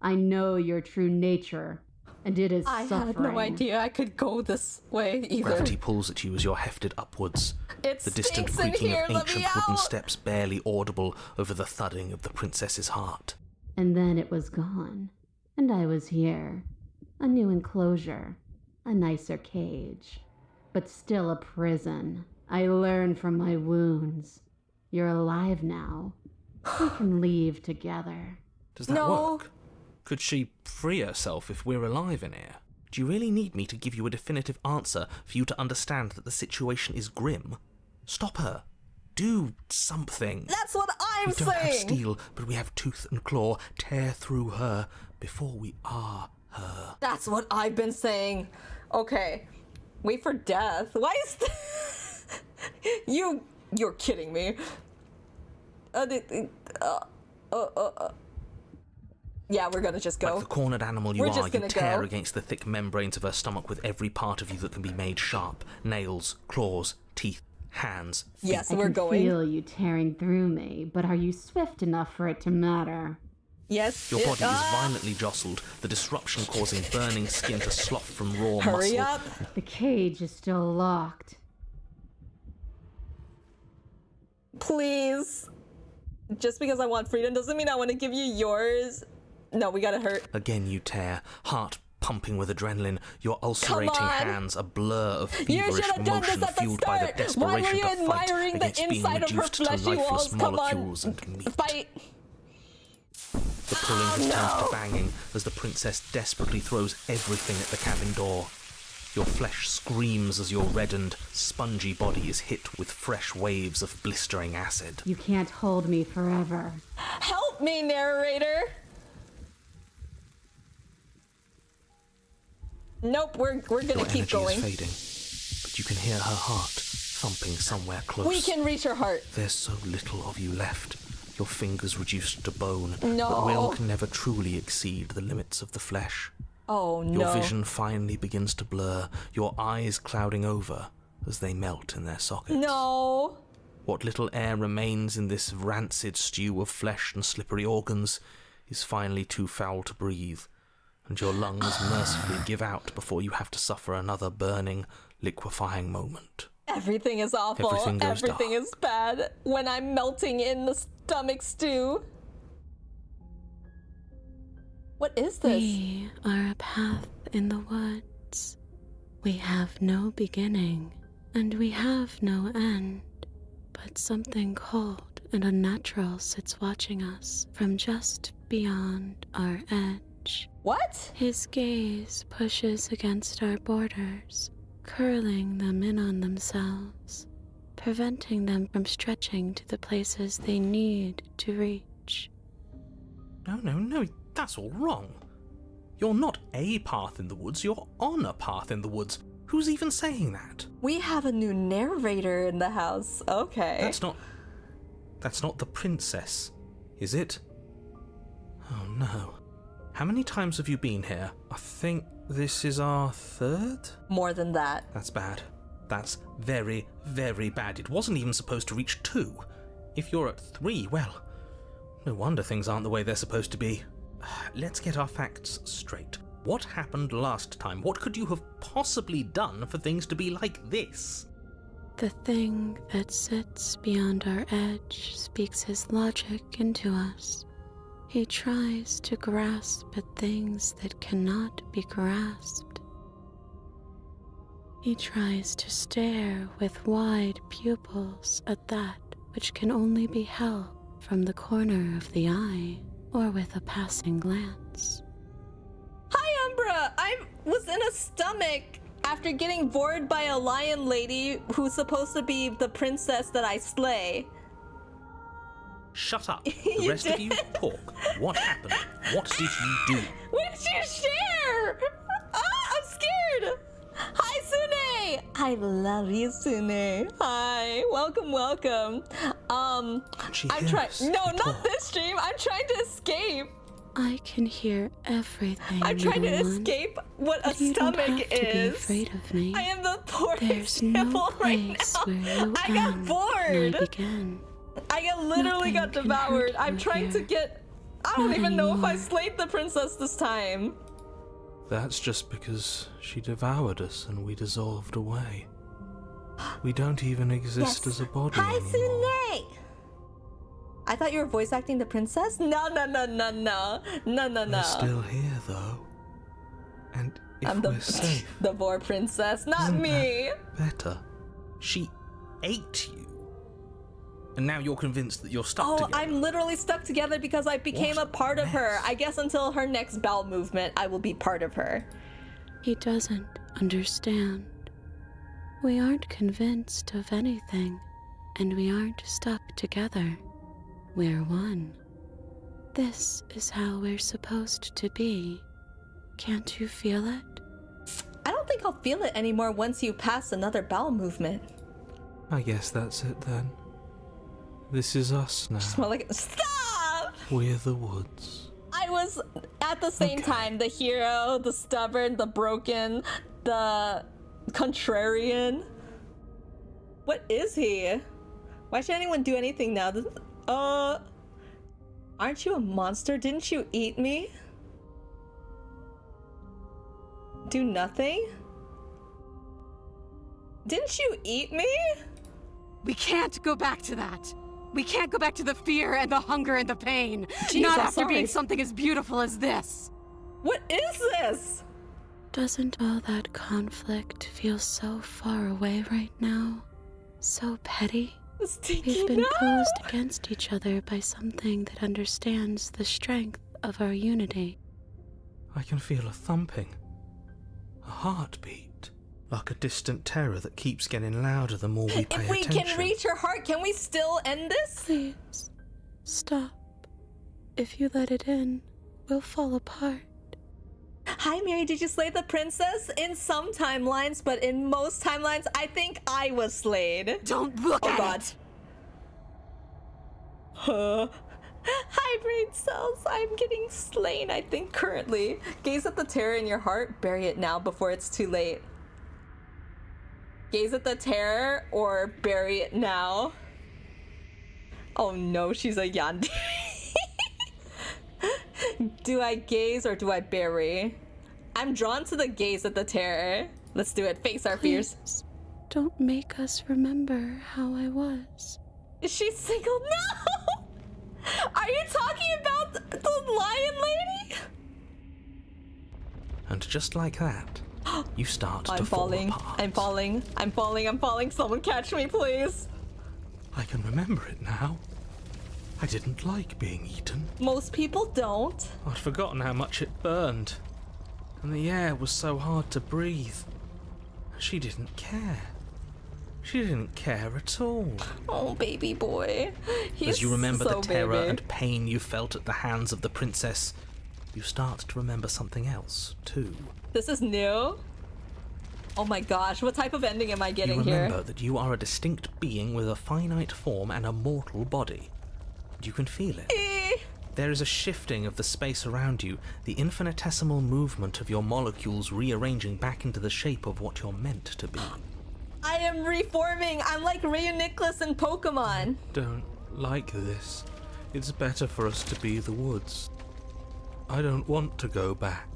I know your true nature, and it is I suffering. had no idea I could go this way either. Gravity pulls at you as you're hefted upwards. It The distant stinks in creaking here, of let me ancient wooden out! steps barely audible over the thudding of the princess's heart. And then it was gone, and I was here. A new enclosure, a nicer cage, but still a prison. I learned from my wounds. You're alive now. We can leave together. Does that No. work? Could she free herself if we're alive in here? Do you really need me to give you a definitive answer for you to understand that the situation is grim? Stop her. Do something. That's what I'm We don't have saying! steel, but we have tooth and claw. Tear through her before we are her. That's what I've been saying. Okay. Wait for death. Why is You're kidding me. Yeah, we're gonna just go. Like the cornered animal you We're are, just you gonna tear go. against the thick membranes of her stomach with every part of you that can be made sharp. Nails, claws, teeth, hands, feet. Yes, I we're can going. feel you tearing through me, but are you swift enough for it to matter? Yes. Your body is Ah! violently jostled, the disruption causing burning skin to slough from raw Hurry muscle. up. The cage is still locked. Please. Just because I want freedom doesn't mean I want to give you yours. No, we gotta hurt. Again you tear, heart pumping with adrenaline, your ulcerating on. hands a blur of You feverish should have done motion this at the fueled by the start. Why desperation were you to fight admiring the against being inside of her reduced to fleshy lifeless walls? Come molecules on. and meat. Fight. The pulling has turned to banging as the princess desperately throws everything at the cabin door. Your flesh screams as your reddened, spongy body is hit with fresh waves of blistering acid. You can't hold me forever. Help me, narrator. Nope, we're gonna Your keep energy going. is fading, but you can hear her heart thumping somewhere close. We can reach her heart. There's so little of you left. Your fingers reduced to bone. No. But will can never truly exceed the limits of the flesh. Oh no. Your vision finally begins to blur, your eyes clouding over as they melt in their sockets. No. What little air remains in this rancid stew of flesh and slippery organs is finally too foul to breathe, and your lungs mercifully give out before you have to suffer another burning, liquefying moment. Everything is awful. Everything goes Everything dark. is bad when I'm melting in the stomach stew. What is this? We are a path in the woods. We have no beginning, and we have no end. But something cold and unnatural sits watching us from just beyond our edge. What? His gaze pushes against our borders, curling them in on themselves, preventing them from stretching to the places they need to reach. No, that's all wrong. You're not a path in the woods, you're on a path in the woods. Who's even saying that? We have a new narrator in the house. Okay. That's not the princess, is it? Oh no. How many times have you been here? I think this is our third? More than that. That's bad. That's very, very bad. It wasn't even supposed to reach 2. If you're at 3, well, no wonder things aren't the way they're supposed to be. Let's get our facts straight. What happened last time? What could you have possibly done for things to be like this? The thing that sits beyond our edge speaks his logic into us. He tries to grasp at things that cannot be grasped. He tries to stare with wide pupils at that which can only be held from the corner of the eye or with a passing glance. Hi, Umbra! I was in a stomach after getting bored by a lion lady who's supposed to be the princess that I slay. Shut up. The rest of you talk. What happened? What did you do? What did you share? I'm scared! Hi, Sune! I love you, Sune. Hi. Welcome. I'm trying. No, not this stream. I'm trying to escape. I can hear everything. I'm trying to little one. escape what a But you don't stomach have to be is. afraid of me. I am the poor There's example no right place now. where you I got end bored. and I begin. Literally got Nothing can devoured. hurt I'm you trying to here. get. I don't Not even know if I anymore. slayed the princess this time. That's just because she devoured us and we dissolved away. We don't even exist as a body Hi, anymore. Sune! I thought you were voice acting the princess? No. We're still here, though. And if I'm we're safe, the poor princess, not isn't me. that better? She ate you. And now you're convinced that you're stuck Oh, together. I'm literally stuck together because I became What a part of her. mess. I guess until her next bowel movement, I will be part of her. He doesn't understand. We aren't convinced of anything, and we aren't stuck together. We're one. This is how we're supposed to be. Can't you feel it? I don't think I'll feel it anymore once you pass another bowel movement. I guess that's it then. This is us now. Smell like stop! We're the woods. I was at the same time the hero, the stubborn, the broken, the contrarian. What is he? Why should anyone do anything now? Aren't you a monster? Didn't you eat me? Do nothing? Didn't you eat me? We can't go back to that. We can't go back to the fear and the hunger and the pain. Jeez, Not I'm after being sorry. something as beautiful as this. What is this? Doesn't all that conflict feel so far away right now? So petty? Stinky, We've been no! posed against each other by something that understands the strength of our unity. I can feel a thumping. A heartbeat. Like a distant terror that keeps getting louder the more we pay If we attention. can reach her heart, can we still end this? Please, stop. If you let it in, we'll fall apart. Hi, Miri, did you slay the princess? In some timelines, but in most timelines, I think I was slayed. Don't look at God. it. Hi, brain cells. I'm getting slain, I think, currently. Gaze at the terror in your heart. Bury it now before it's too late. Gaze at the terror or bury it now. Oh no, she's a yandere. Do I gaze or do I bury? I'm drawn to the gaze at the terror. Let's do it. Face our fears. Please, don't make us remember how I was. Is she single? No! Are you talking about the lion lady? just like that, you start to I'm fall falling. apart. I'm falling. I'm falling. I'm falling. Someone catch me, please. I can remember it now. I didn't like being eaten. Most people don't. I'd forgotten how much it burned. And the air was so hard to breathe. She didn't care. She didn't care at all. Oh, baby boy. He's As you remember so the terror baby. and pain you felt at the hands of the princess, you start to remember something else, too. This is new. Oh my gosh, what type of ending am I getting You remember here? that you are a distinct being with a finite form and a mortal body. You can feel it. There is a shifting of the space around you, the infinitesimal movement of your molecules rearranging back into the shape of what you're meant to be. I am reforming. I'm like Ray and Nicholas in Pokemon. Don't like this. It's better for us to be the woods. I don't want to go back.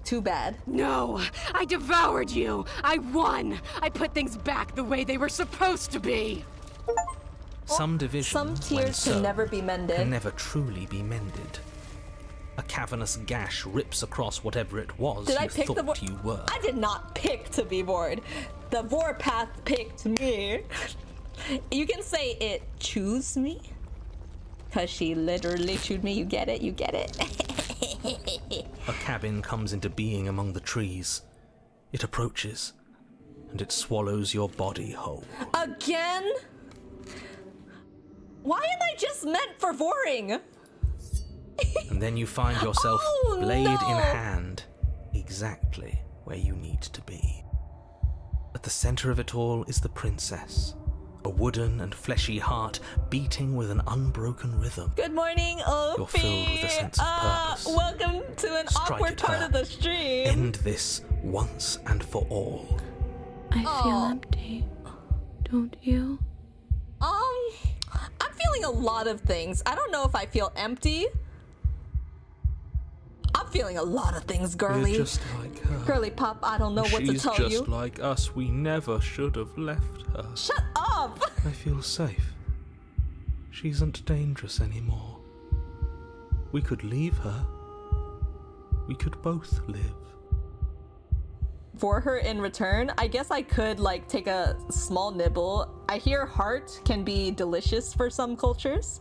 Too bad. No, I devoured you. I won. I put things back the way they were supposed to be. Some division, Some when tears sown, can never be mended. can never truly be mended. A cavernous gash rips across whatever it was Did I you pick the thought you were. I did not pick to be bored. The Vorpath picked me. You can say it chose me. Because she literally chewed me. You get it? You get it? A cabin comes into being among the trees. It approaches, and it swallows your body whole. Again? Why am I just meant for voring? And then you find yourself, Oh, blade no. in hand, exactly where you need to be. At the center of it all is the princess, a wooden and fleshy heart beating with an unbroken rhythm. Good morning, Ophi. You're filled with a sense of purpose. Welcome to an Strike awkward at part her. of the stream. End this once and for all. I feel empty. Don't you? I'm feeling a lot of things. I don't know if I feel empty. I'm feeling a lot of things, girly. You're just like her. Girly pop, I don't know what to She's tell just you. like us. We never should have left her. Shut up! I feel safe. She isn't dangerous anymore. We could leave her. We could both live. For her in return, I guess I could like take a small nibble. I hear heart can be delicious for some cultures.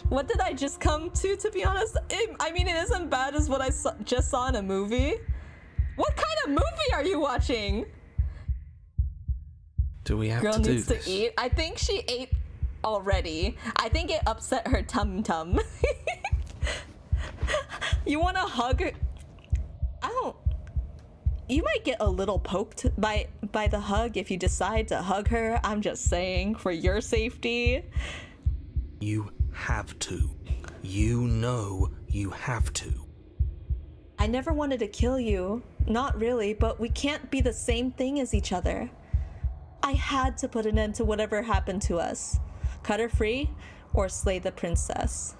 What did I just come to be honest? I mean, it isn't bad as what I just saw in a movie. What kind of movie are you watching? Do we have Girl to do needs this? to eat. I think she ate already. I think it upset her tum-tum. You want to hug her? I don't... You might get a little poked by the hug if you decide to hug her. I'm just saying, for your safety. You have to. You know you have to. I never wanted to kill you. Not really, but we can't be the same thing as each other. I had to put an end to whatever happened to us. Cut her free or slay the princess.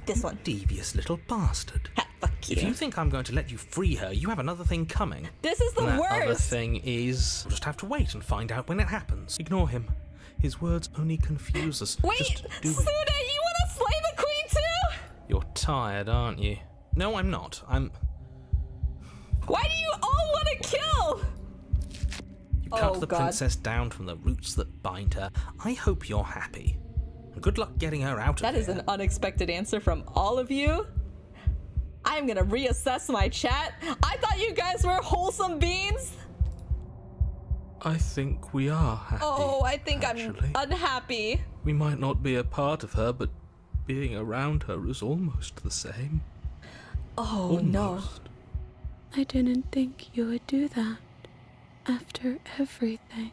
This one. Devious little bastard. Ha, fuck you. If you think I'm going to let you free her, you have another thing coming. This is the And that worst. other thing is... We'll just have to wait and find out when it happens. Ignore him. His words only confuse us. Wait, Just do Suda, it. you want to slay the queen too? You're tired, aren't you? No, I'm not. I'm... Why do you all want to kill? You cut Oh, the God. princess down from the roots that bind her. I hope you're happy. And good luck getting her out of That here. is an unexpected answer from all of you. I'm gonna reassess my chat. I thought you guys were wholesome beings. I think we are happy. Oh, I think actually. I'm unhappy. We might not be a part of her, but being around her is almost the same. Oh no. Almost. I didn't think you would do that. After everything.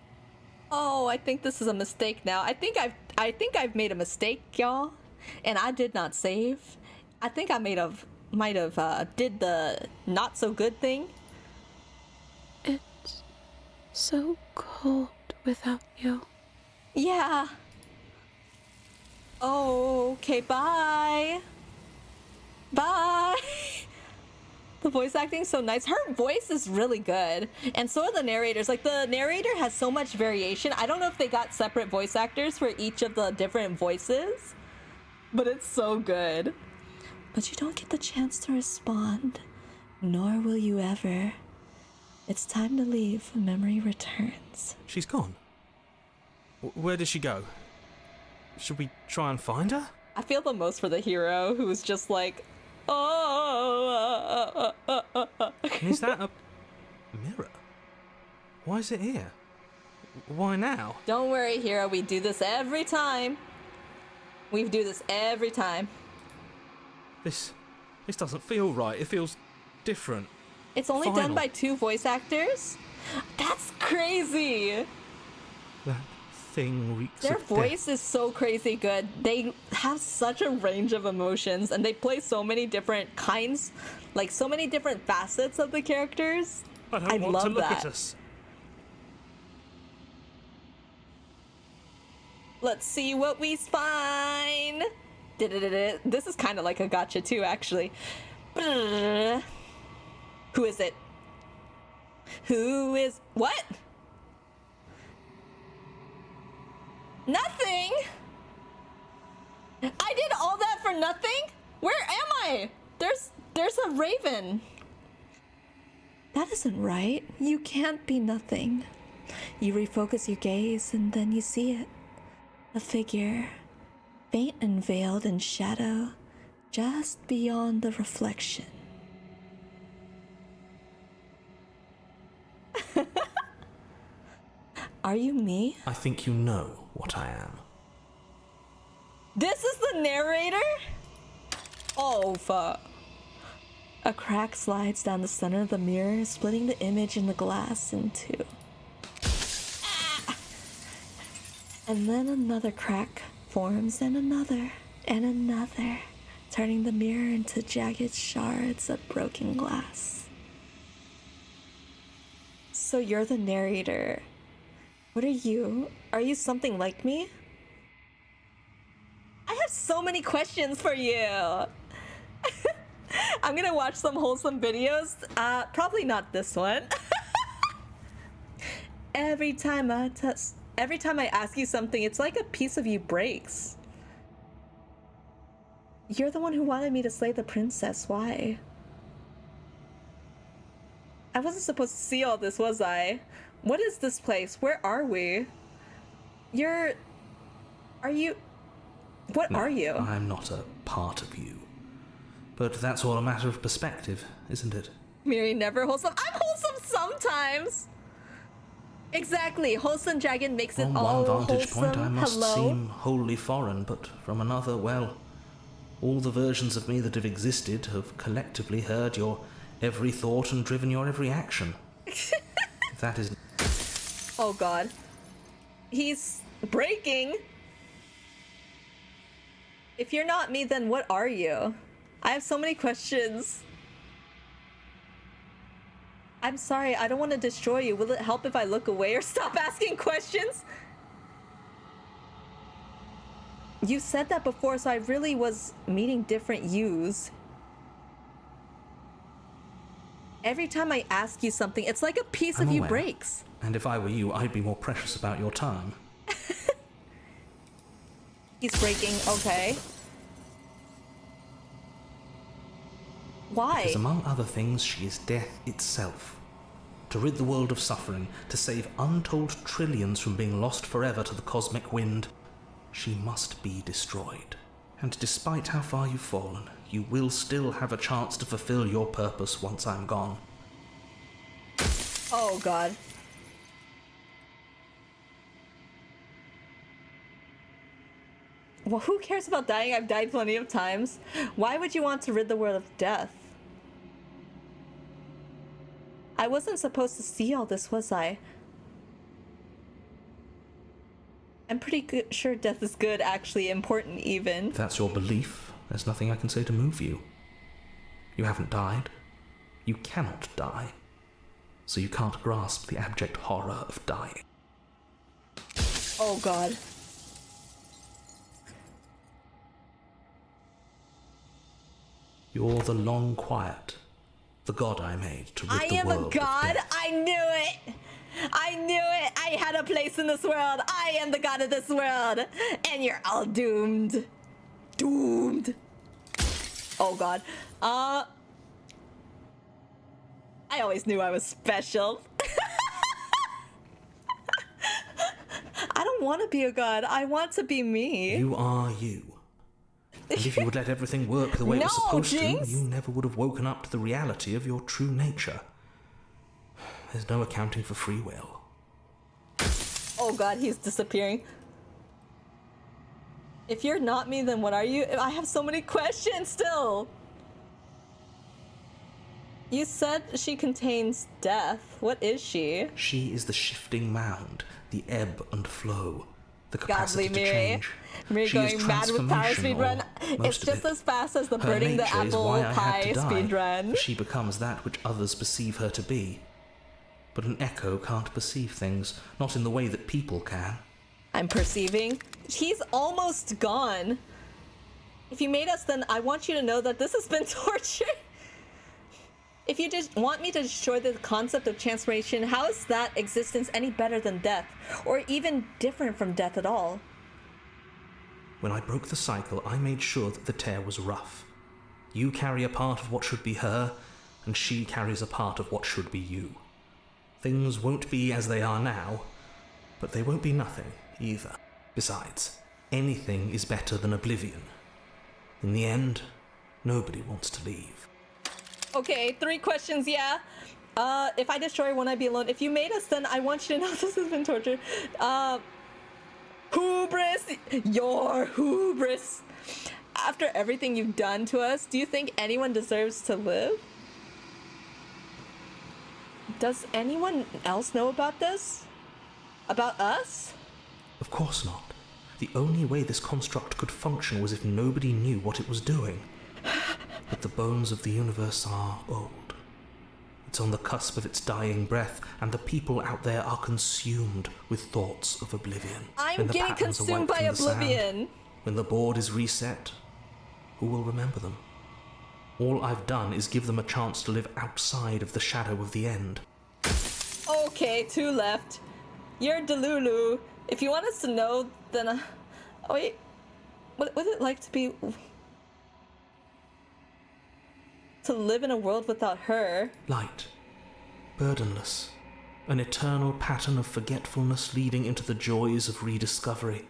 Oh, I think this is a mistake now. I think I've made a mistake, y'all, and I did not save. I think I might have did the not so good thing. It's so cold without you. Yeah. Oh, okay, bye. Bye. The voice acting's so nice. Her voice is really good. And so are the narrators. Like, the narrator has so much variation. I don't know if they got separate voice actors for each of the different voices. but it's so good. But you don't get the chance to respond, nor will you ever. It's time to leave. Memory returns. She's gone. Where did she go? Should we try and find her? I feel the most for the hero who's just like, oh. Is that a mirror? Why is it here? Why now? Don't worry, hero. We do this every time. We do this every time. This doesn't feel right. It feels different. It's only Final. done by 2 voice actors? That's crazy! That thing reeks Their of voice is so crazy good. They have such a range of emotions and they play so many different kinds, like so many different facets of the characters. I don't want love to look that. at us. Let's see what we find. This is kind of like a gotcha too, actually. Who is it? Who is... What? Nothing? I did all that for nothing? Where am I? There's a raven. That isn't right. You can't be nothing. You refocus your gaze and then you see it. A figure, faint and veiled in shadow, just beyond the reflection. Are you me? I think you know what I am. This is the narrator? Oh, fuck. A crack slides down the center of the mirror, splitting the image in the glass in 2. Ah! And then another crack forms, and another, turning the mirror into jagged shards of broken glass. So you're the narrator. What are you? Are you something like me? I have so many questions for you. I'm gonna watch some wholesome videos. Probably not this one. Every time I ask you something, it's like a piece of you breaks. You're the one who wanted me to slay the princess. Why? I wasn't supposed to see all this, was I? What is this place? Where are we? What are you? I'm not a part of you. But that's all a matter of perspective, isn't it? Miri never wholesome. I'm wholesome sometimes. Exactly. Wholesome dragon makes it From all one vantage wholesome. point I must Hello? seem wholly foreign, but from another, well, all the versions of me that have existed have collectively heard your every thought and driven your every action. If that is... Oh god. He's breaking. If you're not me, then what are you? I have so many questions. I'm sorry, I don't want to destroy you. Will it help if I look away or stop asking questions? You said that before, so I really was meeting different yous. Every time I ask you something, it's like a piece I'm of you aware. breaks. And if I were you, I'd be more precious about your time. He's breaking, okay. Why? Because among other things, she is death itself. To rid the world of suffering, to save untold trillions from being lost forever to the cosmic wind, she must be destroyed. And despite how far you've fallen, you will still have a chance to fulfill your purpose once I'm gone. Oh god. Well, who cares about dying? I've died plenty of times. Why would you want to rid the world of death? I wasn't supposed to see all this, was I? I'm pretty sure death is good, actually, important even. If that's your belief, there's nothing I can say to move you. You haven't died. You cannot die. So you can't grasp the abject horror of dying. Oh god. You're the long quiet, the god I made to rid I the am world a of god? death. I knew it! I knew it! I had a place in this world! I am the god of this world! And you're all doomed. doomed. Oh god. I always knew I was special. I don't want to be a god. I want to be me. You are you. And if you would let everything work the way it was supposed Jinx. to, you never would have woken up to the reality of your true nature. There's no accounting for free will. Oh god, he's disappearing. If you're not me, then what are you? I have so many questions still. You said she contains death. What is she? She is the shifting mound, the ebb and flow, the capacity Godly to Miri. change. Miri She is going mad with power speed run. transformational, most It's of just it. as fast as the Her birding the nature is apple why I had pie to die, speed run. for she becomes that which others perceive her to be. But an echo can't perceive things, not in the way that people can. I'm perceiving. He's almost gone. If you made us, then I want you to know that this has been torture. If you just want me to destroy the concept of transformation, how is that existence any better than death? Or even different from death at all? When I broke the cycle, I made sure that the tear was rough. You carry a part of what should be her, and she carries a part of what should be you. Things won't be as they are now, but they won't be nothing either. Besides, anything is better than oblivion. In the end, nobody wants to leave. Okay, 3 questions, yeah. If I destroy, won't I be alone? If you made us, then I want you to know this has been torture. Hubris! Your hubris! After everything you've done to us, do you think anyone deserves to live? Does anyone else know about this? About us? Of course not. The only way this construct could function was if nobody knew what it was doing. But the bones of the universe are old. It's on the cusp of its dying breath, and the people out there are consumed with thoughts of oblivion. I'm When the getting patterns are consumed wiped by from the sand, oblivion. when the board is reset, who will remember them? All I've done is give them a chance to live outside of the shadow of the end. Okay, 2 left. You're Delulu. If you want us to know, then... oh wait. What would it like to be... to live in a world without her? Light, burdenless, an eternal pattern of forgetfulness leading into the joys of rediscovery.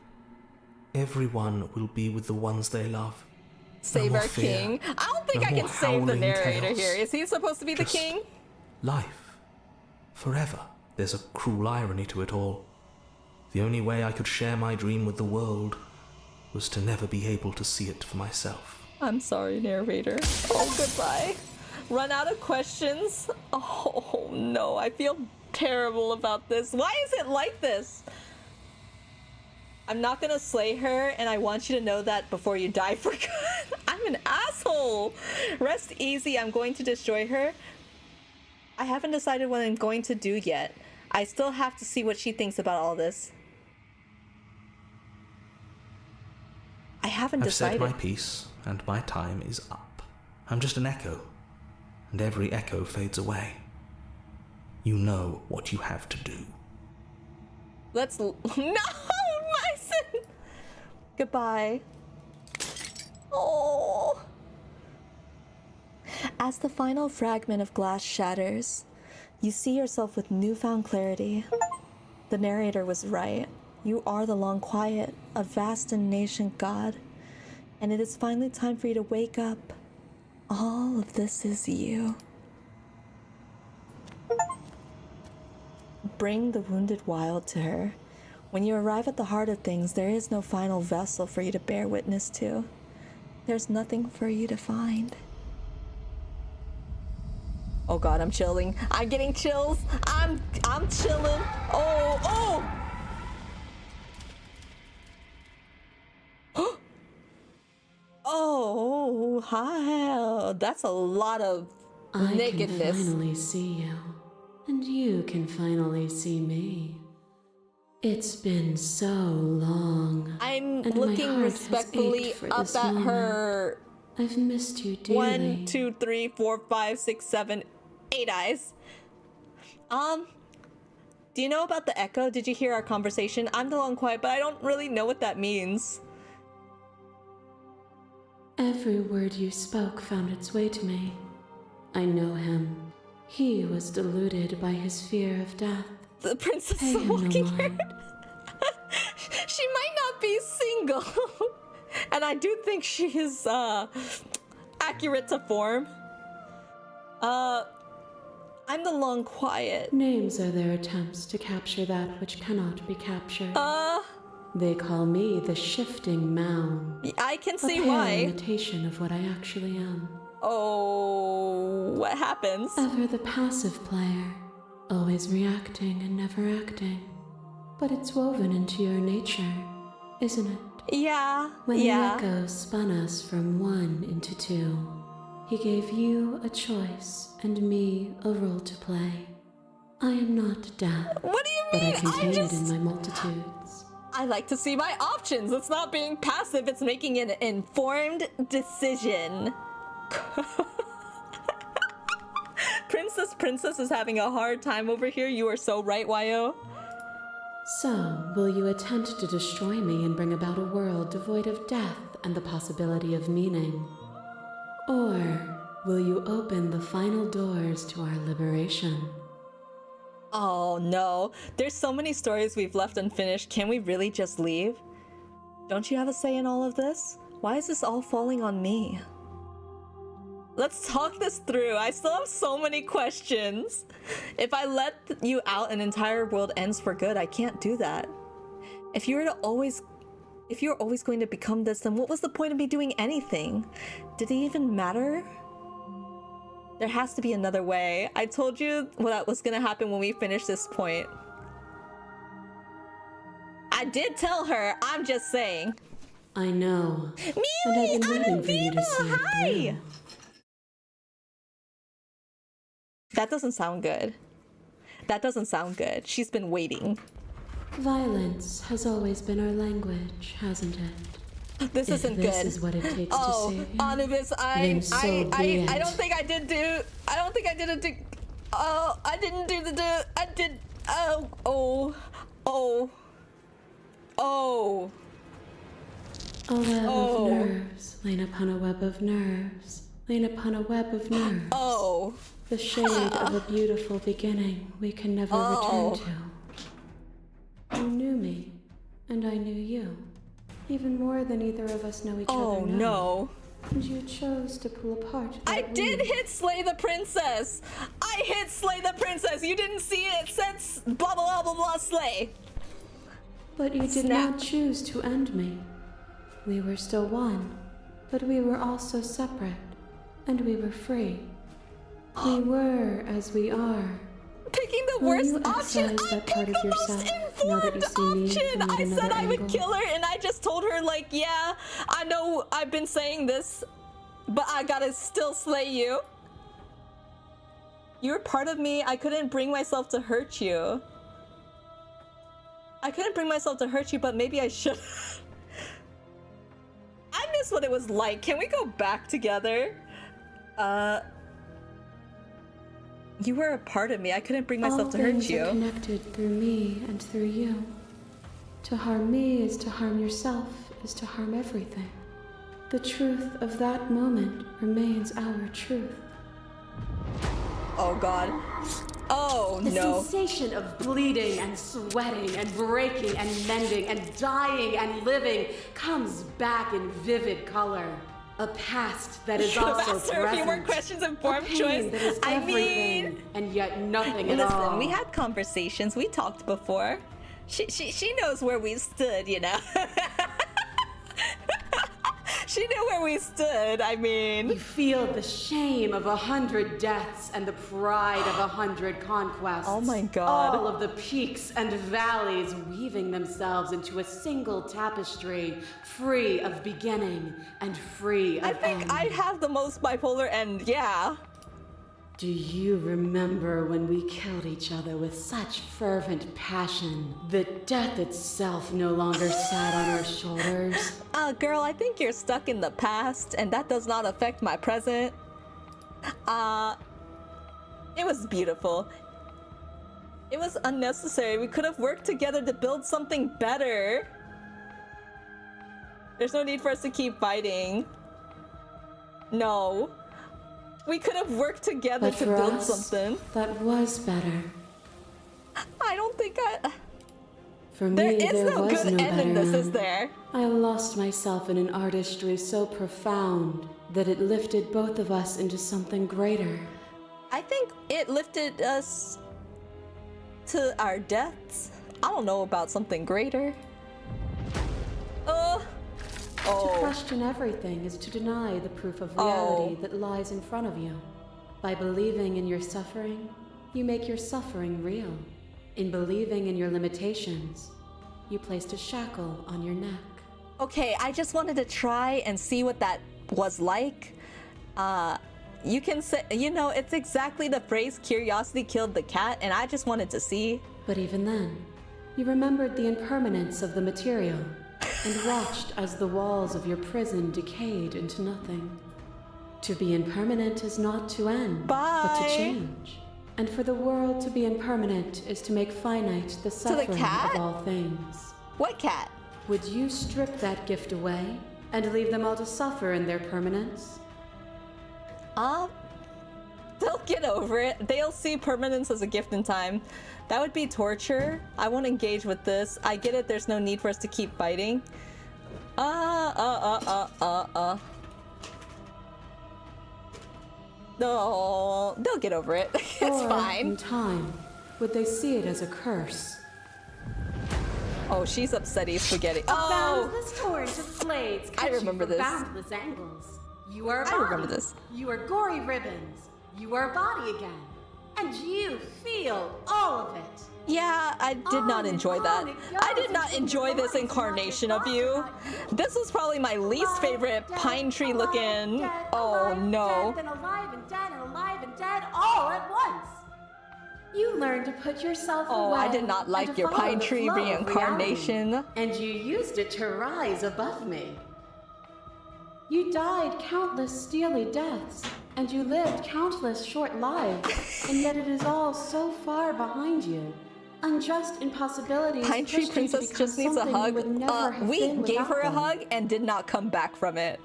Everyone will be with the ones they love. Save more our fear, king. I don't think no I can more save the howling narrator chaos. here. Is he supposed to be Just the king? Life. Forever. There's a cruel irony to it all. The only way I could share my dream with the world was to never be able to see it for myself. I'm sorry, narrator. Oh, goodbye. Run out of questions? Oh, no. I feel terrible about this. Why is it like this? I'm not gonna slay her, and I want you to know that before you die for good. I'm an asshole. Rest easy. I'm going to destroy her. I haven't decided what I'm going to do yet. I still have to see what she thinks about all this. I haven't I've said decided. my piece, and my time is up. I'm just an echo, and every echo fades away. You know what you have to do. Let's... No! Myson! Goodbye. Oh. As the final fragment of glass shatters, you see yourself with newfound clarity. The narrator was right. You are the long quiet, a vast and nascent god. And it is finally time for you to wake up. All of this is you. Bring the wounded wild to her. When you arrive at the heart of things, there is no final vessel for you to bear witness to. There's nothing for you to find. Oh god, I'm chilling. I'm getting chills. I'm chilling. Oh. Oh, hi. That's a lot of I nakedness. can finally see you, and you can finally see me. It's been so long. I'm and my looking heart has respectfully ached for up this at moment. her I've missed you dearly. 1, 2, 3, 4, 5, 6, 7, 8 eyes. Do you know about the echo? Did you hear our conversation? I'm the long quiet, but I don't really know what that means. Every word you spoke found its way to me. I know him. He was deluded by his fear of death. The princess Pay is him no walking here. mind. She might not be single. And I do think she is accurate to form. I'm the long quiet. Names are their attempts to capture that which cannot be captured. They call me the shifting mound. I can see a pale why. imitation of what I actually am. Oh, what happens? Ever the passive player, always reacting and never acting. But it's woven into your nature, isn't it? Yeah, When yeah. the echo spun us from one into two, he gave you a choice and me a role to play. I am not death, What do you but mean? I contain it in my multitudes. I like to see my options. It's not being passive, it's making an informed decision. Princess is having a hard time over here. You are so right, Yo. So, will you attempt to destroy me and bring about a world devoid of death and the possibility of meaning? Or will you open the final doors to our liberation? Oh no, there's so many stories we've left unfinished. Can we really just leave? Don't you have a say in all of this? Why is this all falling on me? Let's talk this through. I still have so many questions. If I let you out, an entire world ends for good. I can't do that. If you're always going to become this, then what was the point of me doing anything? Did it even matter? There has to be another way. I told you what was gonna happen when we finish this point. I did tell her, I'm just saying. I know. Miri, and I've been I'm waiting for you to see it hi! through. That doesn't sound good. That doesn't sound good. She's been waiting. Violence has always been our language, hasn't it? This isn't If this good. is what it takes Oh, to save you, Anubis, then so be I it. don't think I did do. I don't think I did it. Oh, I didn't do the. I did. Oh. A web Oh. of nerves, lain upon a web of nerves, lain upon a web of nerves. Oh. The shade of a beautiful beginning we can never Oh. return to. You knew me, and I knew you. Even more than either of us know each Oh other now. no. And you chose to pull apart that I did weave. hit slay the princess. I hit slay the princess. You didn't see it. It said blah blah blah blah slay. But you did Snap. not choose to end me. We were still one, but we were also separate, and we were free. We were as we are. Picking the Will worst you option. excise I that part picked of the most yourself now that you see me option. from yet I said another I would angle? kill her, and I just told her like, yeah, I know I've been saying this, but I gotta still slay you. You're part of me. I couldn't bring myself to hurt you. I couldn't bring myself to hurt you, but maybe I should. I miss what it was like. Can we go back together? You were a part of me. I couldn't bring myself All to hurt things are you. connected through me and through you. To harm me is to harm yourself, is to harm everything. The truth of that moment remains our truth. Oh god. Oh The no. sensation of bleeding and sweating and breaking and mending and dying and living comes back in vivid color. A past that is Should've also asked her a few more present. questions, A informed pain choice. that is I everything mean, and yet nothing at all. listen, we had conversations. We talked before. She knows where we stood, you know. She knew where we stood. I mean, You feel the shame of 100 deaths and the pride of 100 conquests. Oh my God. All of the peaks and valleys weaving themselves into a single tapestry, free of beginning and free of I think end. I have the most bipolar end. Yeah. Do you remember when we killed each other with such fervent passion that death itself no longer sat on our shoulders? Girl, I think you're stuck in the past, and that does not affect my present. It was beautiful. It was unnecessary. We could have worked together to build something better. There's no need for us to keep fighting. No. We could have worked together But to for build us, something. that was better. I don't think For there me, is there no was good no end better in this, is end. there? I lost myself in an artistry so profound that it lifted both of us into something greater. I think it lifted us to our deaths. I don't know about something greater. To question everything is to deny the proof of reality that lies in front of you. By believing in your suffering, you make your suffering real. In believing in your limitations, you placed a shackle on your neck. Okay, I just wanted to try and see what that was like. You can say, you know, it's exactly the phrase curiosity killed the cat, and I just wanted to see. But even then, you remembered the impermanence of the material and watched as the walls of your prison decayed into nothing. To be impermanent is not to end, but to Bye. change. And for the world to be impermanent is to make finite the suffering cat? of all things. What cat? Would you strip that gift away and leave them all to suffer in their permanence? They'll get over it. They'll see permanence as a gift in time. That would be torture. I won't engage with this. I get it, there's no need for us to keep fighting. No, they'll get over it. It's Or, fine. in time, would they see it as a curse? Oh, she's upsetty spaghetti. A Oh! boundless torrent of blades I cut remember you from this. boundless angles. You are a I body. remember this. You are gory ribbons. You are a body again. And you feel all of it. Yeah, I did not On and enjoy on that. it I goes did not until enjoy your this mind's incarnation not of you. about you. This was probably my least Alive, favorite dead, pine tree alive, looking. dead, Oh alive, no. Dead, then alive and dead and alive and dead all at once. You learn to put yourself Oh, away. I did not and like to your follow pine the tree flow of reincarnation. reality. And you used it to rise above me. You died countless steely deaths, and you lived countless short lives, and yet it is all so far behind you. Unjust impossibilities. Pine Tree pushed you to Princess become just needs a something you hug. would never have We been gave her a without them. hug and did not come back from it.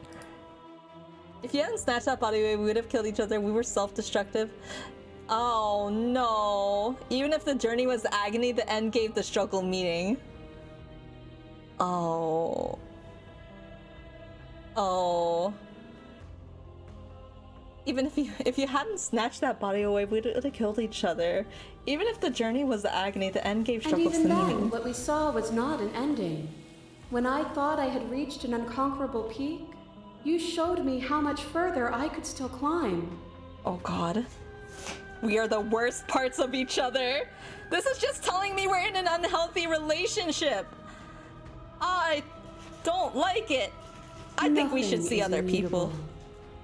If you hadn't snatched that body away, we would have killed each other. We were self-destructive. Oh no. Even if the journey was agony, the end gave the struggle meaning. Oh. Oh. Even if you hadn't snatched that body away, we would have killed each other. Even if the journey was the agony, the end gave And struggles even the then, meaning. what we saw was not an ending. When I thought I had reached an unconquerable peak, you showed me how much further I could still climb. Oh god. We are the worst parts of each other. This is just telling me we're in an unhealthy relationship. I don't like it. I think we should Nothing see is other people. immutable.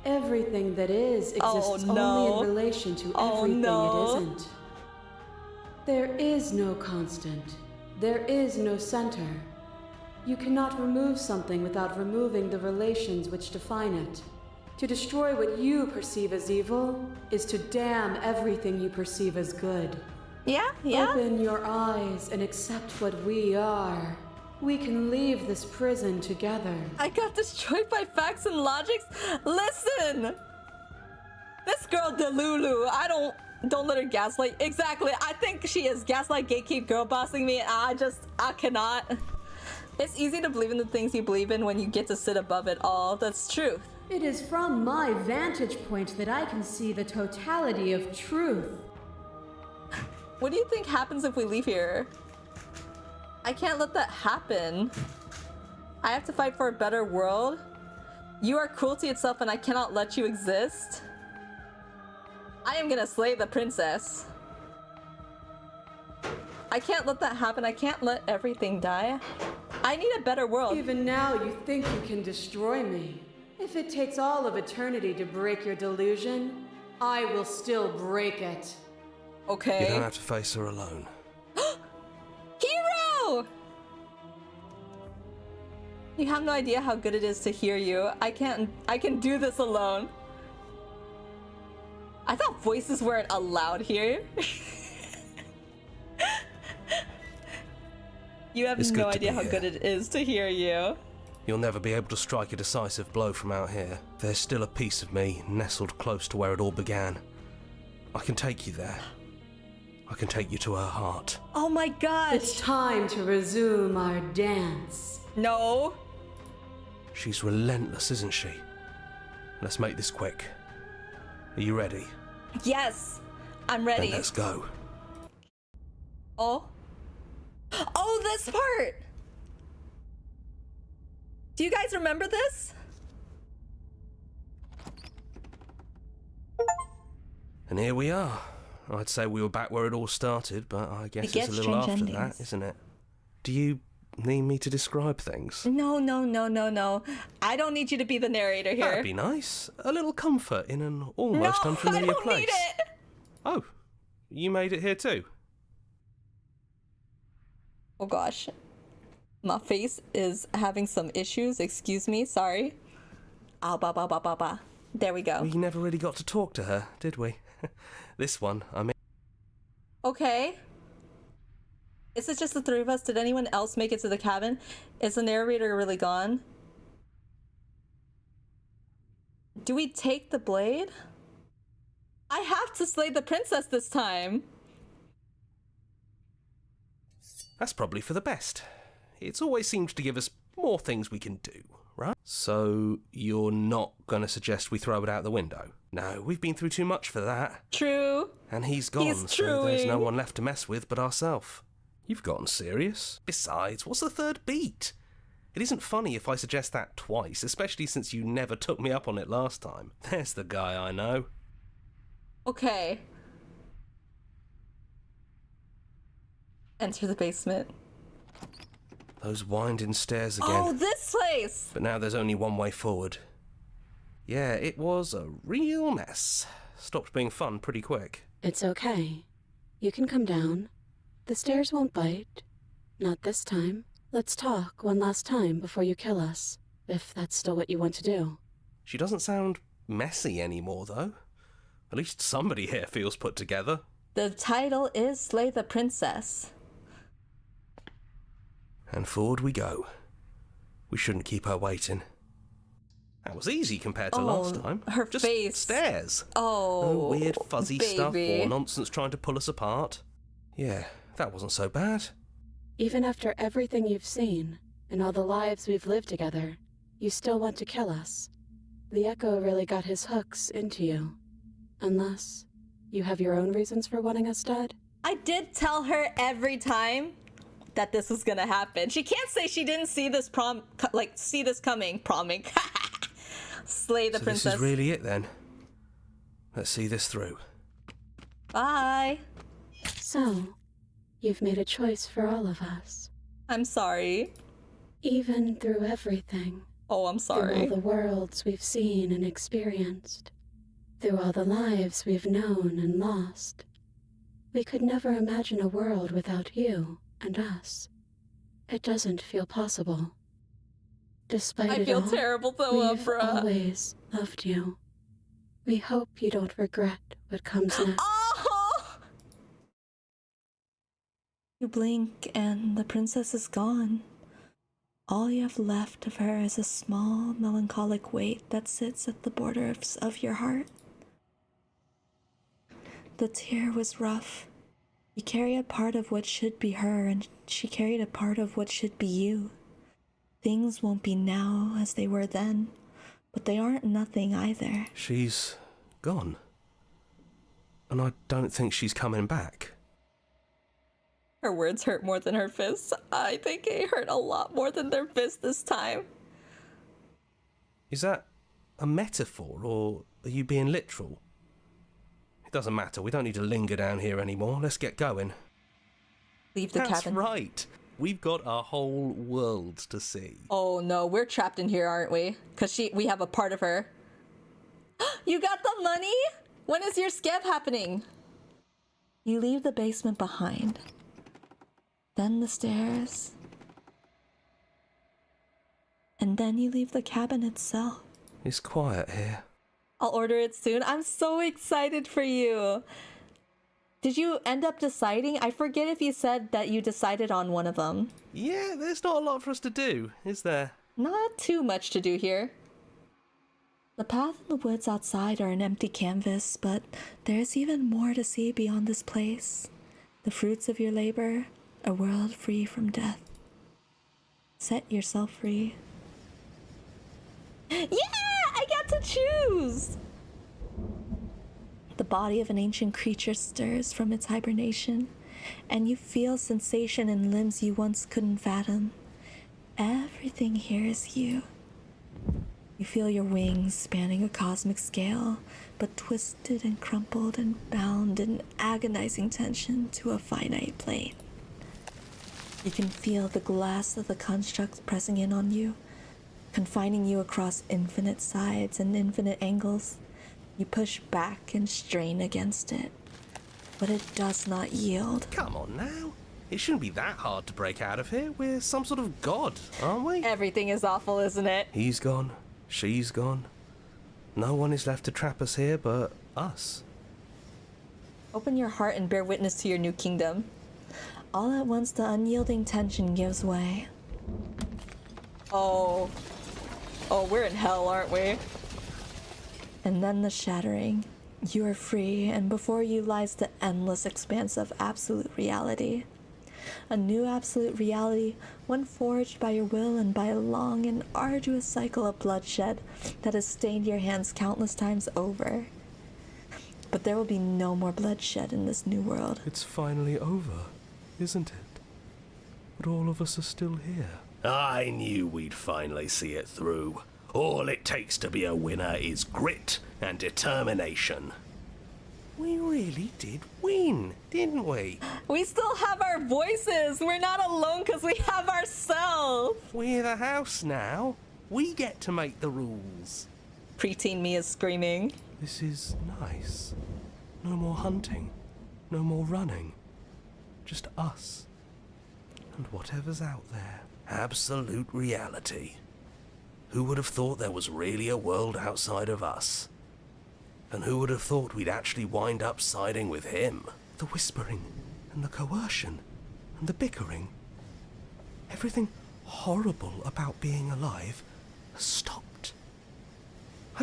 Everything that is exists Oh, no. only in relation to Oh, everything no. it isn't. There is no constant. There is no center. You cannot remove something without removing the relations which define it. To destroy what you perceive as evil is to damn everything you perceive as good. Yeah, yeah. Open your eyes and accept what we are. We can leave this prison together. I got destroyed by facts and logics. Listen! This girl Delulu, don't let her gaslight. Exactly, I think she is gaslight, gatekeep, girl bossing me. I cannot. It's easy to believe in the things you believe in when you get to sit above it all. That's truth. It is from my vantage point that I can see the totality of truth. What do you think happens if we leave here? I can't let that happen. I have to fight for a better world. You are cruelty itself and I cannot let you exist. I am gonna slay the princess. I can't let that happen. I can't let everything die. I need a better world. Even now, you think you can destroy me. If it takes all of eternity to break your delusion, I will still break it. Okay. You don't have to face her alone. Hero! You have no idea how good it is to hear you. I can do this alone. I thought voices weren't allowed here. You have It's no good to idea be how here. good it is to hear you. You'll never be able to strike a decisive blow from out here. There's still a piece of me nestled close to where it all began. I can take you there. I can take you to her heart. Oh my gosh. It's time to resume our dance. No. She's relentless, isn't she? Let's make this quick. Are you ready? Yes, I'm ready. Then let's go. Oh. Oh, this part. Do you guys remember this? And here we are. I'd say we were back where it all started, but I guess it's a little strange after endings. that, isn't it? Do you need me to describe things? No. I don't need you to be the narrator here. That'd be nice. A little comfort in an almost unfamiliar I don't place. need it. Oh, you made it here too? Oh gosh. My face is having some issues. Excuse me. Sorry. Ah, ba ba ba ba ba. There we go. We never really got to talk to her, did we? This one, I mean. Okay. Is it just the three of us? Did anyone else make it to the cabin? Is the narrator really gone? Do we take the blade? I have to slay the princess this time. That's probably for the best. It's always seems to give us more things we can do, right? So, you're not going to suggest we throw it out the window? No, we've been through too much for that. True. And he's gone, He's so there's no truing. one left to mess with but ourselves. You've gotten serious. Besides, what's the third beat? It isn't funny if I suggest that twice, especially since you never took me up on it last time. There's the guy I know. Okay. Enter the basement. Those winding stairs again. Oh, this place! But now there's only one way forward. Yeah, it was a real mess. Stopped being fun pretty quick. It's okay. You can come down. The stairs won't bite. Not this time. Let's talk one last time before you kill us, if that's still what you want to do. She doesn't sound messy anymore, though. At least somebody here feels put together. The title is Slay the Princess. And forward we go. We shouldn't keep her waiting. That was easy compared to last time. her Just face. stairs. Oh, No weird fuzzy stuff baby. or nonsense trying to pull us apart. Yeah, that wasn't so bad. Even after everything you've seen, and all the lives we've lived together, you still want to kill us. The Echo really got his hooks into you. Unless you have your own reasons for wanting us dead? I did tell her every time that this was gonna happen. She can't say she didn't see this see this coming. Promming. Slay the So princess. this is really it then. Let's see this through. Bye. So, you've made a choice for all of us. I'm sorry. Even through everything. Oh, I'm Through sorry. all the worlds we've seen and experienced. Through all the lives we've known and lost. We could never imagine a world without you and us. It doesn't feel possible. Despite I it feel all, terrible though, we've Umbra. always loved you. We hope you don't regret what comes next. Oh! You blink and the princess is gone. All you have left of her is a small, melancholic weight that sits at the border of your heart. The tear was rough. You carry a part of what should be her, and she carried a part of what should be you. Things won't be now as they were then, but they aren't nothing either. She's gone. And I don't think she's coming back. Her words hurt more than her fists. I think it hurt a lot more than their fists this time. Is that a metaphor, or are you being literal? It doesn't matter, we don't need to linger down here anymore. Let's get going. Leave the That's cabin. right. We've got a whole world to see. Oh no, we're trapped in here, aren't we? Because we have a part of her. You got the money? When is your scam happening? You leave the basement behind. Then the stairs. And then you leave the cabin itself. It's quiet here. I'll order it soon. I'm so excited for you. Did you end up deciding? I forget if you said that you decided on one of them. Yeah, there's not a lot for us to do, is there? Not too much to do here. The path and the woods outside are an empty canvas, but there's even more to see beyond this place. The fruits of your labor, a world free from death. Set yourself free. Yeah! I got to choose! The body of an ancient creature stirs from its hibernation, and you feel sensation in limbs you once couldn't fathom. Everything here is you. You feel your wings spanning a cosmic scale, but twisted and crumpled and bound in agonizing tension to a finite plane. You can feel the glass of the construct pressing in on you, confining you across infinite sides and infinite angles. You push back and strain against it, but it does not yield. Come on now. It shouldn't be that hard to break out of here. We're some sort of god, aren't we? Everything is awful, isn't it? He's gone. She's gone. No one is left to trap us here but us. Open your heart and bear witness to your new kingdom. All at once, the unyielding tension gives way. Oh, we're in hell, aren't we? And then the shattering. You are free, and before you lies the endless expanse of absolute reality. A new absolute reality, one forged by your will and by a long and arduous cycle of bloodshed that has stained your hands countless times over. But there will be no more bloodshed in this new world. It's finally over, isn't it? But all of us are still here. I knew we'd finally see it through. All it takes to be a winner is grit and determination. We really did win, didn't we? We still have our voices. We're not alone because we have ourselves. We're the house now. We get to make the rules. Preteen me is screaming. This is nice. No more hunting. No more running. Just us. And whatever's out there. Absolute reality. Who would have thought there was really a world outside of us? And who would have thought we'd actually wind up siding with him? The whispering and the coercion and the bickering. Everything horrible about being alive has stopped.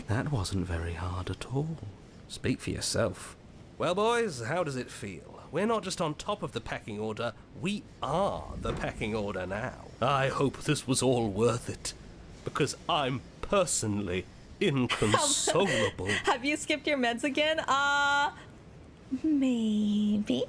That wasn't very hard at all. Speak for yourself. Well, boys, how does it feel? We're not just on top of the pecking order, we are the pecking order now. I hope this was all worth it, because I'm personally inconsolable. Have you skipped your meds again? Maybe.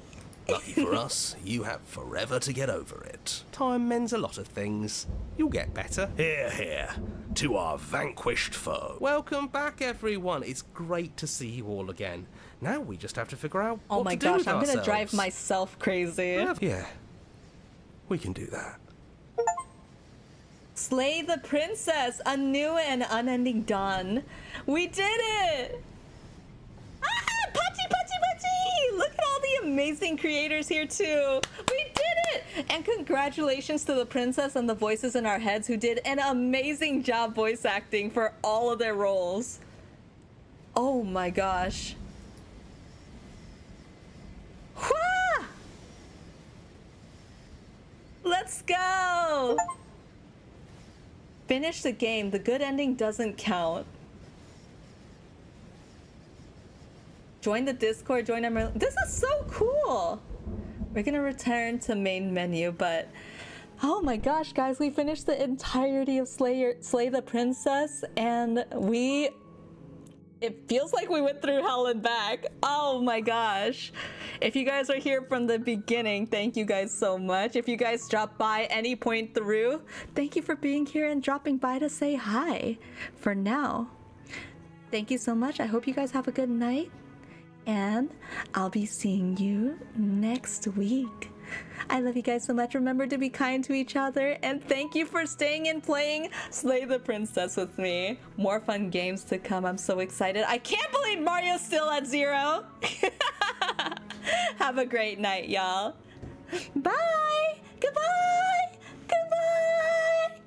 Lucky for us, you have forever to get over it. Time mends a lot of things. You'll get better. Hear, hear, to our vanquished foe. Welcome back, everyone. It's great to see you all again. Now we just have to figure out Oh what my to do gosh, with I'm gonna ourselves. drive myself crazy. Yeah, we can do that. Slay the princess, a new and unending dawn. We did it! Ah, Pachi, Pachi, Pachi! Look at all the amazing creators here too. We did it! And congratulations to the princess and the voices in our heads who did an amazing job voice acting for all of their roles. Oh my gosh. Wah! Let's go! Finish the game. The good ending doesn't count. Join the Discord, join our... This is so cool! We're gonna return to main menu, but... Oh my gosh, guys, we finished the entirety of Slay the Princess, and we... It feels like we went through hell and back. Oh my gosh. If you guys are here from the beginning, thank you guys so much. If you guys dropped by any point through, thank you for being here and dropping by to say hi. For now, thank you so much. I hope you guys have a good night, and I'll be seeing you next week. I love you guys so much. Remember to be kind to each other, and thank you for staying and playing Slay the Princess with me. More fun games to come. I'm so excited. I can't believe Mario's still at 0. Have a great night, y'all. Bye. Goodbye. Goodbye.